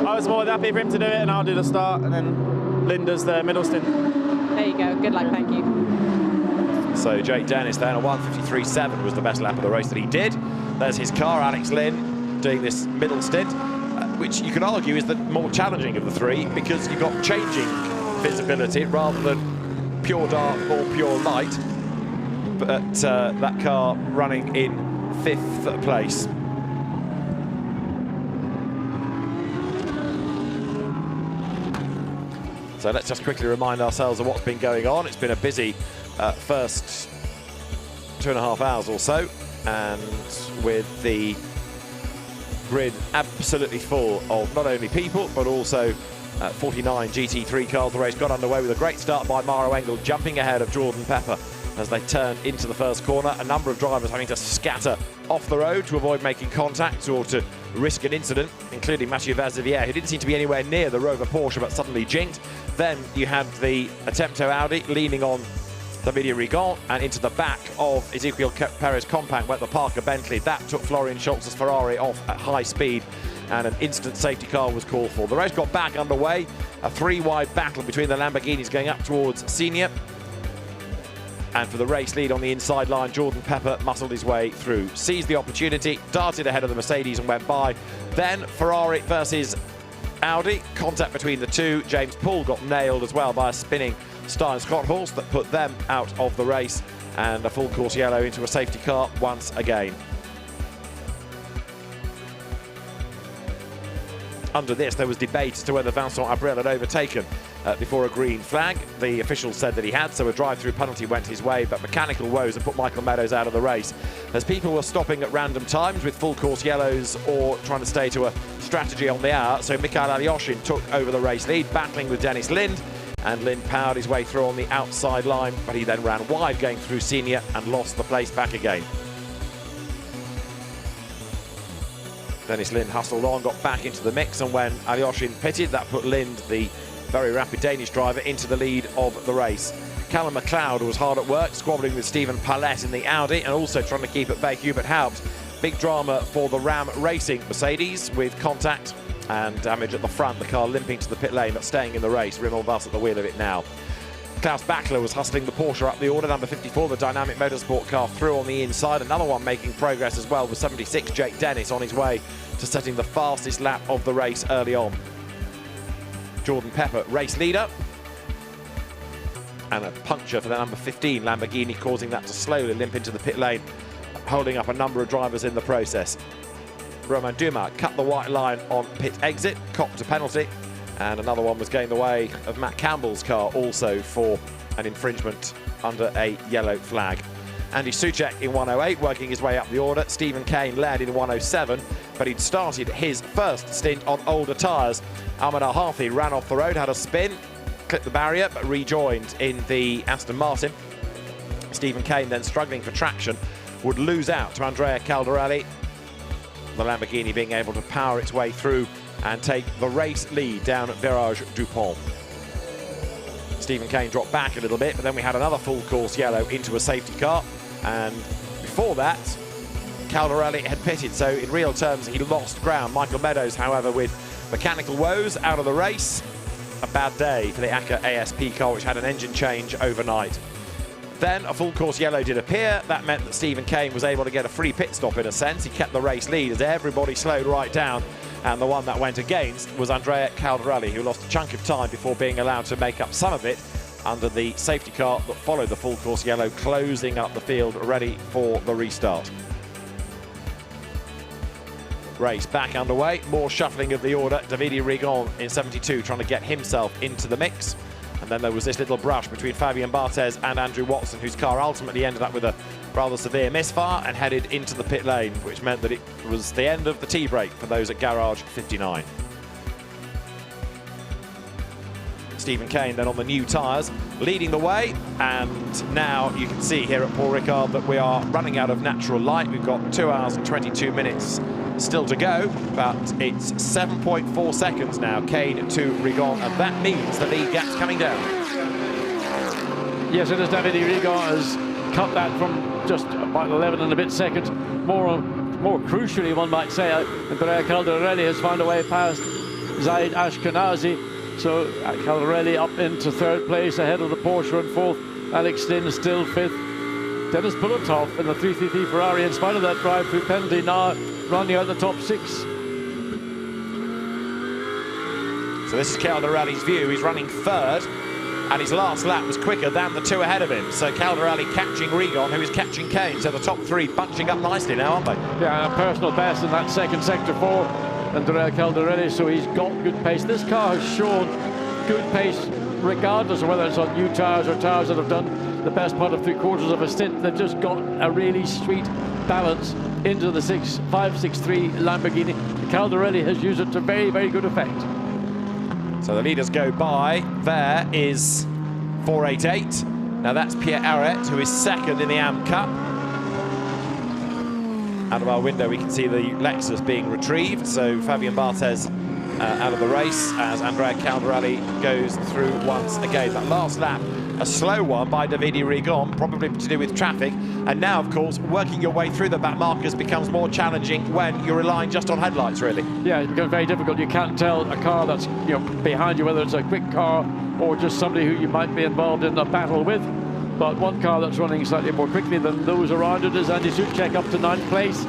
B: I was more than happy for him to do it, and I'll do the start, and then Linda's the middle stint.
O: There you go. Good luck. Thank you.
A: So Jake Dennis then, a 1:53.7 was the best lap of the race that he did. There's his car, Alex Lynn, doing this middle stint, which you could argue is the more challenging of the three, because you've got changing visibility rather than pure dark or pure light. But that car running in 5th place. So let's just quickly remind ourselves of what's been going on. It's been a busy first 2.5 hours or so, and with the grid absolutely full of not only people but also 49 GT3 cars. The race got underway with a great start by Maro Engel, jumping ahead of Jordan Pepper as they turned into the first corner. A number of drivers having to scatter off the road to avoid making contact or to risk an incident, including Mathieu Vazivière, who didn't seem to be anywhere near the Rover Porsche but suddenly jinked. Then you had the Attempto Audi leaning on Davide Rigon, and into the back of Ezequiel Perez compact went the Parker Bentley. That took Florian Schultz's Ferrari off at high speed, and an instant safety car was called for. The race got back underway, a three-wide battle between the Lamborghinis going up towards Senior. And for the race lead on the inside line, Jordan Pepper muscled his way through, seized the opportunity, darted ahead of the Mercedes and went by. Then Ferrari versus Audi, contact between the two. James Poole got nailed as well by a spinning Stein Scott horse that put them out of the race, and a full course yellow into a safety car once again. Under this, there was debate as to whether Vincent Abril had overtaken before a green flag. The officials said that he had, so a drive-through penalty went his way, but mechanical woes had put Michael Meadows out of the race, as people were stopping at random times with full course yellows or trying to stay to a strategy on the hour. So Mikhail Alyoshin took over the race lead, battling with Dennis Lind, and Lind powered his way through on the outside line, but he then ran wide going through Senior and lost the place back again. Dennis Lind hustled on, got back into the mix, and when Alyoshin pitted, that put Lind, the very rapid Danish driver, into the lead of the race. Callum McLeod was hard at work, squabbling with Stephen Palette in the Audi, and also trying to keep at bay Hubert Haupt. Big drama for the Ram Racing Mercedes, with contact and damage at the front, the car limping to the pit lane but staying in the race. Rimmel Voss at the wheel of it now. Klaus Bachler was hustling the Porsche up the order. Number 54, the Dynamic Motorsport car, through on the inside. Another one making progress as well was 76, Jake Dennis, on his way to setting the fastest lap of the race early on. Jordan Pepper, race leader. And a puncture for the number 15 Lamborghini, causing that to slowly limp into the pit lane, holding up a number of drivers in the process. Romain Dumas cut the white line on pit exit, copped a penalty, and another one was going the way of Matt Campbell's car, also for an infringement under a yellow flag. Andy Soucek in 108, working his way up the order. Stephen Kane led in 107, but he'd started his first stint on older tyres. Ahmed Al-Harthi ran off the road, had a spin, clipped the barrier, but rejoined in the Aston Martin. Stephen Kane, then struggling for traction, would lose out to Andrea Caldarelli, the Lamborghini being able to power its way through and take the race lead down at Virage Dupont. Stephen Kane dropped back a little bit, but then we had another full course yellow into a safety car, and before that Caldarelli had pitted, so in real terms he lost ground. Michael Meadows, however, with mechanical woes, out of the race. A bad day for the ACA ASP car, which had an engine change overnight. Then a full course yellow did appear. That meant that Stephen Kane was able to get a free pit stop in a sense. He kept the race lead as everybody slowed right down, and the one that went against was Andrea Caldarelli, who lost a chunk of time before being allowed to make up some of it under the safety car that followed the full course yellow, closing up the field ready for the restart. Race back underway, more shuffling of the order. Davide Rigon in 72 trying to get himself into the mix. And then there was this little brush between Fabien Barthez and Andrew Watson, whose car ultimately ended up with a rather severe misfire and headed into the pit lane, which meant that it was the end of the tea break for those at Garage 59. Stephen Kane then on the new tyres, leading the way, and now you can see here at Paul Ricard that we are running out of natural light. We've got 2 hours and 22 minutes still to go, but it's 7.4 seconds now, Kane to Rigon, and that means the lead gap's coming down.
H: Yes, it is. Davide Rigon has cut that from just about 11 and a bit seconds. More crucially, one might say, Andrea Caldarelli has found a way past Zaid Ashkenazi. So Caldarelli up into third place ahead of the Porsche in fourth. Alex Lynn still fifth. Dennis Pulitov in the 333 Ferrari, in spite of that drive-through penalty, now running out the top six.
A: So this is Caldarelli's view. He's running third, and his last lap was quicker than the two ahead of him. So Caldarelli catching Rigon, who is catching Kane. So the top three bunching up nicely now, aren't they?
H: Yeah, a personal best in that second sector for Andrea Caldarelli, so he's got good pace. This car has shown good pace regardless of whether it's on new tyres or tyres that have done the best part of 3/4 of a stint, they've just got a really sweet balance into the 563 Lamborghini. Caldarelli has used it to very, very good effect.
A: So the leaders go by. There is 488. Now that's Pierre Arret, who is second in the AM Cup. Out of our window, we can see the Lexus being retrieved. So Fabian Barthez out of the race as Andrea Caldarelli goes through once again. That last lap, a slow one by Davide Rigon, probably to do with traffic. And now, of course, working your way through the back markers becomes more challenging when you're relying just on headlights, really.
H: Yeah, it becomes very difficult. You can't tell a car that's behind you, whether it's a quick car or just somebody who you might be involved in a battle with. But one car that's running slightly more quickly than those around it is Andy Soucek, up to 9th place.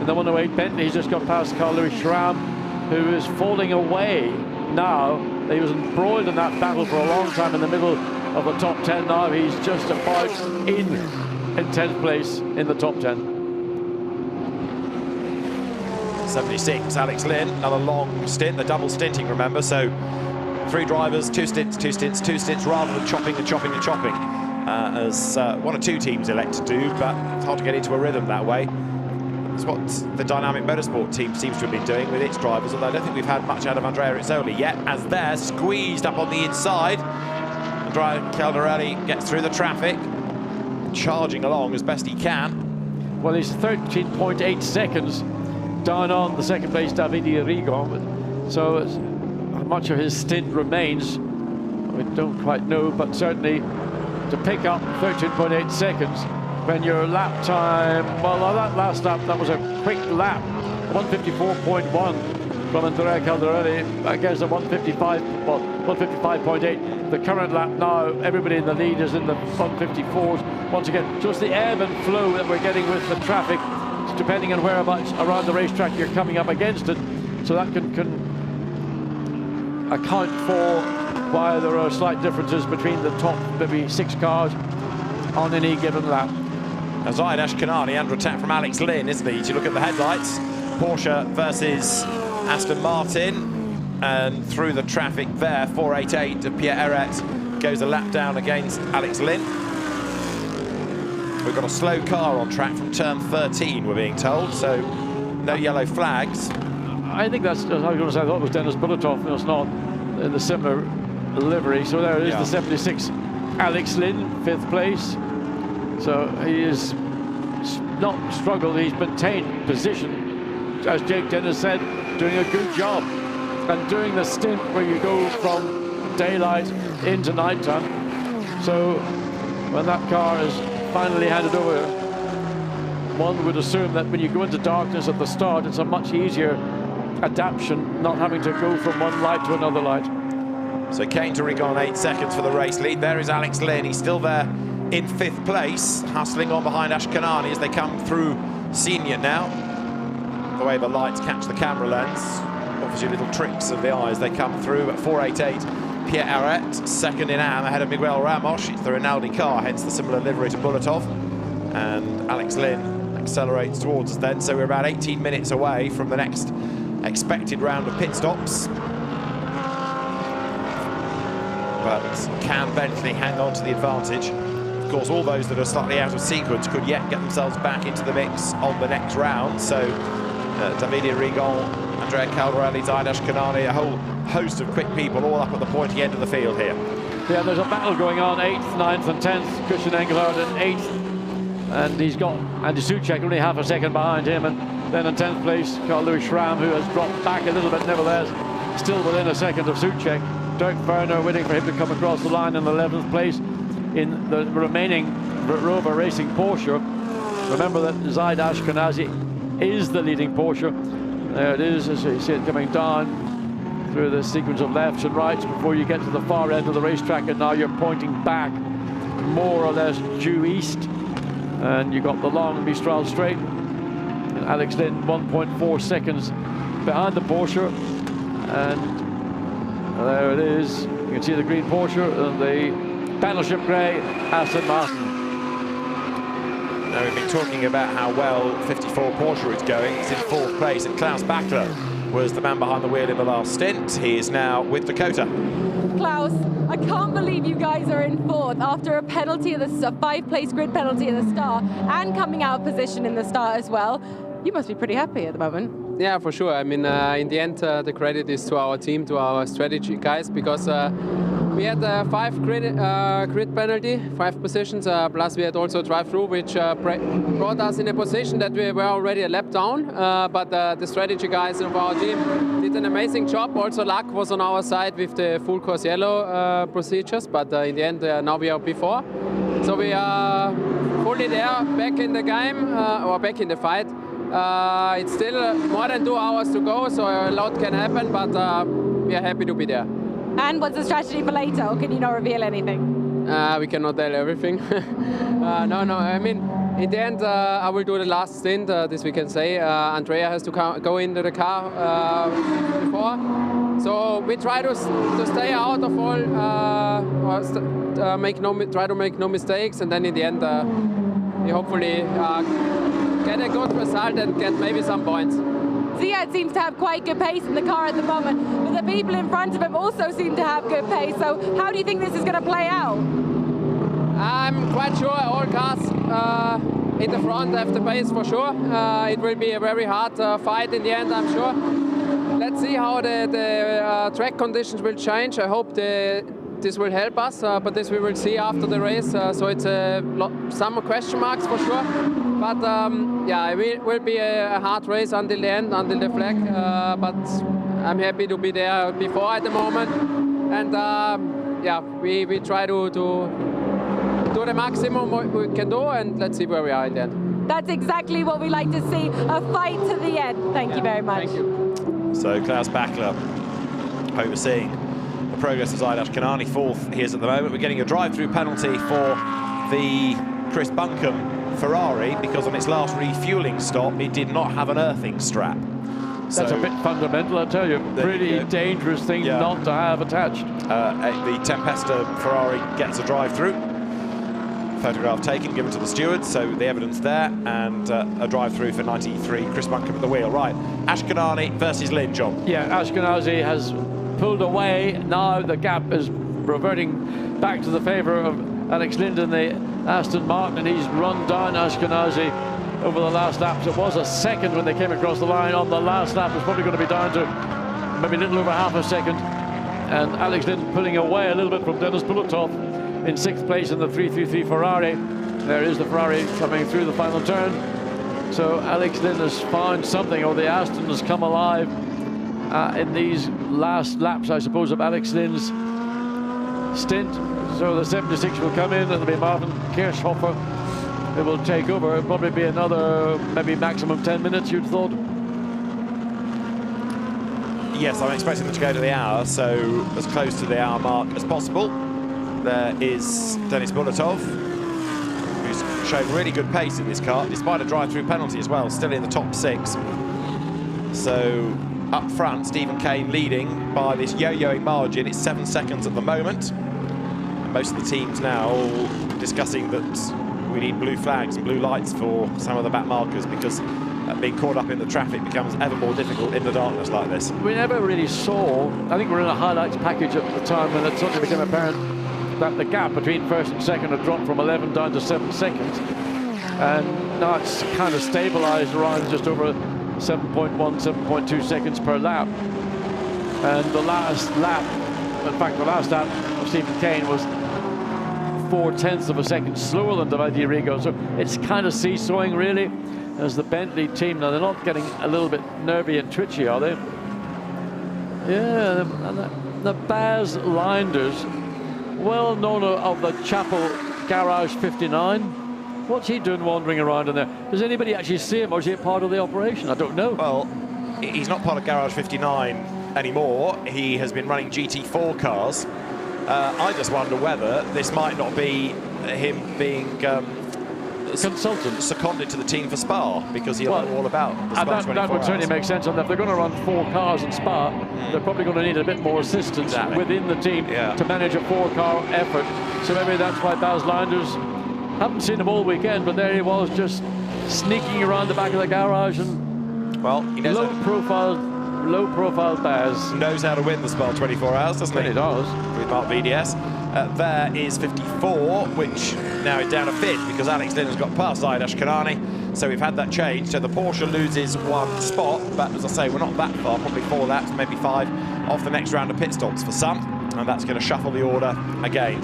H: In the 108 Bentley, he's just got past Carl-Louis Schramm, who is falling away now. He was embroiled in that battle for a long time in the middle of the top 10. Now he's just about in 10th place in the top 10.
A: 76, Alex Lynn, another long stint, the double stinting, remember. So 3 drivers, 2 stints, 2 stints, 2 stints, rather than chopping and chopping and chopping, as 1 or 2 teams elect to do, but it's hard to get into a rhythm that way. It's what the Dynamic Motorsport team seems to have been doing with its drivers, although I don't think we've had much out of Andrea Rizzoli yet, as they're squeezed up on the inside. Andrea Caldarelli gets through the traffic, charging along as best he can.
H: Well, he's 13.8 seconds down on the second place Davide Rigon, so how much of his stint remains, we don't quite know, but certainly to pick up 13.8 seconds when your lap time, well, that last lap, that was a quick lap, 154.1 from Andrea Caldarelli against a 155, well, 155.8. The current lap now, everybody in the lead is in the 154s. Once again, just the ebb and flow that we're getting with the traffic, depending on whereabouts around the racetrack you're coming up against it. So that can account for why there are slight differences between the top maybe 6 cars on any given lap.
A: Zaid Ashkanani under attack from Alex Lynn, isn't he? To look at the headlights, Porsche versus Aston Martin, and through the traffic there, 488 of Pierre Arret goes a lap down against Alex Lynn. We've got a slow car on track from turn 13, we're being told, so no yellow flags.
H: I think that's, I was going to say, I thought it was Dennis Bulletov, and it's not, in the similar livery. So there it is, the 76 Alex Lynn, 5th place. So he is not struggled, he's maintained position, as Jake Dennis said, doing a good job. And doing the stint where you go from daylight into nighttime. So when that car is finally handed over, one would assume that when you go into darkness at the start, it's a much easier adaptation, not having to go from one light to another light.
A: So Kane to Rigon, 8 seconds for the race lead. There is Alex Lynn, he's still there in 5th place, hustling on behind Ashkanani as they come through Senior now. The way the lights catch the camera lens offers you little tricks of the eye as they come through at 488. Pierre Arret, second in AM, ahead of Miguel Ramos. It's the Rinaldi car, hence the similar livery to Bulletov. And Alex Lynn accelerates towards us then, so we're about 18 minutes away from the next expected round of pit stops. But can Bentley hang on to the advantage? Of course, all those that are slightly out of sequence could yet get themselves back into the mix on the next round. So Davide Rigon, Andrea Caldarelli, Zaid Ashkanani, a whole host of quick people all up at the pointy end of the field here.
H: Yeah, there's a battle going on, 8th, 9th and 10th. Christian Engelhardt in 8th, and he's got Andy Soucek only half a second behind him, and then in 10th place, Carl-Louis Schramm, who has dropped back a little bit, nevertheless, still within a second of Soucek. Dirk Werner waiting for him to come across the line in 11th place in the remaining Rover Racing Porsche. Remember that Zaid Ashkenazi is the leading Porsche. There it is, as you see it coming down through the sequence of lefts and rights before you get to the far end of the racetrack, and now you're pointing back more or less due east, and you got the long Mistral straight, and Alex Lynn 1.4 seconds behind the Porsche, and there it is. You can see the green Porsche and the Battleship Grey Aston Martin.
A: Now, we've been talking about how well 54 Porsche is going. It's in 4th place, and Klaus Bachler was the man behind the wheel in the last stint. He is now with Dakota.
O: Klaus, I can't believe you guys are in fourth after a penalty at the 5-place grid penalty at the start and coming out of position in the start as well. You must be pretty happy at the moment.
T: Yeah, for sure. I mean, in the end, the credit is to our team, to our strategy guys, because we had 5 grid penalty, 5 positions, plus we had also drive-through, which brought us in a position that we were already a lap down. But the strategy guys of our team did an amazing job. Also, luck was on our side with the full course yellow procedures. But in the end, now we are before, so we are fully there, back in the game or back in the fight. It's still more than 2 hours to go, so a lot can happen, but we are happy to be there.
O: And what's the strategy for later, or can you not reveal anything?
T: We cannot tell everything. No, I mean, in the end, I will do the last stint, this we can say. Andrea has to go into the car before. So we try to stay out of all, try to make no mistakes, and then in the end, we hopefully get a good result and get maybe some points.
O: Ziad seems to have quite good pace in the car at the moment, but the people in front of him also seem to have good pace. So how do you think this is going to play out?
T: I'm quite sure all cars in the front have the pace for sure. It will be a very hard fight in the end, I'm sure. Let's see how the track conditions will change. I hope this will help us, but this we will see after the race. So it's some question marks for sure. But yeah, it will be a hard race until the end, until the flag. But I'm happy to be there before at the moment. And yeah, we try to do the maximum what we can do, and let's see where we are in the end.
O: That's exactly what we like to see, a fight to the end. Thank you very much.
T: Thank you.
A: So Klaus Bachler overseeing the progress of Zaid Ashkanani, fourth he is at the moment. We're getting a drive-through penalty for the Chris Buncombe Ferrari because on its last refueling stop it did not have an earthing strap.
H: That's a bit fundamental, I tell you. Pretty dangerous thing not to have attached.
A: The Tempesta Ferrari gets a drive-through. Photograph taken, given to the stewards, so the evidence there, and a drive-through for 93, Chris Buncombe at the wheel. Right, Ashkanani versus Lynn, John.
H: Yeah, Ashkenazi has pulled away. Now the gap is reverting back to the favour of Alex Lind in the Aston Martin, and he's run down Ashkenazi over the last laps. It was a second when they came across the line. On the last lap, it's probably going to be down to maybe a little over half a second. And Alex Lind pulling away a little bit from Dennis Bulletov in 6th place in the 333 Ferrari. There is the Ferrari coming through the final turn. So Alex Lind has found something, or the Aston has come alive in these last laps, I suppose, of Alex Lind's stint. So the 76 will come in, and it'll be Marvin Kirchhofer who will take over. It'll probably be another, maybe maximum 10 minutes, you'd thought.
A: Yes, I'm expecting them to go to the hour, so as close to the hour mark as possible. There is Dennis Bulletov, who's showing really good pace in this car, despite a drive-through penalty as well, still in the top 6. So up front, Stephen Kane leading by this yo-yoing margin. It's 7 seconds at the moment. And most of the teams now all discussing that we need blue flags and blue lights for some of the back markers because being caught up in the traffic becomes ever more difficult in the darkness like this.
H: We never really saw, I think we're in a highlights package at the time when it suddenly became apparent that the gap between first and second had dropped from 11 down to 7 seconds. And now it's kind of stabilized around just over 7.1, 7.2 seconds per lap. And the last lap, in fact, the last lap of Stephen Kane was 0.4 of a second slower than Davide Rigo. So it's kind of seesawing, really, as the Bentley team. Now, they're not getting a little bit nervy and twitchy, are they? Yeah, the Baz Linders, well known of the Chapel Garage 59. What's he doing wandering around in there? Does anybody actually see him, or is he a part of the operation? I don't know.
A: Well, he's not part of Garage 59 anymore. He has been running GT4 cars. I just wonder whether this might not be him being
H: consultant,
A: seconded to the team for Spa, because he'll know all about the Spa 24
H: that would certainly
A: hours.
H: make sense. And if they're going to run 4 cars in Spa, they're probably going to need a bit more assistance within the team to manage a 4-car effort. So maybe that's why Baz Linders, haven't seen him all weekend, but there he was, just sneaking around the back of the garage and
A: he knows
H: low-profile low-profile Baz.
A: Knows how to win the Spa 24 Hours, doesn't he?
H: He does.
A: With Mark VDS. There is 54, which now is down a fifth because Alex Lynn has got past Zaid Ashkanani. So we've had that change. So the Porsche loses one spot, but as I say, we're not that far, probably 4 laps, maybe 5 off the next round of pit stops for some, and that's going to shuffle the order again.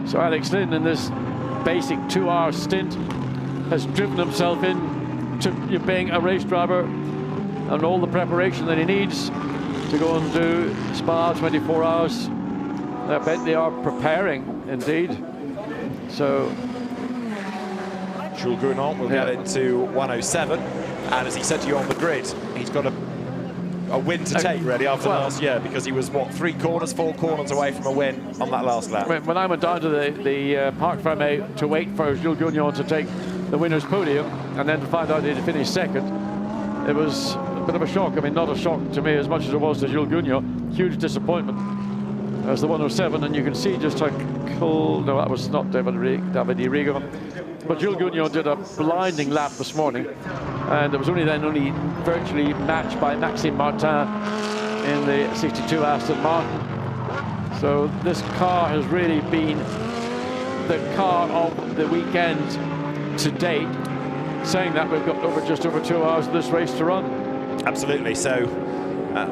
H: So Alex Lynn, in this basic 2-hour stint, has driven himself in to being a race driver and all the preparation that he needs to go and do Spa 24 Hours. I bet they are preparing, indeed. So
A: Jules Grunant will get into 107, and as he said to you on the grid, he's got a win to take really after last year, because he was what, 4 corners away from a win on that last lap.
H: When I went down to the Parc Fermé to wait for Jules Grunant to take the winner's podium and then to find out he'd finished second, it was a bit of a shock. I mean, not a shock to me as much as it was to Jules Grunant. Huge disappointment as the 107, and you can see just how cold. No, that was not David Rigo. But Jules Grunant did a blinding lap this morning, and it was only virtually matched by Maxime Martin in the 62 Aston Martin. So this car has really been the car of the weekend to date. Saying that, we've got just over 2 hours of this race to run.
A: Absolutely. So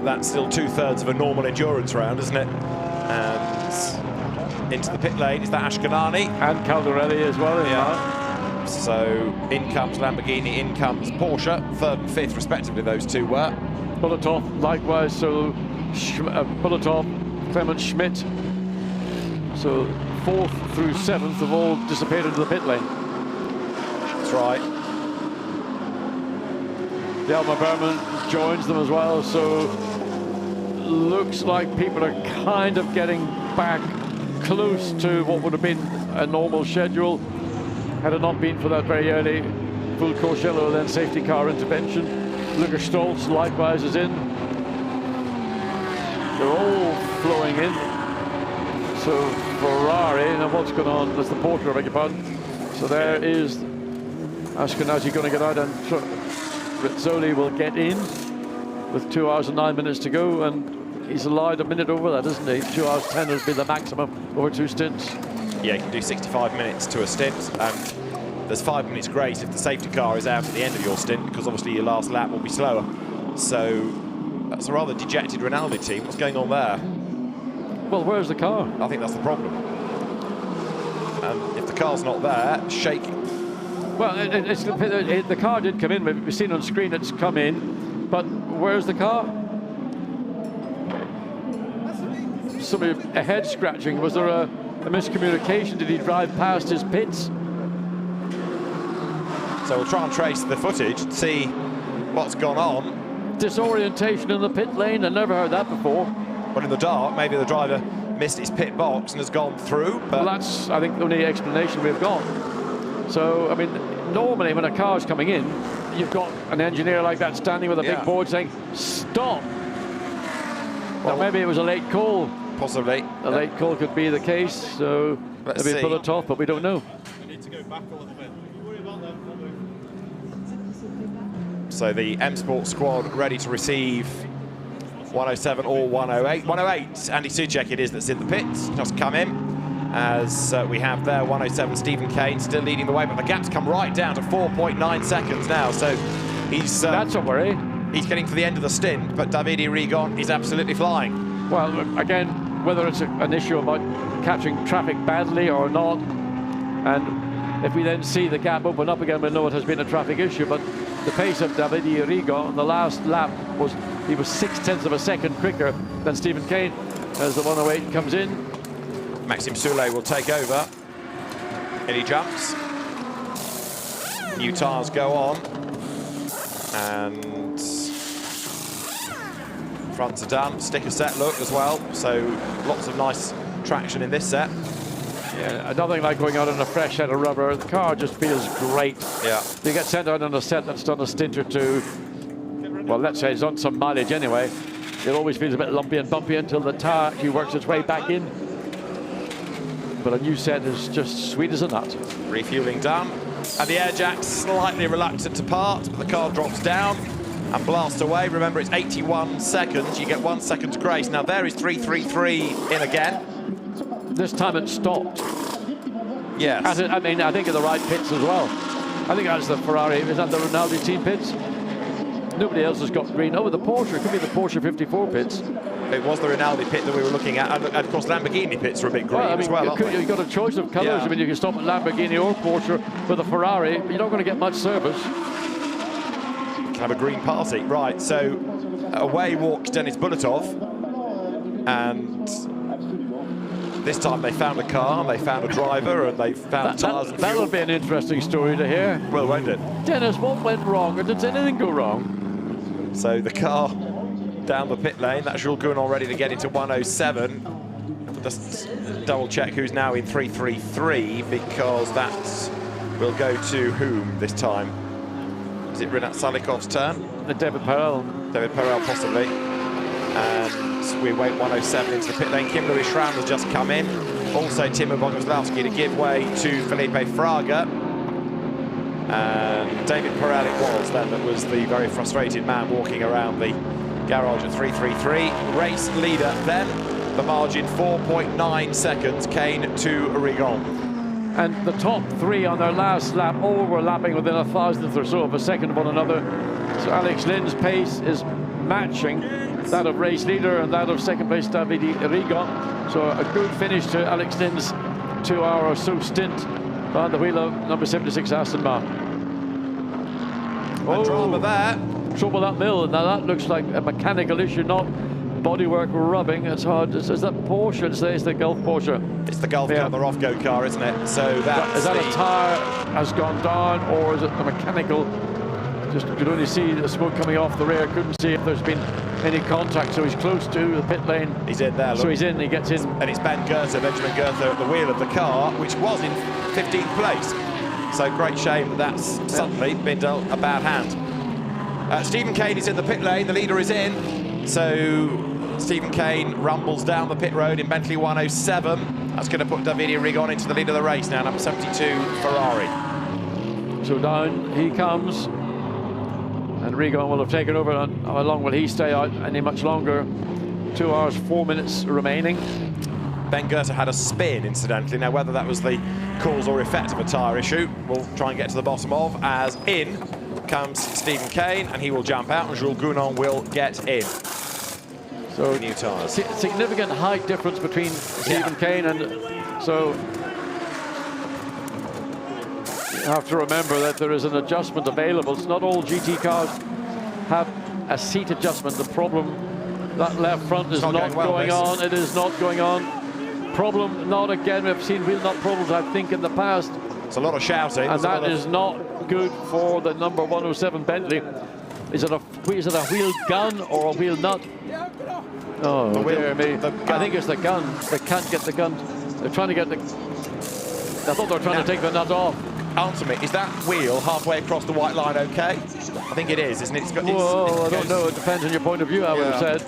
A: that's still 2/3 of a normal endurance round, isn't it? And into the pit lane is that Ashkanani
H: and Caldarelli as well.
A: Yeah. So in comes Lamborghini, in comes Porsche, 3rd and 5th respectively. Those two were.
H: Bulatov likewise. So Bulatov, Clement Schmidt. So 4th through 7th have all disappeared into the pit lane.
A: That's right.
H: Delma Berman joins them as well, so looks like people are kind of getting back close to what would have been a normal schedule had it not been for that very early full Courcello then safety car intervention. Lucas Stoltz likewise is in. They're all flowing in. So Ferrari, now what's going on? That's the Porsche, I beg your pardon. So there is Ashkenazi going to get out, and Rizzoli will get in with 2 hours and 9 minutes to go, and he's allowed a minute over that, isn't he? 2 hours 10 has been the maximum over 2 stints.
A: Yeah, you can do 65 minutes to a stint, and there's 5 minutes grace if the safety car is out at the end of your stint, because obviously your last lap will be slower. So that's a rather dejected Rinaldi team. What's going on there?
H: Well, where's the car?
A: I think that's the problem. And if the car's not there, shaking.
H: Well, the car did come in. We've seen on screen it's come in, but where's the car? A head scratching. Was there a miscommunication? Did he drive past his pits?
A: So we'll try and trace the footage and see what's gone on.
H: Disorientation in the pit lane. I never heard that before.
A: But in the dark, maybe the driver missed his pit box and has gone through. But
H: well, that's, I think, the only explanation we've got. So, I mean, normally when a car's coming in, you've got an engineer like that standing with a big board saying, stop. Well, maybe it was a late call.
A: Possibly.
H: A late call could be the case, so maybe pull it off, but we don't know.
Q: We need to go back a little bit. Worry about them.
A: So the M Sport squad ready to receive 107 or 108. 108, Andy Soucek it is that's in the pits, just come in. As we have there 107 Stephen Kane still leading the way, but the gap's come right down to 4.9 seconds now, so he's
H: that's a worry.
A: He's getting to the end of the stint, but Davide Rigon is absolutely flying.
H: Well, again, whether it's an issue about catching traffic badly or not, and if we then see the gap open up again, we'll know it has been a traffic issue. But the pace of Davide Rigon on the last lap was 0.6 of a second quicker than Stephen Kane as the 108 comes in.
A: Maxime Soulet will take over. And he jumps. New tyres go on. And fronts are done. Sticker set look as well. So lots of nice traction in this set.
H: Yeah, nothing like going out on a fresh set of rubber. The car just feels great.
A: Yeah.
H: You get sent out on a set that's done a stint or two. Well, let's say it's on some mileage anyway. It always feels a bit lumpy and bumpy until the tire actually works its way back in. But a new set is just sweet as a nut.
A: Refueling done. And the air jack's slightly reluctant to part, but the car drops down. and blast away. Remember, it's 81 seconds. You get 1 second's grace. Now there is 3:33 in again.
H: This time it stopped.
A: Yes.
H: I mean, I think in the right pits as well. I think that's the Ferrari. Is that the Rinaldi team pits? Nobody else has got green. Oh, the Porsche. It could be the Porsche 54 pits.
A: It was the Rinaldi pit that we were looking at, and of course Lamborghini pits are a bit green as well, aren't they?
H: You've got a choice of colours.
A: Yeah.
H: I mean, you can stop at Lamborghini or Porsche with a Ferrari, but you're not going to get much service.
A: Can have a green party. Right, so away walks Denis Bulletov, and this time they found a car, they found a driver, and they found tyres and fuel.
H: That'll be an interesting story to hear.
A: Well, won't it?
H: Dennis, what went wrong, or did anything go wrong?
A: So the car down the pit lane, that's Jules Gounon ready to get into 107. Just double check who's now in 3:33, because that will go to whom this time? Is it Rinat Salikov's turn?
H: David Pirelli.
A: David Pirelli possibly. And we wait 107 into the pit lane. Kim Louis Schramm has just come in. Also Timo Boguslavski to give way to Felipe Fraga. And David Pirelli it was then that was the very frustrated man walking around the garage at 3:33. Race leader then, the margin 4.9 seconds, Kane to Rigon.
H: And the top three on their last lap all were lapping within a thousandth or so of a second of one another. So Alex Lynn's pace is matching that of race leader and that of second place Davide Rigon. So a good finish to Alex Lynn's 2 hour or so stint behind the wheel of number 76 Aston Martin.
A: Oh, drama there.
H: Trouble uphill. Now that looks like a mechanical issue, not bodywork rubbing. It's hard. Is that Porsche? It's the Gulf Porsche.
A: It's the Gulf car, the Rothko car, isn't it? So that's
H: is that a tyre has gone down, or is it the mechanical? Just you could only see the smoke coming off the rear. Couldn't see if there's been any contact. So he's close to the pit lane.
A: He's in there. Look.
H: So he's in. He gets in.
A: And it's Benjamin Goethe at the wheel of the car, which was in 15th place. So great shame that that's suddenly been dealt a bad hand. Stephen Kane is in the pit lane. The leader is in. So Stephen Kane rumbles down the pit road in Bentley 107. That's going to put Davide Rigon into the lead of the race now, number 72 Ferrari.
H: So down he comes. And Rigon will have taken over. How long will he stay out any much longer? 2 hours, 4 minutes remaining.
A: Ben Goethe had a spin, incidentally. Now, whether that was the cause or effect of a tyre issue, we'll try and get to the bottom of, as in comes Stephen Kane, and he will jump out, and Jules Gounon will get in.
H: So
A: new tyres.
H: Significant height difference between Stephen Kane and so you have to remember that there is an adjustment available. It's not all GT cars have a seat adjustment. The problem, that left front is not going on. It is not going on. Problem, not again. We've seen wheel nut problems, I think, in the past.
A: It's a lot of shouting.
H: And that is not good for the number 107 Bentley. Is it a wheel gun or a wheel nut? Oh, dear me. I think it's the gun. They can't get the gun. They're trying to get the... I thought they were trying to take the nut off.
A: Answer me, is that wheel halfway across the white line okay? I think it is, isn't it?
H: I don't know. It depends on your point of view, I would have said.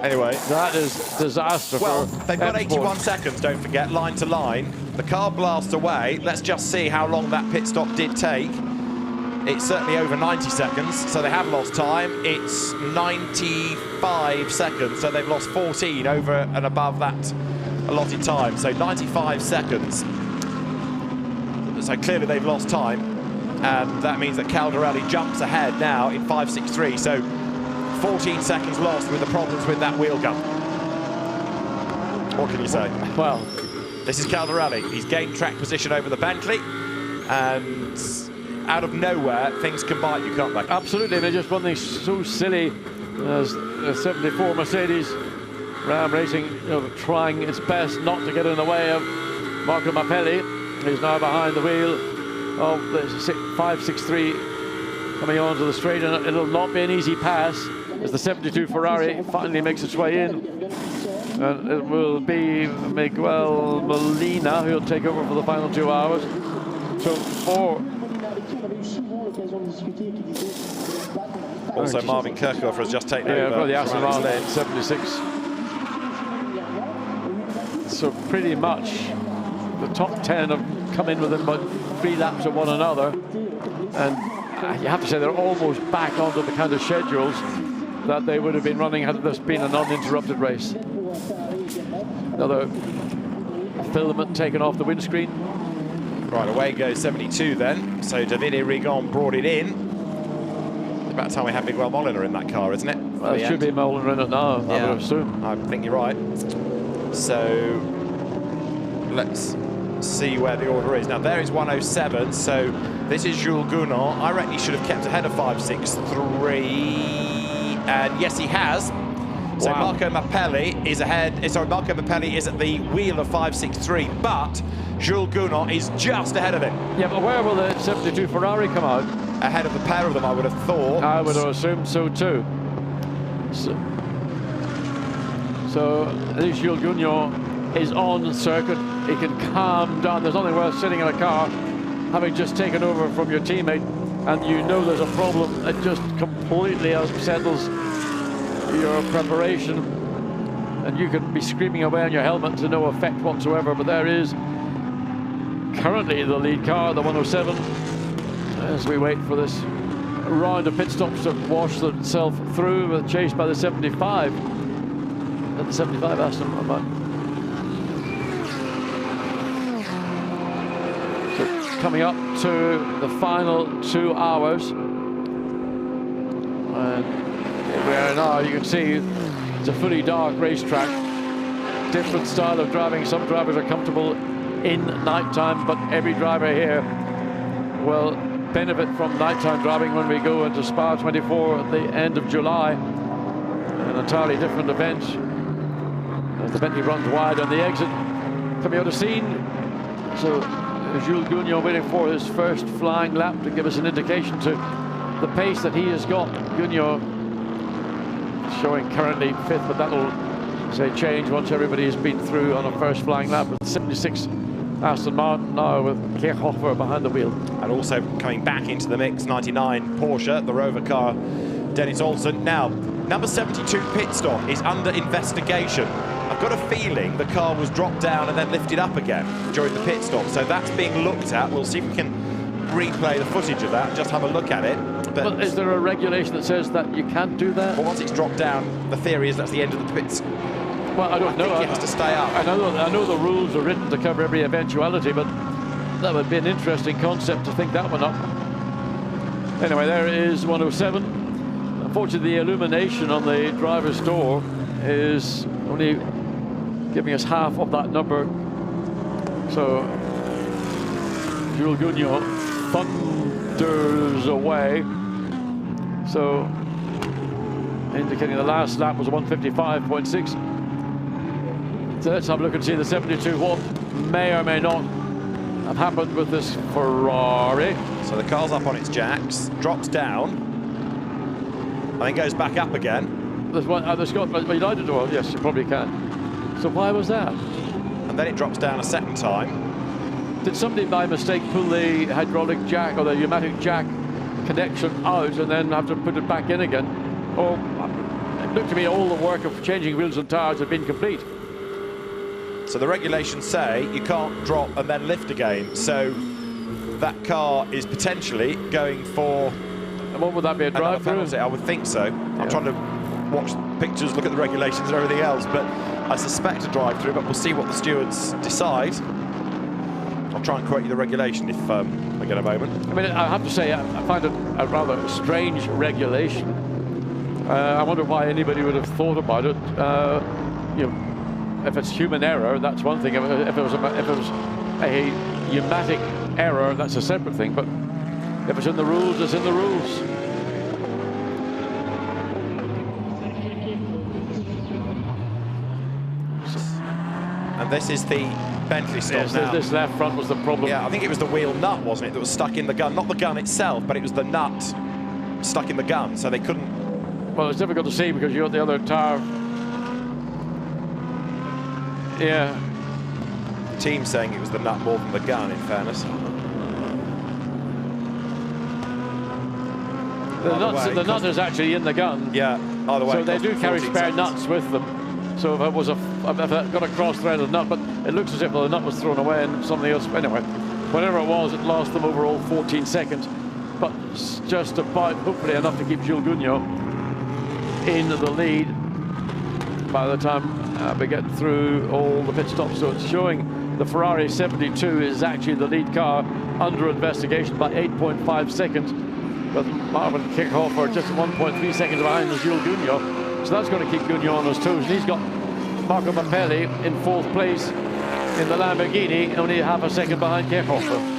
A: Anyway.
H: That is disaster.
A: Well, they've got 81 seconds, don't forget, line to line. The car blasts away. Let's just see how long that pit stop did take. It's certainly over 90 seconds, so they have lost time. It's 95 seconds, so they've lost 14 over and above that allotted time. So 95 seconds. So clearly they've lost time, and that means that Caldarelli jumps ahead now in 5.63. So 14 seconds lost with the problems with that wheel gun. What can you say?
H: Well,
A: this is Caldarelli. He's gained track position over the Bentley, and out of nowhere, things can bite you, can't they?
H: Absolutely, and just one thing so silly as the 74 Mercedes Ram Racing, trying its best not to get in the way of Marco Mappelli, who's now behind the wheel of the 5.63 coming onto the straight, and it'll not be an easy pass as the 72 Ferrari finally makes its way in. And it will be Miguel Molina who'll take over for the final 2 hours. So
A: also Marvin Kirchhoff has just taken over.
H: For the Aston Martin 76. So pretty much the top 10 have come in within about 3 laps of one another, and you have to say they're almost back onto the kind of schedules that they would have been running had this been an uninterrupted race. Another filament taken off the windscreen.
A: Right, away goes 72 then. So Davide Rigon brought it in. About time we had Miguel Molina in that car, isn't it?
H: Well, it should be Molina in it now, I would assume.
A: I think you're right. So let's see where the order is. Now there is 107, so this is Jules Gounon. I reckon he should have kept ahead of 563, and yes he has. So Marco Mappelli is ahead, Marco Mappelli is at the wheel of 563, but Jules Gounon is just ahead of him.
H: Yeah, but where will the 72 Ferrari come out?
A: Ahead of the pair of them, I would have thought.
H: I would have assumed so too. So at least Jules Gounon is on circuit. He can calm down. There's nothing worse sitting in a car, having just taken over from your teammate, and you know there's a problem. It just completely unsettles your preparation, and you can be screaming away on your helmet to no effect whatsoever. But there is currently the lead car, the 107, as we wait for this round of pit stops to wash itself through, chased by the 75. And the 75 Aston Martin. So coming up to the final 2 hours. And here we are now, you can see it's a fully dark racetrack. Different style of driving. Some drivers are comfortable in nighttime, but every driver here will benefit from nighttime driving when we go into Spa 24 at the end of July. An entirely different event. As the Bentley runs wide on the exit, coming out of scene. So Jules Gounon waiting for his first flying lap to give us an indication to the pace that he has got. Gounon showing currently 5th, but that'll say change once everybody has been through on a first flying lap with 76 Aston Martin now with Kirchhofer behind the wheel.
A: And also coming back into the mix, 99 Porsche, the Rover car, Dennis Olsen. Now, number 72 pit stop is under investigation. I've got a feeling the car was dropped down and then lifted up again during the pit stop. So that's being looked at. We'll see if we can replay the footage of that and just have a look at it.
H: But is there a regulation that says that you can't do that?
A: Well, once it's dropped down, the theory is that's the end of the pits.
H: Well, I don't know.
A: I think it has to stay up.
H: I know the rules are written to cover every eventuality, but that would be an interesting concept to think that one up. Anyway, there is 107. Unfortunately, the illumination on the driver's door is only giving us half of that number. So Jules Gounon thunders away. So indicating the last lap was 155.6. So let's have a look and see the 72, what may or may not have happened with this Ferrari.
A: So the car's up on its jacks, drops down, and then goes back up again.
H: There's one, there's got, but United, well, yes, you probably can. So why was that?
A: And then it drops down a second time.
H: Did somebody by mistake pull the hydraulic jack or the pneumatic jack connection out and then have to put it back in again? Or it looked to me all the work of changing wheels and tires had been complete.
A: So the regulations say you can't drop and then lift again. So that car is potentially going for...
H: And what would that be, a drive through?
A: I would think so. I'm trying to watch pictures, look at the regulations and everything else, but I suspect a drive through, but we'll see what the stewards decide. I'll try and quote you the regulation if I get a moment.
H: I mean, I have to say, I find it a rather strange regulation. I wonder why anybody would have thought about it. You know, if it's human error, that's one thing. If it was a pneumatic error, that's a separate thing. But if it's in the rules, it's in the rules.
A: And this is the Bentley stop now.
H: This left front was the problem.
A: Yeah, I think it was the wheel nut, wasn't it, that was stuck in the gun. Not the gun itself, but it was the nut stuck in the gun, so they couldn't...
H: Well, it's difficult to see because you got the other tire. Yeah.
A: The team saying it was the nut more than the gun, in fairness.
H: The nut is actually in the gun.
A: Yeah, either way.
H: So they do carry spare nuts with them. So if it was if it got a cross-threaded nut, but it looks as if the nut was thrown away and something else. Anyway, whatever it was, it lost them overall 14 seconds. but just about, hopefully enough to keep Jules Gounon in the lead by the time we get through all the pit stops. So it's showing the Ferrari 72 is actually the lead car under investigation by 8.5 seconds, with Marvin Kickhofer just 1.3 seconds behind Jules Gounon. So that's going to keep Gounon on his toes. And he's got Marco Mappelli in 4th place in the Lamborghini, only half a second behind Kickhofer.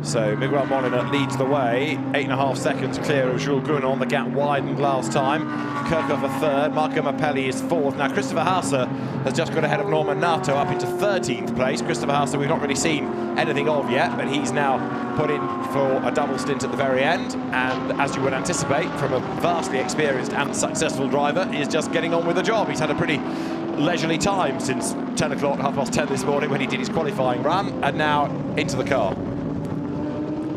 A: So Miguel Molina leads the way, 8.5 seconds clear of Jules Gounon. The gap widened last time. Kirchhoff 3rd, Marco Mappelli is 4th. Now Christopher Hauser has just got ahead of Norman Nato up into 13th place. Christopher Hauser we've not really seen anything of yet, but he's now put in for a double stint at the very end. And as you would anticipate from a vastly experienced and successful driver, he is just getting on with the job. He's had a pretty leisurely time since 10 o'clock, 10:30 this morning when he did his qualifying run, and now into the car.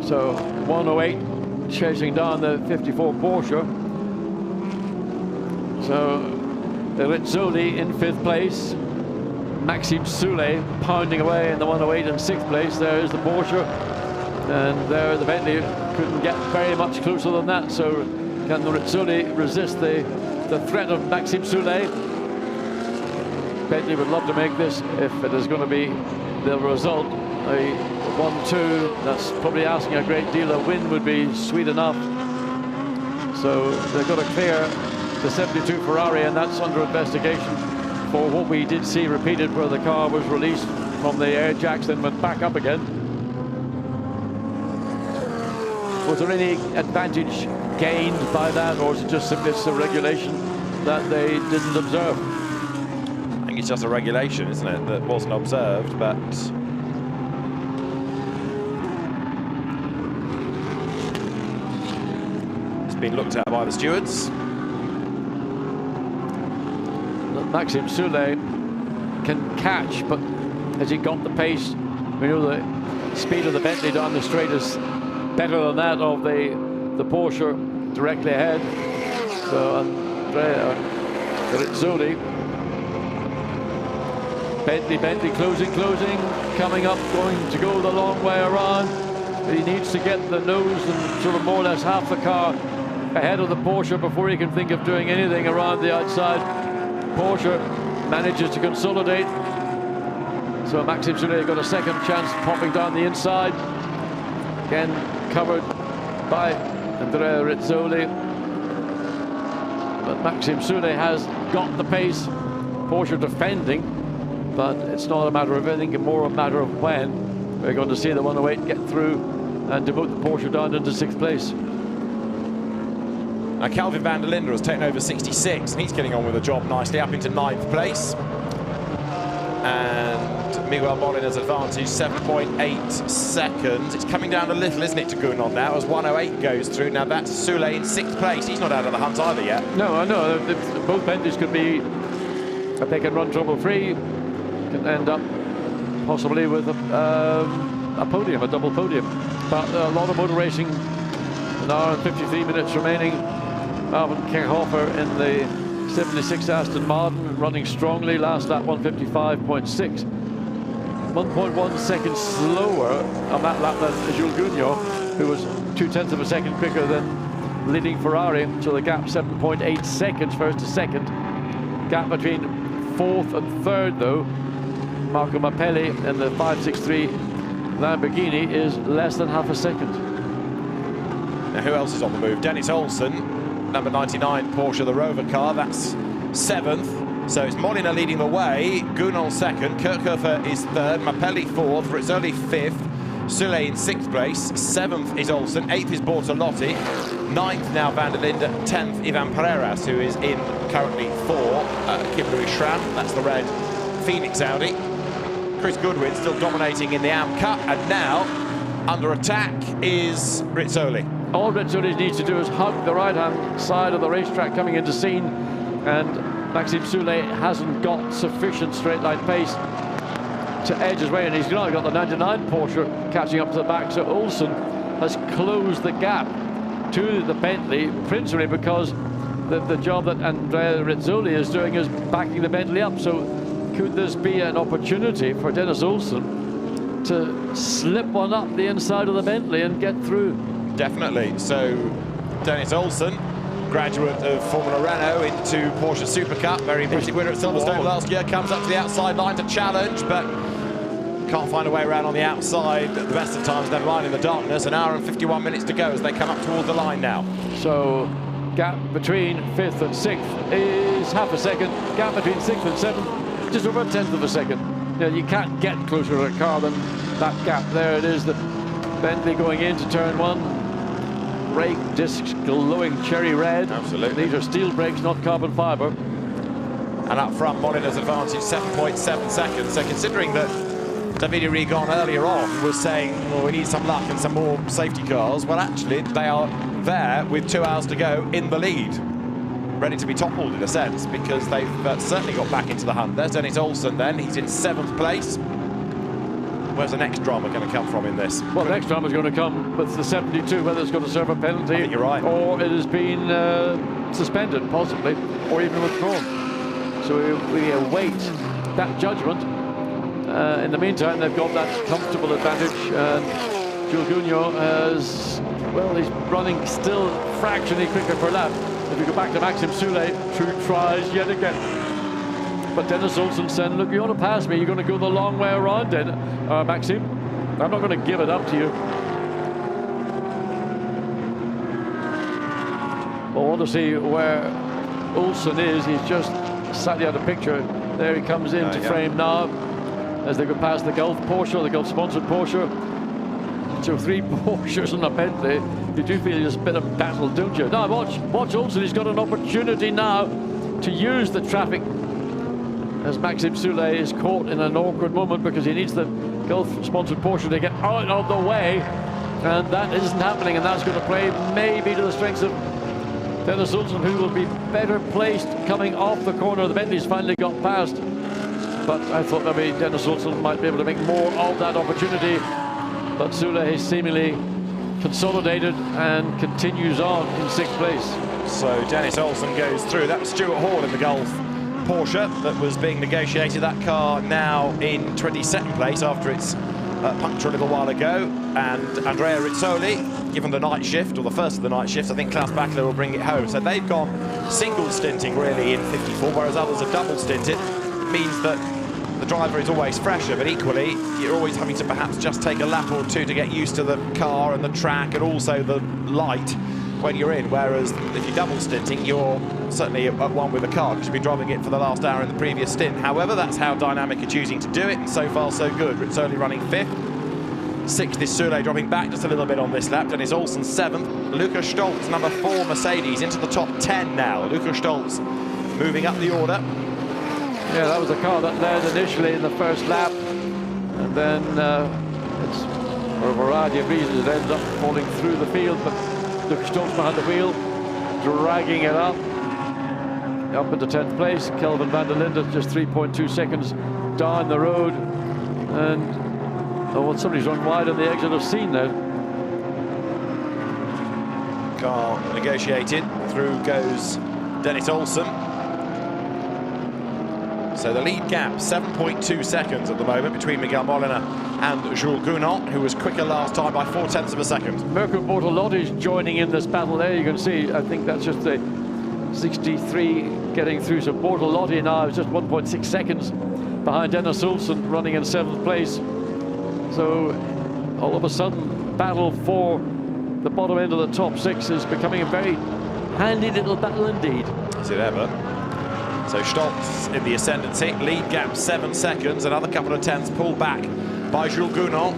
H: So 108 chasing down the 54 Porsche. So Rizzoli in 5th place. Maxime Soulet pounding away in the 108 in 6th place. There's the Porsche. And there the Bentley couldn't get very much closer than that. So can Rizzoli resist the threat of Maxime Soulet? Bentley would love to make this if it is going to be the result. A 1-2, that's probably asking a great deal. A win would be sweet enough. So they've got to clear the 72 Ferrari, and that's under investigation for what we did see repeated, where the car was released from the air jacks then went back up again. Was there any advantage gained by that, or is it just simply it's a regulation that they didn't observe?
A: I think it's just a regulation, isn't it, that wasn't observed, but been looked at by the stewards.
H: Maxime Soulet can catch, but has he got the pace? We know the speed of the Bentley down the straight is better than that of the Porsche directly ahead. So Andrea Rizzoli, Bentley closing, coming up, going to go the long way around. He needs to get the nose and sort of more or less half the car ahead of the Porsche before he can think of doing anything around the outside. Porsche manages to consolidate. So Maxime Soulet got a second chance popping down the inside. Again covered by Andrea Rizzoli. But Maxime Soulet has got the pace. Porsche defending, but it's not a matter of anything, more a matter of when. We're going to see the 108 get through and demote the Porsche down into 6th place.
A: Now Calvin van der Linde has taken over 66, and he's getting on with the job nicely, up into 9th place. And Miguel Molina's advantage, 7.8 seconds. It's coming down a little, isn't it, to Gounon now, as 108 goes through. Now that's Soulet in 6th place. He's not out of the hunt either yet.
H: No, I know. Both Bentleys could be, if they can run trouble-free, can end up possibly with a podium, a double podium. But a lot of motor racing, an hour and 53 minutes remaining. Marvin Kickhofer in the 76 Aston Martin, running strongly, last lap 155.6. 1.1 seconds slower on that lap than Jules Gounon, who was 0.2 of a second quicker than leading Ferrari. So the gap 7.8 seconds first to second. Gap between 4th and 3rd though, Marco Mappelli in the 563 Lamborghini, is less than half a second.
A: Now who else is on the move? Dennis Olsen, number 99 Porsche, the Rover car, that's 7th. So it's Molina leading the way, Gounon 2nd, Kirchhofer is 3rd, Mappelli 4th, Rizzoli 5th, Soulet in 6th place, 7th is Olsen, 8th is Bortolotti, 9th now van der Linde, 10th Ivan Pereiras, who is in currently for Kimberly Schramm, that's the red Phoenix Audi. Chris Goodwin still dominating in the AM Cup, and now under attack is Rizzoli.
H: All Rizzoli needs to do is hug the right-hand side of the racetrack coming into scene, and Maxime Soulet hasn't got sufficient straight-line pace to edge his way, and he's now got the 99 Porsche catching up to the back, so Olsen has closed the gap to the Bentley, principally because the job that Andrea Rizzoli is doing is backing the Bentley up. So could this be an opportunity for Dennis Olsen to slip one up the inside of the Bentley and get through?
A: Definitely. So Dennis Olsen, graduate of Formula Renault into Porsche Super Cup, very impressive winner at Silverstone last year, comes up to the outside line to challenge, but can't find a way around on the outside at the best of times, never mind in the darkness. An hour and 51 minutes to go as they come up towards the line now.
H: So gap between 5th and 6th is half a second. Gap between 6th and 7th, just over 1/10 of a second. You know, you can't get closer to a car than that gap. There it is, the Bentley going into turn 1. Brake discs glowing cherry red.
A: Absolutely.
H: These are steel brakes, not carbon fiber.
A: And up front, Molina's advantage 7.7 seconds. So considering that Davide Rigon earlier on was saying, well, we need some luck and some more safety cars, well, actually, they are there with 2 hours to go in the lead, ready to be toppled in a sense, because they've certainly got back into the hunt. There's Dennis Olsen then, he's in 7th place. Where's the next drama going to come from in this?
H: Well, the next drama is going to come with the 72, whether it's going to serve a penalty.
A: I think you're right.
H: Or it has been suspended, possibly, or even withdrawn. So we await that judgment. In the meantime, they've got that comfortable advantage. Jules Gougnot has, well, he's running still fractionally quicker per lap. If you go back to Maxime Soulet, 2 tries yet again. But Dennis Olsen said, look, you want to pass me, you're going to go the long way around, Maxime. I'm not going to give it up to you. I want to see where Olsen is. He's just slightly out of picture. There he comes into frame now as they go past the Gulf Porsche, the Gulf-sponsored Porsche. So 3 Porsches and a Bentley. You do feel there's a bit of battle, don't you? Now watch Olsen. He's got an opportunity now to use the traffic, as Maxime Soulet is caught in an awkward moment because he needs the Gulf-sponsored Porsche to get out of the way, and that isn't happening, and that's going to play maybe to the strengths of Dennis Olsen, who will be better placed coming off the corner. The Bentley's finally got past, but I thought maybe Dennis Olsen might be able to make more of that opportunity, but Soulet is seemingly consolidated and continues on in 6th place.
A: So Dennis Olsen goes through. That was Stuart Hall in the Gulf Porsche that was being negotiated. That car now in 22nd place after its puncture a little while ago. And Andrea Rizzoli, given the night shift, or the first of the night shifts, I think Klaus Bachler will bring it home. So they've gone single stinting really in 54, whereas others are double stinted. It means that the driver is always fresher, but equally you're always having to perhaps just take a lap or 2 to get used to the car and the track and also the light when you're in, whereas if you're double stinting, you're certainly at one with the car because you've been driving it for the last hour in the previous stint. However, that's how Dynamic are choosing to do it, and so far so good. Rizzoli running 5th. 6th is Soulet dropping back just a little bit on this lap. Dennis Olsen 7th. Luca Stolz, number 4 Mercedes, into the top 10 now. Luca Stolz moving up the order.
H: Yeah, that was a car that led initially in the first lap, and then it's, for a variety of reasons, it ends up falling through the field, but Luca Stolz behind the wheel, dragging it up into 10th place. Kelvin van der Linde just 3.2 seconds down the road, and somebody's run wide on the exit of scene now.
A: Car negotiated, through goes Dennis Olsen. So the lead gap, 7.2 seconds at the moment between Miguel Molina and Jules Gougnot, who was quicker last time by 0.4 of a second.
H: Mirko Bortolotti's joining in this battle there. You can see, I think that's just the 63 getting through. So Bortolotti now is just 1.6 seconds behind Dennis Olsen, running in 7th place. So all of a sudden, battle for the bottom end of the top 6 is becoming a very handy little battle indeed.
A: Is it ever? So Stolz in the ascendancy, lead gap 7 seconds, another couple of tenths pulled back by Jules Gougnot,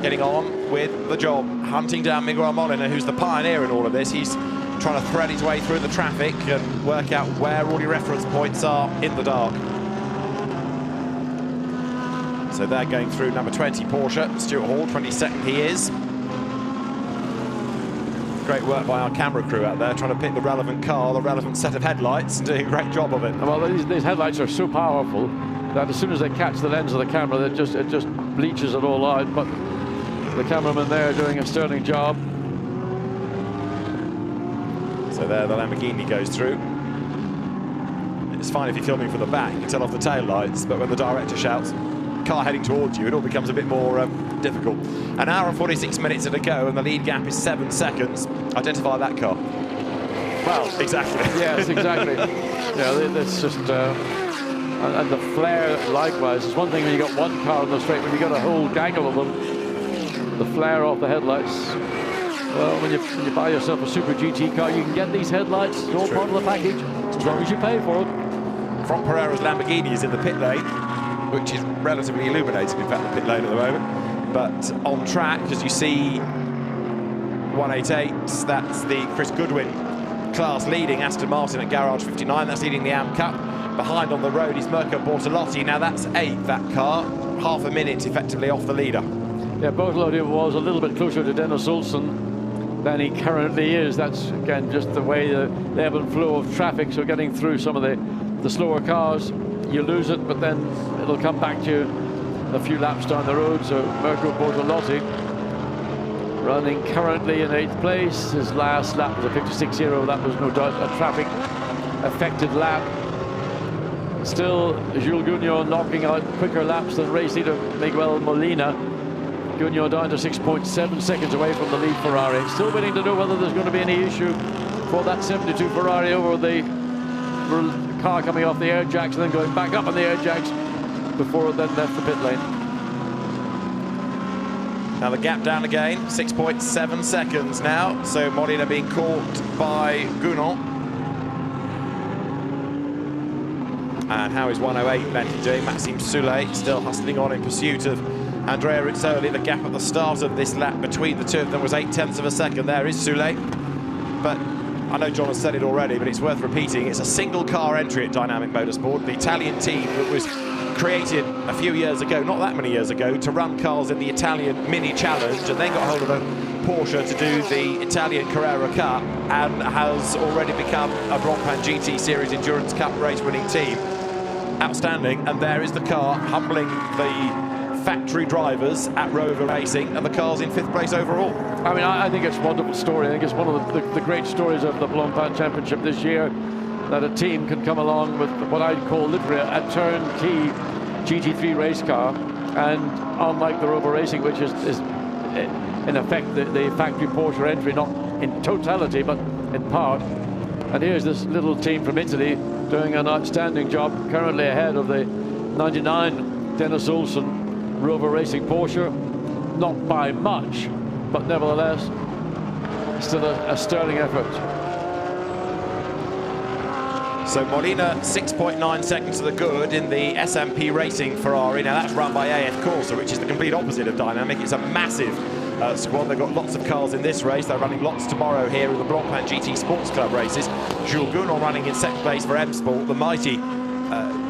A: getting on with the job, hunting down Miguel Molina, who's the pioneer in all of this. He's trying to thread his way through the traffic and work out where all your reference points are in the dark. So they're going through number 20 Porsche, Stuart Hall, 22nd he is. Great work by our camera crew out there, trying to pick the relevant car, the relevant set of headlights, and doing a great job of it.
H: Well, these headlights are so powerful that as soon as they catch the lens of the camera, it just bleaches it all out. But the cameramen there are doing a sterling job.
A: So there the Lamborghini goes through. It's fine if you're filming from the back, you can tell off the tail lights, but when the director shouts, car heading towards you, it all becomes a bit more difficult. An hour and 46 minutes to go, and the lead gap is 7 seconds. Identify that car. Well, exactly.
H: Yes, exactly. Yeah, that's just... and the flare, likewise. It's one thing when you got one car on the straight, when you got a whole gaggle of them, the flare off the headlights. Well, when you buy yourself a Super GT car, you can get these headlights. It's all part of the package, as long as you pay for it.
A: From Pereira's Lamborghini is in the pit lane, which is relatively illuminated, in fact, the pit lane at the moment. But on track, as you see, 188, that's the Chris Goodwin class leading Aston Martin at Garage 59. That's leading the AM Cup. Behind on the road is Mirko Bortolotti. Now that's 8th, that car. Half a minute effectively off the leader.
H: Yeah, Bortolotti was a little bit closer to Dennis Olsen than he currently is. That's, again, just the way the ebb and flow of traffic. So getting through some of the slower cars, you lose it, but then it'll come back to you a few laps down the road. So Mirko Bortolotti running currently in 8th place. His last lap was a 56.0. That was no doubt a traffic-affected lap. Still, Jules Gounon knocking out quicker laps than race leader Miguel Molina. Gounon down to 6.7 seconds away from the lead Ferrari. Still waiting to know whether there's going to be any issue for that 72 Ferrari over the car coming off the air jacks and then going back up on the air jacks before it then left the pit lane.
A: Now the gap down again, 6.7 seconds now. So Molina being caught by Gounon. And how is 108 Bentley doing? Maxime Soulet still hustling on in pursuit of Andrea Rizzoli. The gap at the start of this lap between the two of them was 0.8 of a second. There is Soulet. But I know John has said it already, but it's worth repeating. It's a single car entry at Dynamic Motorsport. The Italian team that was created a few years ago, not that many years ago, to run cars in the Italian Mini Challenge, and then got hold of a Porsche to do the Italian Carrera Cup, and has already become a Blancpain GT Series Endurance Cup race winning team. Outstanding. And there is the car humbling the factory drivers at Rover Racing, and the car's in 5th place overall.
H: I mean, I think it's a wonderful story. I think it's one of the great stories of the Blancpain Championship this year, that a team can come along with what I'd call literally a turnkey GT3 race car, and unlike the Rover Racing, which is in effect the factory Porsche entry, not in totality but in part. And here's this little team from Italy doing an outstanding job, currently ahead of the 99 Dennis Olsen Rover Racing Porsche. Not by much, but nevertheless still a sterling effort.
A: So Molina 6.9 seconds to the good in the SMP Racing Ferrari. Now that's run by AF Corsa, which is the complete opposite of Dynamic. It's a massive squad. They've got lots of cars in this race. They're running lots tomorrow here in the Blancpain GT Sports Club races. Jules Gounon running in 2nd place for M Sport, the mighty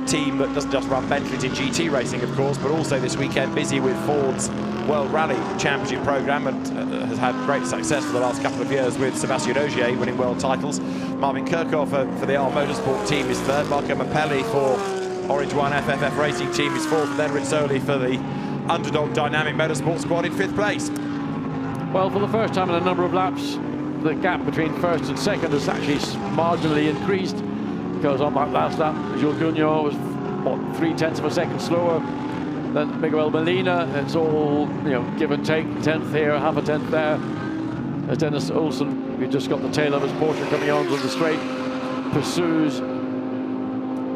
A: team that doesn't just run Bentleys in GT racing, of course, but also this weekend busy with Ford's World Rally Championship programme, and has had great success for the last couple of years with Sébastien Ogier winning world titles. Marvin Kirchhoff for the R Motorsport team is 3rd. Marco Mappelli for Orange One FFF Racing team is 4th. And then Rizzoli for the Underdog Dynamic Motorsport squad in 5th place.
H: Well, for the first time in a number of laps, the gap between 1st and 2nd has actually marginally increased, because on that last lap, Jules Gounon was, what, 0.3 of a second slower than Miguel Molina. It's all, you know, give and take, 10th here, half a 10th there. As Dennis Olsen, who just got the tail of his Porsche coming onto the straight, pursues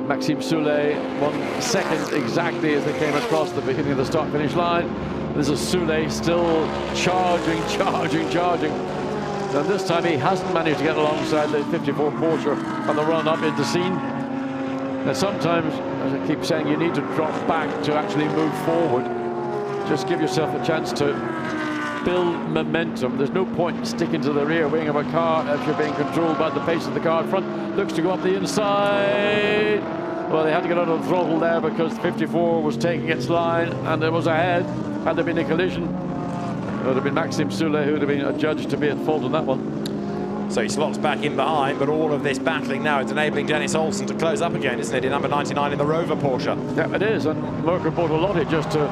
H: Maxime Soulet 1 second exactly as they came across the beginning of the start-finish line. This is Soulet still charging. And this time he hasn't managed to get alongside the 54 Porsche on the run up into scene. Now sometimes, as I keep saying, you need to drop back to actually move forward. Just give yourself a chance to build momentum. There's no point sticking to the rear wing of a car if you're being controlled by the pace of the car in front. Looks to go up the inside. Well, they had to get out of the throttle there because 54 was taking its line and it was ahead. Had there been a collision, it would have been Maxime Soulet who would have been adjudged to be at fault on that one.
A: So he slots back in behind, but all of this battling now is enabling Dennis Olsen to close up again, isn't it, in number 99 in the Rover Porsche?
H: Yeah, it is, and Mirko Bortolotti just to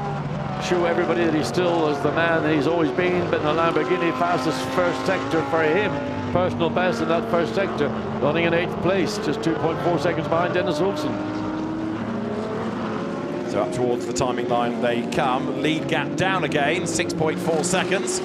H: show everybody that he still is the man that he's always been. But in the Lamborghini, fastest first sector for him, personal best in that first sector, running in 8th place, just 2.4 seconds behind Dennis Olsen.
A: So up towards the timing line they come. Lead gap down again, 6.4 seconds.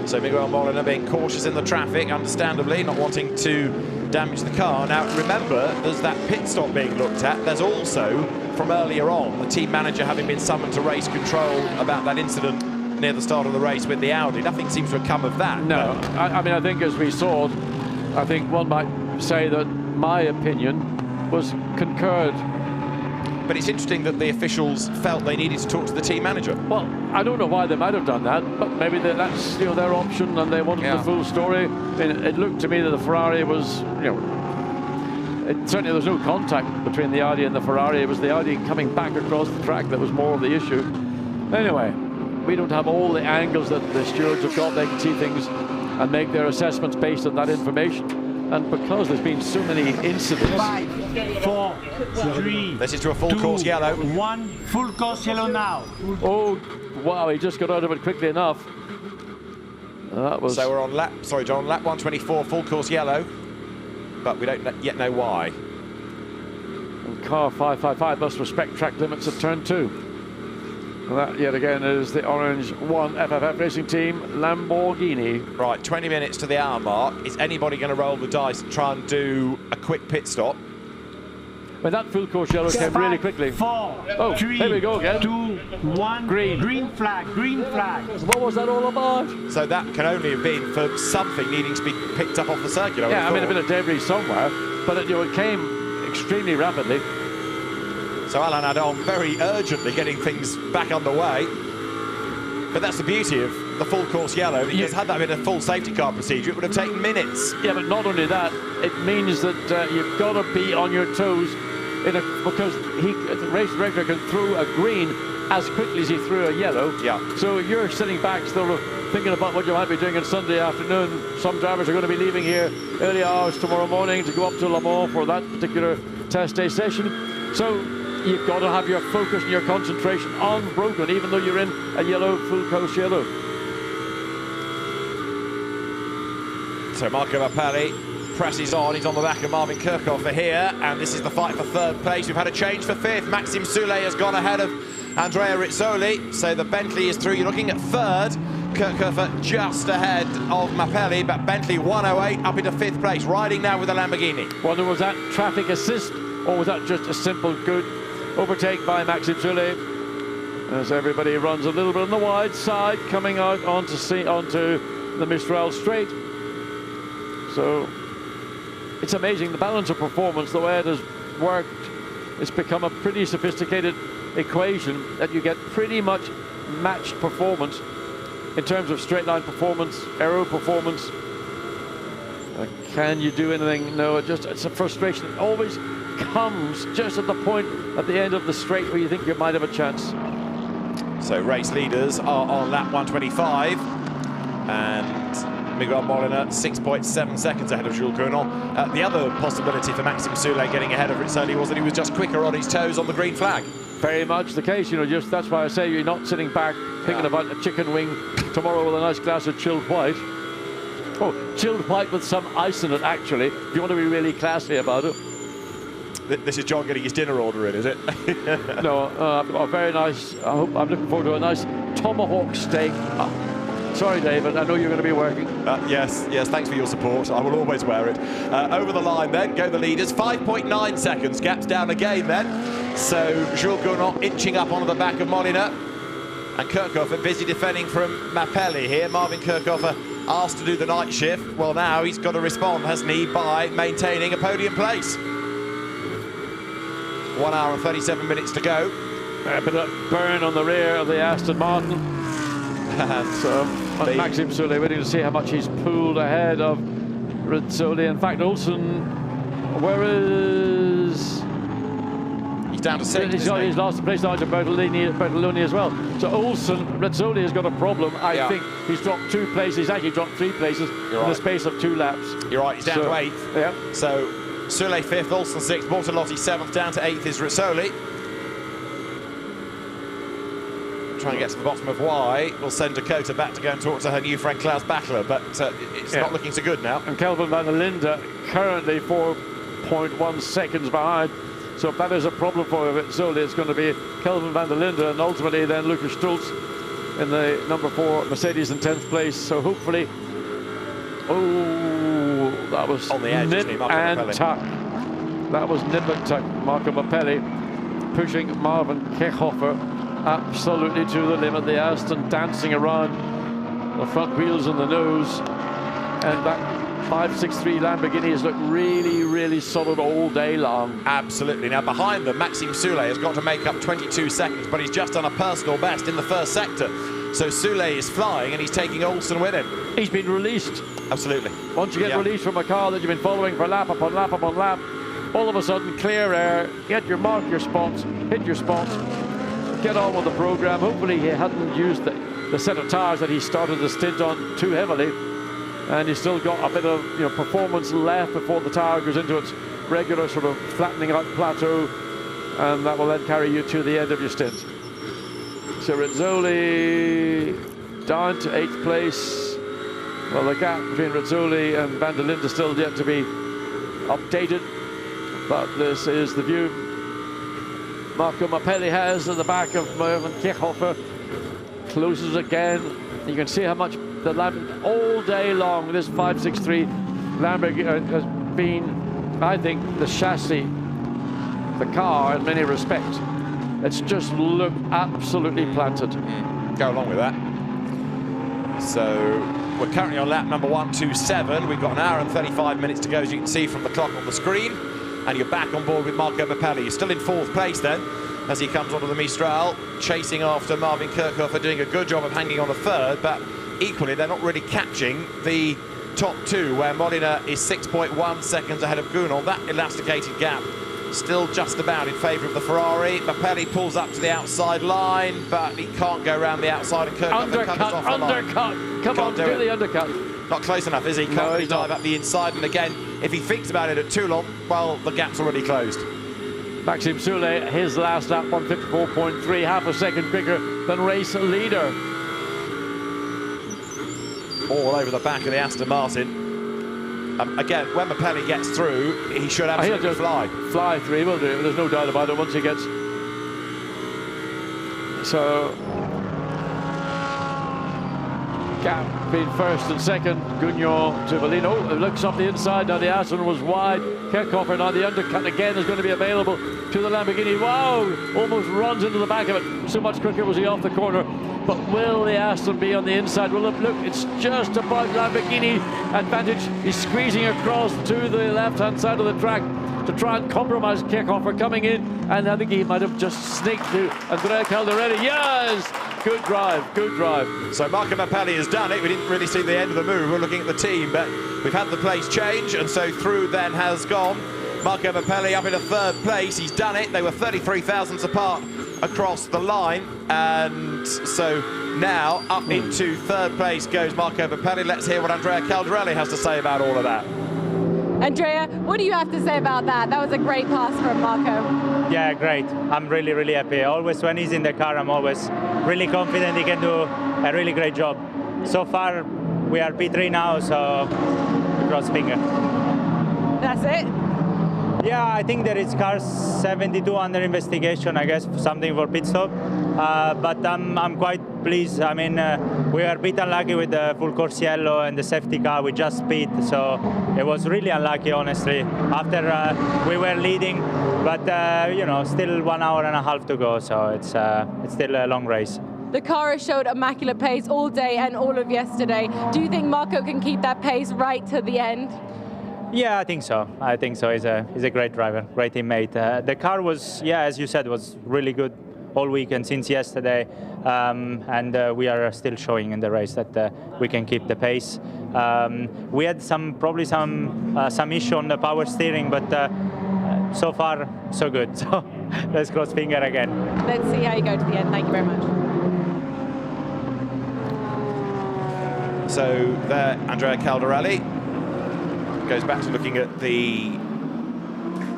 A: So Miguel Molina being cautious in the traffic, understandably, not wanting to damage the car. Now, remember, there's that pit stop being looked at. There's also, from earlier on, the team manager having been summoned to race control about that incident near the start of the race with the Audi. Nothing seems to have come of that.
H: No, I mean, I think as we saw, I think one might say that my opinion was concurred.
A: But it's interesting that the officials felt they needed to talk to the team manager.
H: Well, I don't know why they might have done that, but maybe that's their option, and they wanted the full story. I mean, it looked to me that the Ferrari was, certainly there was no contact between the Audi and the Ferrari. It was the Audi coming back across the track that was more of the issue. Anyway, we don't have all the angles that the stewards have got. They can see things and make their assessments based on that information. And because there's been so many incidents...
P: 5, 4, 3,
A: this is to a full course yellow.
P: 1, full course yellow now.
H: Oh, wow, he just got out of it quickly enough. That was...
A: So we're on lap, sorry John, lap 124, full course yellow. But we don't yet know why.
H: And car 555 must respect track limits at turn 2. And that, yet again, is the Orange 1 FFF Racing Team Lamborghini.
A: Right, 20 minutes to the hour mark. Is anybody going to roll the dice and try and do a quick pit stop?
H: But that full course yellow came really quickly.
P: 4, 3,
H: here we go again.
P: 2, 1,
H: green.
P: Green flag, green flag.
H: What was that all about?
A: So that can only have been for something needing to be picked up off the circuit.
H: Yeah, I mean, a bit of debris somewhere, but it came extremely rapidly.
A: So Alain Adon very urgently getting things back underway. But that's the beauty of the full course yellow, because had that been a full safety car procedure, it would have taken minutes.
H: Yeah, but not only that, it means that you've got to be on your toes because the race director can throw a green as quickly as he threw a yellow.
A: Yeah.
H: So you're sitting back still thinking about what you might be doing on Sunday afternoon. Some drivers are going to be leaving here early hours tomorrow morning to go up to Le Mans for that particular test day session. So you've got to have your focus and your concentration unbroken, even though you're in a yellow, full course yellow.
A: So Marco Mappelli presses on. He's on the back of Marvin Kirchhofer here, and this is the fight for third place. We've had a change for fifth. Maxime Soulet has gone ahead of Andrea Rizzoli, so the Bentley is through. You're looking at third. Kirchhofer just ahead of Mappelli, but Bentley 108 up into fifth place, riding now with the Lamborghini.
H: Wonder, was that traffic assist, or was that just a simple good overtake by Maxime Soulet, as everybody runs a little bit on the wide side, coming out onto the Mistral straight. So it's amazing the balance of performance, the way it has worked. It's become a pretty sophisticated equation that you get pretty much matched performance in terms of straight line performance, aero performance. Can you do anything? No, it's a frustration. It always comes just at the point at the end of the straight where you think you might have a chance.
A: So race leaders are on lap 125, and Miguel Molina 6.7 seconds ahead of Jules Cournot. The other possibility for Maxime Soulet getting ahead of Rizzoli was that he was just quicker on his toes on the green flag.
H: Very much the case, just that's why I say you're not sitting back thinking about a chicken wing tomorrow with a nice glass of chilled white. Oh, chilled white with some ice in it, actually, if you want to be really classy about it.
A: This is John getting his dinner order in, is it?
H: No, I've got a very nice, I'm looking forward to a nice tomahawk steak. Sorry, David, I know you're going to be working.
A: Yes, thanks for your support. I will always wear it. Over the line then, go the leaders. 5.9 seconds, gaps down again then. So Jules Cournot inching up onto the back of Molina. And Kirchhofer busy defending from Mappelli here. Marvin Kirchhofer asked to do the night shift. Well, now he's got to respond, hasn't he, by maintaining a podium place. 1 hour and 37 minutes to go.
H: A bit of burn on the rear of the Aston Martin. And Maxime Soulet waiting to see how much he's pulled ahead of Rizzoli. In fact, Olsen, where is...
A: He's down to 6.
H: He's lost the place now to Bertolini as well. So Olsen, Rizzoli has got a problem. I think he's dropped 2 places. He's actually dropped 3 places in the space of 2 laps.
A: You're right, he's down to 8th.
H: Yeah.
A: So Soulet 5th, Olsen 6th, Bortolotti 7th, down to 8th is Rizzoli. try and get to the bottom of why. We'll send Dakota back to go and talk to her new friend Klaus Bachler, but it's not looking so good now.
H: And Kelvin van der Linde currently 4.1 seconds behind. So if that is a problem for Rizzoli, it's going to be Kelvin van der Linde and ultimately then Lucas Stulz in the number 4 Mercedes in 10th place. So hopefully, oh, that was
A: on the edge,
H: nip and tuck. That was nip and tuck. Marco Mappelli pushing Marvin Kechhofer absolutely to the limit. The Aston dancing around the front wheels and the nose, and that 563 Lamborghini has looked really, really solid all day long.
A: Absolutely. Now behind them, Maxime Soulet has got to make up 22 seconds, but he's just done a personal best in the first sector. So Soulet is flying and he's taking Olsen with him.
H: He's been released.
A: Absolutely.
H: Once you get released from a car that you've been following for lap upon lap upon lap, all of a sudden clear air, mark your spots, hit your spots, get on with the program. Hopefully he hadn't used the set of tires that he started the stint on too heavily, and he's still got a bit of performance left before the tire goes into its regular sort of flattening out plateau, and that will then carry you to the end of your stint. So Rizzoli down to 8th place. Well, the gap between Rizzoli and van der Linde is still yet to be updated, but this is the view Marco Mappelli has at the back of Marvin Kechhofer. Closes again. You can see how much the Lamborghini all day long, this 563 Lamborghini has been, I think, the chassis, the car in many respects. It's just looked absolutely planted.
A: Go along with that. So we're currently on lap number 127. We've got an hour and 35 minutes to go, as you can see from the clock on the screen. And you're back on board with Marco Mappelli. You're still in 4th place then, as he comes onto the Mistral, chasing after Marvin Kechhofer, doing a good job of hanging on the 3rd, but equally they're not really catching the top 2, where Molina is 6.1 seconds ahead of Gunn. That elasticated gap still just about in favour of the Ferrari. Mappelli pulls up to the outside line, but he can't go around the outside, and Kechhofer comes off the line.
H: Come on, do the undercut.
A: Not close enough, is he? Can't really dive up the inside, and again, if he thinks about it at Toulon, well, the gap's already closed.
H: Maxime Soulet, his last lap, 154.3, half a second quicker than race leader.
A: All over the back of the Aston Martin. Again, when Mappelli gets through, he should absolutely fly.
H: Fly through, he will do it, there's no doubt about it once he gets. So, gap being 1st and 2nd, Gugnon to Valino. Oh, it looks up the inside, now the Aston was wide. Kechhofer, now the undercut again is going to be available to the Lamborghini. Wow, almost runs into the back of it. So much quicker was he off the corner. But will the Aston be on the inside? Well, look, it's just about Lamborghini advantage. He's squeezing across to the left-hand side of the track to try and compromise Kechhofer coming in, and I think he might have just sneaked to Andrea Caldarelli. Yes! Good drive, good drive.
A: So Marco Mappelli has done it. We didn't really see the end of the move. We're looking at the team, but we've had the place change, and so through then has gone Marco Mappelli up in a 3rd place. He's done it. They were 33 thousandths apart across the line, and so now up into 3rd place goes Marco Mappelli. Let's hear what Andrea Caldarelli has to say about all of that.
O: Andrea, what do you have to say about that? That was a great pass from Marco.
U: Yeah, great. I'm really, really happy. Always when he's in the car, I'm always really confident he can do a really great job. So far, we are P3 now, so cross finger.
O: That's it?
U: Yeah, I think there is car 72 under investigation, I guess, something for pit stop. But I'm quite pleased. I mean, we are a bit unlucky with the full course yellow and the safety car. We just pit, so it was really unlucky, honestly. After we were leading, but you know, still 1 hour and a half to go, so it's still a long race.
O: The car has showed immaculate pace all day and all of yesterday. Do you think Marco can keep that pace right to the end?
U: Yeah, I think so. I think so. He's a great driver, great teammate. The car was, yeah, as you said, was really good all weekend since yesterday, and we are still showing in the race that we can keep the pace. We had probably some issue on the power steering, but so far so good. So let's cross finger again.
O: Let's see how you go to the end. Thank you very much.
A: So there, Andrea Caldarelli goes back to looking at the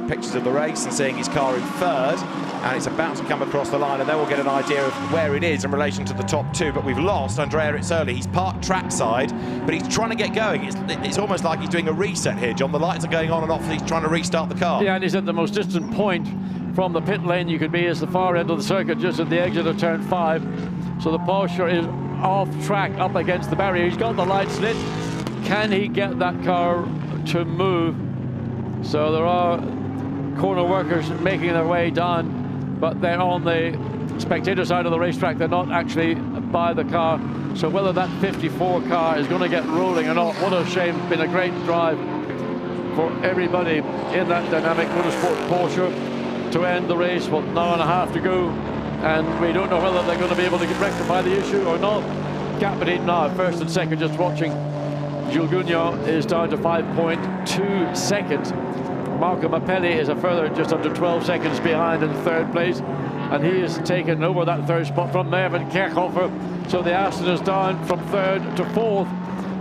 A: pictures of the race and seeing his car in third, and it's about to come across the line, and then we'll get an idea of where it is in relation to the top two. But we've lost Andrea Rizzoli. He's parked trackside, but he's trying to get going. It's almost like he's doing a reset here, John. The lights are going on and off, and he's trying to restart the car.
H: Yeah, and he's at the most distant point from the pit lane you could be, is the far end of the circuit, just at the exit of turn 5. So the Porsche is off track, up against the barrier. He's got the lights lit. Can he get that car to move? So there are corner workers making their way down, but they're on the spectator side of the racetrack. They're not actually by the car. So whether that 54 car is going to get rolling or not, what a shame. It's been a great drive for everybody in that dynamic motorsport Porsche to end the race with an hour and a half to go, and we don't know whether they're going to be able to rectify the issue or not. Gap between now first and second, just watching, Jules Gounon is down to 5.2 seconds. Marco Mappelli is a further just under 12 seconds behind in third place, and he has taken over that third spot from Mervyn Kerkhofer. So the Aston is down from third to fourth.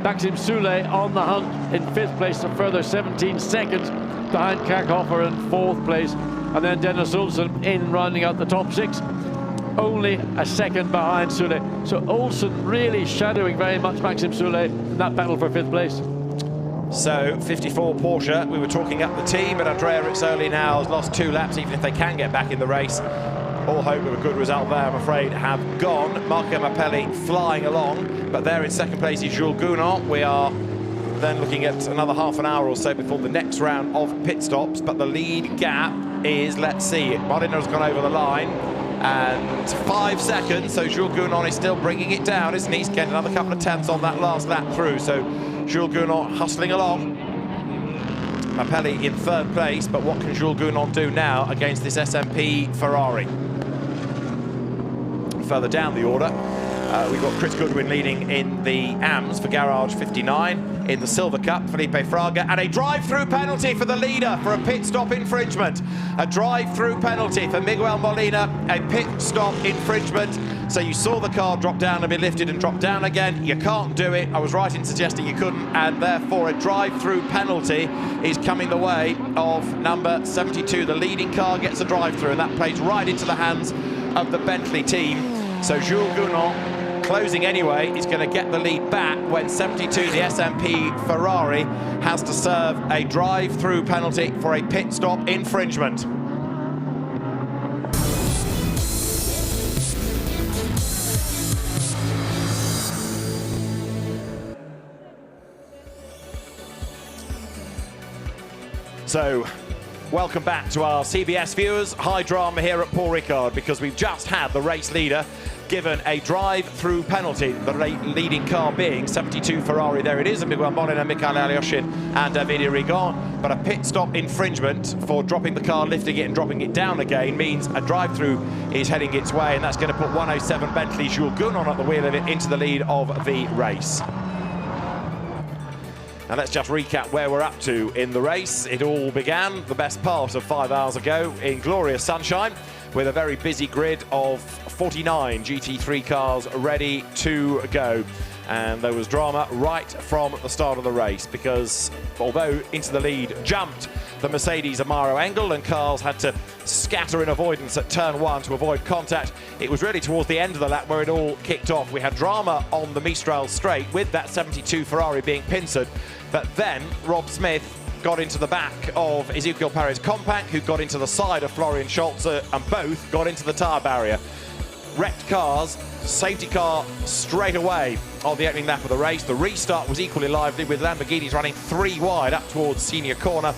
H: Maxime Soulet on the hunt in fifth place, a further 17 seconds behind Kerkhofer in fourth place. And then Dennis Olsen in rounding out the top 6, only a second behind Soulet. So Olsen really shadowing very much Maxime Soulet in that battle for fifth place.
A: So 54 Porsche, we were talking up the team, but Andrea Rizzoli now has lost 2 laps, even if they can get back in the race. All hope of a good result there, I'm afraid, have gone. Marco Mappelli flying along, but there in second place is Jules Gounon. We are then looking at another half an hour or so before the next round of pit stops, but the lead gap is, let's see, Molina's gone over the line, and 5 seconds, so Jules Gounon is still bringing it down, isn't he? He's getting another couple of tenths on that last lap through, so Jules Gounon hustling along. Mappelli in third place, but what can Jules Gounon do now against this SMP Ferrari? Further down the order, we've got Chris Goodwin leading in the AMS for Garage 59. In the Silver Cup, Felipe Fraga, and a drive-through penalty for the leader for a pit stop infringement. A drive-through penalty for Miguel Molina, a pit stop infringement. So you saw the car drop down and be lifted and drop down again. You can't do it. I was right in suggesting you couldn't, and therefore a drive-through penalty is coming the way of number 72. The leading car gets a drive-through, and that plays right into the hands of the Bentley team. So Jules Gounon, closing anyway, is going to get the lead back when 72, the SMP Ferrari, has to serve a drive-through penalty for a pit stop infringement. So, welcome back to our CBS viewers. High drama here at Paul Ricard, because we've just had the race leader given a drive-through penalty, the leading car being 72 Ferrari. There it is, and Miguel Molina, Mikhail Alyoshin and Davide Rigon. But a pit stop infringement for dropping the car, lifting it and dropping it down again means a drive-through is heading its way, and that's going to put 107 Bentley Jules Gounon at the wheel of it into the lead of the race. Now let's just recap where we're up to in the race. It all began the best part of 5 hours ago in glorious sunshine, with a very busy grid of 49 GT3 cars ready to go. And there was drama right from the start of the race, because although into the lead jumped the Mercedes Amaro Engel and cars had to scatter in avoidance at turn 1 to avoid contact, it was really towards the end of the lap where it all kicked off. We had drama on the Mistral straight with that 72 Ferrari being pincered, but then Rob Smith got into the back of Ezequiel Perez Compact, who got into the side of Florian Scholze, and both got into the tyre barrier. Wrecked cars, safety car straight away on the opening lap of the race. The restart was equally lively, with Lamborghinis running 3 wide up towards senior corner,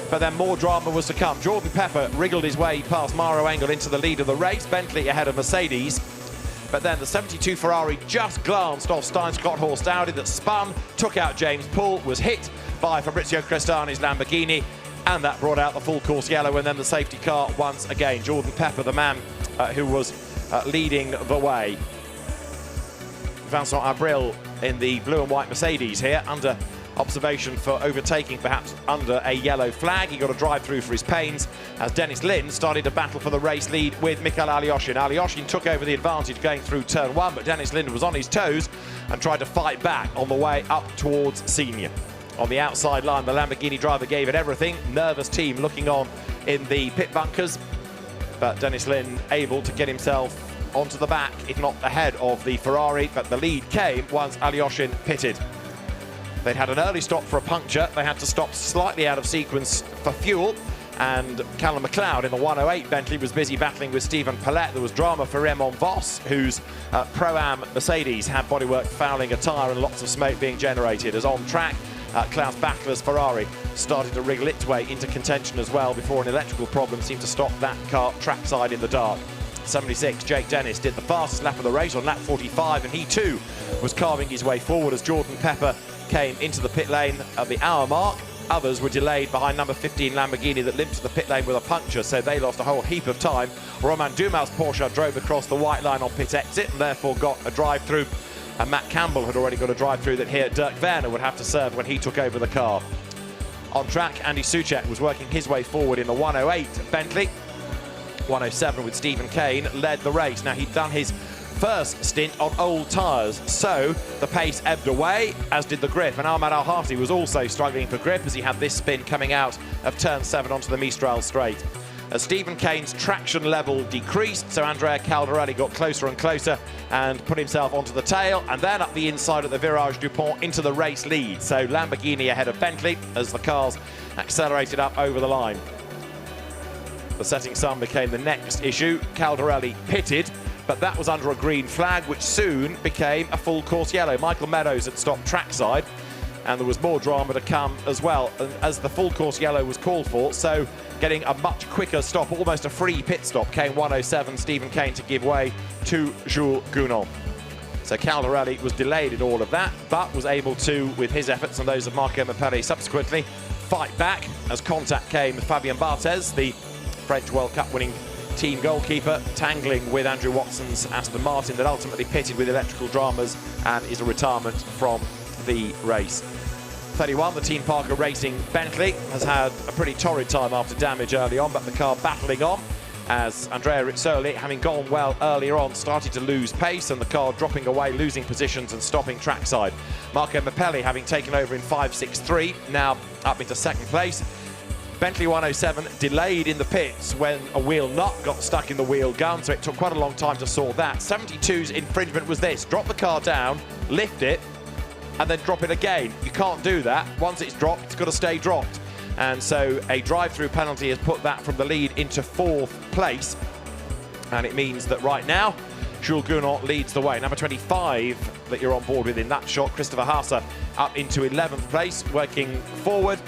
A: but then more drama was to come. Jordan Pepper wriggled his way past Maro Engel into the lead of the race, Bentley ahead of Mercedes. But then the 72 Ferrari just glanced off Stein Scott Horst Audi that spun, took out James Poole, was hit by Fabrizio Crestani's Lamborghini, and that brought out the full course yellow, and then the safety car once again. Jordan Pepper, the man who was leading the way. Vincent Abril in the blue and white Mercedes here, under observation for overtaking, perhaps under a yellow flag. He got a drive-through for his pains as Dennis Lynn started to battle for the race lead with Mikhail Alyoshin. Alyoshin took over the advantage going through turn 1, but Dennis Lynn was on his toes and tried to fight back on the way up towards senior. on the outside line. The Lamborghini driver gave it everything. Nervous team looking on in the pit bunkers, but Dennis Lin able to get himself onto the back, if not ahead of the Ferrari, but the lead came once Alyoshin pitted. They'd had an early stop for a puncture. They had to stop slightly out of sequence for fuel, and Callum McLeod in the 108 Bentley was busy battling with Stephen Paulette. There was drama for Raymond Vos, whose Pro-Am Mercedes had bodywork fouling a tyre and lots of smoke being generated, as on track Klaus Bachler's Ferrari started to wriggle its way into contention as well before an electrical problem seemed to stop that car trackside in the dark. 76, Jake Dennis did the fastest lap of the race on lap 45, and he too was carving his way forward as Jordan Pepper came into the pit lane at the hour mark. Others were delayed behind number 15 Lamborghini that limped to the pit lane with a puncture, so they lost a whole heap of time. Romain Dumas' Porsche drove across the white line on pit exit and therefore got a drive-through, and Matt Campbell had already got a drive-through that here Dirk Werner would have to serve when he took over the car. On track, Andy Soucek was working his way forward in the 108 Bentley. 107 with Stephen Kane led the race. Now, he'd done his first stint on old tyres, so the pace ebbed away, as did the grip, and Ahmad Al-Hati was also struggling for grip as he had this spin coming out of turn 7 onto the Mistral straight. As Stephen Kane's traction level decreased, so Andrea Caldarelli got closer and closer and put himself onto the tail, and then up the inside of the Virage Dupont into the race lead. So Lamborghini ahead of Bentley as the cars accelerated up over the line. The setting sun became the next issue. Caldarelli pitted, but that was under a green flag, which soon became a full course yellow. Michael Meadows had stopped trackside, and there was more drama to come as well, and as the full course yellow was called for, so getting a much quicker stop, almost a free pit stop, came 107 Stephen Kane to give way to Jules Gounon. So Caldarelli was delayed in all of that, but was able to, with his efforts and those of Marco Mapelli subsequently, fight back as contact came with Fabien Barthez, the French World Cup winning team goalkeeper, tangling with Andrew Watson's Aston Martin that ultimately pitted with electrical dramas and is a retirement from the race. 31, the Team Parker Racing Bentley has had a pretty torrid time after damage early on, but the car battling on as Andrea Rizzoli, having gone well earlier on, started to lose pace, and the car dropping away, losing positions and stopping trackside. Marco Mapelli having taken over in 5.63, now up into second place. Bentley 107 delayed in the pits when a wheel nut got stuck in the wheel gun, so it took quite a long time to sort that. 72's infringement was this: drop the car down, lift it, and then drop it again. You can't do that. Once it's dropped, it's got to stay dropped. And so a drive-through penalty has put that from the lead into 4th place. And it means that right now, Jules Gounon leads the way. Number 25 that you're on board with in that shot, Christopher Haase, up into 11th place, working forward.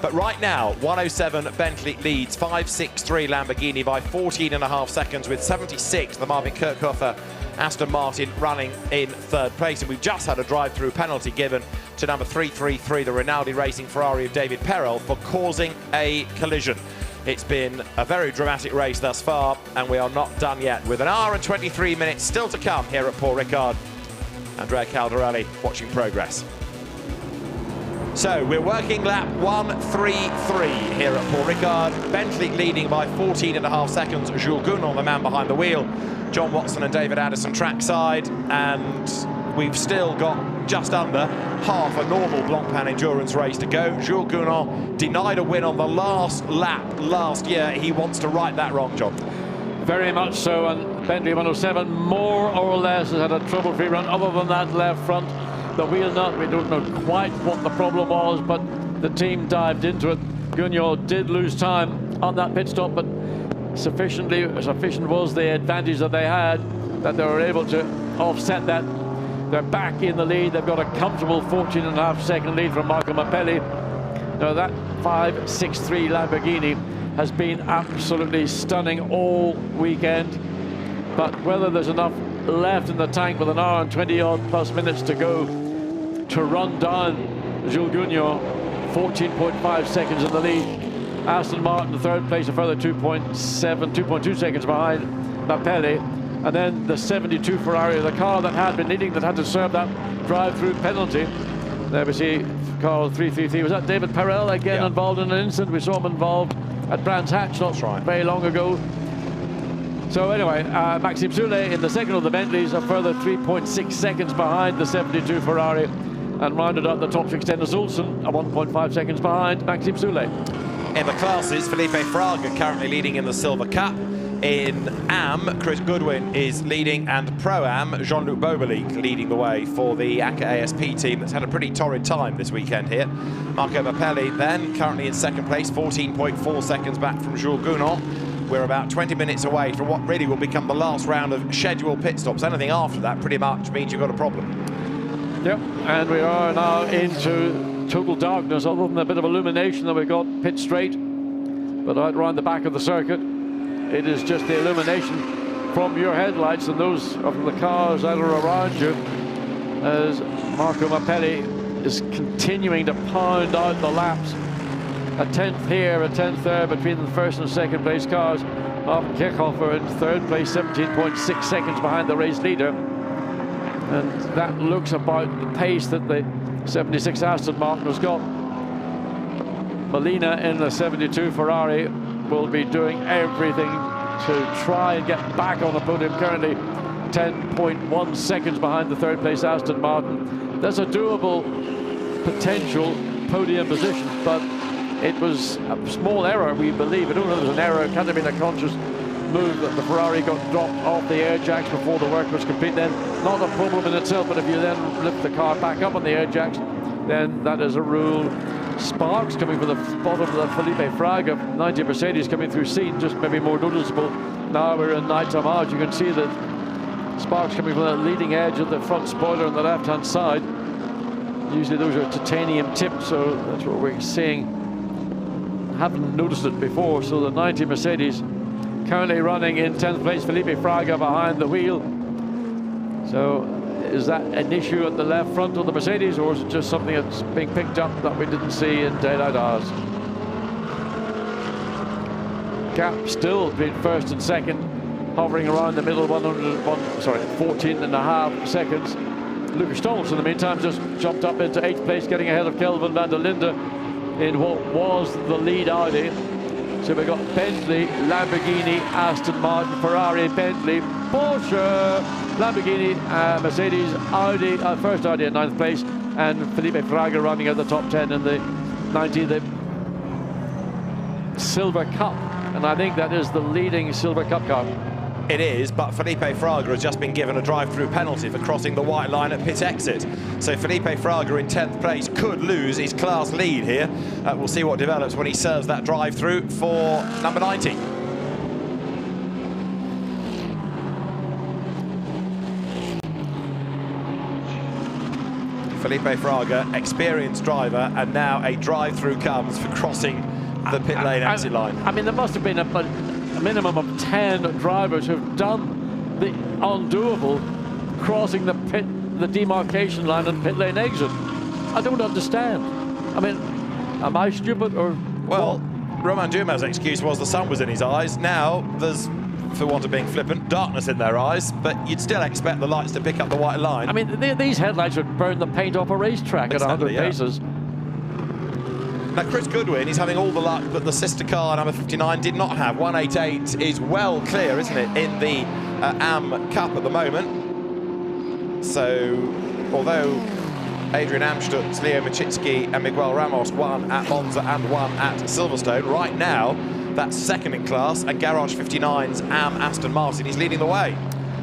A: But right now, 107 Bentley leads 5.63 Lamborghini by 14.5 seconds, with 76 the Marvin Kirchhofer Aston Martin running in 3rd place. And we've just had a drive-through penalty given to number 333, the Rinaldi Racing Ferrari of David Perel, for causing a collision. It's been a very dramatic race thus far, and we are not done yet, with an hour and 23 minutes still to come here at Paul Ricard. Andrea Caldarelli watching progress. So we're working lap 133 here at Paul Ricard. Bentley leading by 14.5 seconds. Jules Gounon, the man behind the wheel. John Watson and David Addison trackside. And we've still got just under half a normal Blancpain endurance race to go. Jules Gounon denied a win on the last lap last year. He wants to right that wrong, John.
H: Very much so, and Bentley 107 more or less has had a trouble-free run other than that left front. The wheel nut, we don't know quite what the problem was, but the team dived into it. Gounon did lose time on that pit stop, but sufficient was the advantage that they had that they were able to offset that. They're back in the lead. They've got a comfortable 14.5 second lead from Marco Mapelli. Now that 5.63 Lamborghini has been absolutely stunning all weekend, but whether there's enough left in the tank with an hour and 20-odd plus minutes to go to run down Jules Gounon, 14.5 seconds in the lead. Aston Martin, 3rd place, a further 2.2 seconds behind Mapelli. And then the 72 Ferrari, the car that had been leading, that had to serve that drive-through penalty. There we see car 333. Was that David Perel again involved in an incident? We saw him involved at Brands Hatch not very long ago. So anyway, Maxime Soulet in the second of the Bentleys, a further 3.6 seconds behind the 72 Ferrari. and rounded out the top 6 Dennis Olsen, 1.5 seconds behind Maxime Soulet.
A: In the classes, Felipe Fraga currently leading in the Silver Cup. In AM, Chris Goodwin is leading, and Pro-Am, Jean-Luc Bobelic leading the way for the ACA ASP team that's had a pretty torrid time this weekend here. Marco Mappelli then currently in second place, 14.4 seconds back from Jules Gounon. We're about 20 minutes away from what really will become the last round of scheduled pit stops. Anything after that pretty much means you've got a problem.
H: Yep, and we are now into total darkness, other than a bit of illumination that we got pit straight. But out around the back of the circuit, it is just the illumination from your headlights and those of the cars that are around you, as Marco Mappelli is continuing to pound out the laps. A 10th here, a 10th there between the first and second place cars. Martin Kirchhofer in third place, 17.6 seconds behind the race leader. And that looks about the pace that the 76 Aston Martin has got. Molina in the 72 Ferrari will be doing everything to try and get back on the podium, currently 10.1 seconds behind the third place Aston Martin. There's a doable potential podium position, but it was a small error, we believe. I don't know if it was an error, it can't have been a conscious move that the Ferrari got dropped off the air jacks before the work was complete. Then not a problem in itself, but if you then lift the car back up on the air jacks, then that is a rule. Sparks coming from the bottom of the Felipe Fraga 90 Mercedes coming through scene, just maybe more noticeable. Now we're in nighttime hours. You can see that sparks coming from the leading edge of the front spoiler on the left-hand side. Usually those are titanium tipped, so that's what we're seeing. Haven't noticed it before. So the 90 Mercedes currently running in 10th place, Felipe Fraga behind the wheel. So is that an issue at the left front of the Mercedes, or is it just something that's being picked up that we didn't see in daylight hours? Gap still between first and second, hovering around the middle, 14.5 seconds. Lucas Stommels in the meantime just jumped up into 8th place, getting ahead of Kelvin van der Linde in what was the lead Audi. So we've got Bentley, Lamborghini, Aston Martin, Ferrari, Bentley, Porsche, Lamborghini, Mercedes, Audi, first Audi in 9th place, and Felipe Fraga running at the top 10 in the 90, the Silver Cup. And I think that is the leading Silver Cup car.
A: It is, but Felipe Fraga has just been given a drive-through penalty for crossing the white line at pit exit. So Felipe Fraga in 10th place could lose his class lead here. We'll see what develops when he serves that drive-through for number 90. Felipe Fraga, experienced driver, and now a drive-through comes for crossing the pit lane exit line.
H: I mean, there must have been a minimum of 10 drivers who've done the undoable, crossing the demarcation line and pit lane exit. I don't understand. I mean, am I stupid or?
A: Well, Romain Dumas' excuse was the sun was in his eyes. Now there's, for want of being flippant, darkness in their eyes, but you'd still expect the lights to pick up the white line.
H: I mean, these headlights would burn the paint off a racetrack at 100 paces.
A: Now, Chris Goodwin is having all the luck that the sister car, number 59, did not have. 188 is well clear, isn't it, in the AM Cup at the moment. So, although Adrian Amstutz, Leo Machitsky and Miguel Ramos won at Monza and won at Silverstone, right now, that's second in class, and Garage 59's AM Aston Martin is leading the way.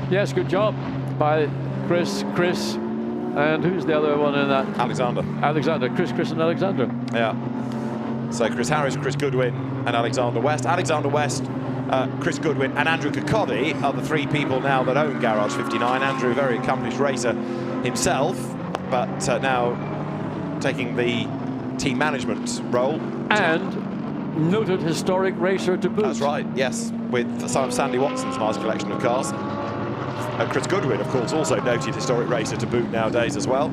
H: Yes, good job by Chris, and who's the other one in that?
A: Alexander,
H: Chris and Alexander.
A: Yeah. So Chris Harris, Chris Goodwin and Alexander West. Alexander West, Chris Goodwin and Andrew Kirkcaldy are the three people now that own Garage 59. Andrew, very accomplished racer himself, but now taking the team management role.
H: And noted historic racer to boot.
A: That's right, yes, with some of Sandy Watson's nice collection of cars. Chris Goodwin, of course, also noted historic racer to boot nowadays as well,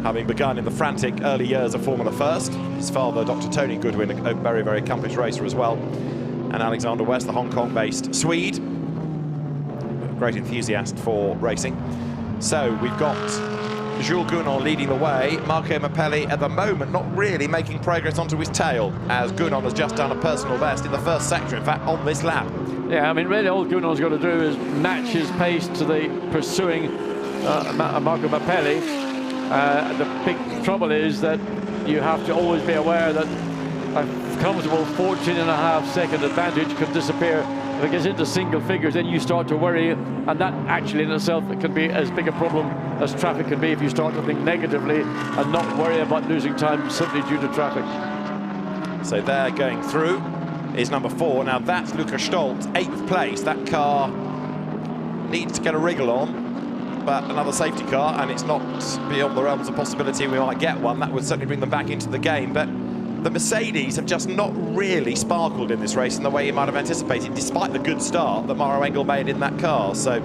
A: having begun in the frantic early years of Formula First. His father, Dr. Tony Goodwin, a very, very accomplished racer as well. And Alexander West, the Hong Kong-based Swede, great enthusiast for racing. So we've got Jules Gounon leading the way. Marco Mappelli at the moment not really making progress onto his tail, as Gounon has just done a personal best in the first sector, in fact, on this lap.
H: Yeah, I mean, really all Gounon's got to do is match his pace to the pursuing Marco Mappelli. The big trouble is that you have to always be aware that a comfortable 14.5-second advantage can disappear. If it gets into single figures, then you start to worry, and that actually in itself it can be as big a problem as traffic can be if you start to think negatively and not worry about losing time simply due to traffic.
A: So there, going through is number 4. Now that's Lukas Stolz, 8th place. That car needs to get a wriggle on, but another safety car, and it's not beyond the realms of possibility we might get one. That would certainly bring them back into the game, but the Mercedes have just not really sparkled in this race in the way you might have anticipated, despite the good start that Maro Engel made in that car. So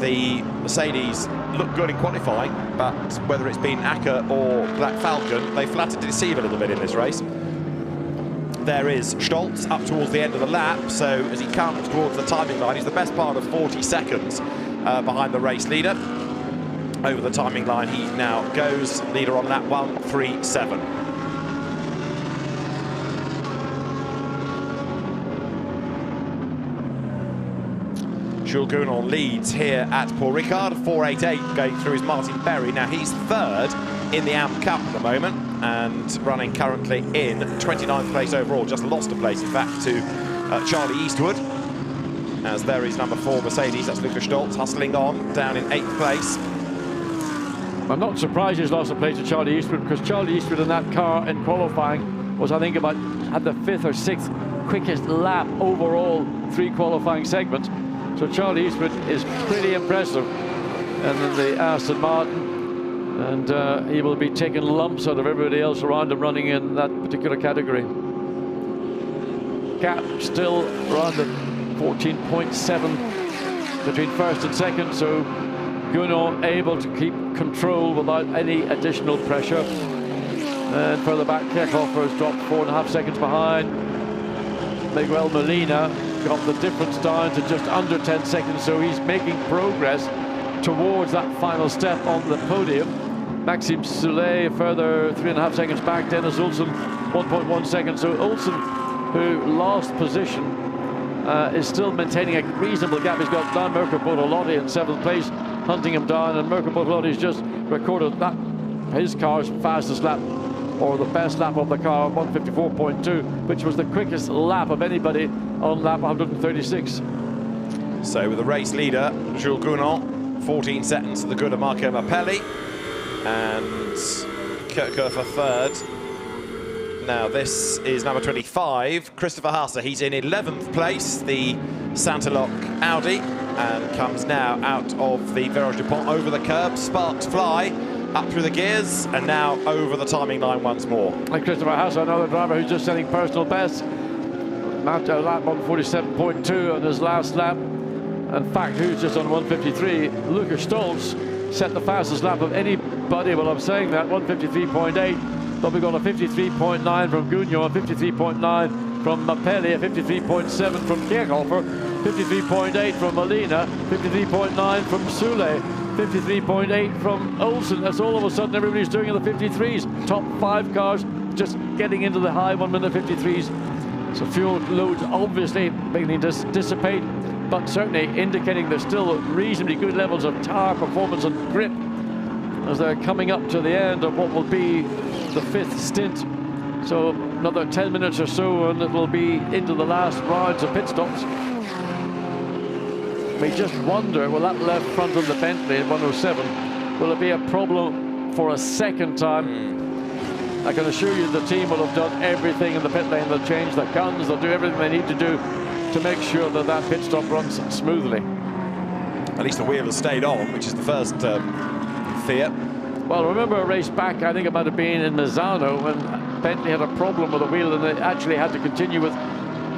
A: the Mercedes look good in qualifying, but whether it's been Acker or Black Falcon, they flattered to deceive a little bit in this race. There is Stolz up towards the end of the lap, so as he comes towards the timing line, he's the best part of 40 seconds behind the race leader. Over the timing line he now goes, leader on lap 1:37. Jules Gounon leads here at Paul Ricard, 4.88 going through his Martin Berry. Now he's 3rd in the AMP Cup at the moment and running currently in 29th place overall. Just lost a place, in fact, to Charlie Eastwood. As there is number 4 Mercedes, that's Lukas Stolz, hustling on, down in 8th place.
H: I'm not surprised he's lost a place to Charlie Eastwood, because Charlie Eastwood in that car in qualifying was, I think, had the 5th or 6th quickest lap overall 3 qualifying segments. So Charlie Eastwood is pretty impressive, and then the Aston Martin, and he will be taking lumps out of everybody else around him running in that particular category. Gap still around the 14.7 between 1st and 2nd, so Gounon able to keep control without any additional pressure. And further back, Kirchhofer has dropped 4.5 seconds behind. Miguel Molina got the difference down to just under 10 seconds, so he's making progress towards that final step on the podium. Maxime Soulet further 3.5 seconds back. Dennis Olsen 1.1 seconds. So Olsen, who lost position, is still maintaining a reasonable gap. He's got Dan Mirko Bortolotti in 7th place, hunting him down, and Mirko Bortolotti's just recorded that his car's fastest lap, or the best lap of the car, 154.2, which was the quickest lap of anybody on lap 136.
A: So with the race leader, Jules Gounon, 14 seconds to the good of Marco Mappelli, and Kirchhofer 3rd. Now this is number 25, Christopher Haase. He's in 11th place, the Santalok Audi, and comes now out of the Virage Dupont over the curb. Sparks fly up through the gears, and now over the timing line once more.
H: And Christopher Haase, another driver who's just setting personal best. Lap 147.2 on his last lap. In fact, who's just on 153? Lukas Stolz set the fastest lap of anybody. Well, I'm saying that, 153.8. But we got a 53.9 from Gounon, a 53.9 from Mappelli, a 53.7 from Kirchhofer, 53.8 from Molina, 53.9 from Soulet, 53.8 from Olsen. That's all of a sudden everybody's doing in the 53s. Top 5 cars just getting into the high 1 minute 53s. So fuel loads obviously beginning to dissipate, but certainly indicating there's still reasonably good levels of tire performance and grip as they're coming up to the end of what will be the 5th stint. So another 10 minutes or so and it will be into the last rounds of pit stops. We just wonder, will that left front of the Bentley at 107, will it be a problem for a second time? I can assure you the team will have done everything in the pit lane. They'll change their guns, they'll do everything they need to do to make sure that that pit stop runs smoothly.
A: At least the wheel has stayed on, which is the first fear.
H: Well, remember a race back, I think it might have been in Misano, when Bentley had a problem with the wheel and they actually had to continue with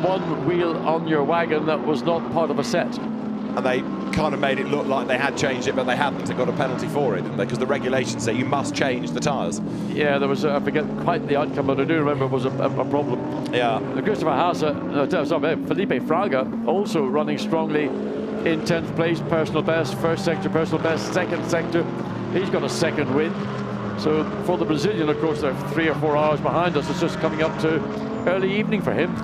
H: one wheel on your wagon that was not part of a set.
A: And they kind of made it look like they had changed it, but they hadn't. They got a penalty for it, didn't they? Because the regulations say you must change the tyres.
H: Yeah, there was, I forget quite the outcome, but I do remember it was a problem.
A: Yeah.
H: Christopher Haase, Felipe Fraga, also running strongly in 10th place, personal best, 1st sector, personal best, 2nd sector. He's got a 2nd win. So for the Brazilian, of course, they're 3 or 4 hours behind us. It's just coming up to early evening for him.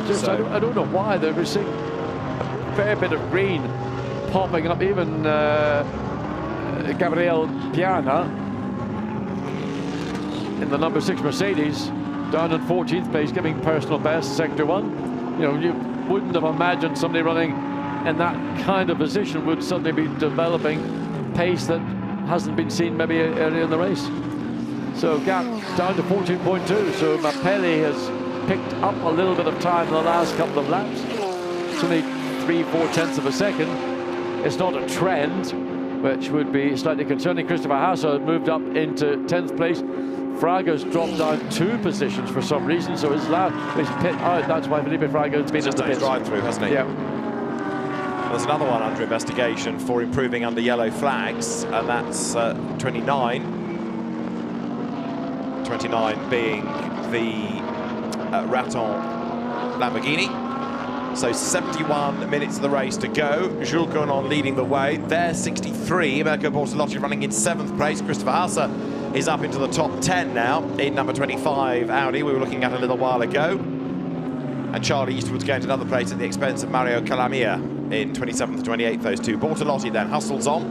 H: just, I don't know why they're seeing a fair bit of green popping up. Even Gabriel Piana in the number 6 Mercedes down in 14th place, giving personal best, sector 1. You know, you wouldn't have imagined somebody running in that kind of position would suddenly be developing pace that hasn't been seen maybe earlier in the race. So gap down to 14.2. So Mapelli has picked up a little bit of time in the last couple of laps. It's only 3/4 tenths of a second. It's not a trend, which would be slightly concerning. Christopher Hasse moved up into 10th place. Fraga's dropped down 2 positions for some reason, so his pit out. That's why Felipe Fraga has been in the pits.
A: Right through, hasn't he?
H: Yeah.
A: There's another one under investigation for improving under yellow flags, and that's 29. 29 being the Raton Lamborghini. So 71 minutes of the race to go. Jules Gounon leading the way. There's 63. Mirko Bortolotti running in 7th place. Christopher Hasse is up into the top 10 now in number 25 Audi we were looking at a little while ago. And Charlie Eastwood's going to another place at the expense of Mario Calamia in 27th, 28th, those two. Bortolotti then hustles on.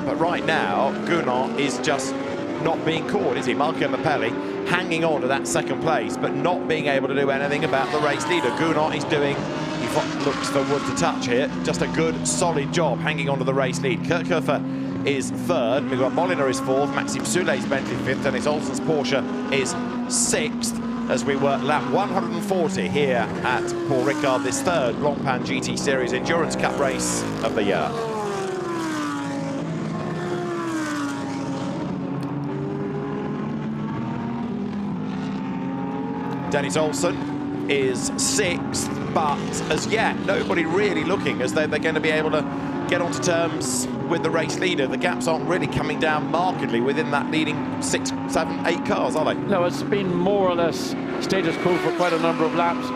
A: But right now, Gounon is just not being caught, is he? Marco Mapelli hanging on to that 2nd place, but not being able to do anything about the race leader. Gounon is doing, he looks for wood to touch here, just a good, solid job hanging on to the race lead. Kirchhofer is 3rd, Miguel Molina is 4th, Maxime Soulet's Bentley 5th, Dennis Olsen's Porsche is 6th, as we work lap 140 here at Paul Ricard, this 3rd Blancpain GT Series Endurance Cup race of the year. Dennis Olsen is 6th, but as yet, nobody really looking as though they're going to be able to get onto terms with the race leader. The gaps aren't really coming down markedly within that leading 6, 7, 8 cars, are they?
H: No, it's been more or less status quo for quite a number of laps.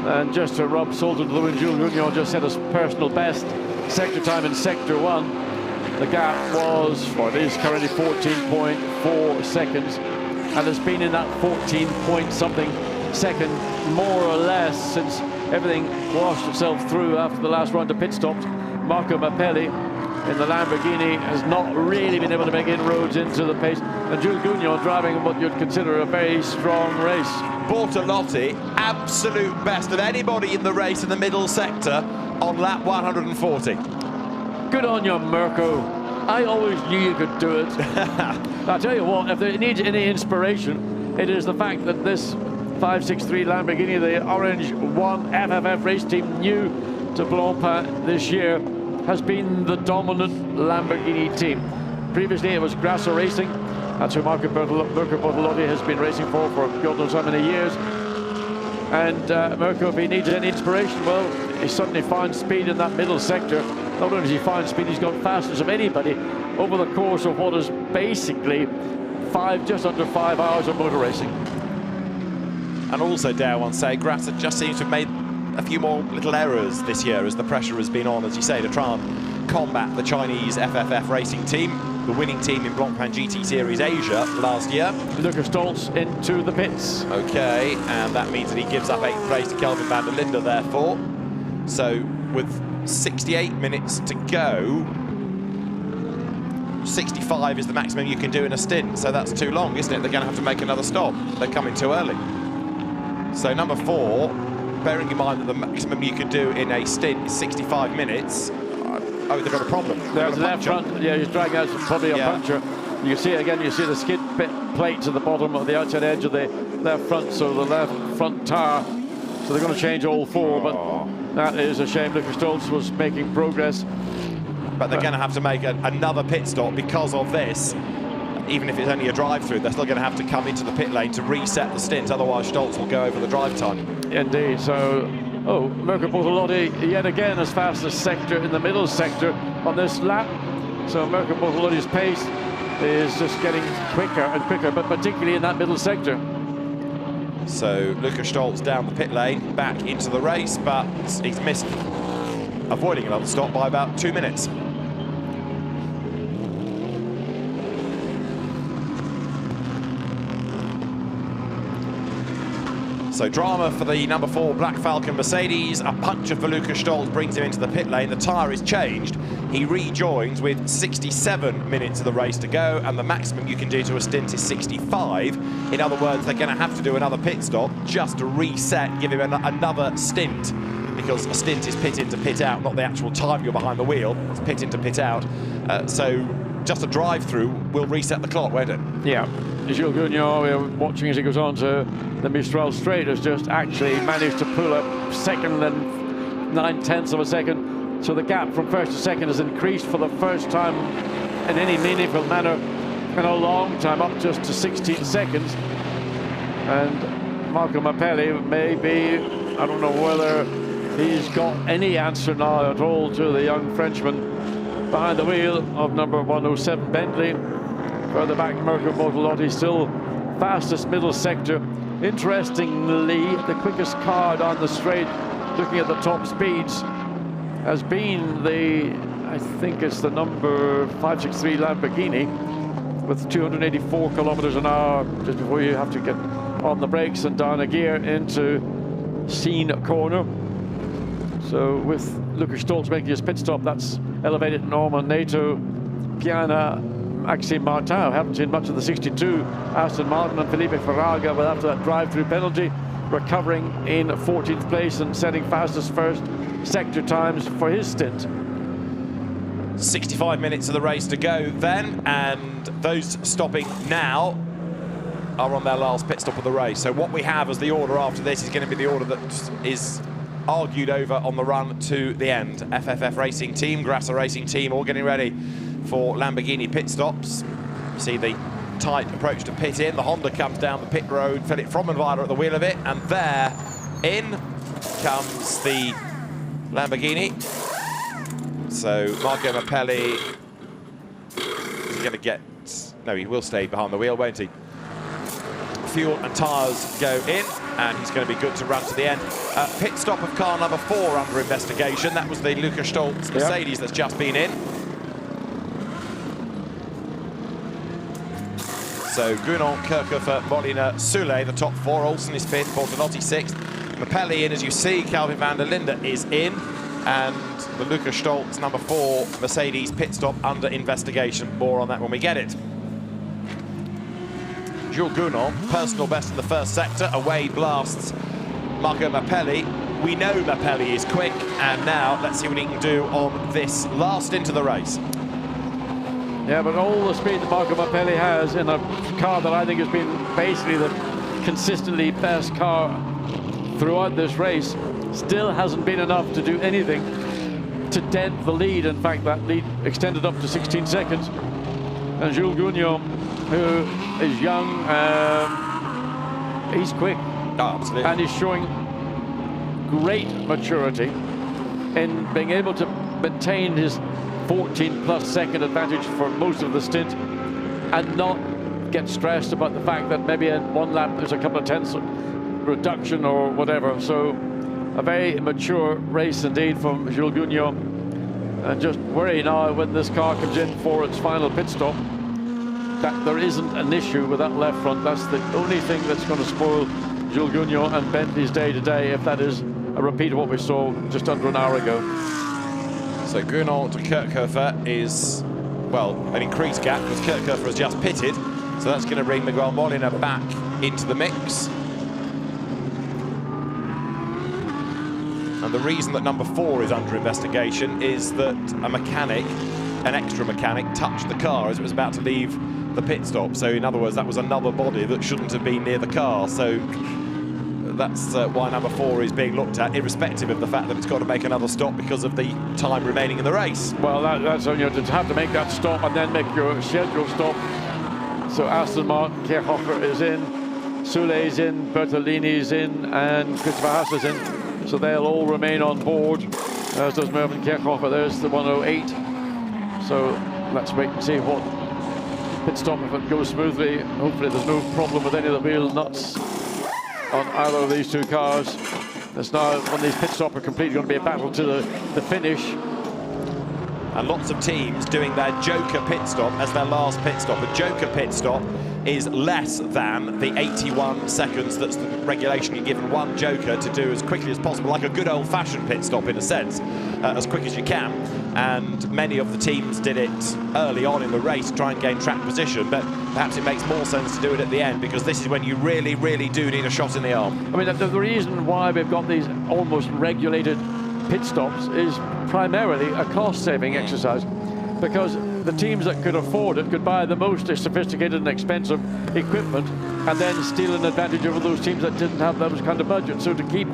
H: And just to rub salt into the wind, Jules Gounon just set his personal best sector time in sector 1. The gap was, well, it is currently 14.4 seconds, and it's been in that 14 point something second more or less since everything washed itself through after the last round of pit stops. Marco Mapelli in the Lamborghini has not really been able to make inroads into the pace, and Jules Gounon driving what you'd consider a very strong race.
A: Bortolotti, absolute best of anybody in the race in the middle sector on lap 140.
H: Good on you, Mirko. I always knew you could do it. I'll tell you what, if there needs any inspiration, it is the fact that this 563 Lamborghini, the Orange 1 FFF race team, new to Blancpain this year, has been the dominant Lamborghini team. Previously it was Grasso Racing. That's who Mirko Bortolotti has been racing for God knows how many years. And Mirko, if he needs any inspiration, well, he suddenly found speed in that middle sector. Not only has he found speed, he's got fastest of anybody over the course of what is basically just under 5 hours of motor racing.
A: And also, dare one say, Grasso just seems to have made a few more little errors this year as the pressure has been on, as you say, to try and combat the Chinese FFF racing team, the winning team in Blancpain GT Series Asia last year.
H: Lucas Stoltz into the pits.
A: Okay, and that means that he gives up 8th place to Kelvin van der Linde, therefore. So, with 68 minutes to go, 65 is the maximum you can do in a stint, so that's too long, isn't it? They're going to have to make another stop. They're coming too early. So number 4, bearing in mind that the maximum you could do in a stint is 65 minutes, oh, they've got a problem.
H: There's left front, yeah, he's dragging out probably a puncture. You see again, you see the skid plates at the bottom of the outside edge of the left front, so the left front tire. So they're going to change all 4, but that is a shame. Lucas Stoltz was making progress.
A: But they're going to have to make another pit stop because of this. Even if it's only a drive-through, they're still going to have to come into the pit lane to reset the stint, otherwise Stoltz will go over the drive time.
H: Indeed, so, Mirko Bortolotti yet again as fastest sector in the middle sector on this lap. So Mirko Bortolotti's pace is just getting quicker and quicker, but particularly in that middle sector.
A: So Lucas Stoltz down the pit lane, back into the race, but he's missed avoiding another stop by about 2 minutes. So drama for the number 4 Black Falcon Mercedes. A puncture for Lukas Stoll brings him into the pit lane. The tyre is changed. He rejoins with 67 minutes of the race to go, and the maximum you can do to a stint is 65. In other words, they're going to have to do another pit stop just to reset, give him another stint, because a stint is pit in to pit out, not the actual time you're behind the wheel. It's pit in to pit out. So just a drive-through will reset the clock, won't it?
H: Yeah. Jules Gounon, we're watching as he goes on to the Mistral Straight, has just actually managed to pull up second and 9/10 of a second. So the gap from first to second has increased for the first time in any meaningful manner in a long time, up just to 16 seconds. And Marco Mappelli, maybe, I don't know whether he's got any answer now at all to the young Frenchman behind the wheel of number 107 Bentley. Further back, Mirko Bortolotti still fastest middle sector. Interestingly, the quickest car down the straight, looking at the top speeds, has been the, I think it's the number 563 Lamborghini, with 284 kilometers an hour, just before you have to get on the brakes and down a gear into Scene Corner. So with Lukas Stoll making his pit stop, that's elevated Norman Nato, Piana, Maxime Martin, haven't seen much of the 62 Aston Martin, and Felipe Farraga, but after that drive-through penalty, recovering in 14th place and setting fastest first sector times for his stint.
A: 65 minutes of the race to go then, and those stopping now are on their last pit stop of the race. So what we have as the order after this is going to be the order that is argued over on the run to the end. FFF Racing Team, Grasser Racing Team, all getting ready for Lamborghini pit stops. You see the tight approach to pit in. The Honda comes down the pit road, Philip Frommenweiler at the wheel of it, and there in comes the Lamborghini. So Marco Mappelli is going to get, no, he will stay behind the wheel, won't he? Fuel and tyres go in, and he's going to be good to run to the end. Pit stop of car number 4 under investigation. That was the Lukas Stoll's Mercedes that's just been in. So Gounon, Kirchhofer, Molina, Soule, the top 4. Olsen is 5th, Bortolotti 6th. Mappelli in, as you see. Calvin van der Linde is in. And the Lukas Stoll's number 4 Mercedes pit stop under investigation. More on that when we get it. Jules Gounon, personal best in the first sector. Away blasts Marco Mappelli. We know Mappelli is quick, and now let's see what he can do on this last into the race.
H: Yeah, but all the speed that Marco Mappelli has in a car that I think has been basically the consistently best car throughout this race still hasn't been enough to do anything to dent the lead. In fact, that lead extended up to 16 seconds. And Jules Gounon, who is young, he's quick.
A: Oh, absolutely.
H: And he's showing great maturity in being able to maintain his 14-plus second advantage for most of the stint and not get stressed about the fact that maybe in one lap there's a couple of tenths reduction or whatever. So a very mature race indeed from Jules Gounon, and just worry now when this car comes in for its final pit stop that there isn't an issue with that left front. That's the only thing that's going to spoil Jules Gounon and Bentley's day to day, if that is a repeat of what we saw just under an hour ago.
A: So Gounon to Kirchhofer is, well, an increased gap because Kirchhofer has just pitted. So that's going to bring Miguel Molina back into the mix. And the reason that number 4 is under investigation is that a mechanic, an extra mechanic, touched the car as it was about to leave the pit stop. So in other words, that was another body that shouldn't have been near the car. So that's why number 4 is being looked at, irrespective of the fact that it's got to make another stop because of the time remaining in the race.
H: Well, that's you know, to have to make that stop and then make your scheduled stop. So Aston Martin, Kirchhofer is in, Soule is in, Bertolini is in, and Christopher Haas is in. So they'll all remain on board, as does Mervyn Kirchhofer. There's the 108. So let's wait and see what pit stop, if it goes smoothly. Hopefully there's no problem with any of the wheel nuts on either of these two cars. There's now, when these pit stops are complete, going to be a battle to the finish.
A: And lots of teams doing their joker pit stop as their last pit stop. A joker pit stop is less than the 81 seconds that's the regulation you're given one joker to do as quickly as possible, like a good old-fashioned pit stop in a sense, as quick as you can. And many of the teams did it early on in the race to try and gain track position, but perhaps it makes more sense to do it at the end, because this is when you really, really do need a shot in the arm.
H: I mean, the reason why we've got these almost regulated pit stops is primarily a cost-saving exercise, because the teams that could afford it could buy the most sophisticated and expensive equipment and then steal an advantage over those teams that didn't have those kind of budget. So to keep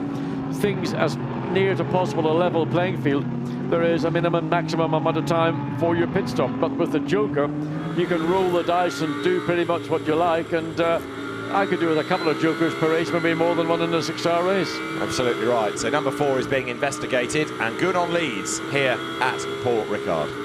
H: things as near to possible a level playing field, there is a maximum amount of time for your pit stop. But with the joker, you can roll the dice and do pretty much what you like, and I could do with a couple of jokers per race, maybe more than one in a 6-hour race.
A: Absolutely right. So number 4 is being investigated, and Gounon leads here at Paul Ricard.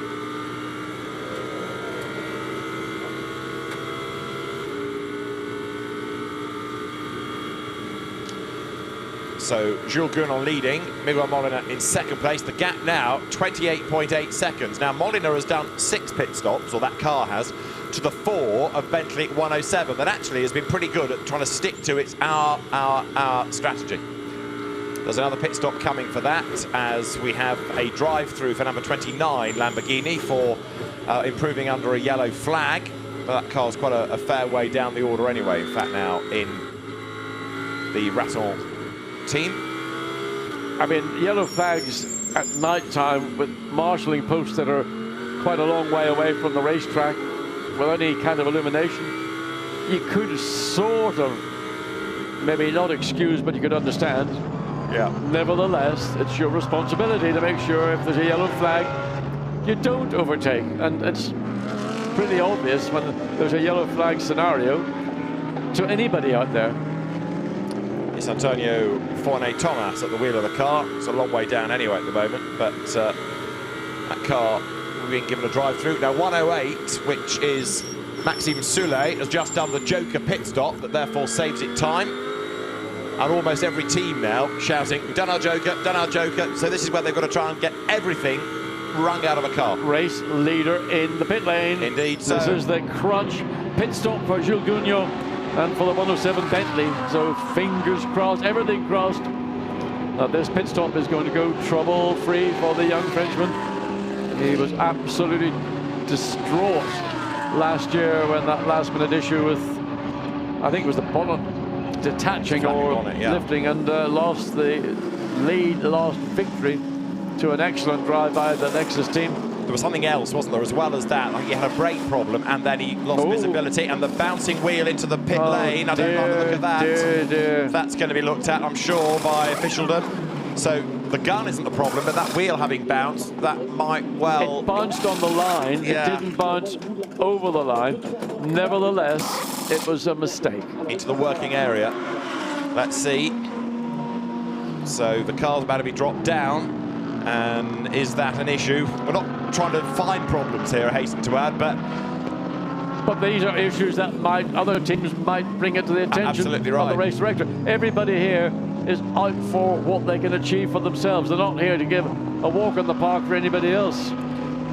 A: So Jules Gounon leading, Miguel Molina in second place. The gap now 28.8 seconds. Now Molina has done 6 pit stops, or that car has, to the 4 of Bentley 107. That actually has been pretty good at trying to stick to its hour strategy. There's another pit stop coming for that, as we have a drive-through for number 29 Lamborghini for improving under a yellow flag. But that car's quite a fair way down the order anyway, in fact, now in the Raton team.
H: I mean, yellow flags at night time with marshalling posts that are quite a long way away from the racetrack with any kind of illumination, you could sort of, maybe not excuse, but you could understand.
A: Yeah.
H: Nevertheless, it's your responsibility to make sure if there's a yellow flag, you don't overtake. And it's pretty obvious when there's a yellow flag scenario to anybody out there.
A: It's Antonio Fournet-Thomas at the wheel of the car. It's a long way down anyway at the moment, but that car being given a drive-through. Now 108, which is Maxime Soulet, has just done the joker pit stop, that therefore saves it time. And almost every team now shouting, we've done our joker, done our joker. So this is where they've got to try and get everything wrung out of a car.
H: Race leader in the pit lane.
A: Indeed so.
H: This is the crunch pit stop for Jules Gounon and for the 107 Bentley. So fingers crossed, everything crossed, that this pit stop is going to go trouble-free for the young Frenchman. He was absolutely distraught last year when that last-minute issue with, I think it was the bonnet detaching or bonnet, yeah, lifting, and lost the lead, lost victory to an excellent drive by the Lexus team.
A: There was something else, wasn't there, as well as that? Like he had a brake problem, and then he lost visibility, and the bouncing wheel into the pit lane. I don't like the look of that.
H: Dear.
A: That's going to be looked at, I'm sure, by officialdom. So the gun isn't the problem, but that wheel having bounced, that might well...
H: It bounced on the line,
A: yeah.
H: It didn't bounce over the line. Nevertheless, it was a mistake.
A: Into the working area. Let's see. So the car's about to be dropped down. And is that an issue? We're not trying to find problems here, I hasten to add, but
H: these are issues that other teams might bring it to the attention of the race director. Everybody here is out for what they can achieve for themselves. They're not here to give a walk in the park for anybody else.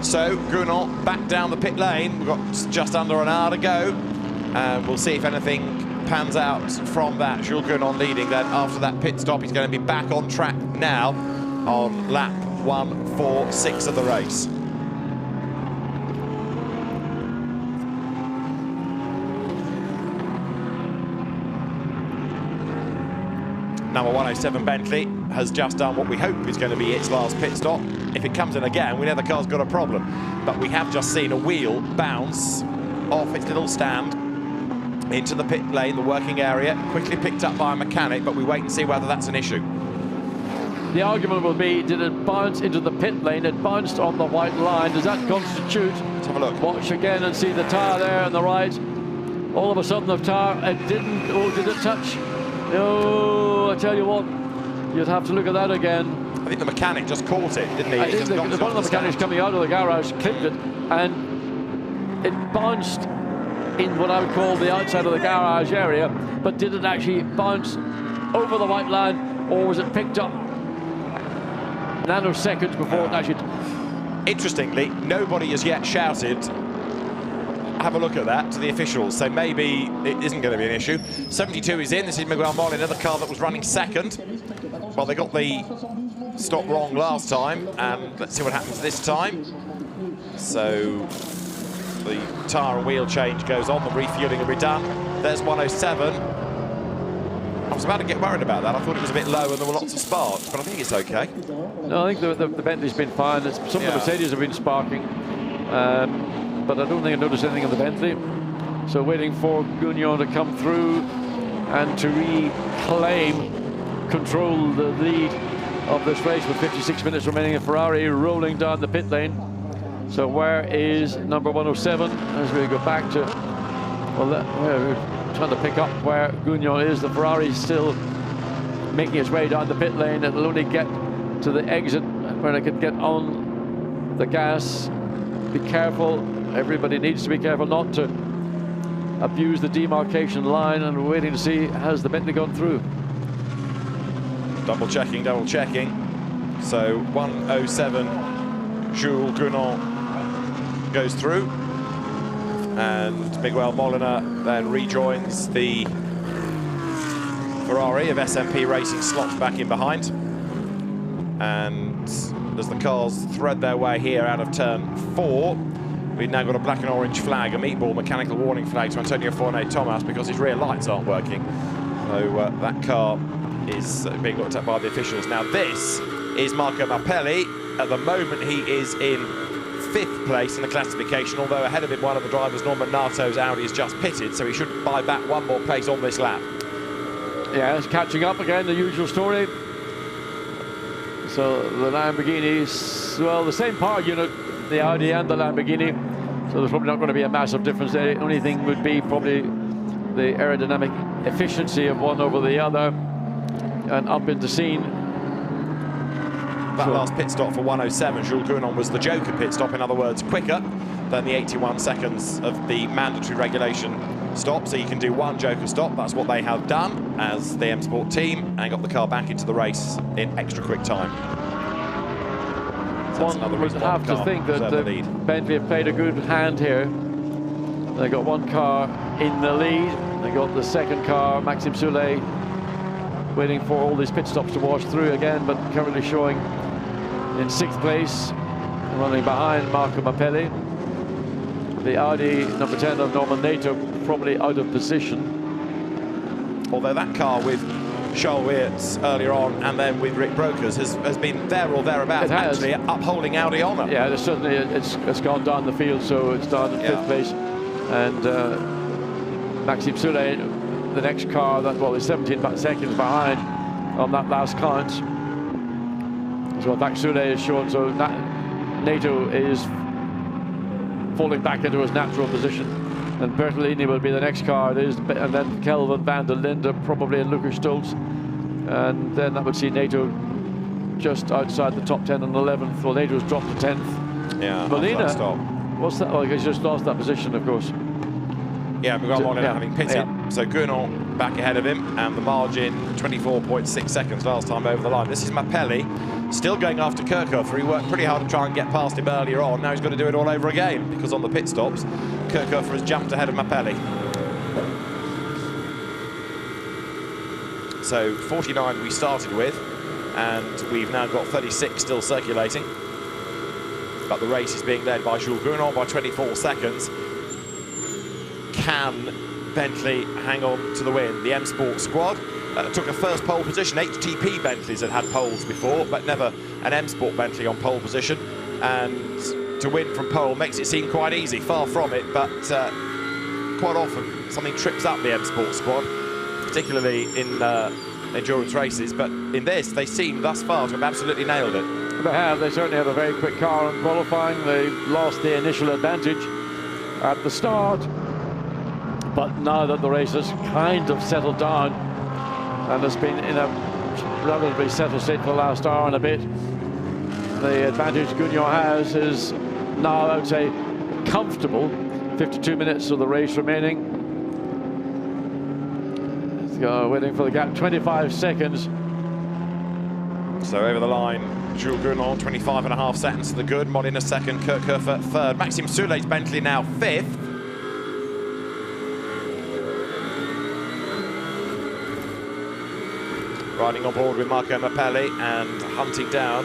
A: So Gounon back down the pit lane. We've got just under an hour to go, and we'll see if anything pans out from that. Jules Gounon leading then after that pit stop. He's going to be back on track now on lap 146 of the race. Number 107 Bentley has just done what we hope is going to be its last pit stop. If it comes in again, we know the car's got a problem. But we have just seen a wheel bounce off its little stand into the pit lane, the working area, quickly picked up by a mechanic, but we wait and see whether that's an issue.
H: The argument will be, did it bounce into the pit lane? It bounced on the white line. Does that constitute?
A: Let's have a look.
H: Watch again and see the tyre there on the right. All of a sudden the tyre, it didn't, oh, did it touch? No, I tell you what, you'd have to look at that again.
A: I think the mechanic just caught it, didn't he?
H: I think one of the mechanics coming out of the garage clipped it, and it bounced in what I would call the outside of the garage area, but did it actually bounce over the white line, or was it picked up nanoseconds before it actually...
A: Interestingly, nobody has yet shouted, have a look at that to the officials, so maybe it isn't going to be an issue. 72 is in. This is Miguel Molina, the car that was running second. Well, they got the stop wrong last time, and let's see what happens this time. So the tyre and wheel change goes on, the refueling will be done. There's 107. I was about to get worried about that. I thought it was a bit low and there were lots of sparks, but I think it's okay.
H: No, I think the Bentley's been fine. Some of the Mercedes have been sparking, but I don't think I noticed anything on the Bentley. So waiting for Gugnon to come through and to reclaim control the lead of this race with 56 minutes remaining. A Ferrari rolling down the pit lane. So where is number 107 as we go back to, well, we're trying to pick up where Gugnon is. The Ferrari is still making its way down the pit lane. It'll only get to the exit where it could get on the gas. Be careful. Everybody needs to be careful not to abuse the demarcation line, and we're waiting to see, has the Bentley gone through?
A: Double checking, double checking. So 107, Jules Gugnon goes through, and Miguel Molina then rejoins the Ferrari of SMP Racing, slots back in behind. And as the cars thread their way here out of turn 4, we've now got a black and orange flag, a meatball mechanical warning flag to Antonio Forné Thomas because his rear lights aren't working. So that car is being looked at by the officials. Now this is Marco Mappelli. At the moment he is in 5th place in the classification, although ahead of him one of the drivers, Norman Nato's Audi, has just pitted, so he should buy back one more place on this lap.
H: Yeah, it's catching up again, the usual story. So the Lamborghinis, well, the same power unit, the Audi and the Lamborghini, so there's probably not going to be a massive difference there. The only thing would be probably the aerodynamic efficiency of one over the other, and up into scene.
A: That last pit stop for 107, Jules Gugnon, was the Joker pit stop, in other words, quicker than the 81 seconds of the mandatory regulation stop. So you can do one Joker stop. That's what they have done as the M Sport team, and got the car back into the race in extra quick time. So
H: One would have to think that Bentley have played a good hand here. They got one car in the lead. They got the second car, Maxime Soulet, waiting for all these pit stops to wash through again, but currently showing in 6th place, running behind Marco Mappelli. The Audi number 10 of Norman Nato probably out of position.
A: Although that car with Charles Weerts earlier on, and then with Rick Brokers, has been there or thereabouts, actually upholding Audi honour.
H: Yeah, certainly it's gone down the field, so it's down in 5th place. And Maxime Soulet, the next car, that is 17 seconds behind on that last count. So Max Soulet is shown, so Nato is falling back into his natural position, and Bertolini will be the next car, and then Kelvin van der Linde, probably, and Lucas Stoltz, and then that would see Nato just outside the top 10 and 11th. Well, Nato's dropped to 10th.
A: Yeah,
H: Molina, what's that? Oh, he's just lost that position, of course.
A: Yeah, Miguel Molina having pitted. Yeah. So Gugnon back ahead of him, and the margin 24.6 seconds last time over the line. This is Mappelli, still going after Kirchhofer. He worked pretty hard to try and get past him earlier on. Now he's got to do it all over again, because on the pit stops, Kirchhofer has jumped ahead of Mappelli. So 49 we started with, and we've now got 36 still circulating. But the race is being led by Jules Gugnon by 24 seconds. Can Bentley hang on to the win? The M Sport squad took a first pole position. HTP Bentleys had had poles before, but never an M Sport Bentley on pole position. And to win from pole makes it seem quite easy. Far from it, but quite often something trips up the M Sport squad, particularly in endurance races. But in this, they seem thus far to have absolutely nailed it.
H: They have. They certainly have a very quick car in qualifying. They lost the initial advantage at the start, but now that the race has kind of settled down and has been in a relatively settled state for the last hour and a bit, the advantage Gugnon has is now, I would say, comfortable. 52 minutes of the race remaining. Waiting for the gap, 25 seconds.
A: So over the line, Jules Gugnon, 25.5 seconds to the good. Molina second, Kirchhofer third. Maxime Soulet's Bentley now 5th. riding on board with Marco Mappelli and hunting down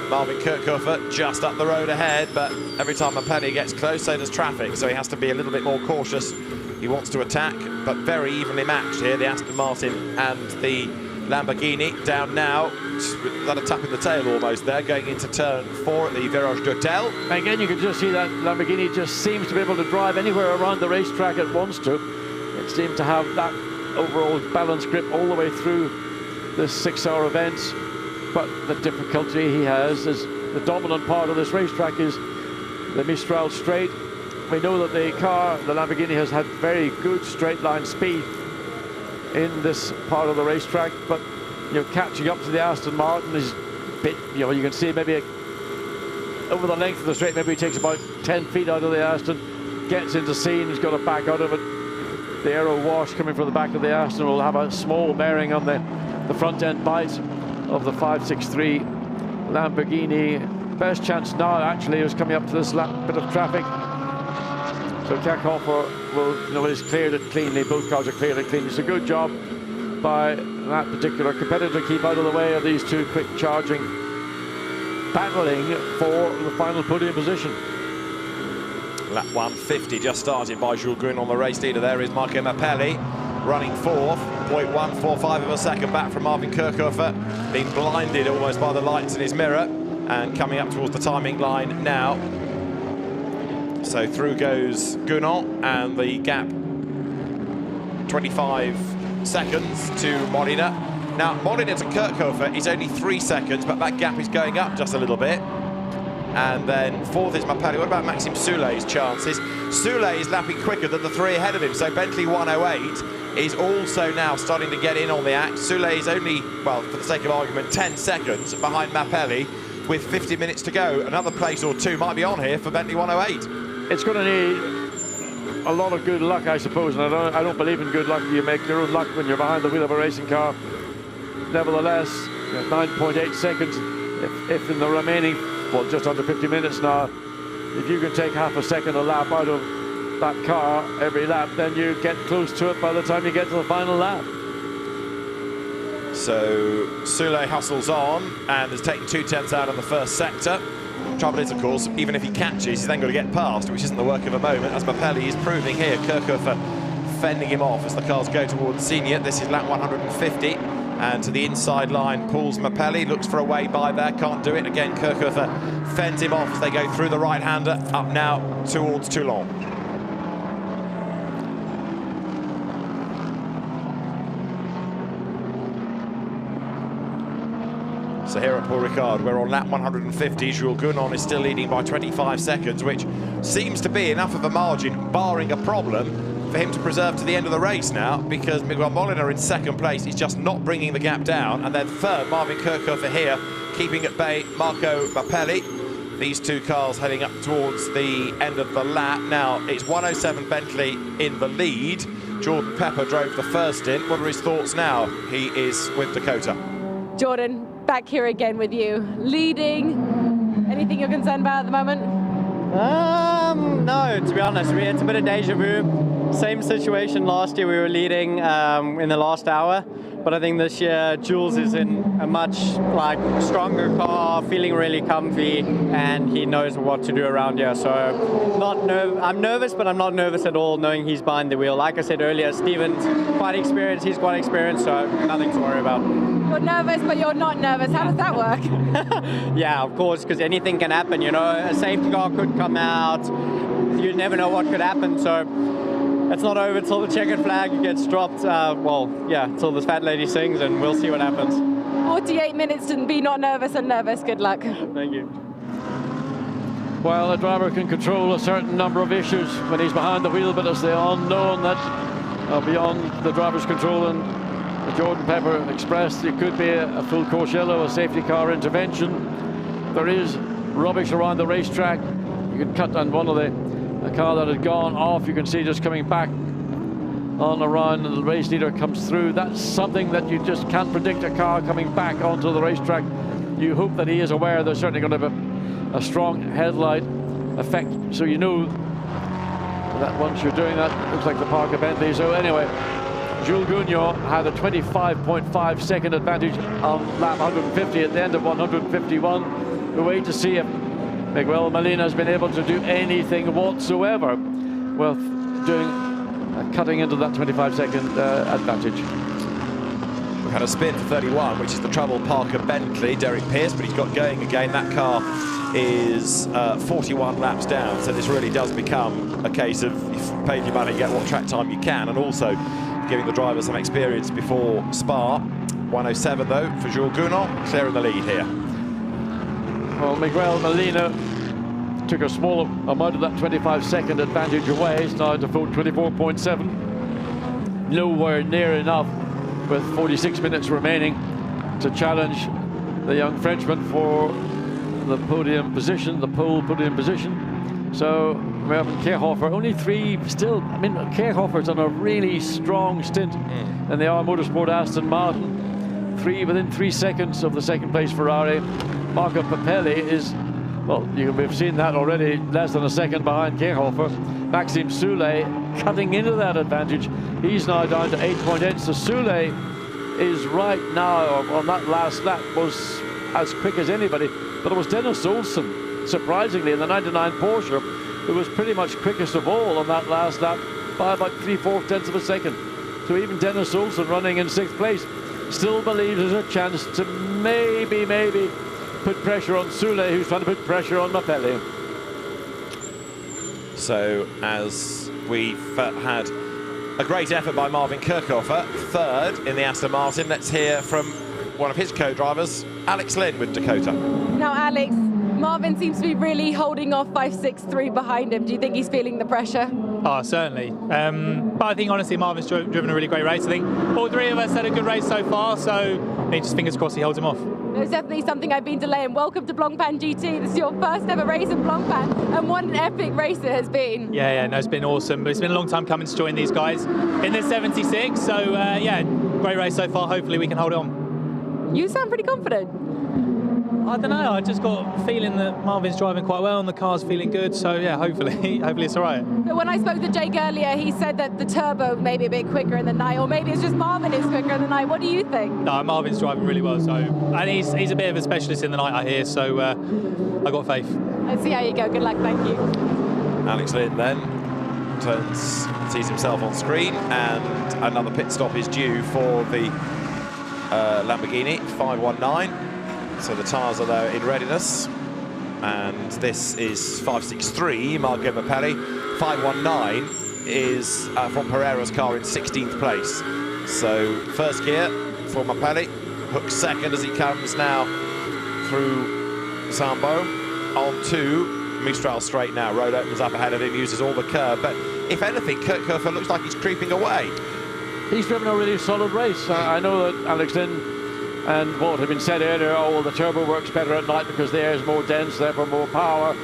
A: Marvin Kirchhofer just up the road ahead, but every time Mappelli gets close, so does traffic, so he has to be a little bit more cautious. He wants to attack, but very evenly matched here, the Aston Martin and the Lamborghini. Down now, with a tap in the tail almost there, going into turn 4 at the Virage d'Hôtel.
H: Again, you can just see that Lamborghini just seems to be able to drive anywhere around the racetrack it wants to. It seems to have that overall balance grip all the way through this 6-hour event. But the difficulty he has is the dominant part of this racetrack is the Mistral straight. We know that the car, the Lamborghini, has had very good straight line speed in this part of the racetrack, but catching up to the Aston Martin is a bit, you can see maybe over the length of the straight, maybe he takes about 10 feet out of the Aston, gets into scene, he's got to back out of it. The aero wash coming from the back of the Aston will have a small bearing on the front end bite of the 563 Lamborghini. Best chance now actually is coming up to this bit of traffic. So Kirchhofer will, he's cleared it cleanly. Both cars are cleared it cleanly. It's a good job by that particular competitor to keep out of the way of these two quick charging, battling for the final podium position.
A: Lap 150 just started by Jules Grün on the race leader. There is Marco Mappelli running 4th, 0.145 of a second back from Marvin Kirchhofer, being blinded almost by the lights in his mirror, and coming up towards the timing line now. So through goes Gunon, and the gap 25 seconds to Molina. Now Molina to Kirchhofer is only 3 seconds, but that gap is going up just a little bit. And then 4th is Mappelli. What about Maxime Soulet's chances? Soulet is lapping quicker than the 3 ahead of him, so Bentley 108 is also now starting to get in on the act. Soulet is only, well, for the sake of argument, 10 seconds behind Mappelli with 50 minutes to go. Another place or two might be on here for Bentley 108.
H: It's going to need a lot of good luck, I suppose, and I don't believe in good luck. You make your own luck when you're behind the wheel of a racing car. Nevertheless, 9.8 seconds, if in the remaining, well, just under 50 minutes now, if you can take half a second a lap out of that car every lap, then you get close to it by the time you get to the final lap.
A: So Soulet hustles on and has taken 2/10 out of the first sector. Trouble is, of course, even if he catches, he's then got to get past, which isn't the work of a moment, as Mappelli is proving here. Kirchhofer fending him off as the cars go towards Senior. This is lap 150, and to the inside line pulls Mappelli, looks for a way by there, can't do it. Again, Kirchhofer fends him off as they go through the right-hander, up now towards Toulon. So here at Paul Ricard, we're on lap 150. Jules Gunon is still leading by 25 seconds, which seems to be enough of a margin, barring a problem, for him to preserve to the end of the race now, because Miguel Molina in second place is just not bringing the gap down. And then third, Marvin Kirchhofer here, keeping at bay Marco Mappelli. These two cars heading up towards the end of the lap. Now, it's 107 Bentley in the lead. Jordan Pepper drove the first in. What are his thoughts now? He is with Dakota.
O: Jordan, back here again with you. Leading, anything you're concerned about at the moment?
I: No, to be honest, it's a bit of deja vu. Same situation last year, we were leading in the last hour, but I think this year Jules is in a much stronger car, feeling really comfy, and he knows what to do around here. So I'm nervous, but I'm not nervous at all, knowing he's behind the wheel. Like I said earlier, Steven's quite experienced, he's quite experienced, so nothing to worry about.
O: You're nervous, but you're not nervous. How does that work?
I: Yeah, of course, because anything can happen, a safety car could come out, you never know what could happen, so it's not over till the checkered flag gets dropped, till this fat lady sings, and we'll see what happens.
O: 48 minutes to be not nervous and nervous. Good luck.
I: Thank you.
H: Well, a driver can control a certain number of issues when he's behind the wheel, but it's the unknown that are beyond the driver's control, and Jordan Pepper expressed it could be a full course yellow, a safety car intervention. There is rubbish around the racetrack. You can cut on one of the car that had gone off. You can see just coming back on around, and the race leader comes through. That's something that you just can't predict, a car coming back onto the racetrack. You hope that he is aware there's certainly going to be a strong headlight effect, so you know that once you're doing that, it looks like the Parker Bentley. So anyway, Jules Gounon had a 25.5 second advantage on lap 150 at the end of 151. We wait to see if Miguel Molina has been able to do anything whatsoever with cutting into that 25-second advantage.
A: We've had a spin for 31, which is the trouble Parker Bentley, Derek Pearce, but he's got going again. That car is 41 laps down, so this really does become a case of you've paid your money, get what track time you can, and also giving the drivers some experience before Spa. 107 though for Jules Gounon, clear in the lead here.
H: Well, Miguel Molina took a small amount of that 25-second advantage away. He's now to full 24.7. Nowhere near enough with 46 minutes remaining to challenge the young Frenchman for the podium position, the pole podium position. So Mervyn Kierhofer, only three still. I mean, Kierhofer's on a really strong stint in the SRO Motorsport Aston Martin. Within 3 seconds of the second place Ferrari. Marco Pirelli is, well, we've seen that already, less than a second behind Kierhofer. Maxime Soulé cutting into that advantage. He's now down to 8.8. So Soulé is right now on that last lap, was as quick as anybody. But it was Dennis Olsen, surprisingly, in the 99 Porsche, who was pretty much quickest of all on that last lap by about 3/4 tenths of a second. So even Dennis Olsen, running in 6th place, still believes there's a chance to maybe put pressure on Soulé, who's trying to put pressure on Pirelli.
A: So as we've had a great effort by Marvin Kierhofer, third in the Aston Martin, let's hear from one of his co-drivers, Alex Lynn with Dakota.
O: Now, Alex, Marvin seems to be really holding off 5-6-3 behind him. Do you think he's feeling the pressure?
D: Oh, certainly. But I think, honestly, Marvin's driven a really great race. I think all three of us had a good race so far, so just fingers crossed he holds him off.
O: There's definitely something I've been delaying. Welcome to Blancpain GT. This is your first ever race in Blancpain, and what an epic race it has been.
D: Yeah, no, it's been awesome. But it's been a long time coming to join these guys in the 76. So, yeah, great race so far. Hopefully we can hold on.
O: You sound pretty confident.
D: I don't know, I just got a feeling that Marvin's driving quite well and the car's feeling good, so yeah, hopefully it's all right.
O: But when I spoke to Jake earlier, he said that the turbo may be a bit quicker in the night, or maybe it's just Marvin is quicker in the night. What do you think?
D: No, Marvin's driving really well, so, and he's a bit of a specialist in the night, I hear, so I got faith.
O: Let's see how you go. Good luck, thank you.
A: Alex Lynn then sees himself on screen, and another pit stop is due for the Lamborghini 519. So the tyres are there in readiness, and this is 563, Marco Pirelli. 519 is from Pereira's car in 16th place. So first gear for Pirelli, hooks second as he comes now through Sambo, on to Mistral straight now. Road opens up ahead of him, uses all the curb, but if anything, Kierhofer looks like he's creeping away.
H: He's driven a really solid race. I know that Alex Lynn and what had been said earlier, oh, well, the turbo works better at night because the air is more dense, therefore more power.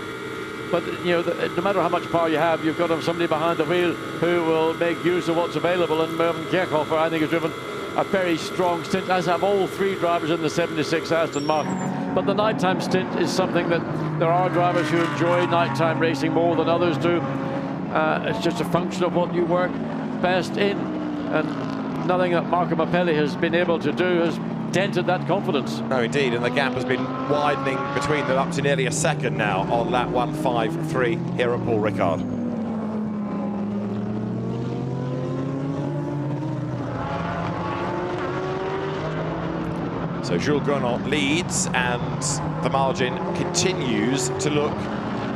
H: But, you know, no matter how much power you have, you've got to have somebody behind the wheel who will make use of what's available. And Mervyn Kierhofer, I think, has driven a very strong stint, as have all three drivers in the 76 Aston Martin. But the nighttime stint is something that there are drivers who enjoy nighttime racing more than others do. It's just a function of what you work best in. And nothing that Marco Pirelli has been able to do has dented that confidence.
A: No, indeed, and the gap has been widening between them up to nearly a second now on lap 153 here at Paul Ricard. So Jules Gounon leads, and the margin continues to look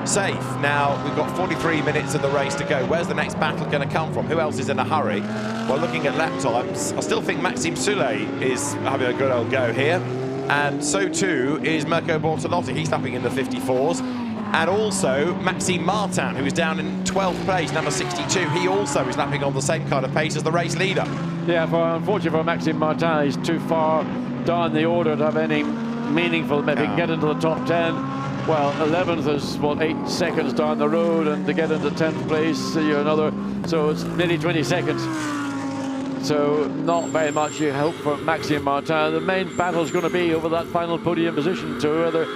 A: safe. Now, we've got 43 minutes of the race to go. Where's the next battle going to come from? Who else is in a hurry? Well, looking at lap times, I still think Maxime Soulé is having a good old go here. And so too is Mirko Bortolotti. He's lapping in the 54s. And also Maxime Martin, who is down in 12th place, number 62. He also is lapping on the same kind of pace as the race leader.
H: Yeah, unfortunately for Maxime Martin, he's too far down the order to have any meaningful, maybe get into the top 10. Well, 11th is, what, 8 seconds down the road, and to get into 10th place, you're another, so it's nearly 20 seconds. So not very much you hope for Maxime Martin. The main battle is going to be over that final podium position to whether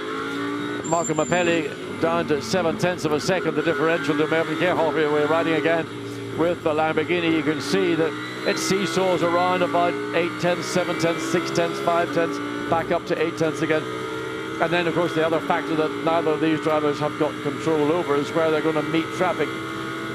H: Marco Pirelli down to 7/10 of a second, the differential to Mervyn Kierhofer. We're riding again with the Lamborghini, you can see that it seesaws around about 8/10, 7/10, 6/10, 5/10, back up to 8/10 again. And then, of course, the other factor that neither of these drivers have got control over is where they're going to meet traffic.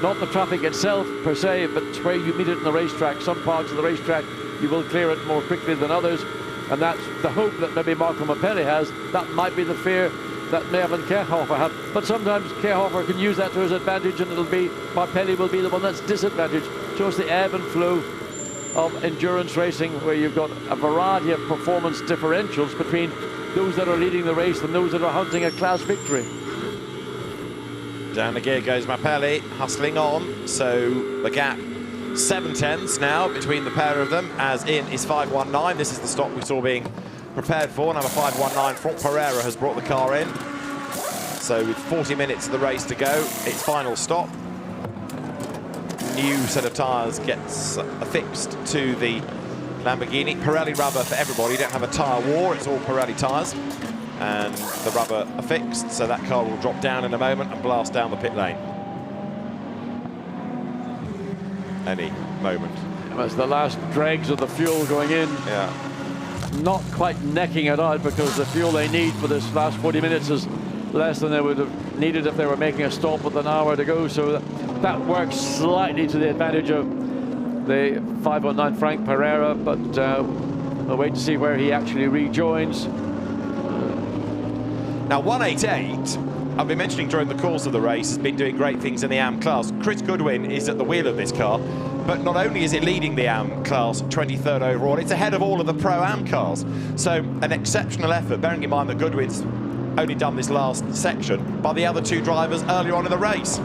H: Not the traffic itself, per se, but it's where you meet it in the racetrack. Some parts of the racetrack, you will clear it more quickly than others. And that's the hope that maybe Marco Pirelli has. That might be the fear that Neven and Kierhofer have. But sometimes Kierhofer can use that to his advantage, and it'll be Pirelli will be the one that's disadvantaged. So it's the ebb and flow of endurance racing, where you've got a variety of performance differentials between those that are leading the race and those that are hunting a class victory.
A: Down the gear goes Pirelli, hustling on. So the gap 7/10 now between the pair of them, as in is 5:19. This is the stop we saw being prepared for. Number 5:19, Franck Pereira has brought the car in. So with 40 minutes of the race to go, its final stop. New set of tyres gets affixed to the Lamborghini. Pirelli rubber for everybody. You don't have a tyre war, it's all Pirelli tyres. And the rubber affixed, so that car will drop down in a moment and blast down the pit lane. Any moment.
H: That's the last dregs of the fuel going in.
A: Yeah.
H: Not quite necking it out, because the fuel they need for this last 40 minutes is less than they would have needed if they were making a stop with an hour to go. So that works slightly to the advantage of the 509 Franck Pereira, but we'll wait to see where he actually rejoins.
A: Now 188, I've been mentioning during the course of the race, has been doing great things in the AM class. Chris Goodwin is at the wheel of this car, but not only is it leading the AM class 23rd overall, it's ahead of all of the Pro-Am cars. So an exceptional effort, bearing in mind that Goodwin's only done this last section by the other two drivers earlier on in the race.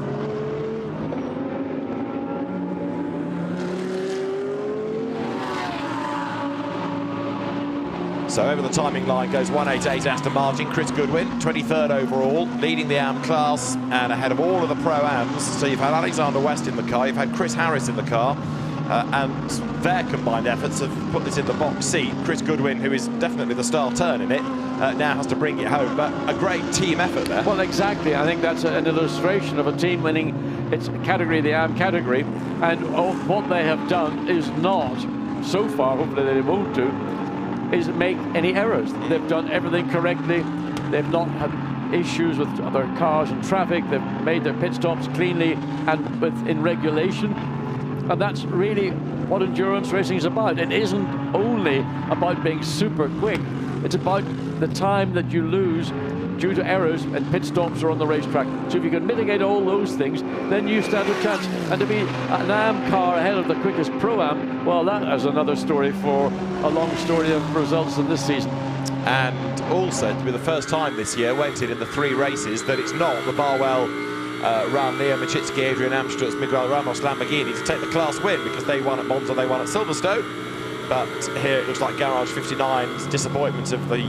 A: So over the timing line goes 188 Aston Martin, Chris Goodwin, 23rd overall, leading the AM class and ahead of all of the Pro-Ams. So you've had Alexander West in the car, you've had Chris Harris in the car, and their combined efforts have put this in the box seat. Chris Goodwin, who is definitely the star turn in it, now has to bring it home, but a great team effort there.
H: Well, exactly. I think that's an illustration of a team winning its category, the AM category, and what they have done is not, so far, hopefully they won't do, is make any errors. They've done everything correctly. They've not had issues with other cars and traffic. They've made their pit stops cleanly and in regulation. And that's really what endurance racing is about. It isn't only about being super quick. It's about the time that you lose due to errors and pit stops or on the racetrack. So if you can mitigate all those things, then you stand a chance. And to be an AM car ahead of the quickest Pro-Am, well, that is another story for a long story of results in this season.
A: And also, to be the first time this year, went in the 3 races, that it's not the Barwell run, Leo Machitsky, Adrian Amstutz, Miguel Ramos Lamborghini to take the class win, because they won at Monza, they won at Silverstone. But here it looks like Garage 59's disappointment of the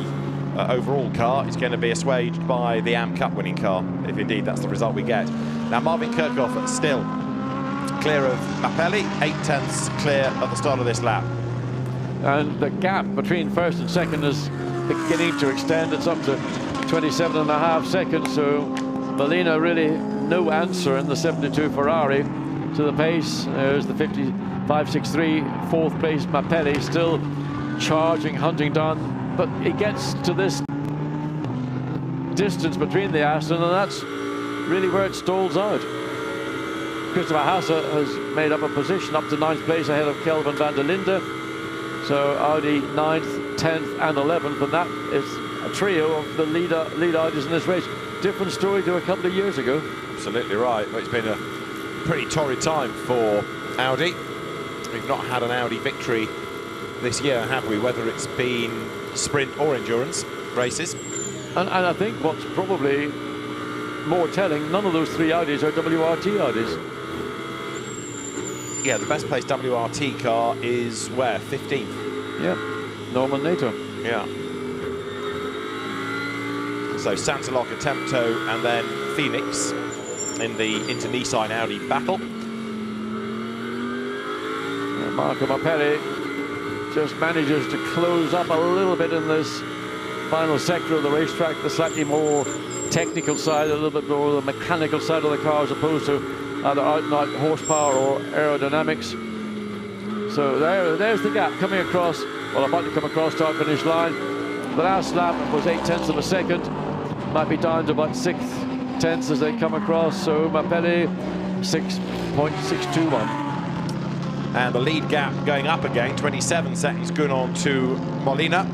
A: overall car is going to be assuaged by the AM Cup winning car, if indeed that's the result we get. Now Marvin Kirchhoff still clear of Pirelli, 8/10 clear at the start of this lap.
H: And the gap between first and second is beginning to extend. It's up to 27.5 seconds, so Molina really no answer in the 72 Ferrari to the pace. There's the 55.63, 4th place Pirelli, still charging, hunting down, but it gets to this distance between the Aston, and that's really where it stalls out. Christopher Haase has made up a position up to 9th place ahead of Kelvin van der Linde. So Audi 9th, 10th and 11th, and that is a trio of the lead Audis in this race. Different story to a couple of years ago.
A: Absolutely right. Well, it's been a pretty torrid time for Audi. We've not had an Audi victory this year, have we? Whether it's been sprint or endurance races.
H: And I think what's probably more telling, none of those 3 Audis are WRT Audis.
A: Yeah, the best placed WRT car is where? 15th?
H: Yeah, Norman Nato.
A: Yeah. So Santalocca, Tempto, and then Phoenix in the Inter-Nissan Audi battle.
H: And Marco Pirelli just manages to close up a little bit in this final sector of the racetrack, the slightly more technical side, a little bit more the mechanical side of the car, as opposed to either outright horsepower or aerodynamics. So there's the gap coming across, well, about to come across to our finish line. The last lap was 0.8 of a second, might be down to about 0.6 as they come across, so Pirelli 6.621.
A: And the lead gap going up again, 27 seconds going on to Molina.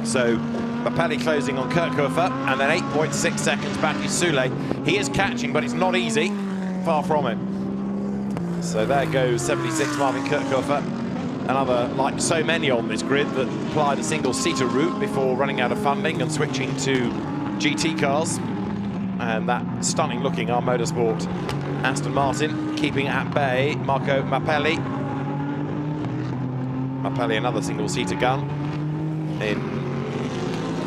A: So Pirelli closing on Kirchhofer, and then 8.6 seconds back is Soule. He is catching, but it's not easy, far from it. So there goes 76 Marvin Kirchhofer, another, like so many on this grid, that applied a single-seater route before running out of funding and switching to GT cars. And that stunning-looking R Motorsport Aston Martin keeping at bay Marco Pirelli. Pirelli, another single-seater gun in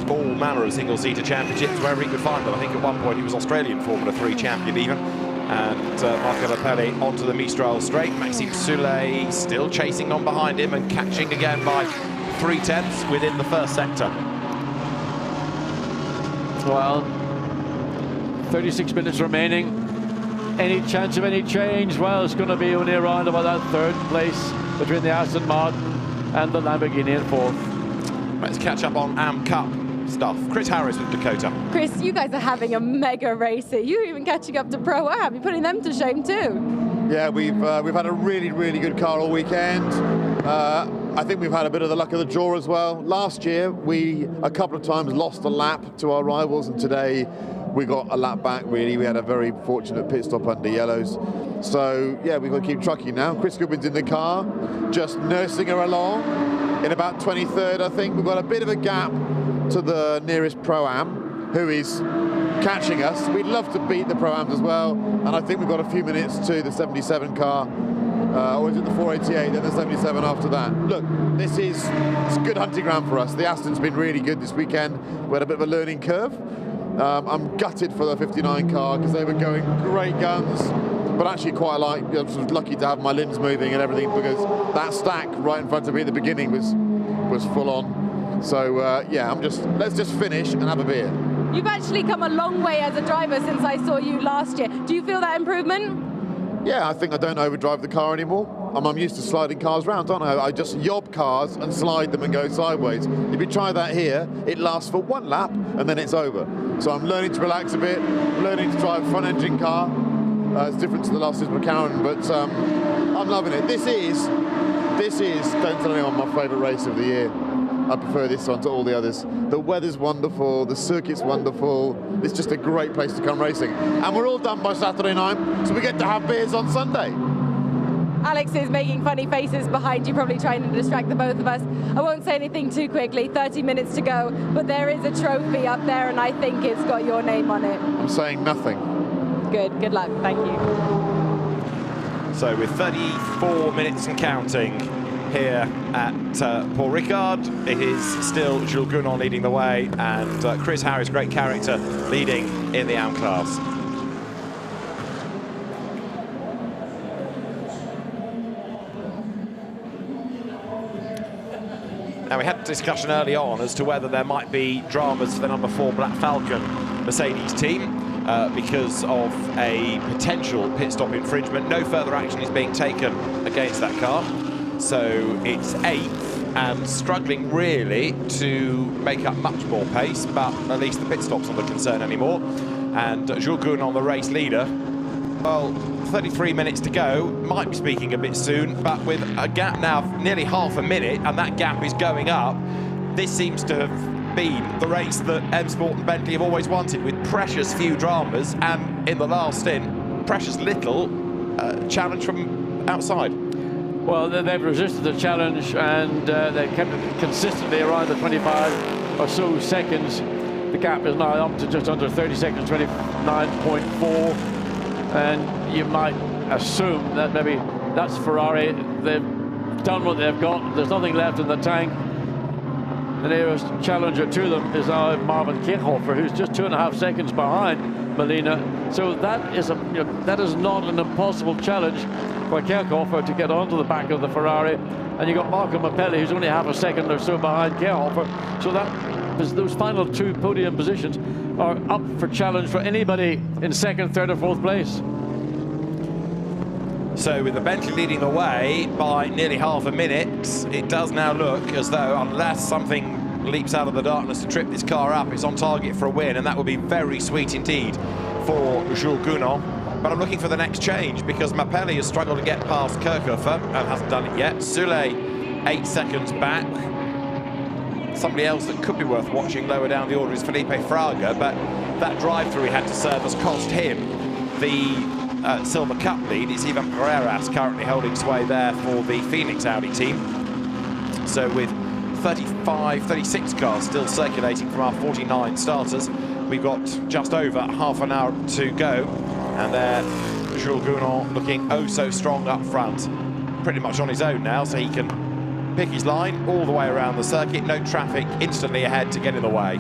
A: all manner of single-seater championships wherever he could find them. I think at one point he was Australian Formula 3 champion even. And Marco Pirelli onto the Mistral straight. Maxime Soule still chasing on behind him and catching again by 0.3 within the first sector.
H: Well, 36 minutes remaining. Any chance of any change? Well, it's going to be only around about that third place between the Aston Martin and the Lamborghini in fourth.
A: Let's catch up on Am Cup stuff. Chris Harris with Dakota.
O: Chris, you guys are having a mega race here. You're even catching up to Pro-Am. You're putting them to shame too.
E: Yeah, we've had a really, really good car all weekend. I think we've had a bit of the luck of the draw as well. Last year, we a couple of times lost a lap to our rivals, and today we got a lap back, really. We had a very fortunate pit stop under yellows. So, yeah, we've got to keep trucking now. Chris Goodwin's in the car, just nursing her along. In about 23rd, I think. We've got a bit of a gap to the nearest Pro-Am, who is catching us. We'd love to beat the Pro-Ams as well, and I think we've got a few minutes to the 77 car, or is it the 488, then the 77 after that. Look, it's good hunting ground for us. The Aston's been really good this weekend. We had a bit of a learning curve. I'm gutted for the 59 car because they were going great guns, but actually quite I was lucky to have my limbs moving and everything, because that stack right in front of me at the beginning was full on. So yeah, let's just finish and have a beer.
O: You've actually come a long way as a driver since I saw you last year. Do you feel that improvement?
E: Yeah, I think I don't overdrive the car anymore. I'm used to sliding cars around, don't I? I just yob cars and slide them and go sideways. If you try that here, it lasts for one lap and then it's over. So I'm learning to relax a bit, learning to drive a front engine car. It's different to the last season McLaren, but I'm loving it. This is, don't tell anyone, my favourite race of the year. I prefer this one to all the others. The weather's wonderful, the circuit's wonderful. It's just a great place to come racing. And we're all done by Saturday night, so we get to have beers on Sunday.
O: Alex is making funny faces behind you, probably trying to distract the both of us. I won't say anything too quickly, 30 minutes to go, but there is a trophy up there and I think it's got your name on it.
E: I'm saying nothing.
O: Good luck, thank you.
A: So with 34 minutes and counting here at Paul Ricard, it is still Jules Gounon leading the way, and Chris Harris, great character, leading in the AM class. Now, we had a discussion early on as to whether there might be dramas for the number 4 Black Falcon Mercedes team because of a potential pit stop infringement. No further action is being taken against that car. So it's 8th and struggling really to make up much more pace, but at least the pit stop's not a concern anymore. And Jules Gounon, the race leader, well, 33 minutes to go, might be speaking a bit soon, but with a gap now of nearly half a minute, and that gap is going up, this seems to have been the race that M Sport and Bentley have always wanted, with precious few dramas, and in the last stint, precious little challenge from outside.
H: Well, they've resisted the challenge, and they've kept it consistently around the 25 or so seconds. The gap is now up to just under 30 seconds, 29.4. And you might assume that maybe that's Ferrari. They've done what they've got. There's nothing left in the tank. The nearest challenger to them is now Marvin Kirchhofer, who's just 2.5 seconds behind Molina. So that is not an impossible challenge for Kirchhofer to get onto the back of the Ferrari. And you've got Marco Pirelli, who's only half a second or so behind Kirchhofer. So those final 2 podium positions are up for challenge for anybody in 2nd, 3rd or 4th place.
A: So with the Bentley leading the way by nearly half a minute, it does now look as though, unless something leaps out of the darkness to trip this car up, it's on target for a win, and that would be very sweet indeed for Jules Gounon. But I'm looking for the next change, because Mapelli has struggled to get past Kirchhofer and hasn't done it yet. Soulé 8 seconds back. Somebody else that could be worth watching lower down the order is Felipe Fraga, but that drive-through he had to serve has cost him the Silver Cup lead. It's Ivan Pereiras currently holding sway there for the Phoenix Audi team. So with 36 cars still circulating from our 49 starters, we've got just over half an hour to go, and there Jules Gounon looking oh so strong up front, pretty much on his own now, so he can pick his line all the way around the circuit. No traffic instantly ahead to get in the way.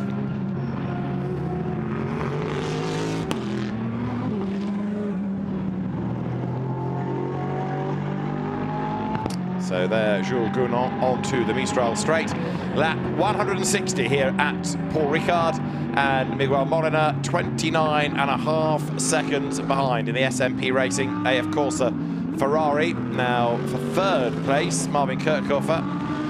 A: So there, Jules Gounon onto the Mistral straight. Lap 160 here at Paul Ricard, and Miguel Molina 29.5 seconds behind in the SMP Racing AF Corsa Ferrari. Now for third place, Marvin Kirchhofer,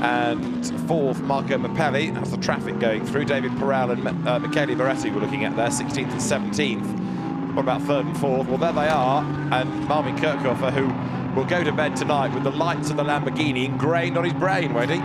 A: and fourth, Marco Mapelli. That's the traffic going through. David Perel and Michele Beretti we're looking at there, 16th and 17th. What about third and fourth? Well, there they are, and Marvin Kirchhofer, who will go to bed tonight with the lights of the Lamborghini ingrained on his brain, won't he?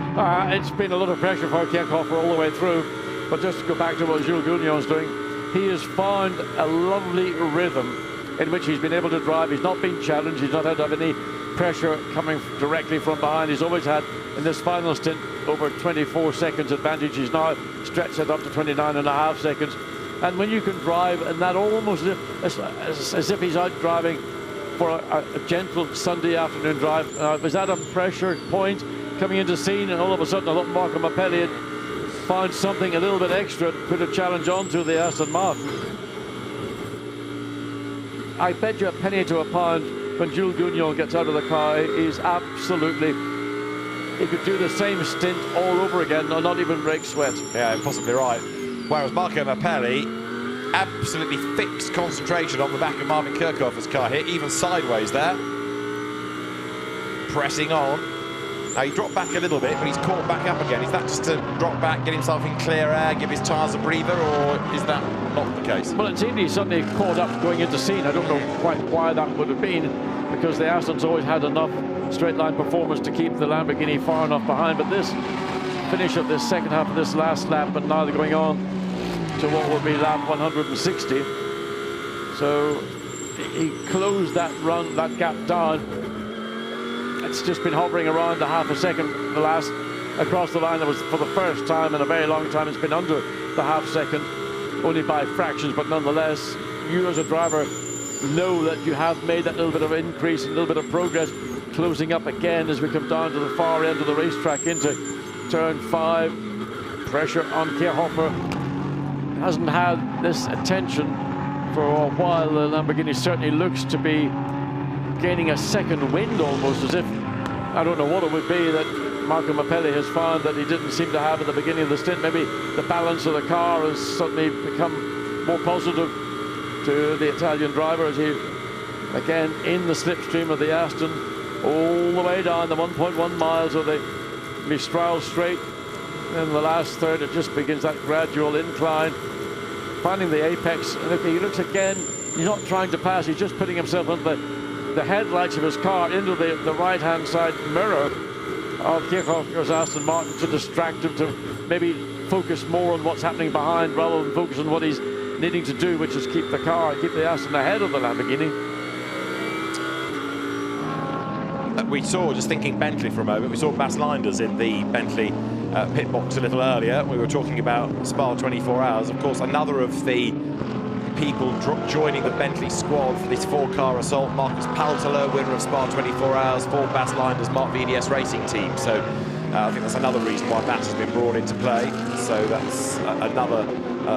H: It's been a lot of pressure for Kirchhofer all the way through, but just to go back to what Jules Gounon's doing, he has found a lovely rhythm in which he's been able to drive. He's not been challenged, he's not had to have any pressure coming directly from behind. He's always had, in this final stint, over 24 seconds advantage. He's now stretched it up to 29.5 seconds. And when you can drive, and that almost as if he's out driving for a gentle Sunday afternoon drive. Was that a pressure point coming into scene, and all of a sudden I thought Marco Mapelli had found something a little bit extra to put a challenge onto the Aston Martin. I bet you a penny to a pound when Jules Gounon gets out of the car, he's absolutely, he could do the same stint all over again and not even break sweat.
A: Yeah, possibly right. Whereas Marco Mapelli, absolutely fixed concentration on the back of Marvin Kirchhofer's car here, even sideways there. Pressing on. Now he dropped back a little bit, but he's caught back up again. Is that just to drop back, get himself in clear air, give his tyres a breather, or is that not the case?
H: Well, it seemed he suddenly caught up going into scene. I don't know quite why that would have been, because the Aston's always had enough straight line performance to keep the Lamborghini far enough behind. But this finish of this second half of this last lap, but now they're going on to what will be lap 160. So he closed that run, that gap down. It's just been hovering around a half a second. The last across the line, that was for the first time in a very long time, it's been under the half second, only by fractions, but nonetheless, you as a driver know that you have made that little bit of increase, a little bit of progress, closing up again as we come down to the far end of the racetrack into turn 5. Pressure on Kirchhofer. Hasn't had this attention for a while. The Lamborghini certainly looks to be gaining a second wind, almost as if, I don't know what it would be that Marco Mapelli has found that he didn't seem to have at the beginning of the stint. Maybe the balance of the car has suddenly become more positive to the Italian driver, as he, again, in the slipstream of the Aston, all the way down the 1.1 miles of the Mistral straight. In the last third, it just begins that gradual incline, finding the apex. And he looks again, he's not trying to pass, he's just putting himself under the headlights of his car into the right-hand side mirror of Kirchhofer's Aston Martin to distract him, to maybe focus more on what's happening behind rather than focus on what he's needing to do, which is keep the Aston ahead of the Lamborghini.
A: We saw, just thinking Bentley for a moment, we saw Bas Linders in the Bentley pit box a little earlier. We were talking about Spa 24 Hours. Of course, another of the people joining the Bentley squad for this 4-car assault, Marcus Paltolo, winner of Spa 24 Hours for Bas Linders' Mark VDS Racing team. So I think that's another reason why Bas has been brought into play. So that's another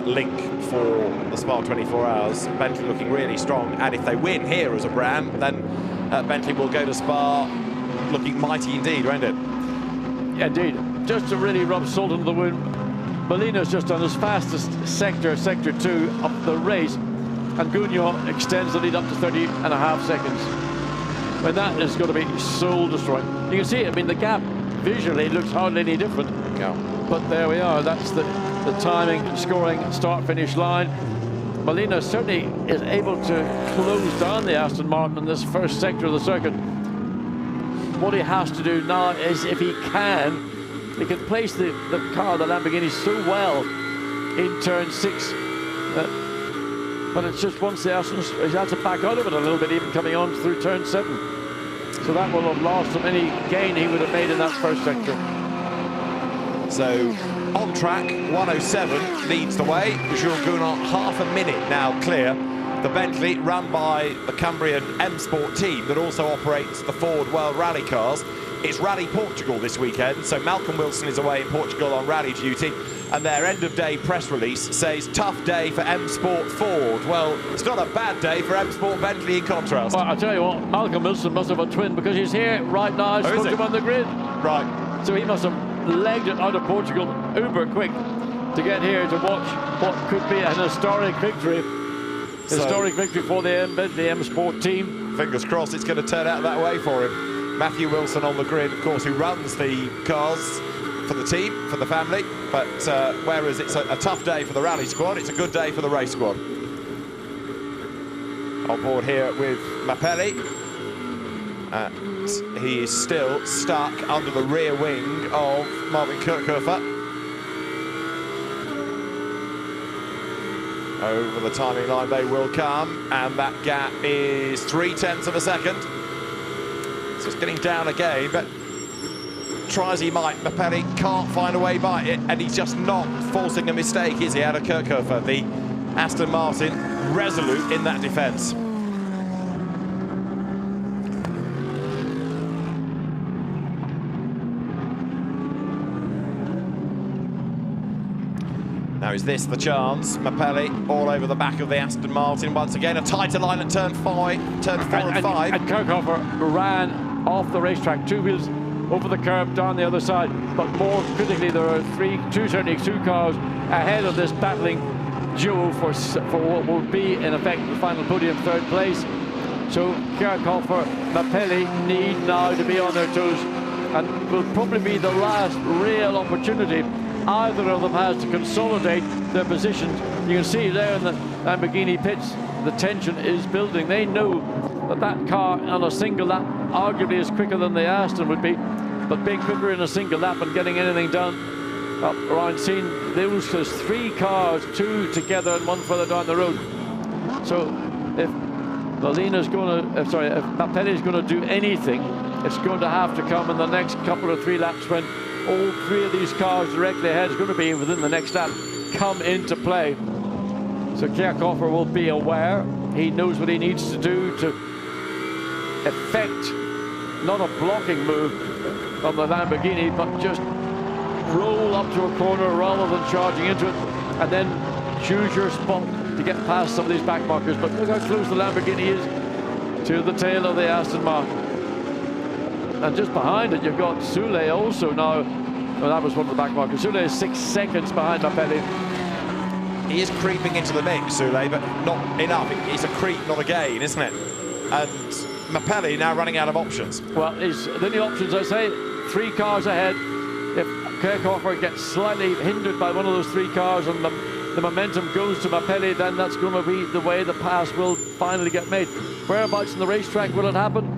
A: link for the Spa 24 Hours. Bentley looking really strong, and if they win here as a brand, then Bentley will go to Spa looking mighty indeed, won't it?
H: Yeah, indeed. Just to really rub salt into the wound, Molina's just done his fastest sector 2 of the race, and Gounon extends the lead up to 30.5 seconds. But that is going to be soul destroying. You can see, I mean, the gap visually looks hardly any different.
A: Yeah.
H: But there we are. That's the timing, scoring, start-finish line. Molina certainly is able to close down the Aston Martin in this first sector of the circuit. What he has to do now is, if he can place the car, the Lamborghini, so well in turn 6. But it's just once the Aston, he has to back out of it a little bit, even coming on through turn 7. So that will have lost him any gain he would have made in that first sector.
A: So on track, 107 leads the way. Jules Gounod half a minute now clear. The Bentley, run by the Cambrian M Sport team that also operates the Ford World Rally cars. It's Rally Portugal this weekend, so Malcolm Wilson is away in Portugal on rally duty, and their end-of-day press release says tough day for M Sport Ford. Well, it's not a bad day for M Sport Bentley in contrast.
H: Well, I'll tell you what, Malcolm Wilson must have a twin, because he's here right now. I spoke to him on the grid.
A: Right.
H: So he must have legged it out of Portugal uber quick to get here to watch what could be an historic victory. Historic victory for the Bentley M Sport team.
A: Fingers crossed it's going to turn out that way for him. Matthew Wilson on the grid, of course, who runs the cars for the team, for the family. But whereas it's a tough day for the rally squad, it's a good day for the race squad. On board here with Mapelli. He is still stuck under the rear wing of Marvin Kirchhofer. Over the timing line they will come, and that gap is 0.3 of a second. So it's getting down again, but try as he might, Mapelli can't find a way by it, and he's just not forcing a mistake, is he, out of Kirchhofer? The Aston Martin resolute in that defence. Now is this the chance? Mapelli all over the back of the Aston Martin once again. A tighter line at turn 4 and 5.
H: And Kirchhofer ran off the racetrack, 2 wheels over the curb down the other side. But more critically, there are two cars ahead of this battling duo for what will be in effect the final podium, 3rd place. So Kirchhofer, Mapelli need now to be on their toes, and will probably be the last real opportunity either of them has to consolidate their positions. You can see there in the Lamborghini pits, the tension is building. They know that that car on a single lap arguably is quicker than the Aston would be, but being quicker in a single lap and getting anything done up around scene, those 3 cars, 2 together and 1 further down the road. So if Molina's going to, if Mapelli's going to do anything, it's going to have to come in the next couple of 3 laps when all 3 of these cars directly ahead is going to be within the next lap come into play. So Kirchhofer will be aware. He knows what he needs to do to effect not a blocking move on the Lamborghini, but just roll up to a corner rather than charging into it, and then choose your spot to get past some of these back markers. But look how close the Lamborghini is to the tail of the Aston Martin. And just behind it, you've got Soule also now. Well, that was one of the back markers. Soule is 6 seconds behind Mapelli.
A: He is creeping into the mix, Soule, but not enough. It's a creep, not a gain, isn't it? And Mapelli now running out of options.
H: Well, the only options, I say, 3 cars ahead. If Kirchhofer gets slightly hindered by one of those 3 cars and the momentum goes to Mapelli, then that's going to be the way the pass will finally get made. Whereabouts in the racetrack will it happen?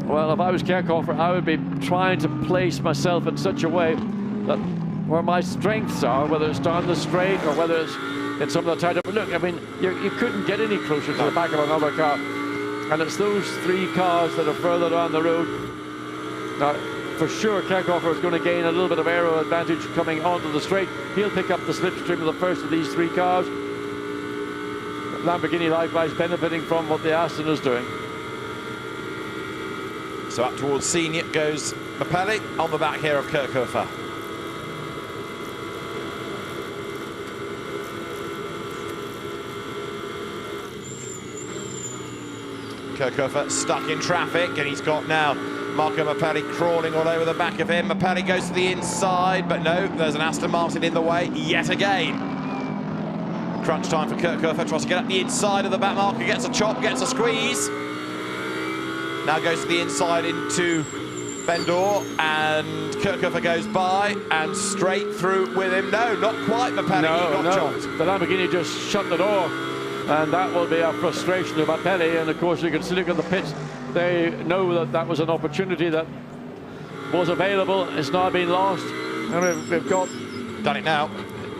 H: Well, if I was Kirchhofer, I would be trying to place myself in such a way that where my strengths are, whether it's down the straight or whether it's in some of the tighter. But look, I mean, you couldn't get any closer to the back of another car. And it's those 3 cars that are further down the road. Now, for sure, Kirchhofer is going to gain a little bit of aero advantage coming onto the straight. He'll pick up the slipstream of the first of these 3 cars. Lamborghini likewise benefiting from what the Aston is doing.
A: So up towards senior goes Mapelli on the back here of Kirchhofer. Kirchhofer stuck in traffic, and he's got now Marco Mapelli crawling all over the back of him. Mapelli goes to the inside, but no, there's an Aston Martin in the way yet again. Crunch time for Kirchhofer, tries to get up the inside of the back marker, gets a chop, gets a squeeze. Now goes to the inside into Bendor, and Kirchhofer goes by and straight through with him. No, not quite Mapelli.
H: No, no.
A: Chopped.
H: The Lamborghini just shut the door, and that will be a frustration of Mapelli. And of course, you can see, look at the pits. They know that that was an opportunity that was available. It's now been lost, and we've got
A: done it now.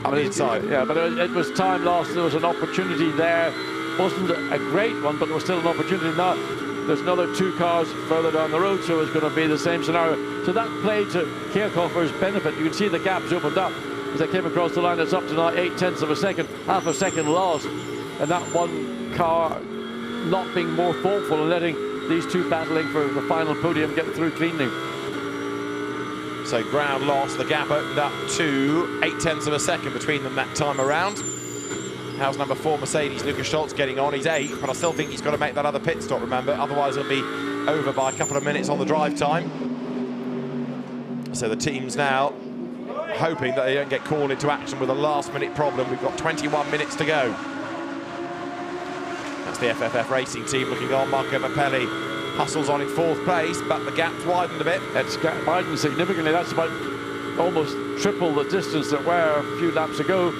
A: On the inside.
H: Yeah, but it was time lost. There was an opportunity there. Wasn't a great one, but there was still an opportunity. Now there's another 2 cars further down the road, so it's going to be the same scenario. So that played to Kirchhofer's benefit. You can see the gaps opened up as they came across the line. It's up to now 0.8 of a second, half a second lost, and that one car not being more thoughtful and letting these 2 battling for the final podium get through cleanly.
A: So ground loss, the gap opened up to 0.8 of a second between them that time around. How's number 4 Mercedes, Lucas Scholz, getting on? He's 8th, but I still think he's got to make that other pit stop, remember? Otherwise it'll be over by a couple of minutes on the drive time. So the team's now hoping that they don't get called into action with a last-minute problem. We've got 21 minutes to go. That's the FFF Racing team looking on. Marco Mapelli hustles on in 4th place, but the gap's widened a bit.
H: It's widened significantly. That's about almost triple the distance that were a few laps ago.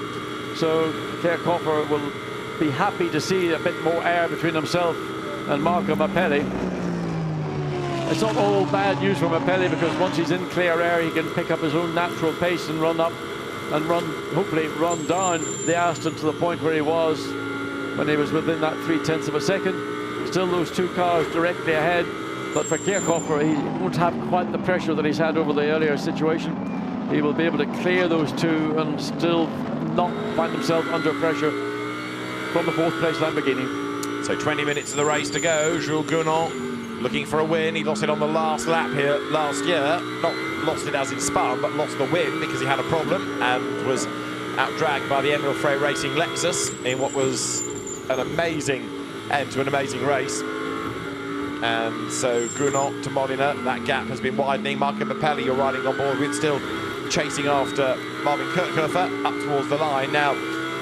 H: So Kirchhofer will be happy to see a bit more air between himself and Marco Mapelli. It's not all bad news for Mapelli, because once he's in clear air, he can pick up his own natural pace and run up and hopefully run down the Aston to the point where he was when he was within that 0.3 of a second. Still those 2 cars directly ahead, but for Kirchhofer, he won't have quite the pressure that he's had over the earlier situation. He will be able to clear those 2 and still not find himself under pressure from the 4th place Lamborghini.
A: So 20 minutes of the race to go. Jules Gounon looking for a win. He lost it on the last lap here last year. Not lost it as in spun, but lost the win because he had a problem and was out-dragged by the Emerald Frey Racing Lexus in what was an amazing end to an amazing race. And so Gounon to Molina, that gap has been widening. Marco Mapelli you're riding on board with, still chasing after Marvin Kirchhofer up towards the line. Now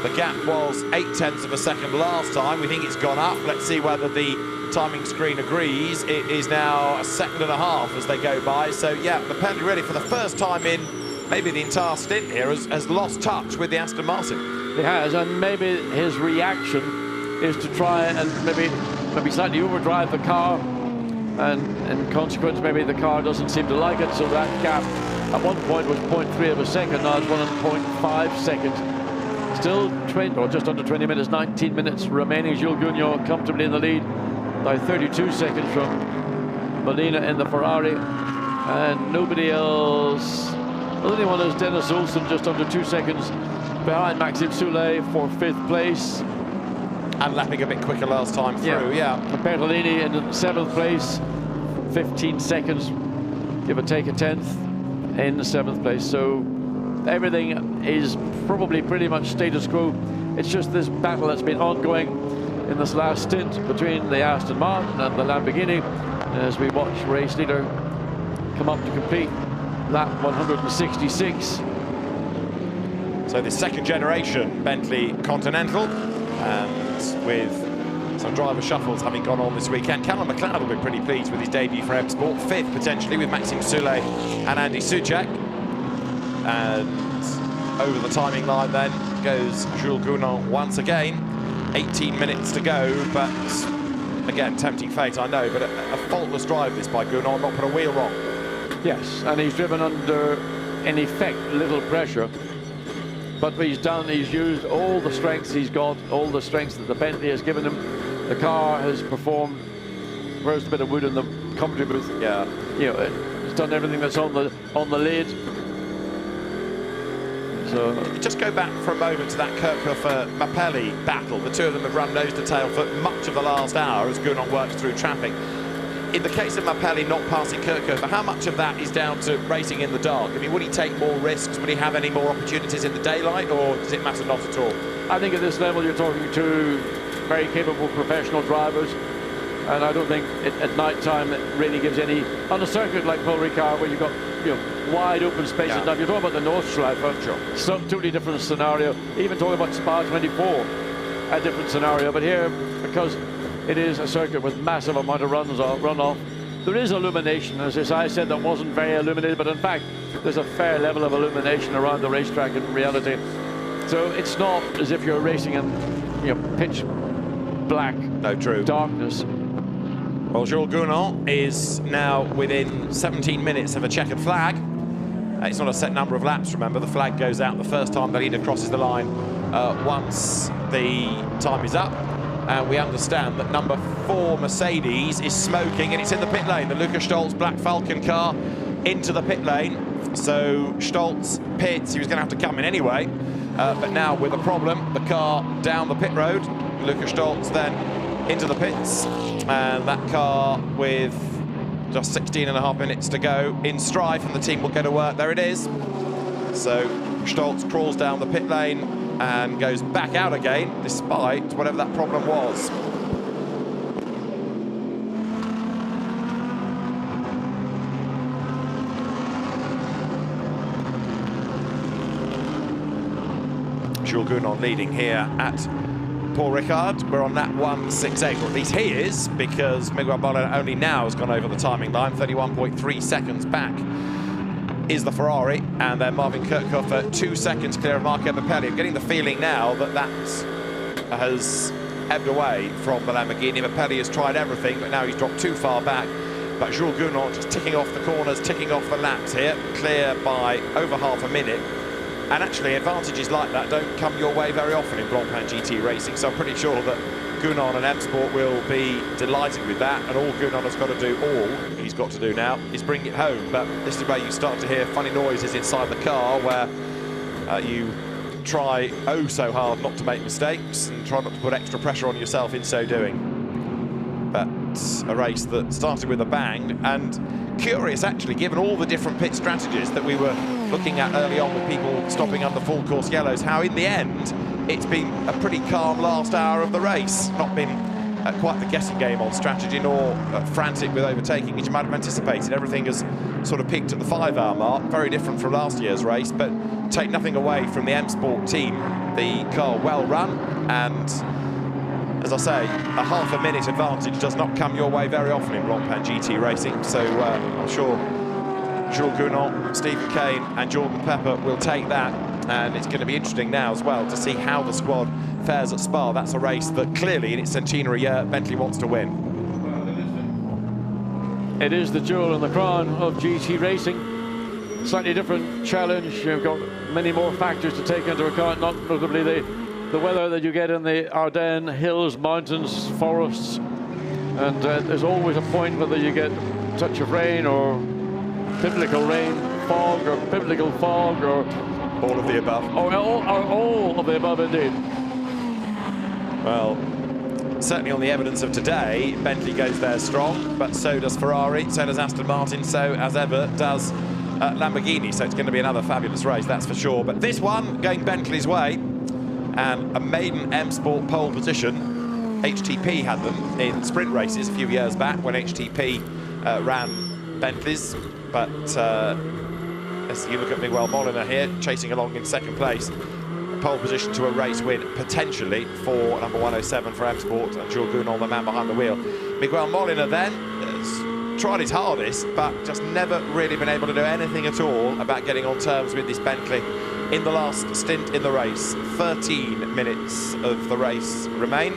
A: the gap was 0.8 of a second last time. We think it's gone up. Let's see whether the timing screen agrees. It is now 1.5 seconds as they go by. So yeah, Mapelli really for the first time in maybe the entire stint here has lost touch with the Aston Martin.
H: He has, and maybe his reaction is to try and maybe slightly overdrive the car, and in consequence maybe the car doesn't seem to like it, so that gap at one point was 0.3 of a second, now it's 1.5 seconds. Still 20, or just under 20 minutes, 19 minutes remaining. Jules Gounon comfortably in the lead by 32 seconds from Molina in the Ferrari, and nobody else. The only one is Dennis Olsen, just under 2 seconds behind Maxime Soulet for 5th place.
A: And lapping a bit quicker last time through, yeah.
H: Bertolini in 7th place, 15 seconds, give or take a 10th in 7th place. So everything is probably pretty much status quo. It's just this battle that's been ongoing in this last stint between the Aston Martin and the Lamborghini as we watch race leader come up to complete lap 166.
A: So the 2nd generation Bentley Continental, and with some driver shuffles having gone on this weekend. Callum McLeod will be pretty pleased with his debut for M Sport. 5th potentially with Maxime Soulet and Andy Soucek. And over the timing line then goes Jules Gounon once again. 18 minutes to go, but again, tempting fate, I know, but a faultless drive this by Gounon, not put a wheel wrong.
H: Yes, and he's driven under, in effect, little pressure. But what he's done, he's used all the strengths he's got, all the strengths that the Bentley has given him. The car has performed. Where's a bit of wood in the commentary booth?
A: Yeah.
H: You know, it's done everything that's on the lid. So
A: just go back for a moment to that Kirchhofer-Mapelli battle. The 2 of them have run nose to tail for much of the last hour as Gounon works through traffic. In the case of Mapelli not passing Kirchhofer, how much of that is down to racing in the dark? I mean, would he take more risks? Would he have any more opportunities in the daylight, or does it matter not at all?
H: I think at this level you're talking to very capable professional drivers, and I don't think at night time it really gives any, on a circuit like Paul Ricard where you've got wide open spaces.
A: Yeah.
H: Now if you're talking about the Nordschleife,
A: sure.
H: So totally different scenario. Even talking about Spa 24, a different scenario. But here, because it is a circuit with massive amount of runoff. There is illumination, as I said, that wasn't very illuminated, but in fact, there's a fair level of illumination around the racetrack in reality. So it's not as if you're racing in, you know, pitch black darkness.
A: Well, Jules Gounon is now within 17 minutes of a checkered flag. It's not a set number of laps, remember. The flag goes out the first time the leader crosses the line once the time is up. And we understand that number 4 Mercedes is smoking, and it's in the pit lane. The Lucas Stolz Black Falcon car into the pit lane. So Stolz pits, he was going to have to come in anyway. But now with a problem, the car down the pit road. Lucas Stolz then into the pits. And that car with just 16.5 minutes to go in strife, and the team will go to work. There it is. So Stolz crawls down the pit lane and goes back out again, despite whatever that problem was. Jules Gounon leading here at Paul Ricard. We're on that 1:68, or at least he is, because Miguel Molina only now has gone over the timing line. 31.3 seconds back is the Ferrari, and then Marvin Kirchhofer 2 seconds clear of Marco Pirelli. I'm getting the feeling now that that has ebbed away from the Lamborghini. Pirelli has tried everything, but now he's dropped too far back. But Jules Gounon just ticking off the corners, ticking off the laps here, clear by over half a minute. And actually, advantages like that don't come your way very often in Blancpain GT racing, so I'm pretty sure that Gounon and M Sport will be delighted with that, and all Gounon has got to do, he's got to do now, is bring it home. But this is where you start to hear funny noises inside the car, where you try so hard not to make mistakes and try not to put extra pressure on yourself in so doing. But a race that started with a bang, and curious actually, given all the different pit strategies that we were looking at early on with people stopping under full course yellows, how in the end it's been a pretty calm last hour of the race. Not been quite the guessing game on strategy, nor frantic with overtaking as you might have anticipated. Everything has sort of peaked at the 5-hour mark, very different from last year's race, but take nothing away from the M Sport team. The car well run, and as I say, a half a minute advantage does not come your way very often in Blancpain GT racing, so I'm sure Jules Gounon, Stephen Kane and Jordan Pepper will take that, and it's going to be interesting now as well to see how the squad fares at Spa. That's a race that clearly in its centenary year Bentley wants to win.
H: It is the jewel in the crown of GT racing. Slightly different challenge. You've got many more factors to take into account, not notably the weather that you get in the Ardennes, hills, mountains, forests, and there's always a point whether you get a touch of rain or biblical rain, fog or biblical fog, or
A: all of the above.
H: Or all of the above indeed.
A: Well, certainly on the evidence of today, Bentley goes there strong, but so does Ferrari, so does Aston Martin, so as ever does Lamborghini. So it's going to be another fabulous race, that's for sure. But this one going Bentley's way, and a maiden M Sport pole position. HTP had them in sprint races a few years back when HTP ran Bentleys. But as you look at Miguel Molina here, chasing along in second place, pole position to a race win potentially for number 107 for M Sport and Jules Gounon, the man behind the wheel. Miguel Molina then has tried his hardest, but just never really been able to do anything at all about getting on terms with this Bentley in the last stint in the race. 13 minutes of the race remain,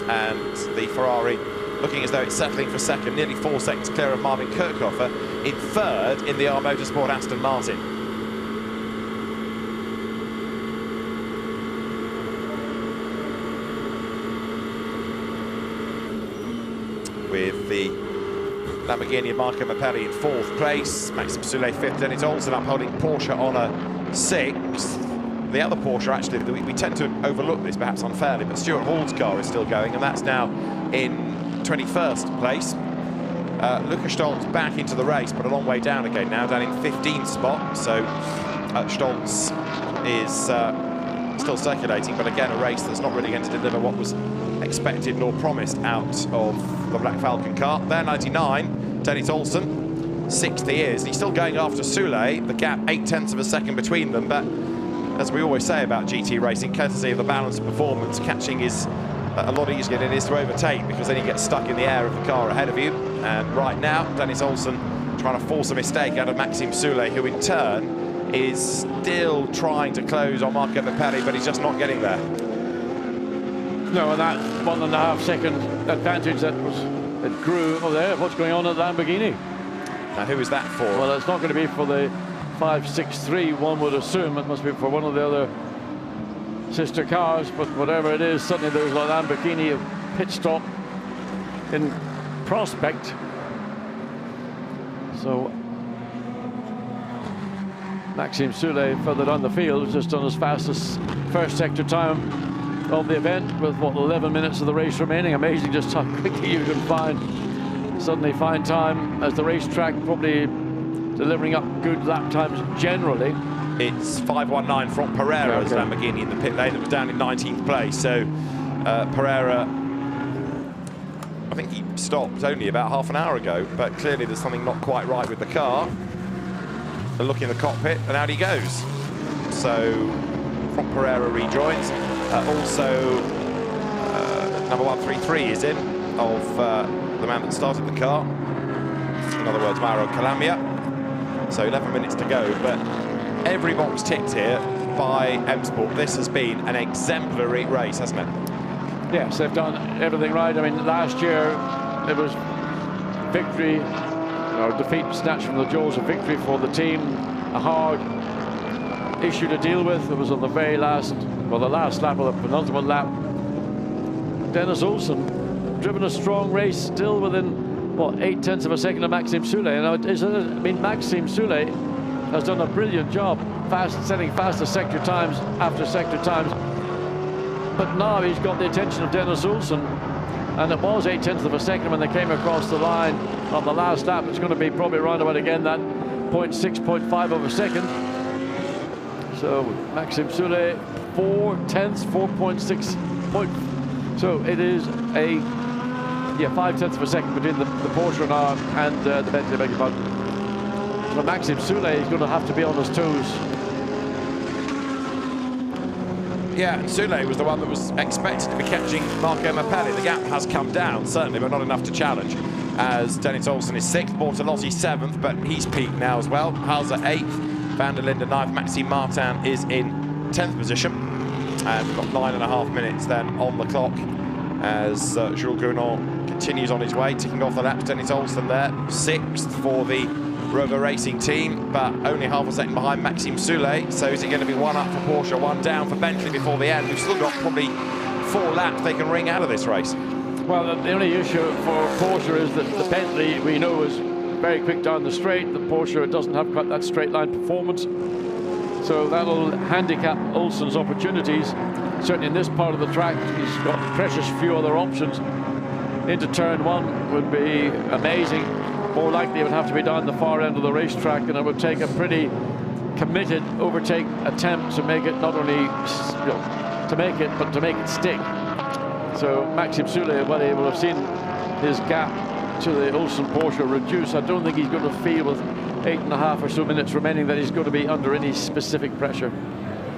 A: and the Ferrari looking as though it's settling for second, nearly 4 seconds clear of Marvin Kirchhofer in third in the SRO Motorsport Aston Martin. With the Lamborghini of Marco Pirelli in fourth place, Maxime Soulet fifth, Dennis Olsen upholding Porsche on a sixth. The other Porsche, actually, we tend to overlook this perhaps unfairly, but Stuart Hall's car is still going, and that's now in 21st place. Lucas Stolz back into the race, but a long way down again now, down in 15th spot. So Stolz is still circulating, but again, a race that's not really going to deliver what was expected nor promised out of the Black Falcon car. There, 99, Dennis Olsen, 60 is. He's still going after Soulet, the gap 0.8 of a second between them, but as we always say about GT racing, courtesy of the balance of performance, catching is a lot easier than it is to overtake, because then you get stuck in the air of the car ahead of you. And right now, Dennis Olsen trying to force a mistake out of Maxime Soulet, who in turn is still trying to close on Marco Pirelli, but he's just not getting there.
H: No, and that 1.5 second advantage that grew over there. What's going on at Lamborghini?
A: Now, who is that for?
H: Well, it's not going to be for the 563, one would assume. It must be for one of the other sister cars, but whatever it is, suddenly there's a Lamborghini pit stop in prospect. So Maxime Soulet further down the field, just done his fastest first sector time of the event, with what, 11 minutes of the race remaining. Amazing just how quickly you can suddenly find time, as the racetrack probably delivering up good lap times generally.
A: It's 5:19 from Pereira's Lamborghini in the pit lane that was down in 19th place. So Pereira, I think he stopped only about half an hour ago, but clearly there's something not quite right with the car. A look in the cockpit, and out he goes. So from Pereira rejoins. Also, number 133 is in, of the man that started the car. In other words, Mauro Calamia. So 11 minutes to go, but every box ticked here by M Sport. This has been an exemplary race, hasn't it?
H: Yes, they've done everything right. I mean, last year it was victory or defeat snatched from the jaws of victory for the team. A hard issue to deal with. It was on the very last, well, the last lap of the penultimate lap. Dennis Olsen driven a strong race, still within, what, 0.8 of a second of Maxime Soulet. And I mean, Maxime Soulet has done a brilliant job, setting faster sector times after sector times. But now he's got the attention of Dennis Olsen, and it was 0.8 of a second when they came across the line on the last lap. It's going to be probably round about again that 0.6, 0.5 of a second. So Maxime Soulet, 4.6 point. So it is a 0.5 of a second between the Porsche and the Bentley, beg your pardon. So Maxime Soulet is going to have to be on his toes.
A: Yeah, and Soulet was the one that was expected to be catching Marco Pirelli. The gap has come down, certainly, but not enough to challenge. As Dennis Olsen is 6th, Bortolotti 7th, but he's peaked now as well. Halser 8th, Van der Linde 9th, Maxime Martin is in 10th position. And we've got 9.5 minutes then on the clock as Jules Gounon continues on his way, ticking off the laps. Dennis Olsen there, 6th for the Rover Racing team, but only half a second behind Maxime Soulet. So is it going to be one up for Porsche, one down for Bentley before the end? We've still got probably 4 laps they can wring out of this race.
H: Well, the only issue for Porsche is that the Bentley, we know, is very quick down the straight. The Porsche doesn't have quite that straight line performance. So that'll handicap Olsen's opportunities. Certainly in this part of the track, he's got precious few other options. Into turn 1 would be amazing. More likely it would have to be down the far end of the racetrack, and it would take a pretty committed overtake attempt to make it not only to make it, but to make it stick. So Maxime Soulet, well, he will have seen his gap to the Olsen Porsche reduce. I don't think he's going to feel with 8.5 or so minutes remaining that he's going to be under any specific pressure.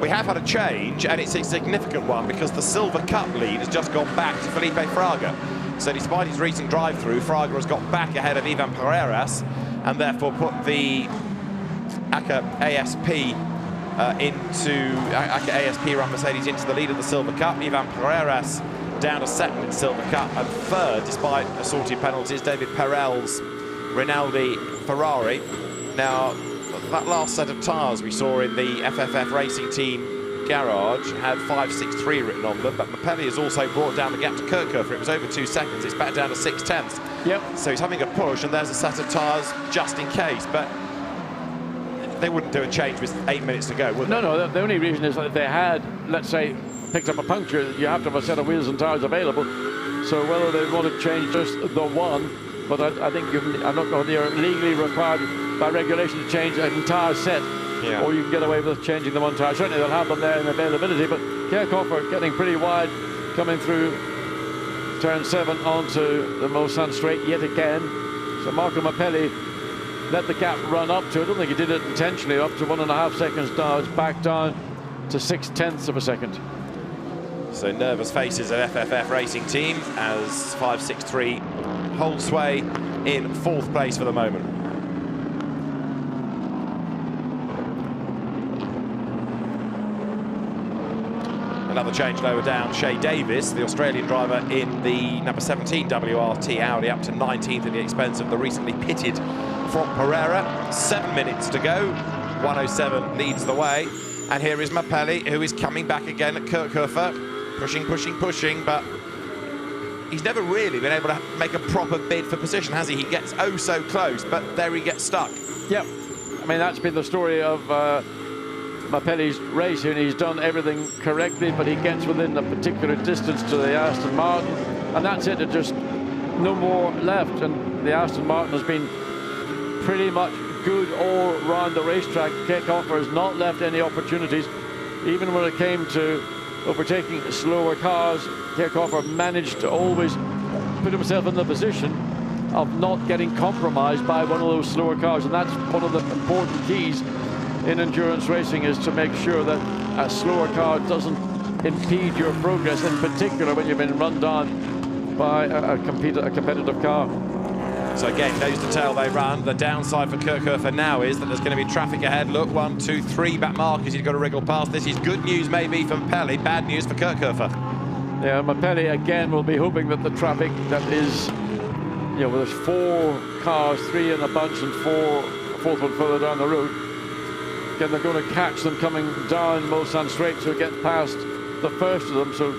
A: We have had a change, and it's a significant one, because the Silver Cup lead has just gone back to Felipe Fraga. So despite his recent drive-through, Fraga has got back ahead of Ivan Pereiras, and therefore put the ACA ASP run Mercedes into the lead of the Silver Cup. Ivan Pereiras down to 2nd in Silver Cup, and 3rd, despite assorted penalties, David Perel's Rinaldi Ferrari. Now, that last set of tyres we saw in the FFF Racing Team garage had 5.63 written on them, but Pirelli has also brought down the gap to Kirchhofer. It was over 2 seconds. It's back down to 6/10.
H: Yep.
A: So he's having a push, and there's a set of tyres just in case, but they wouldn't do a change with 8 minutes to go, would they?
H: No, the only reason is that if they had, let's say, picked up a puncture, you have to have a set of wheels and tyres available. So whether they want to change just the one, but I think I'm not going to, you're legally required by regulation to change an entire set. Yeah. Or you can get away with changing the one tyre. Certainly they'll have them there in availability, but Kirchhofer getting pretty wide, coming through turn 7 onto the Mulsanne straight yet again. So Marco Pirelli let the gap run up to, I don't think he did it intentionally, up to 1.5 seconds now. It's back down to 6/10 of a second.
A: So nervous faces of FFF Racing Team as 563 holds sway in 4th place for the moment. Another change lower down, Shea Davis, the Australian driver in the number 17 WRT Audi, up to 19th at the expense of the recently pitted from Pereira. 7 minutes to go, 107 leads the way. And here is Mapelli, who is coming back again at Kirchhofer. Pushing, but he's never really been able to make a proper bid for position, has he? He gets oh so close, but there he gets stuck.
H: Yep. I mean, that's been the story of Mapelli's race here, and he's done everything correctly, but he gets within a particular distance to the Aston Martin, and that's it. There's just no more left, and the Aston Martin has been pretty much good all round the racetrack. Kirchhofer has not left any opportunities, even when it came to overtaking slower cars. Kirchhofer managed to always put himself in the position of not getting compromised by one of those slower cars, and that's one of the important keys in endurance racing, is to make sure that a slower car doesn't impede your progress, in particular when you've been run down by a competitive car.
A: So again, nose to tail they run. The downside for Kirchhofer now is that there's going to be traffic ahead. Look, 1, 2, 3 back markers. He's got to wriggle past. This is good news maybe for Mapelli, bad news for Kirchhofer.
H: Yeah, Mapelli again will be hoping that the traffic that is, you know, there's 4 cars, 3 in a bunch and 4th one further down the road. Again, they're going to catch them coming down Mulsanne straight to get past the first of them. So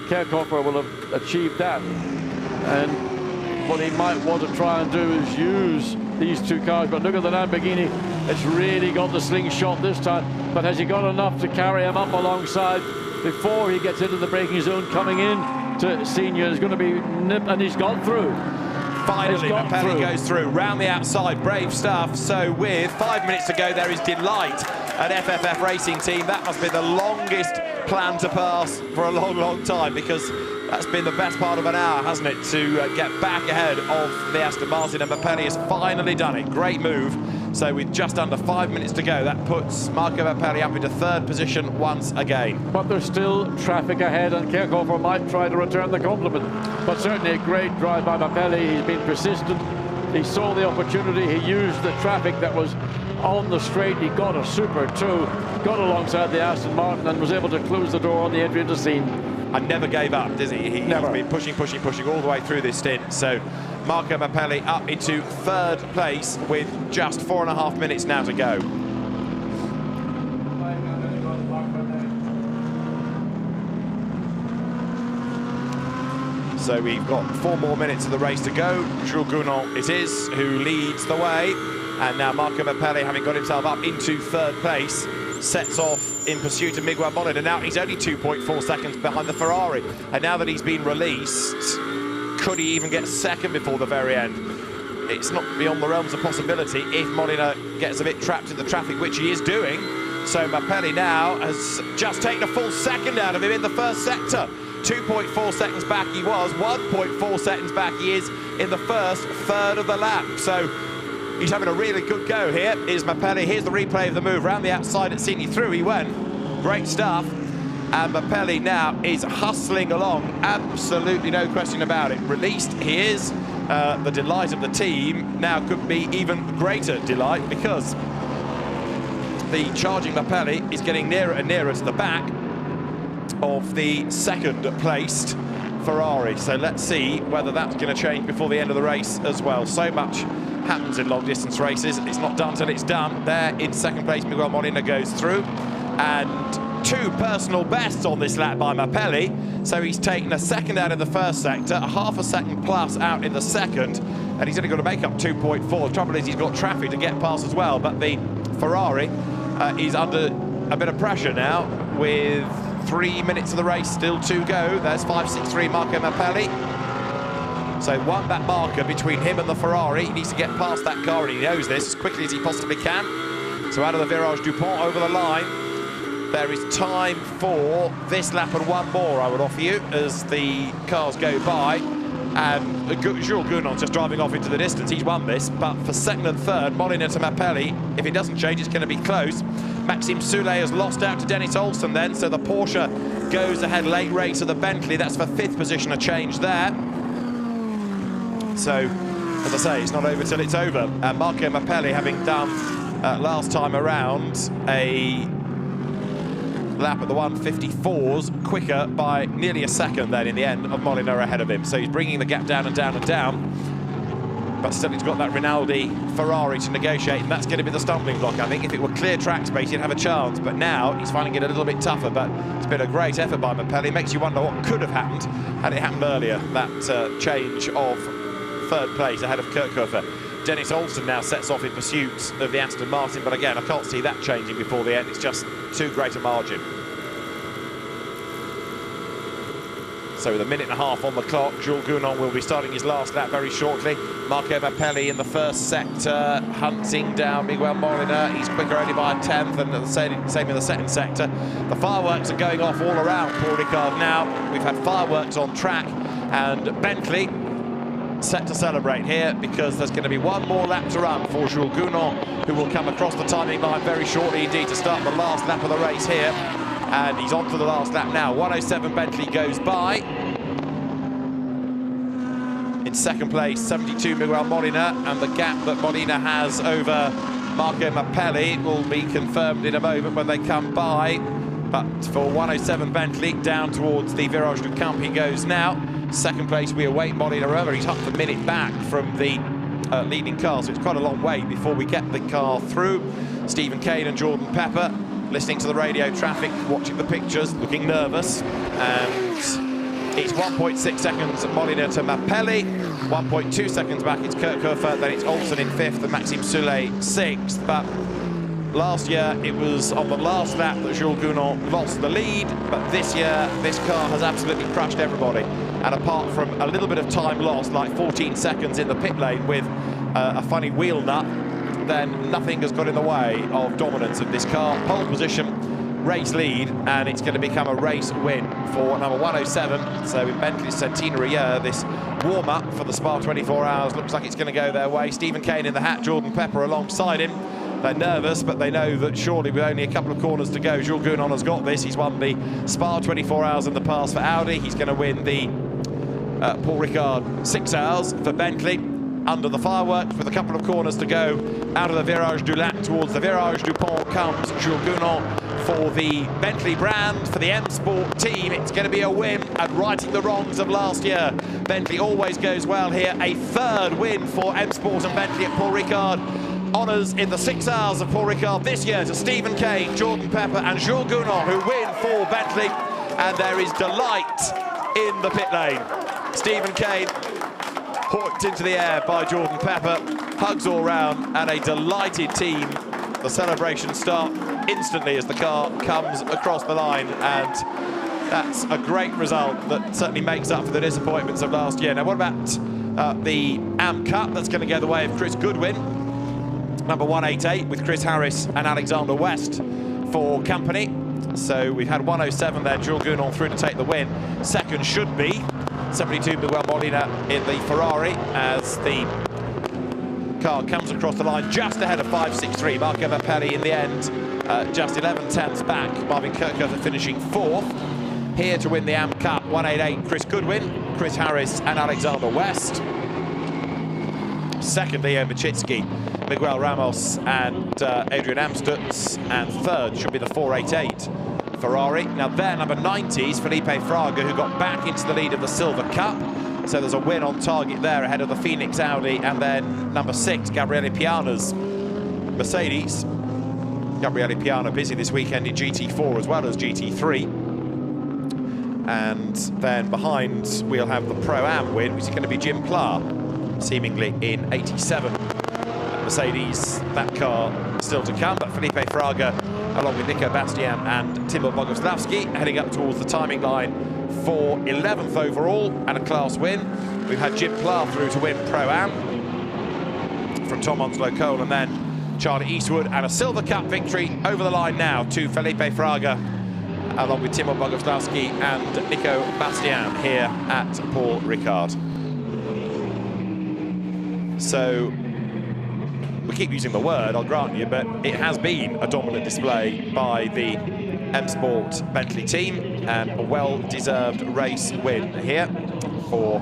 H: Kirchhofer will have achieved that. And what he might want to try and do is use these 2 cars, but look at the Lamborghini. It's really got the slingshot this time, but has he got enough to carry him up alongside before he gets into the braking zone coming in to Senior? Is going to be nip, and he's gone through.
A: Finally, Mapelli goes through, round the outside, brave stuff. So with 5 minutes to go, there is delight at FFF Racing Team. That must be the longest plan to pass for a long, long time, because that's been the best part of an hour, hasn't it, to get back ahead of the Aston Martin, and Mapelli has finally done it. Great move. So with just under 5 minutes to go, that puts Marco Mapelli up into 3rd position once again.
H: But there's still traffic ahead, and Kirchhofer might try to return the compliment. But certainly a great drive by Mapelli. He's been persistent. He saw the opportunity. He used the traffic that was on the straight. He got a super 2, got alongside the Aston Martin, and was able to close the door on the entry into scene.
A: And never gave up, does he? He's been pushing all the way through this stint. So Marco Mapelli up into 3rd place with just 4.5 minutes now to go. So we've got 4 more minutes of the race to go. Jules Gounon it is who leads the way. And now Marco Mapelli, having got himself up into 3rd place, sets off in pursuit of Miguel Molina. Now he's only 2.4 seconds behind the Ferrari. And now that he's been released, could he even get 2nd before the very end? It's not beyond the realms of possibility if Molina gets a bit trapped in the traffic, which he is doing. So Mapelli now has just taken a full 2nd out of him in the 1st sector. 2.4 seconds back he was, 1.4 seconds back he is in the 1st third of the lap. So he's having a really good go here. Here's Mapelli. Here's the replay of the move. Round the outside at Senior through he went. Great stuff. And Mapelli now is hustling along. Absolutely no question about it. Released he is. The delight of the team now could be even greater delight, because the charging Mapelli is getting nearer and nearer to the back of the 2nd placed Ferrari. So let's see whether that's going to change before the end of the race as well. So much happens in long distance races. It's not done till it's done. There in 2nd place, Miguel Molina goes through, and 2 personal bests on this lap by Mapelli. So he's taken a 2nd out of the 1st sector, a half a second plus out in the 2nd, and he's only got to make up 2.4. The trouble is he's got traffic to get past as well, but the Ferrari is under a bit of pressure now with 3 minutes of the race still to go. There's 5.63 Marco Mapelli. So 1 back marker between him and the Ferrari. He needs to get past that car, and he knows this as quickly as he possibly can. So out of the Virage Dupont over the line. There is time for this lap and 1 more, I would offer you, as the cars go by. And Jules Gounon's just driving off into the distance. He's won this, but for second and third, Molina to Mapelli, if it doesn't change, it's going to be close. Maxime Soulet has lost out to Dennis Olsen then, so the Porsche goes ahead late race of the Bentley. That's for 5th position, a change there. So, as I say, it's not over till it's over. Marco Mapelli, having done last time around a lap at the 154s, quicker by nearly a second then in the end of Molina ahead of him. So he's bringing the gap down and down and down. But still he's got that Rinaldi Ferrari to negotiate, and that's going to be the stumbling block. I think if it were clear track space, he'd have a chance. But now he's finding it a little bit tougher, but it's been a great effort by Mapelli. Makes you wonder what could have happened had it happened earlier, that change of third place ahead of Kirchhofer. Dennis Olsen now sets off in pursuit of the Aston Martin, but again, I can't see that changing before the end. It's just too great a margin. So with a minute and a half on the clock, Jules Gounon will be starting his last lap very shortly. Marco Mapelli in the first sector, hunting down Miguel Molina. He's quicker only by a 10th, and the same in the second sector. The fireworks are going off all around Paul Ricard now. We've had fireworks on track, and Bentley set to celebrate here because there's going to be one more lap to run for Jules Gounon, who will come across the timing line very shortly indeed to start the last lap of the race here. And he's on to the last lap now. 107 Bentley goes by. In second place, 72 Miguel Molina, and the gap that Molina has over Marco Mapelli will be confirmed in a moment when they come by. But for 107 Bentley, down towards the Virage du Camp he goes now. Second place, we await Molina. Remember, he's half a minute back from the leading car, so it's quite a long way before we get the car through. Stephen Kane and Jordan Pepper listening to the radio traffic, watching the pictures, looking nervous. And it's 1.6 seconds Molina to Mapelli, 1.2 seconds back it's Kirchhofer, then it's Olsen in 5th and Maxime Soulet 6th. But last year it was on the last lap that Jules Gounon lost the lead, but this year this car has absolutely crushed everybody. And apart from a little bit of time lost, like 14 seconds in the pit lane with a funny wheel nut, then nothing has got in the way of dominance of this car. Pole position, race lead, and it's going to become a race win for number 107. So in Bentley's centenary year, this warm-up for the Spa 24 Hours looks like it's going to go their way. Stephen Kane in the hat, Jordan Pepper alongside him. They're nervous, but they know that surely with only a couple of corners to go, Jules Gounon has got this. He's won the Spa 24 Hours in the past for Audi. He's going to win the Paul Ricard 6 Hours for Bentley. Under the fireworks with a couple of corners to go, out of the Virage du Lac towards the Virage du Pont comes Jules Gounon for the Bentley brand, for the M Sport team. It's going to be a win and righting the wrongs of last year. Bentley always goes well here. A third win for M Sport and Bentley at Paul Ricard. Honours in the 6 Hours of Paul Ricard this year to Stephen Kane, Jordan Pepper and Jules Gounon, who win for Bentley. And there is delight in the pit lane. Stephen Kane hooked into the air by Jordan Pepper, hugs all round, and a delighted team. The celebrations start instantly as the car comes across the line, and that's a great result that certainly makes up for the disappointments of last year. Now, what about the AM Cup? That's going to go the way of Chris Goodwin, number 188, with Chris Harris and Alexander West for company. So we've had 107 there, Jules Gounon through to take the win. Second should be 72 Miguel Molina in the Ferrari as the car comes across the line just ahead of 563. Marco Mapelli in the end, just 11 tenths back. Marvin Kirchhofer finishing 4th. Here to win the AM Cup, 188 Chris Goodwin, Chris Harris and Alexander West. Second, Leo Machitsky, Miguel Ramos and Adrian Amstutz. And third should be the 488 Ferrari. Now their number 90 is Felipe Fraga, who got back into the lead of the Silver Cup. So there's a win on target there ahead of the Phoenix Audi. And then number 6, Gabriele Piana's Mercedes. Gabriele Piana busy this weekend in GT4 as well as GT3. And then behind we'll have the Pro-Am win, which is going to be Jim Pla, seemingly in 87. Mercedes, that car still to come, but Felipe Fraga along with Nico Bastian and Timo Bogoslavski heading up towards the timing line for 11th overall and a class win. We've had Jim Pla through to win Pro-Am from Tom Onslow Cole, and then Charlie Eastwood, and a Silver Cup victory over the line now to Felipe Fraga along with Timo Bogoslavski and Nico Bastian here at Paul Ricard. So we keep using the word, I'll grant you, but it has been a dominant display by the M Sport Bentley team, and a well-deserved race win here for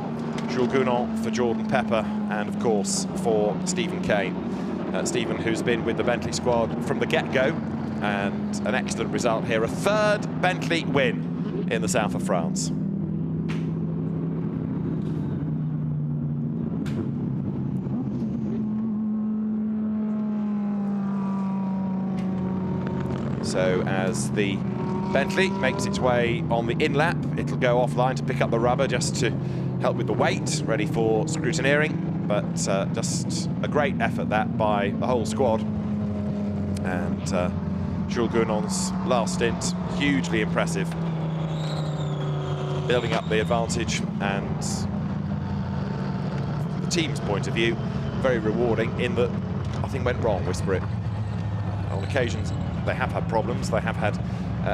A: Jules Gounon, for Jordan Pepper, and of course for Stephen Kane. Stephen, who's been with the Bentley squad from the get-go, and an excellent result here, a third Bentley win in the south of France. So as the Bentley makes its way on the in-lap, it'll go offline to pick up the rubber just to help with the weight, ready for scrutineering. But just a great effort that by the whole squad. And Jules Gounon's last stint, hugely impressive. Building up the advantage, and from the team's point of view, very rewarding in that nothing went wrong, whisper it. On occasions, they have had problems, they have had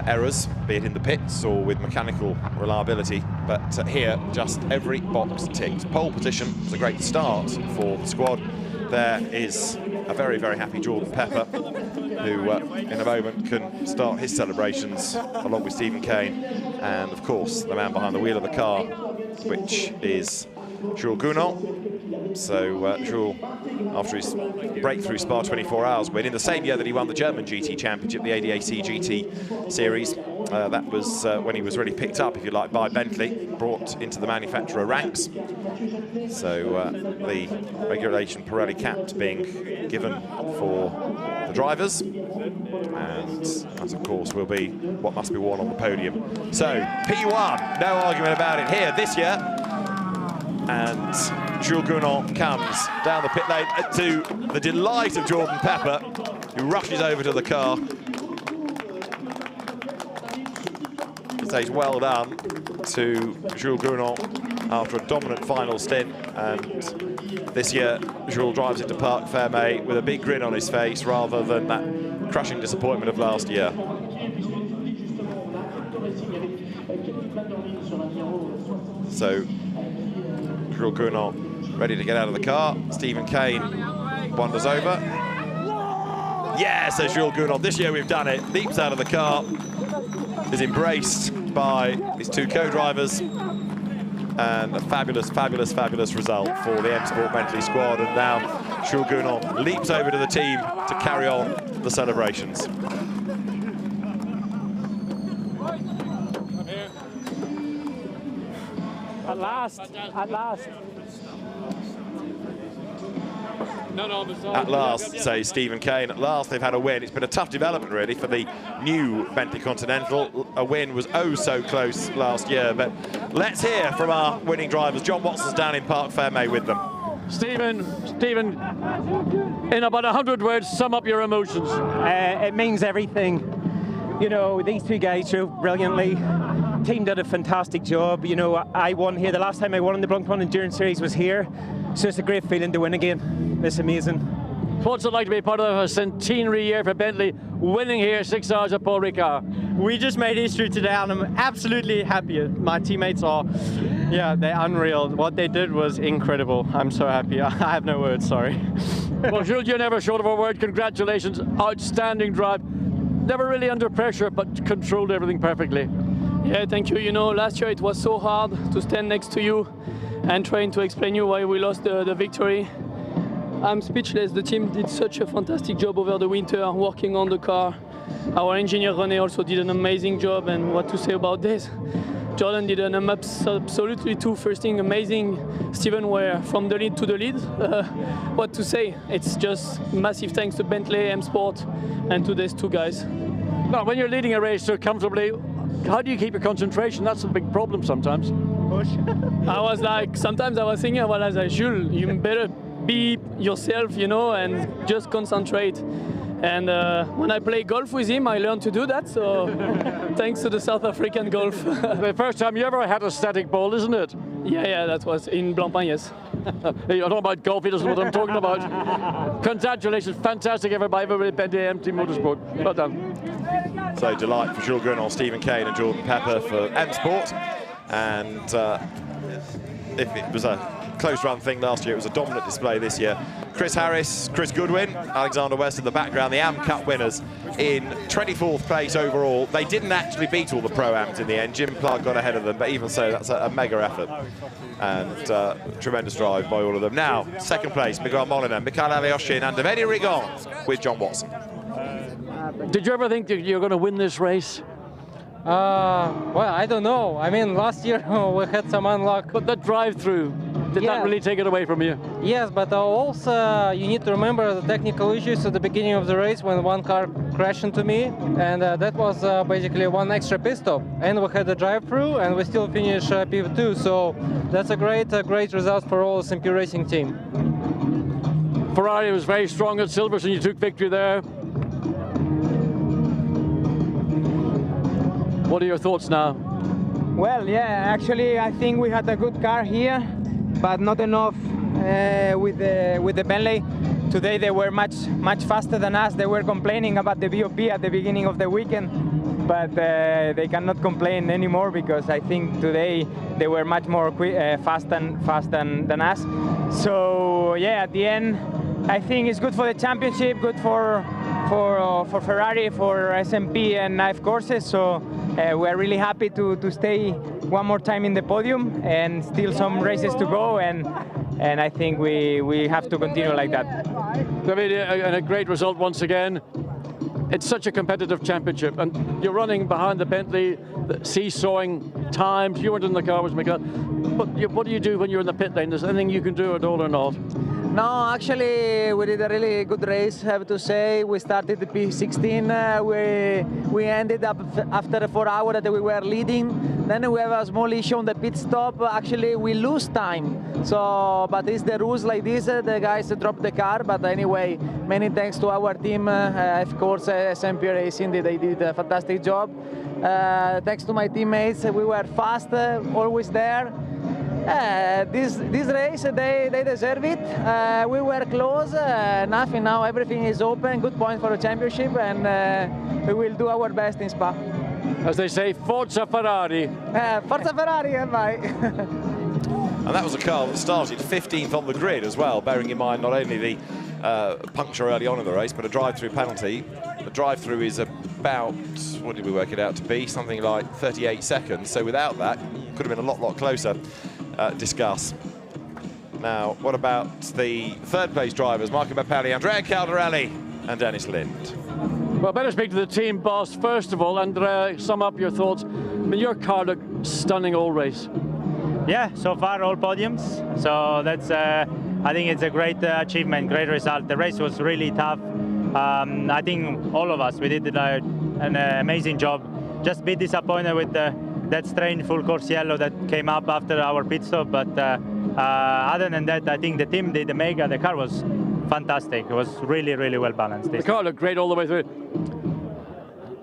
A: errors, be it in the pits or with mechanical reliability, but here just every box ticked. Pole position was a great start for the squad. There is a very, very happy Jordan Pepper, who in a moment can start his celebrations along with Stephen Kane, and of course the man behind the wheel of the car, which is Jules Gounon. So Jules, after his breakthrough Spa 24 Hours win in the same year that he won the German GT Championship, the ADAC GT Series, that was when he was really picked up, if you like, by Bentley, brought into the manufacturer ranks. So the regulation Pirelli cap being given for the drivers, and that of course will be what must be worn on the podium. So P1, no argument about it here this year, and Jules Gounon comes down the pit lane to the delight of Jordan Pepper, who rushes over to the car. He says well done to Jules Gounon after a dominant final stint, and this year Jules drives into Parc Fermé with a big grin on his face rather than that crushing disappointment of last year. So Jules Gounon ready to get out of the car. Stephen Kane wanders over. Yeah, says Jules Gounon, this year we've done it. Leaps out of the car, is embraced by his two co-drivers, and a fabulous, fabulous, fabulous result for the M Sport Bentley squad. And now Jules Gounon leaps over to the team to carry on the celebrations.
C: At last, at last.
A: At last, says Stephen Kane, at last they've had a win. It's been a tough development, really, for the new Bentley Continental. A win was oh so close last year, but let's hear from our winning drivers. John Watson's down in Parc Fermé with them.
H: Stephen, in about 100 words, sum up your emotions.
J: It means everything. You know, these two guys drove brilliantly. Team did a fantastic job. You know, I won here. The last time I won in the Blancpain Endurance Series was here. So it's a great feeling to win again. It's amazing.
H: What's it like to be part of a centenary year for Bentley, winning here 6 hours at Paul Ricard?
I: We just made history today, and I'm absolutely happy. My teammates are, yeah, they're unreal. What they did was incredible. I'm so happy. I have no words, sorry.
H: Well, Jules, you're never short of a word. Congratulations. Outstanding drive. Never really under pressure, but controlled everything perfectly.
F: Yeah, thank you. You know, last year it was so hard to stand next to you and trying to explain you why we lost the victory. I'm speechless. The team did such a fantastic job over the winter working on the car. Our engineer René also did an amazing job, and what to say about this? Jordan did an absolutely two first thing amazing. Stephen were from the lead to the lead. What to say? It's just massive thanks to Bentley, M Sport, and to these two guys.
H: Now, when you're leading a race so comfortably, how do you keep your concentration? That's a big problem sometimes.
F: I was like, sometimes I was thinking, well, as I should, you better be yourself, you know, and just concentrate. And when I play golf with him, I learned to do that, so thanks to the South African golf.
H: The first time you ever had a static ball, isn't it?
F: Yeah, that was in Blancpain, yes.
H: You don't know about golf, he doesn't know what I'm talking about. Congratulations, fantastic everybody at Bentley GT Motorsport. Well done.
A: So delight for Jules Gounon, Stephen Kane and Jordan Pepper for M Sport. And if it was a close run thing last year, it was a dominant display this year. Chris Harris, Chris Goodwin, Alexander West in the background, the Am Cup winners in 24th place overall. They didn't actually beat all the Pro-Ams in the end. Jim Clark got ahead of them, but even so, that's a mega effort. And tremendous drive by all of them. Now, second place, Miguel Molina, Mikhail Alyoshin and Davide Rigon with John Watson.
H: Did you ever think that you're going to win this race?
G: Well, I don't know. I mean, last year we had some unluck.
H: But that drive-through, did that really take it away from you?
G: Yes, but also you need to remember the technical issues at the beginning of the race when one car crashed into me, and that was basically one extra pit stop. And we had a drive-through, and we still finished P2. So that's a great result for all the SMP Racing team.
H: Ferrari was very strong at Silverstone. You took victory there. What are your thoughts now?
R: Well, yeah, actually I think we had a good car here, but not enough with the Bentley. Today they were much faster than us. They were complaining about the BOP at the beginning of the weekend, but they cannot complain anymore because I think today they were much more fast than us. So yeah, at the end, I think it's good for the championship, good for Ferrari, for SMP and knife courses. So we're really happy to stay one more time in the podium and still some races to go, and I think we have to continue like that.
H: David, a great result once again. It's such a competitive championship, and you're running behind the Bentley, the seesawing times. You weren't in the car with Miguel. But what do you do when you're in the pit lane? Is there anything you can do at all or not?
R: No, actually, we did a really good race, I have to say. We started the P16. We ended up after 4 hours that we were leading. Then we have a small issue on the pit stop. Actually, we lose time. So, but it's the rules like this. The guys drop the car. But anyway, many thanks to our team. Of course, SMP Racing, they did a fantastic job. Thanks to my teammates, we were fast, always there. This race, they deserve it. We were close, nothing now, everything is open, good point for the championship, and we will do our best in Spa.
H: As they say, Forza Ferrari.
R: Forza Ferrari, bye.
A: And that was a car that started 15th on the grid as well, bearing in mind not only the puncture early on in the race, but a drive-through penalty. The drive-through is about, what did we work it out to be? Something like 38 seconds. So without that, could have been a lot closer. Discuss. Now, what about the third place drivers? Marco Mappelli, Andrea Caldarelli and Dennis Lind.
H: Well, better speak to the team boss first of all. Andrea, sum up your thoughts. I mean, your car looked stunning all race.
U: Yeah, so far all podiums. So that's, I think it's a great achievement, great result. The race was really tough. I think all of us, we did an amazing job. Just a bit disappointed with that strange full course yellow that came up after our pit stop, but other than that, I think the team did the mega. The car was fantastic. It was really well balanced.
H: The car looked great all the way through.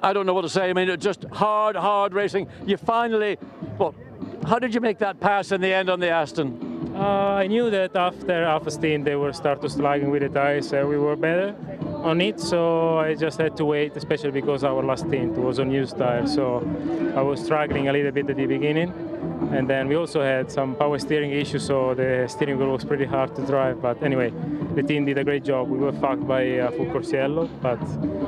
H: I don't know what to say. I mean, it's just hard racing. You finally, well, how did you make that pass in the end on the Aston?
C: I knew that after half a stint they were start to slugging with the tires. We were better on it, so I just had to wait, especially because our last stint was on used tires. So I was struggling a little bit at the beginning, and then we also had some power steering issues, so the steering wheel was pretty hard to drive. But anyway, the team did a great job. We were fucked by full course yellow, but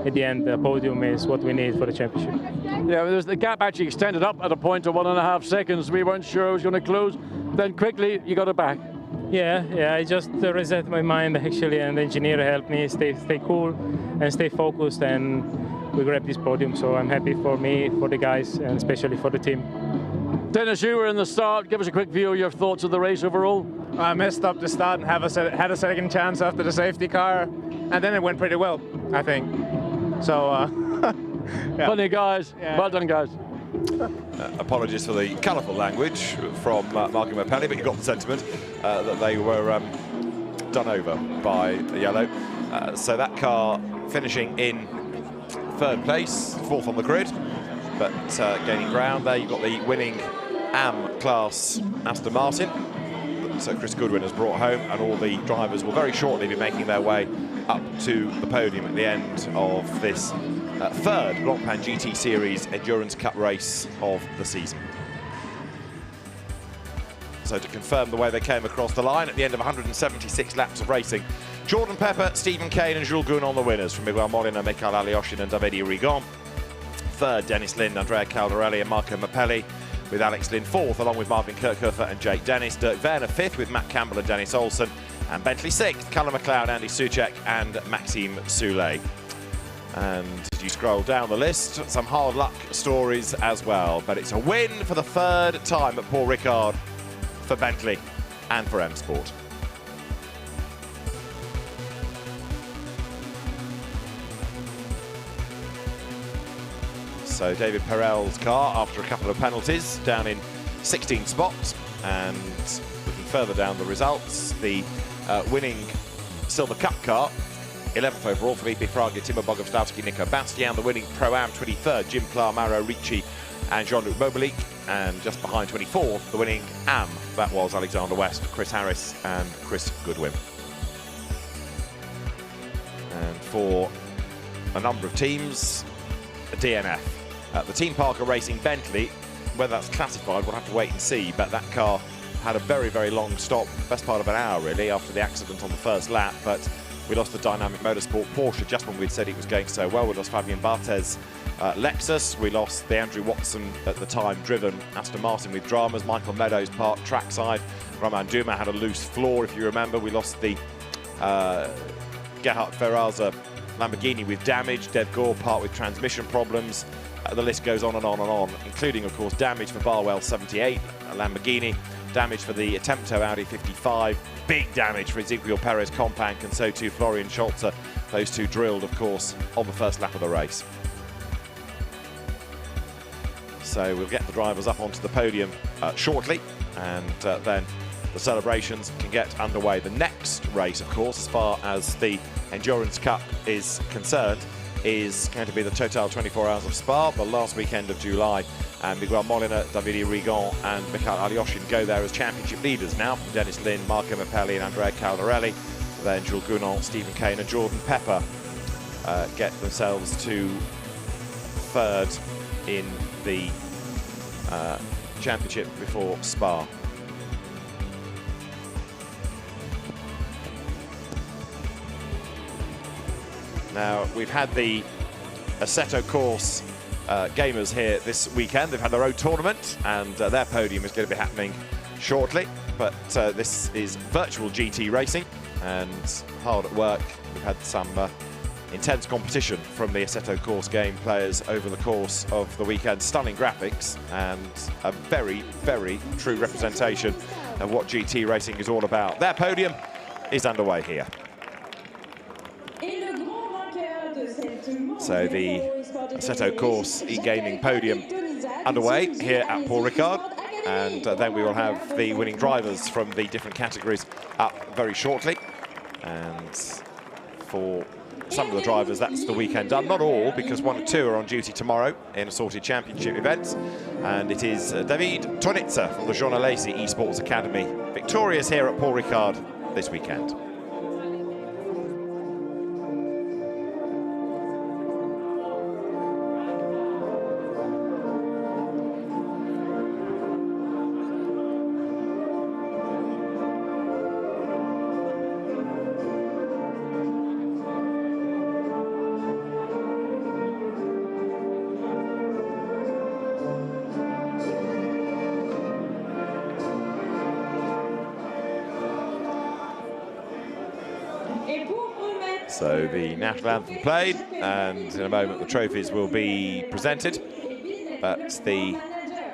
C: at the end, the podium is what we need for the championship.
H: Yeah, the gap actually extended up at a point of 1.5 seconds. We weren't sure it was going to close. Then quickly, you got it back.
C: Yeah, I just reset my mind actually, and the engineer helped me stay cool and stay focused, and we grabbed this podium. So I'm happy for me, for the guys, and especially for the team.
H: Dennis, you were in the start. Give us a quick view of your thoughts of the race overall.
V: I messed up the start and had a second chance after the safety car, and then it went pretty well, I think. So,
H: yeah. Funny guys. Yeah. Well done, guys.
A: Apologies for the colourful language from Marco Mappelli, but you got the sentiment that they were done over by the yellow. So that car finishing in third place, fourth on the grid, but gaining ground there. You've got the winning AM class Aston Martin. So Chris Goodwin has brought home, and all the drivers will very shortly be making their way up to the podium at the end of this third Blancpain GT Series Endurance Cup race of the season. So to confirm the way they came across the line at the end of 176 laps of racing, Jordan Pepper, Stephen Kane and Jules Gounon the winners, from Miguel Molina, Michael Alyoshin and Davide Rigon. Third, Dennis Lind, Andrea Caldarelli and Marco Mappelli, with Alex Lind fourth, along with Marvin Kirchhofer and Jake Dennis. Dirk Werner fifth, with Matt Campbell and Dennis Olsen. And Bentley sixth, Callum McLeod, Andy Soucek and Maxime Soulet. And as you scroll down the list, some hard luck stories as well. But it's a win for the third time at Paul Ricard for Bentley and for M Sport. So David Perel's car, after a couple of penalties, down in 16 spots. And looking further down the results, the winning Silver Cup car, 11th overall, Felipe Fraga, Timo Bogowski, Nico Bastian. The winning Pro-Am, 23rd, Jim Clark, Mauro Ricci and Jean-Luc Mobilic. And just behind 24th, the winning Am, that was Alexander West, Chris Harris and Chris Goodwin. And for a number of teams, a DNF. The Team Parker Racing Bentley, whether that's classified, we'll have to wait and see, but that car had a very, very long stop, best part of an hour really, after the accident on the first lap. But we lost the Dynamic Motorsport Porsche just when we'd said it was going so well. We lost Fabian Barthez Lexus. We lost the Andrew Watson, at the time driven Aston Martin with dramas. Michael Meadows parked trackside. Roman Duma had a loose floor, if you remember. We lost the Gerhard Ferraza Lamborghini with damage. Dev Gore parked with transmission problems. The list goes on and on and on, including, of course, damage for Barwell 78, a Lamborghini, damage for the Attempto Audi 55, big damage for Ezequiel Perez Companc, and so too Florian Scholzer. Those two drilled, of course, on the first lap of the race. So we'll get the drivers up onto the podium shortly, and then the celebrations can get underway. The next race, of course, as far as the Endurance Cup is concerned, is going to be the Total 24 Hours of Spa, the last weekend of July. And Miguel Molina, Davide Rigon and Michael Alyoshin go there as championship leaders now, from Dennis Lind, Marco Mappelli and Andrea Caldarelli. Then Jules Gounon, Stephen Kane and Jordan Pepper get themselves to third in the championship before Spa. Now, we've had the Assetto Course gamers here this weekend. They've had their own tournament, and their podium is going to be happening shortly. But this is virtual GT racing, and hard at work. We've had some intense competition from the Assetto Course game players over the course of the weekend. Stunning graphics and a very, very true representation of what GT racing is all about. Their podium is underway here. So the Assetto Course e-gaming podium underway here at Paul Ricard, and then we will have the winning drivers from the different categories up very shortly. And for some of the drivers, that's the weekend done. Not all, because 1 and 2 are on duty tomorrow in assorted championship events. And it is David Tonitza from the Jean Alesi Esports Academy victorious here at Paul Ricard this weekend. So the national anthem played, and in a moment the trophies will be presented. But the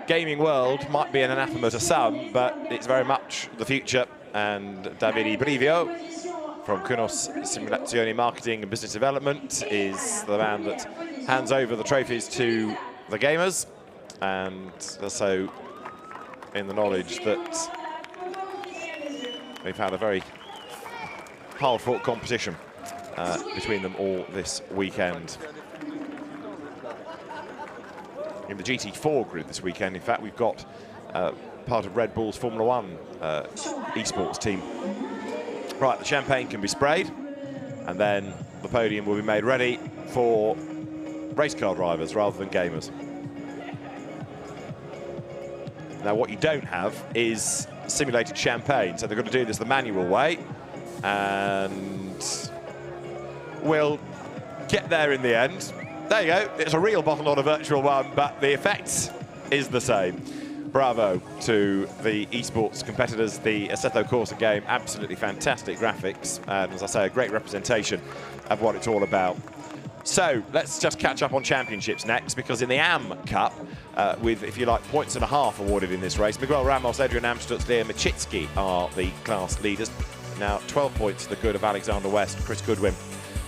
A: gaming world might be an anathema to some, but it's very much the future. And Davide Brivio from Kunos Simulazione Marketing and Business Development is the man that hands over the trophies to the gamers, and so in the knowledge that we've had a very hard-fought competition between them all this weekend. In the GT4 group this weekend, in fact, we've got part of Red Bull's Formula One esports team. Right, the champagne can be sprayed, and then the podium will be made ready for race car drivers rather than gamers. Now, what you don't have is simulated champagne, so they're going to do this the manual way, and we'll get there in the end. There you go, it's a real bottle, not a virtual one, but the effect is the same. Bravo to the esports competitors. The Assetto Corsa game, absolutely fantastic graphics, and as I say, a great representation of what it's all about. So let's just catch up on championships next, because in the AM Cup, with, if you like, points and a half awarded in this race, Miguel Ramos, Adrian Amstutz, Leo Machitsky are the class leaders. Now 12 points to the good of Alexander West, Chris Goodwin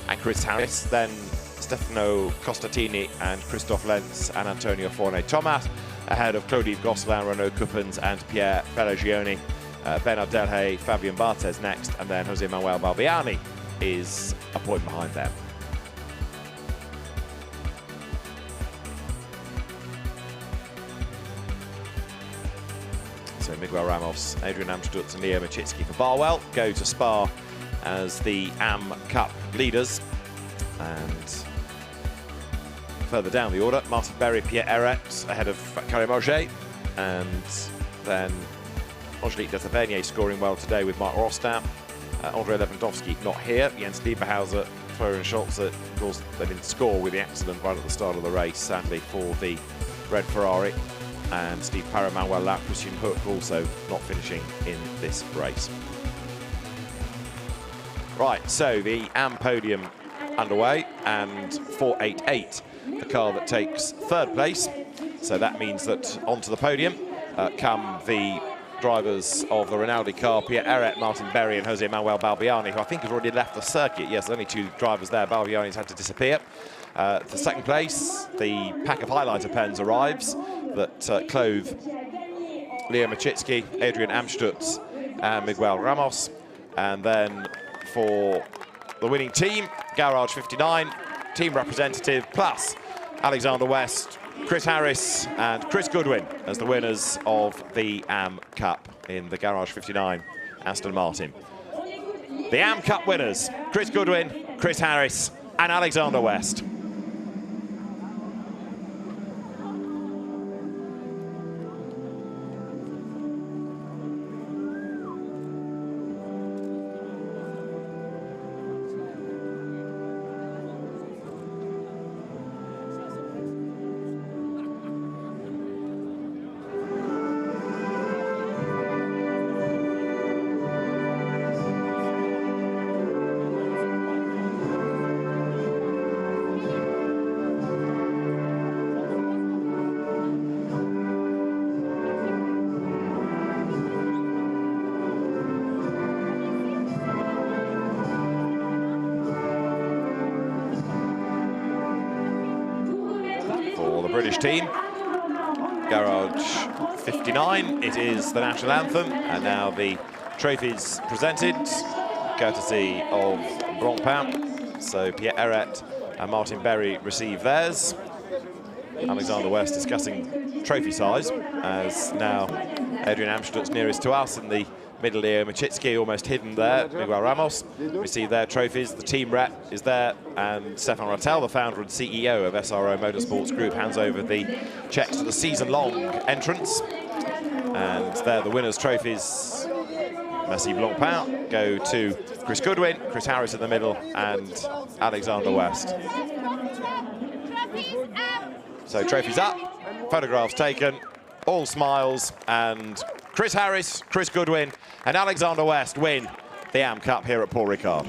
A: and Chris Harris. Then Stefano Costatini and Christophe Lenz and Antonio Forne-Tomas, ahead of Claude-Yves Gosselin, Renaud Coupens and Pierre Pellegioni. Bernard Delhay, Fabian Barthez next, and then Jose Manuel Balbiani is a point behind them. So Miguel Ramos, Adrian Amstutz and Leo Machitsky for Barwell go to Spa as the AM Cup leaders. And further down the order, Martin Berry, Pierre Eret ahead of Karim Auger, and then Angelique de Tavernier scoring well today with Mark Rostam. Andrei Lewandowski not here. Jens Lieberhauser, Florian Schulze, of course, they didn't score with the accident right at the start of the race, sadly, for the red Ferrari. And Steve Parra, Manuel Lapp, Christian Hook also not finishing in this race. Right, so the AM podium underway, and 488, the car that takes third place. So that means that onto the podium come the drivers of the Rinaldi car, Pierre Eret, Martin Berry and Jose Manuel Balbiani, who I think has already left the circuit. Yes, only 2 drivers there. Balbiani's had to disappear. For second place, the pack of highlighter pens arrives that clothe Leo Machitsky, Adrian Amstutz and Miguel Ramos. And then for the winning team, Garage 59, team representative, plus Alexander West, Chris Harris and Chris Goodwin as the winners of the AM Cup in the Garage 59 Aston Martin. The AM Cup winners, Chris Goodwin, Chris Harris and Alexander West. British team, Garage 59, it is the national anthem, and now the trophies presented, courtesy of Blancpain. So Pierre Eret and Martin Berry receive theirs. Alexander West discussing trophy size, as now Adrian Amstutz nearest to us in the middle, Leo Machitsky almost hidden there, Miguel Ramos receive their trophies. The team rep is there, and Stefan Rattel, the founder and CEO of SRO Motorsports Group, hands over the checks to the season-long entrance. And there the winners' trophies, Merci Blancpain, go to Chris Goodwin, Chris Harris in the middle, and Alexander West. So trophies up, photographs taken, all smiles, and Chris Harris, Chris Goodwin and Alexander West win the AM Cup here at Paul Ricard.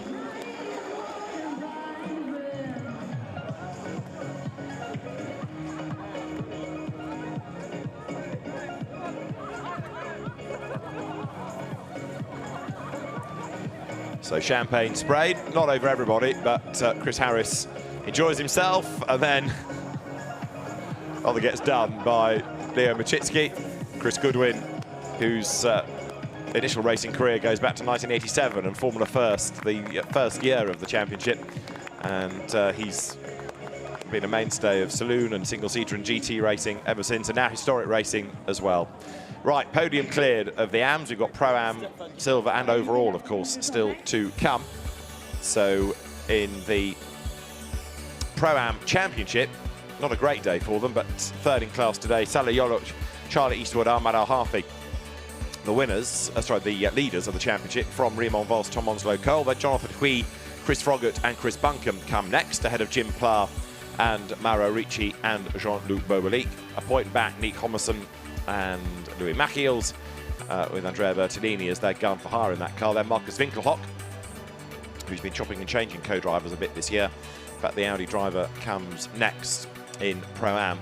A: So champagne sprayed, not over everybody, but Chris Harris enjoys himself, and then all gets done by Leo Machitsky. Chris Goodwin, whose initial racing career goes back to 1987 and Formula First, the first year of the championship, and he's been a mainstay of saloon and single-seater and GT racing ever since, and now historic racing as well. Right, podium cleared of the AMs. We've got Pro-Am, Silver and overall, of course, still to come. So in the Pro-Am Championship, not a great day for them, but third in class today, Salah Yoluch, Charlie Eastwood, Ahmad Al-Hafi. the winners, the leaders of the championship from Raymond Vos, Tom Onslow Cole. Then Jonathan Hui, Chris Froggatt and Chris Buncombe come next, ahead of Jim Pla and Mauro Ricci and Jean-Luc Bobelic. A point back, Nick Homerson and Louis Machiels, with Andrea Bertolini as their gun for hire in that car. Then Marcus Winkelhock, who's been chopping and changing co-drivers a bit this year. But the Audi driver comes next in Pro-Am.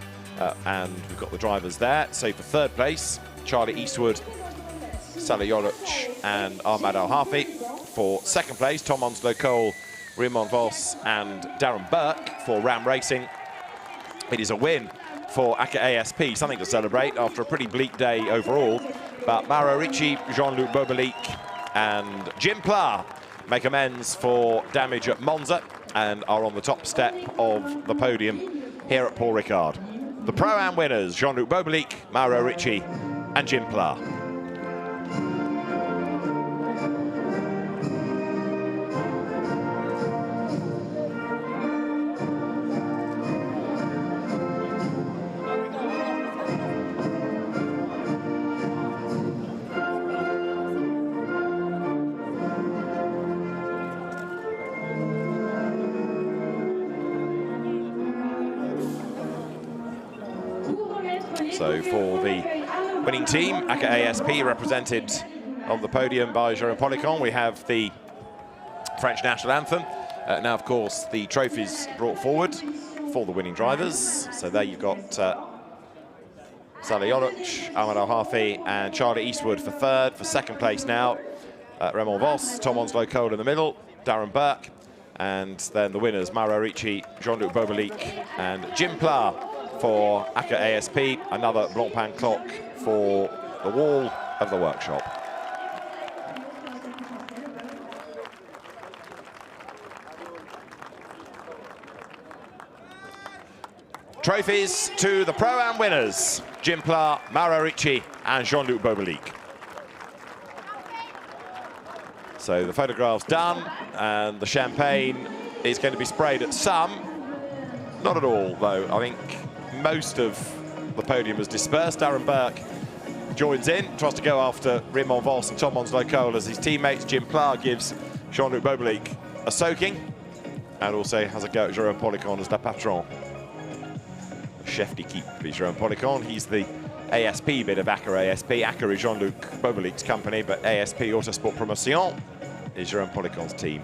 A: And we've got the drivers there. So for third place, Charlie Eastwood, Salih Yoluch and Ahmad Al-Hafi. For second place, Tom Onslow Cole, Raymond Vos and Darren Burke for Ram Racing. It is a win for ACA ASP, something to celebrate after a pretty bleak day overall. But Mauro Ricci, Jean-Luc Bobelic and Jim Pla make amends for damage at Monza and are on the top step of the podium here at Paul Ricard. The Pro-Am winners, Jean-Luc Bobelic, Mauro Ricci and Jim Pla. So for the winning team, ACA ASP, represented on the podium by Jérôme Policon, we have the French national anthem. Now, of course, the trophies brought forward for the winning drivers. So there you've got Salih Yoluch, Ahmad Al-Hafi and Charlie Eastwood for third. For second place now, Raymond Vos, Tom Onslow Cole in the middle, Darren Burke, and then the winners, Mauro Ricci, Jean-Luc Bobelic and Jim Pla for ACA ASP, another Blancpain clock for the wall of the workshop. Trophies to the Pro-Am winners, Jim Pla, Mauro Ricci and Jean-Luc Bobelic. So the photographs done, and the champagne is going to be sprayed at some. Not at all, though. I think most of the podium has dispersed. Darren Burke joins in, tries to go after Raymond Vos and Tom Onslow Cole as his teammates. Jim Pla gives Jean-Luc Bobelic a soaking, and also has a go at Jérôme Policon as the patron. Chef d'équipe is Jérôme Policon. He's the ASP bit of ACA ASP. ACA is Jean-Luc Bobelic's company, but ASP Autosport Promotion is Jérôme Policon's team.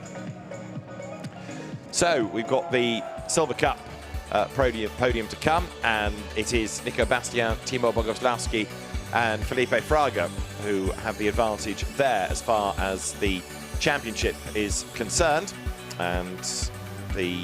A: So we've got the Silver Cup podium to come, and it is Nico Bastien, Timo Bogoslavski and Felipe Fraga who have the advantage there as far as the championship is concerned. And the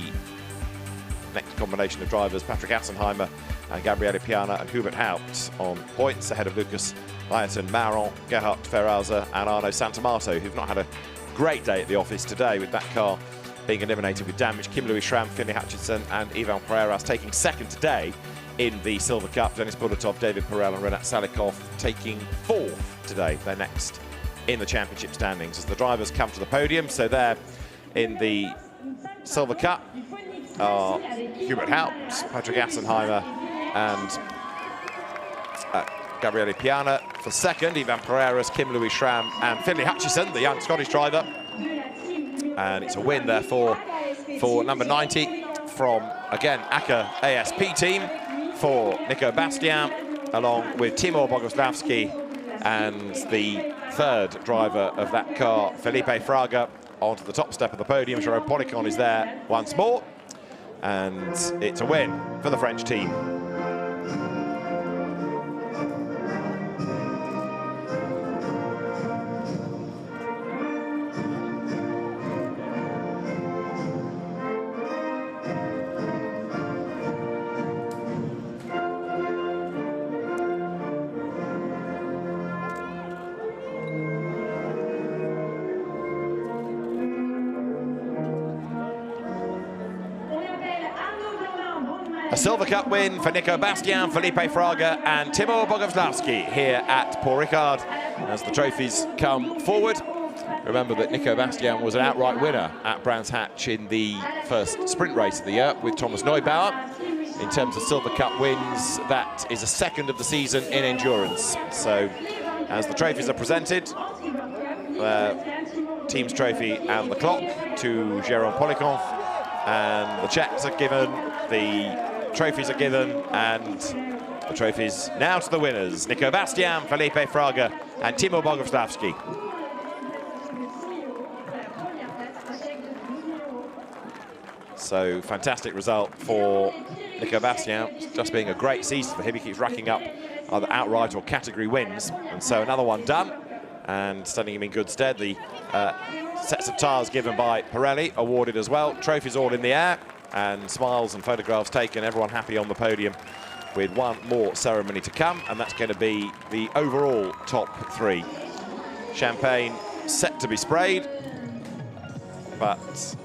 A: next combination of drivers, Patrick Assenheimer and Gabriele Piana and Hubert Haupt on points, ahead of Lucas Ayrton, Maron, Gerhard Ferraza and Arno Santamato, who've not had a great day at the office today with that car being eliminated with damage. Kim Louis Schramm, Finlay Hutchinson and Ivan Pereiras taking second today in the Silver Cup. Denis Bulatov, David Perel and Renat Salikov taking fourth today. They're next in the championship standings as the drivers come to the podium. So there in the Silver Cup are Hubert Haupt, Patrick Assenheimer and Gabriele Piana. For second, Ivan Pereiras, Kim Louis Schramm and Finlay Hutchison, the young Scottish driver. And it's a win, therefore, for number 90 from, again, ACA ASP team for Nico Bastien, along with Timo Bogoslavski and the third driver of that car, Felipe Fraga, onto the top step of the podium. Jérôme Policon is there once more, and it's a win for the French team. A Silver Cup win for Nico Bastien, Felipe Fraga and Timo Bogoslavski here at Paul Ricard as the trophies come forward. Remember that Nico Bastien was an outright winner at Brands Hatch in the first sprint race of the year with Thomas Neubauer. In terms of Silver Cup wins, that is a second of the season in endurance. So as the trophies are presented. Team's trophy and the clock to Jérôme Poliquin, and the checks are given, the trophies are given, and the trophies now to the winners: Nico Bastian, Felipe Fraga, and Timo Boguslavski. So fantastic result for Nico Bastian, just being a great season for him. He keeps racking up either outright or category wins, and so another one done and standing him in good stead. The sets of tyres given by Pirelli awarded as well, trophies all in the air, and smiles and photographs taken, everyone happy on the podium, with one more ceremony to come, and that's going to be the overall top 3. Champagne set to be sprayed, but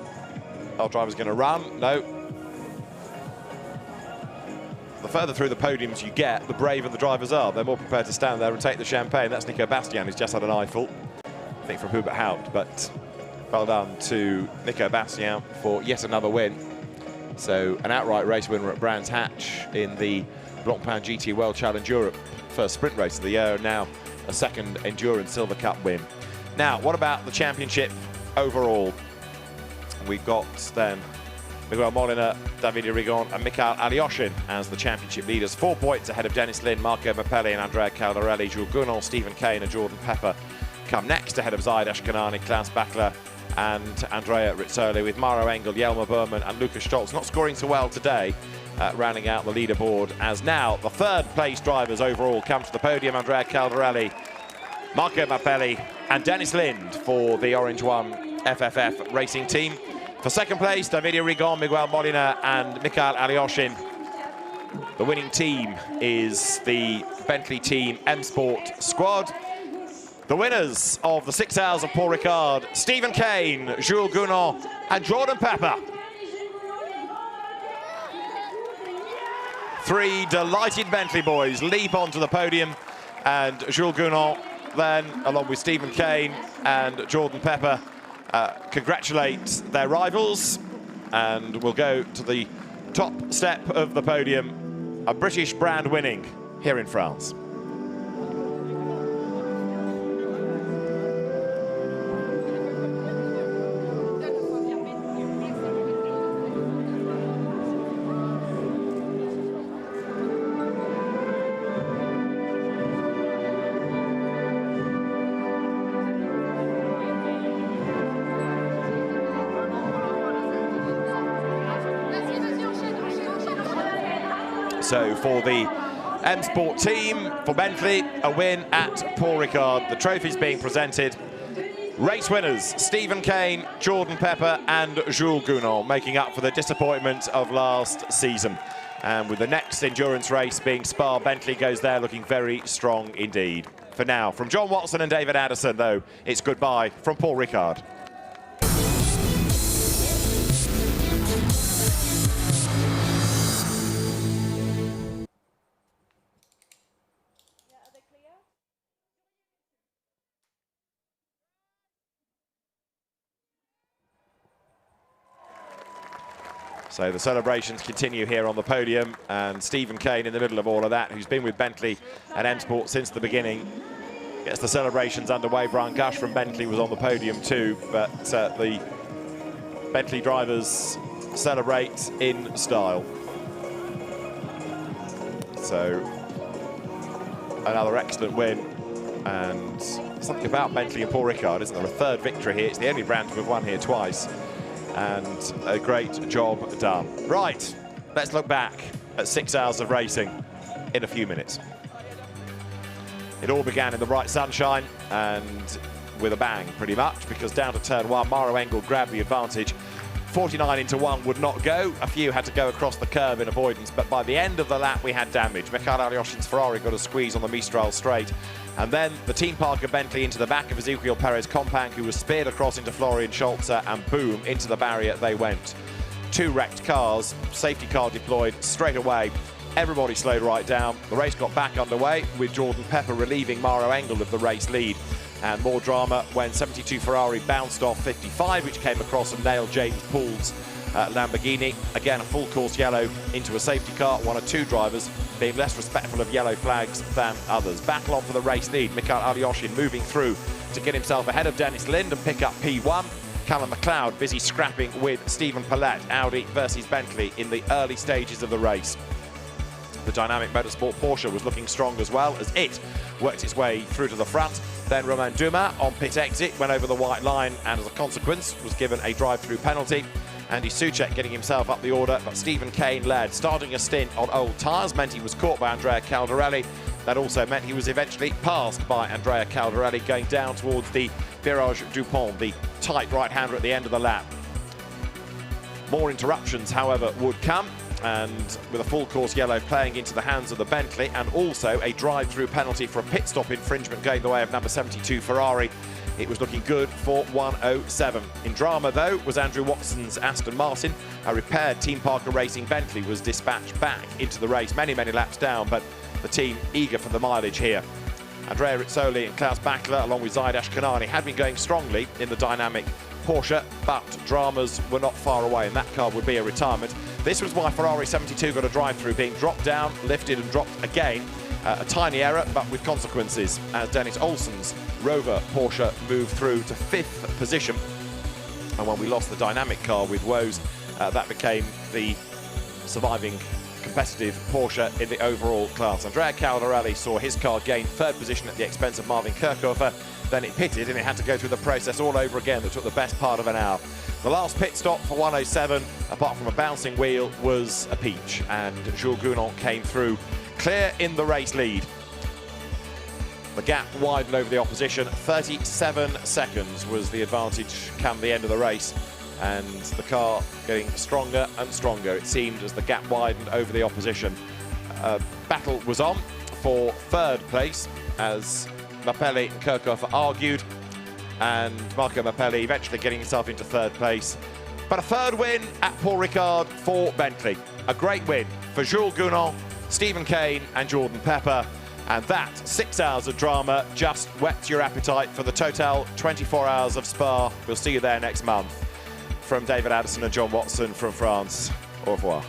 A: our driver's going to run. No. The further through the podiums you get, the braver the drivers are. They're more prepared to stand there and take the champagne. That's Nico Bastian, who's just had an eyeful, I think from Hubert Haupt, but well done to Nico Bastian for yet another win. So an outright race winner at Brands Hatch in the Blancpain GT World Challenge Europe, first sprint race of the year, and now a second Endurance Silver Cup win. Now, what about the championship overall? We've got then Miguel Molina, Davide Rigon and Mikael Alyoshin as the championship leaders, 4 points ahead of Dennis Lin, Marco Mappelli and Andrea Caldarelli. Jules Gounon, Stephen Kane and Jordan Pepper come next ahead of Zaid Ashkanani, Klaus Bachler and Andrea Rizzoli, with Maro Engel, Jelmer Berman and Lukas Stolz not scoring so well today, rounding out the leaderboard, as now the third place drivers overall come to the podium: Andrea Caldarelli, Marco Mappelli and Dennis Lind for the Orange One FFF racing team. For second place, Davide Rigon, Miguel Molina and Mikael Alyoshin. The winning team is the Bentley Team M Sport squad. The winners of the 6 Hours of Paul Ricard: Stephen Kane, Jules Gounon and Jordan Pepper. 3 delighted Bentley boys leap onto the podium, and Jules Gounon then, along with Stephen Kane and Jordan Pepper, congratulate their rivals, and will go to the top step of the podium, a British brand winning here in France. So for the M Sport team, for Bentley, a win at Paul Ricard. The trophies being presented. Race winners: Stephen Kane, Jordan Pepper and Jules Gounon, making up for the disappointment of last season. And with the next endurance race being Spa, Bentley goes there looking very strong indeed. For now, from John Watson and David Addison, though, it's goodbye from Paul Ricard. So the celebrations continue here on the podium, and Stephen Kane in the middle of all of that, who's been with Bentley and M Sport since the beginning, gets the celebrations underway. Brian Gush from Bentley was on the podium too, but the Bentley drivers celebrate in style. So another excellent win, and something about Bentley and Paul Ricard, isn't there? A third victory here. It's the only brand to have won here twice, and a great job done. Right, let's look back at 6 hours of racing in a few minutes. It all began in the bright sunshine and with a bang pretty much, because down to turn 1, Maro Engel grabbed the advantage. 49 into 1 would not go. A few had to go across the curb in avoidance, but by the end of the lap we had damage. Mikael Alyoshin's Ferrari got a squeeze on the Mistral straight, and then the team Parker Bentley into the back of Ezequiel Perez Companc, who was speared across into Florian Scholzer, and boom, into the barrier they went. 2 wrecked cars, safety car deployed straight away. Everybody slowed right down. The race got back underway with Jordan Pepper relieving Maro Engel of the race lead. And more drama when 72 Ferrari bounced off 55, which came across and nailed James Poole's Lamborghini. Again, a full course yellow into a safety car. 1 or 2 drivers being less respectful of yellow flags than others. Battle on for the race lead. Mikhail Alyoshin moving through to get himself ahead of Dennis Lind and pick up P1. Callum McLeod busy scrapping with Stephen Paulette, Audi versus Bentley in the early stages of the race. The Dynamic Motorsport Porsche was looking strong as well as it worked its way through to the front. Then Romain Dumas on pit exit went over the white line and as a consequence was given a drive-through penalty. Andy Soucek getting himself up the order, but Stephen Kane led. Starting a stint on old tyres meant he was caught by Andrea Caldarelli. That also meant he was eventually passed by Andrea Caldarelli going down towards the Virage du Pont, the tight right-hander at the end of the lap. More interruptions, however, would come, and with a full course yellow playing into the hands of the Bentley and also a drive-through penalty for a pit stop infringement going the way of number 72 Ferrari, it was looking good for 107. In drama, though, was Andrew Watson's Aston Martin. A repaired Team Parker Racing Bentley was dispatched back into the race, many laps down, but the team eager for the mileage here. Andrea Rizzoli and Klaus Bachler, along with Zaid Ashkanani, had been going strongly in the Dynamic Porsche, but dramas were not far away, and that car would be a retirement. This was why Ferrari 72 got a drive-through, being dropped down, lifted and dropped again. A tiny error, but with consequences, as Dennis Olsen's Rover Porsche moved through to 5th position. And when we lost the Dynamic car with woes, that became the surviving competitive Porsche in the overall class. Andrea Caldarelli saw his car gain 3rd position at the expense of Marvin Kirchhofer. Then it pitted and it had to go through the process all over again that took the best part of an hour. The last pit stop for 107, apart from a bouncing wheel, was a peach, and Jules Gounon came through clear in the race lead. The gap widened over the opposition. 37 seconds was the advantage come the end of the race, and the car getting stronger and stronger, it seemed, as the gap widened over the opposition. Battle was on for 3rd place as Mappelli and Kirchhofer argued, and Marco Mappelli eventually getting himself into 3rd place. But a 3rd win at Paul Ricard for Bentley. A great win for Jules Gounon, Stephen Kane and Jordan Pepper. And that 6 hours of drama just whets your appetite for the Total 24 Hours of Spa. We'll see you there next month. From David Addison and John Watson from France, au revoir.